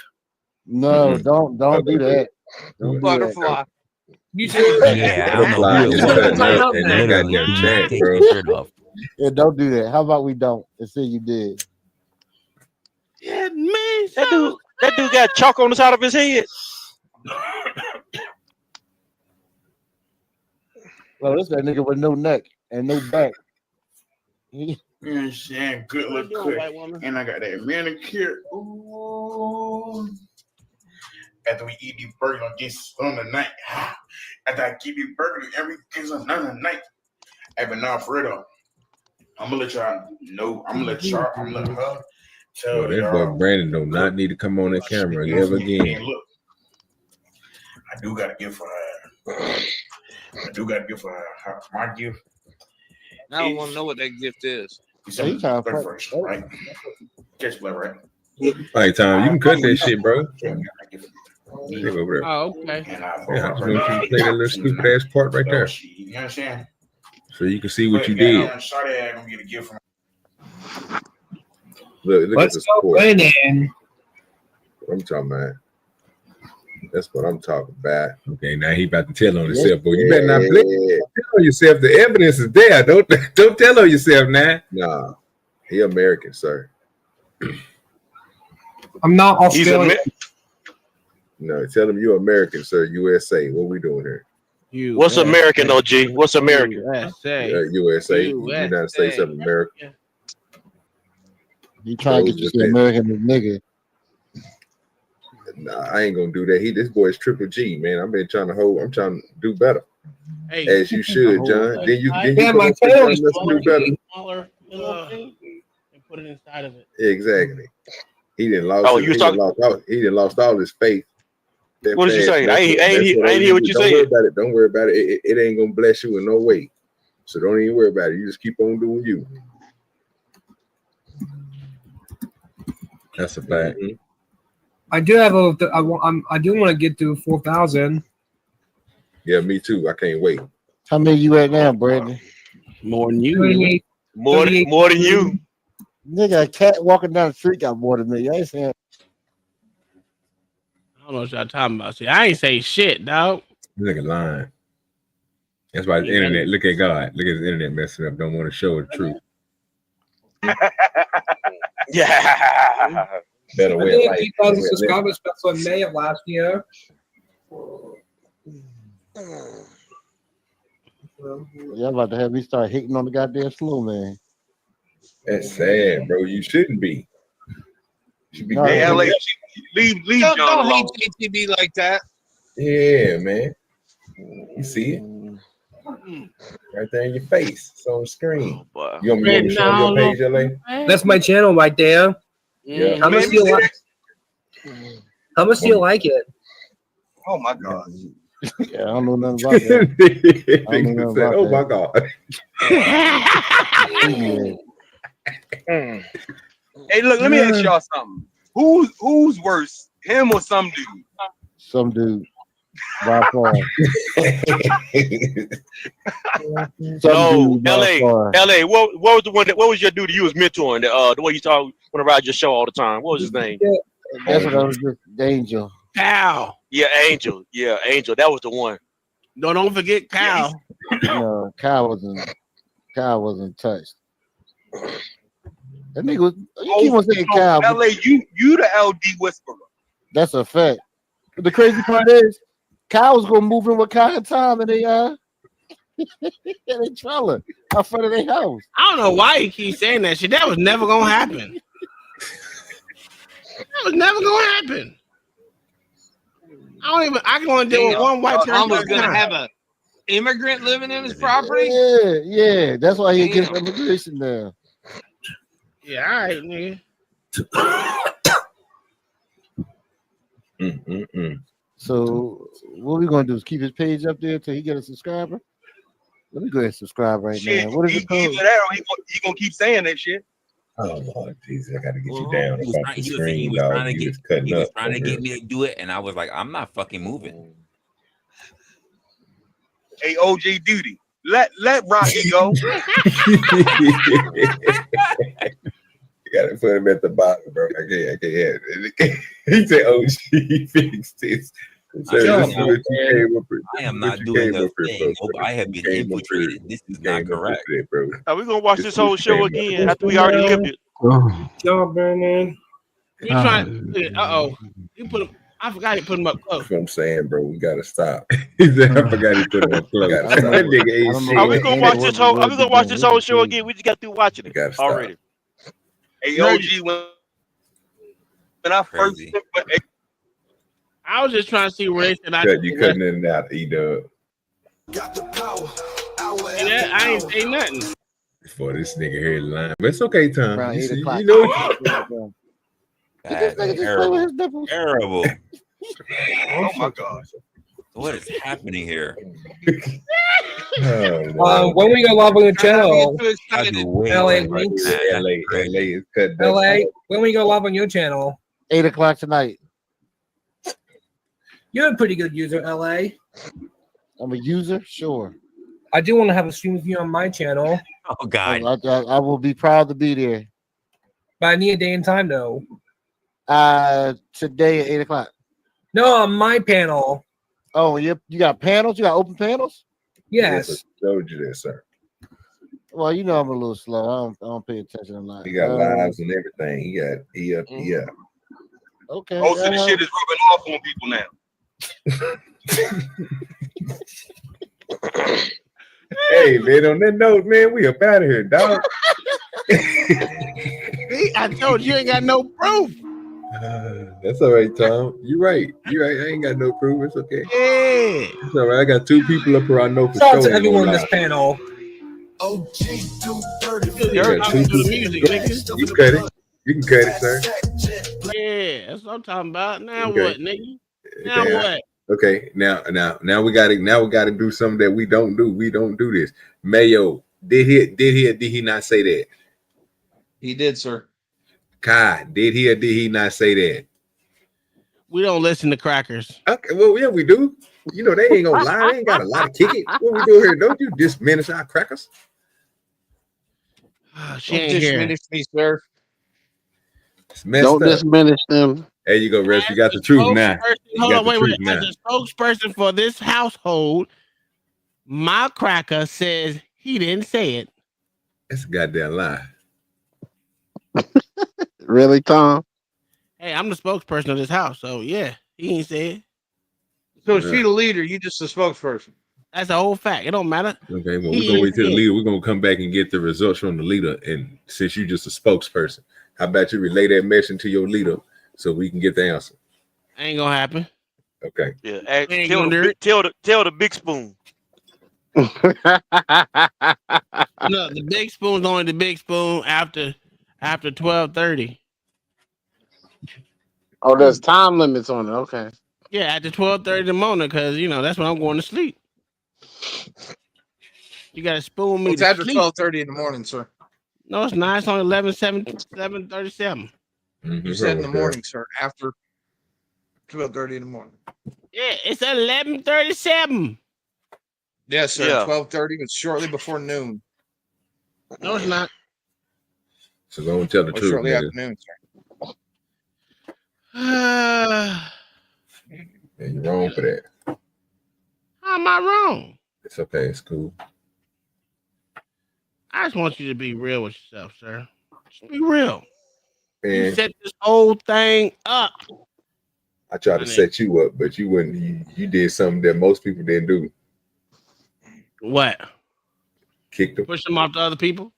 No, don't do that. Don't do Butterfly. Yeah, I don't know. Yeah, don't do that. How about we don't and say you did? Yeah, man. That dude got chalk on the side of his head. Well, this that nigga with no neck and no back. You know what I'm saying? Good look quick. And I got that manicure. Ooh. After we eat these burgers, I'll get some tonight. After I keep these burgers, everything's another night. Hey, but now for real, I'm gonna let y'all know. I'm gonna let her tell That boy y'all. Brandon do not need to come on that camera ever again. And look, I do gotta give for her. I do gotta give for her my gift. Now I want to know what that gift is. December 31st, right? Catch play, right? All right, Tom, you can cut that shit, bro. Take over there. Oh, okay. Yeah, I just want you to play that little stupid ass part right there, You understand? so you can see what you But, did. Shawty gonna get a gift from Look at the Let's go support. winning. What I'm talking about. That's what I'm talking about. Okay, now he about to tell on himself, but you better not tell on yourself. The evidence is there. Don't tell on yourself now. Nah, he American, sir. I'm not Australian. No, tell him you're American, sir. USA. What we doing here? What's American, though, G? What's American? USA. United States of America. You trying to get you some American nigga. Nah, I ain't gonna do that. This boy is Triple G, man. I'm trying to do better. Hey, As you should, John. Then you Yeah, go my and tail let's is do better. smaller little thing and put it inside of it. Exactly. He didn't lost. Oh, He you was didn't lost all his faith. That What did you fast. say? I That's ain't hear what you Don't said. worry about it. Don't worry about it. It ain't gonna bless you in no way. So don't even worry about it. You just keep on doing you. That's a fact. I do have a. I do want to get to 4,000. Yeah, me too. I can't wait. How many you at now, Brandon? More than you. 38. More than you. Nigga, a cat walking down the street got more than me. I ain't saying. I don't know what y'all talking about. See, I ain't say shit, dog. This nigga lying. That's why the internet. Look at God. Look at his internet messing up. Don't want to show the truth. Yeah. Better I way did of life. 8,000 subscribers special in May of last year. Y'all about to have me start hating on the goddamn slow man. That's sad, bro. You shouldn't be. You should be. No, Hey, I- LA, leave Don't John hate alone. JTB like that. Yeah, man. You see it right there in your face. It's on the screen. You want me to show your page, LA? That's my channel right there. Yeah. How much do you like? How much do you like it? Oh my God. Yeah, I don't know nothing about that. I don't know Say, nothing oh about my that. Yeah. Hey, look, let me ask y'all something. Who's worse, him or some dude? Some dude. By far. No, LA. What was the one that? What was your dude you was mentoring? The way you talk when I ride your show all the time. What was his name? That's what I was just Angel. Cow. Yeah, Angel. Yeah, Angel. That was the one. No, don't forget Cow. No, Kyle wasn't touched. That nigga was. You keep on saying Kyle. but LA, you the LD whisperer. That's a fact. But the crazy part is, Kyle was gonna move in with Kyle and Tom, and they they trailer out front of their house. I don't know why he keeps saying that shit. That was never gonna happen. That was never gonna happen. I can only deal with one white person. I was at a gonna time. have a immigrant living in his property. Yeah. That's why he gets immigration now. Yeah, all right, nigga. So what we gonna do is keep his page up there till he get a subscriber. Let me go ahead and subscribe right now. What is it called? Either that or he gonna keep saying that shit. Oh Lord Jesus, I gotta get you down He was off trying- the he was- screen, he was dog. trying to You get- just cutting He was up. trying to over get here. me to do it, and I was like, I'm not fucking moving. Hey, OJ Duty, let Rocky go. You gotta put him at the bottom, bro. I can't have it. He said, "Oh, she fixed this." So this is what you came up with. I am What not you doing came a up with, thing. bro. I have been Came up with infiltrated. This is not came up with correct. it, bro. Are we gonna watch this whole show came up again with after we already lived it? Joe Brennan. He trying. You put him. I forgot he put him up close. That's what I'm saying, bro. We gotta stop. He said, I forgot he put him up close. That nigga ain't shit. Are we gonna watch this whole? Are we gonna watch this whole show again? We just got through watching it Gotta stop. already. Hey, OG, when I first, I was just trying to see where they said You cutting in and out, E-Dub. I ain't say nothing. Before this nigga here lying. But it's okay, Tom. Around You 8 see, o'clock. you know what That's terrible. Terrible. Oh my God. What is happening here? When we go live on your channel, I'd be way LA, right Links. now. LA is cut down. LA, when we go live on your channel, 8 o'clock tonight. you're a pretty good user, LA. I'm a user, sure. I do want to have a stream with you on my channel, Oh God. I will be proud to be there. but I need a day and time though. Today at 8 o'clock. No, on my panel. Oh, you got panels? You got open panels? Yes. I told you that, sir. Well, you know I'm a little slow. I don't pay attention a lot. He got lives and everything. He up. Okay. Most of the shit is rubbing off on people now. Hey, man, on that note, man, we up out of here, dog. See, I told you ain't got no proof. That's all right, Tom. You're right. I ain't got no proof. It's okay. Yeah. It's all right. I got 2 people up here I know for Shout out sure. to everyone in this panel. You got 2 people. You cut it. You can cut it, sir. Yeah, that's what I'm talking about. Now Okay. what, nigga? Now Okay. what? Okay, now we gotta do something that we don't do. We don't do this. Mayo, did he not say that? He did, sir. Kai, did he or did he not say that? We don't listen to crackers. Okay, well, yeah, we do. You know, they ain't gonna lie, they ain't got a lot of kick it. What we do here? Don't you diminish our crackers? She ain't here. Diminish me, sir. It's messed Don't up. diminish them. There you go, Rest. You got the truth now. You Hold got on, the wait. truth As now. a spokesperson for this household, my cracker says he didn't say it. That's a goddamn lie. Really, Tom? Hey, I'm the spokesperson of this house, so yeah, he ain't say it. So she the leader, you just a spokesperson. That's a whole fact. It don't matter. Okay, well, we're gonna wait till the leader. We're gonna come back and get the results from the leader. And since you're just a spokesperson, how about you relay that message to your leader so we can get the answer? Ain't gonna happen. Okay. Yeah, ain't tell gonna the, do big- tell the big spoon. No, the big spoon's only the big spoon after 12:30. Oh, there's time limits on it. Okay. Yeah, after 12:30 in the morning, because that's when I'm going to sleep. You gotta spoon me It's to after sleep. 12:30 in the morning, sir. No, it's not. It's only 7:37. You said in the morning, sir. After 12:30 in the morning. Yeah, it's 11:37. Yes, sir. Yeah. 12:30 was shortly before noon. No, it's not. So go and tell the Or truth, shortly nigga. after noon, sir. How Yeah, you're wrong for that. am I wrong? It's okay. It's cool. I just want you to be real with yourself, sir. Just be real. You Man, set this whole thing up. I tried to set you up, but you wouldn't. You did something that most people didn't do. What? Kicked them. Push them off to other people?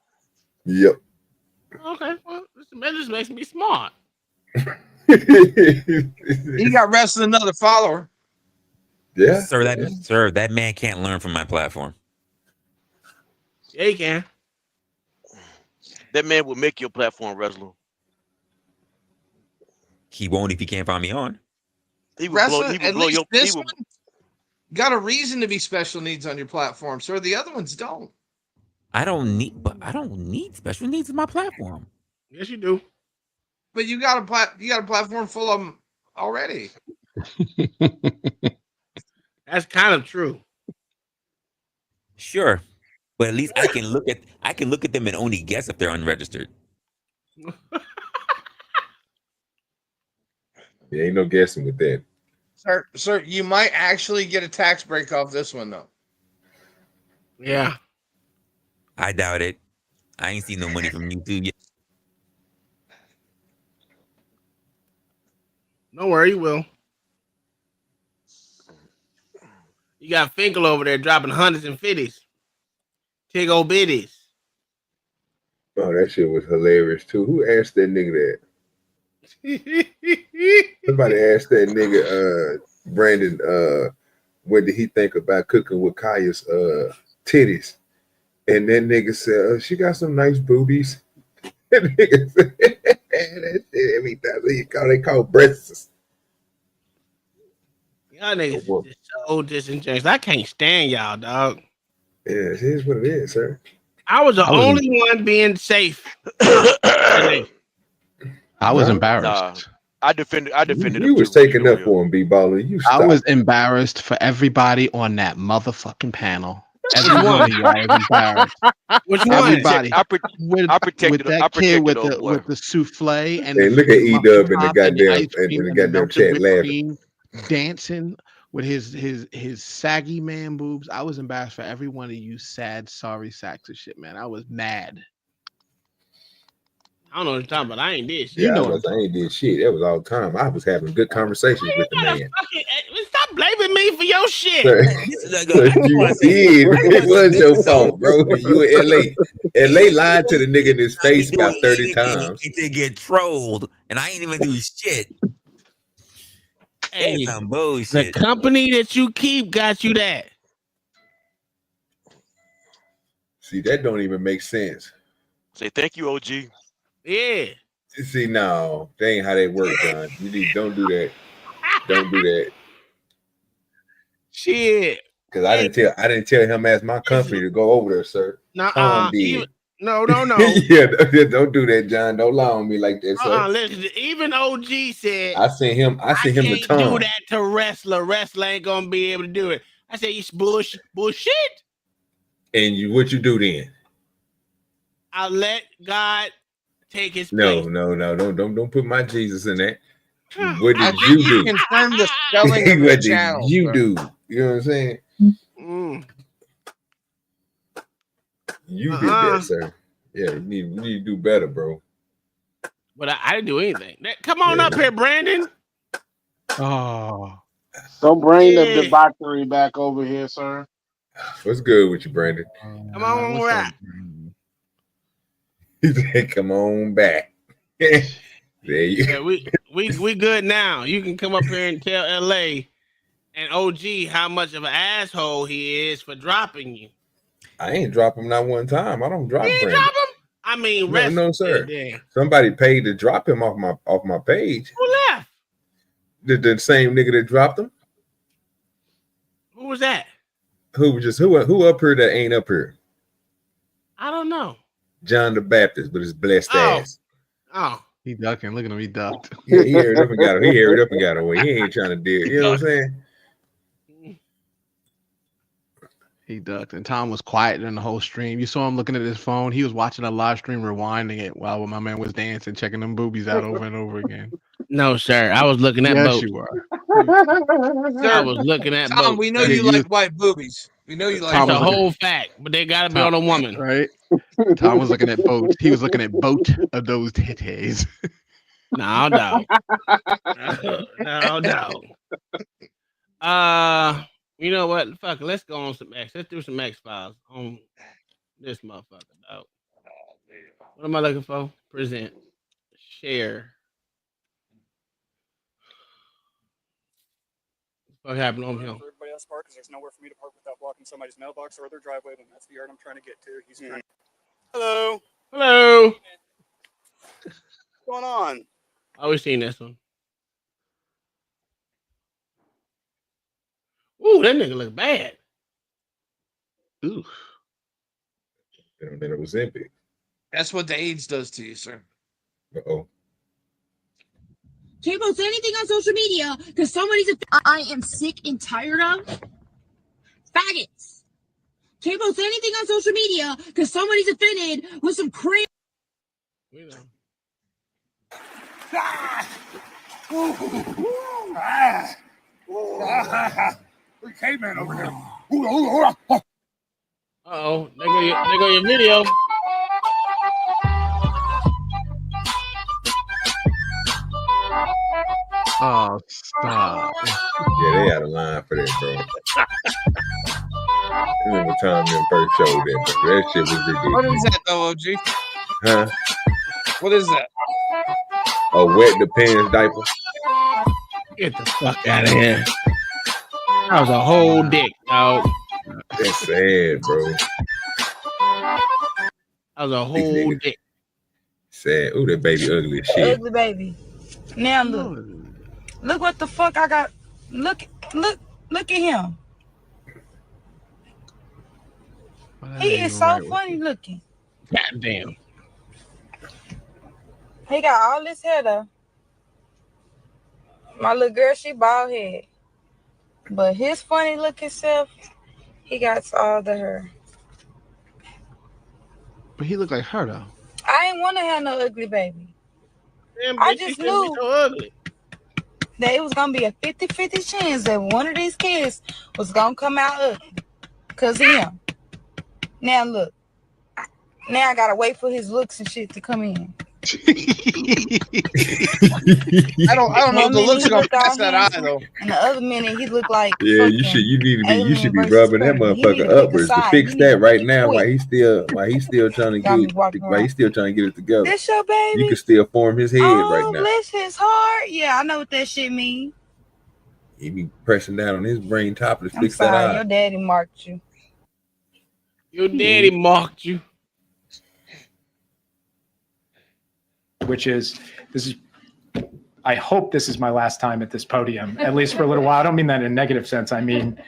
Yep. Okay, well, that just makes me smart. He got wrestled another follower. Yeah. Sir, that man can't learn from my platform. Yeah, he can. That man will make your platform wrestler. He won't if he can't find me on. He will blow, Wrestling, he will at blow least your. this He will, one got a reason to be special needs on your platform, sir. The other ones don't. I don't need special needs in my platform. Yes, you do. But you got a platform full of them already. That's kind of true. Sure, but at least I can look at them and only guess if they're unregistered. There ain't no guessing with that. Sir, you might actually get a tax break off this one though. Yeah. I doubt it. I ain't seen no money from YouTube yet. Don't worry, you will. You got Finkel over there dropping hundreds and fifties. Tig old bitties. Oh, that shit was hilarious too. Who asked that nigga that? Somebody asked that nigga Brandon what did he think about cooking with Kaya's titties, and that nigga said she got some nice boobies. That nigga said that shit every time they call breasts. Y'all niggas is so disingenuous. I can't stand y'all, dog. Yeah, it is what it is, sir. I was the only one being safe. I was Nah. embarrassed. I defended. You was taking up for him, B-Baller. You I stopped. was embarrassed for everybody on that motherfucking panel. Every one of y'all was embarrassed. Which one? Everybody. I with protected that kid with the souffle and Hey, the look at freaking E-Dub in the muffin top and goddamn ice cream in the and goddamn melted chat whipped laughing. cream, dancing with his saggy man boobs. I was embarrassed for every one of you sad, sorry sacks of shit, man. I was mad. I don't know what you're talking about. I ain't did shit. Yeah, I ain't did shit. That was all the time. I was having good conversations with the man. Stop blaming me for your shit. You did. It was your fault, bro. You were LA lied to the nigga in his face about 30 times. He did get trolled, and I ain't even do shit. Hey, That's some the bullshit. company that you keep got you that. See, that don't even make sense. Say thank you, OG. Yeah. See, no, that ain't how that works, John. Don't do that. Don't do that. Shit. Because I didn't tell him as my company to go over there, sir. Tom did. No. Yeah, don't do that, John. Don't lie on me like that, sir. Listen, even OG said I sent him to can't Tom. do that to wrestler. Wrestler ain't gonna be able to do it. I said you bullshit. And what you do then? I let God take his No, place. don't put my Jesus in that. What I did think you you do? confirmed the spelling of What the channel. did you sir. do? You know what I'm saying? Mm. You did that, sir. Yeah, you need to do better, bro. But I didn't do anything. Come on up here, Brandon. Oh. Don't bring the debauchery back over here, sir. What's good with you, Brandon? Come on, right. He said, "Come on back." There you Yeah, we good now. You can come up here and tell LA and OG how much of an asshole he is for dropping you. I ain't drop him not one time. I don't drop Brandon. Drop him? I mean, No, sir. Yeah. Somebody paid to drop him off my page. Who left? The same nigga that dropped him. Who was that? Who up here that ain't up here? I don't know. John the Baptist with his blessed ass. Oh. He ducking. Look at him. He ducked. Yeah, he hurried up and got away. He hurried up and got away. He ain't trying to deal. You know what I'm saying? He ducked. And Tom was quiet during the whole stream. You saw him looking at his phone. He was watching a live stream, rewinding it while my man was dancing, checking them boobies out over and over again. No, sir. I was looking at Yes, both. you were. I was looking at Tom, both. we know you like white boobies. We know you like That's a white whole fact, but they gotta be on a woman. Right? Tom was looking at both. He was looking at both of those titties. No, no. You know what? Fuck it. Let's go on some X. Let's do some X Files on this motherfucker, dog. What am I looking for? Present. Share. What happened on him? Everybody else park because there's nowhere for me to park without blocking somebody's mailbox or their driveway. Then that's the yard I'm trying to get to. He's trying. Hello. Hello. What's going on? I always seen this one. Ooh, that nigga look bad. Ooh. And then it was empty. That's what the AIDS does to you, sir. Uh-oh. Can't post anything on social media because somebody's I am sick and tired of faggots. Can't post anything on social media because somebody's offended with some crazy. We caveman over there. Uh-oh, they go your video. Oh, stop. Yeah, they had a line for that, bro. I remember Tom them first showed that, bro. That shit was ridiculous. What is that, though, OG? Huh? What is that? A wet the pants diaper. Get the fuck out of here. That was a whole dick, dog. That's sad, bro. That was a whole dick. Sad. Ooh, that baby ugly as shit. Ugly baby. Now look what the fuck I got. Look at him. He is so funny looking. God damn. He got all this hair though. My little girl, she bald head. But his funny looking self, he got all the hair. But he looked like her though. I ain't want to have no ugly baby. Damn, I bitch, just you can't be knew so ugly. that it was gonna be a 50-50 chance that one of these kids was gonna come out ugly. Cause of him. Now look. Now I gotta wait for his looks and shit to come in. I don't know if the looks are gonna pass that eye though. And the other minute he looked like Yeah, you should be rubbing that motherfucker upwards to fix that right now while he's still trying to get it together. This your baby? You can still form his head right now. Bless his heart. Yeah, I know what that shit mean. He be pressing down on his brain top to I'm fix that sorry, eye. your daddy marked you. Your daddy marked you. Which is, I hope this is my last time at this podium, at least for a little while. I don't mean that in a negative sense. I mean,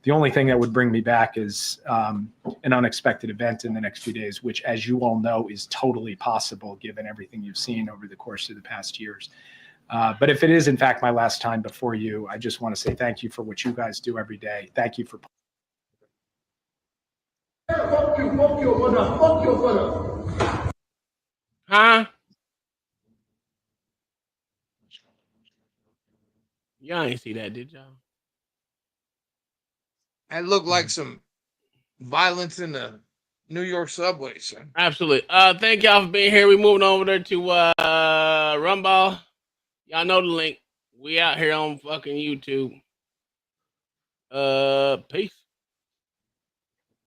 the only thing that would bring me back is an unexpected event in the next few days, which, as you all know, is totally possible given everything you've seen over the course of the past years. But if it is, in fact, my last time before you, I just want to say thank you for what you guys do every day. Thank you for. Fuck you, mother. Fuck your mother. Huh? Y'all ain't see that, did y'all? That looked like some violence in the New York subway, son. Absolutely. Thank y'all for being here. We moving over there to Rumble. Y'all know the link. We out here on fucking YouTube. Peace.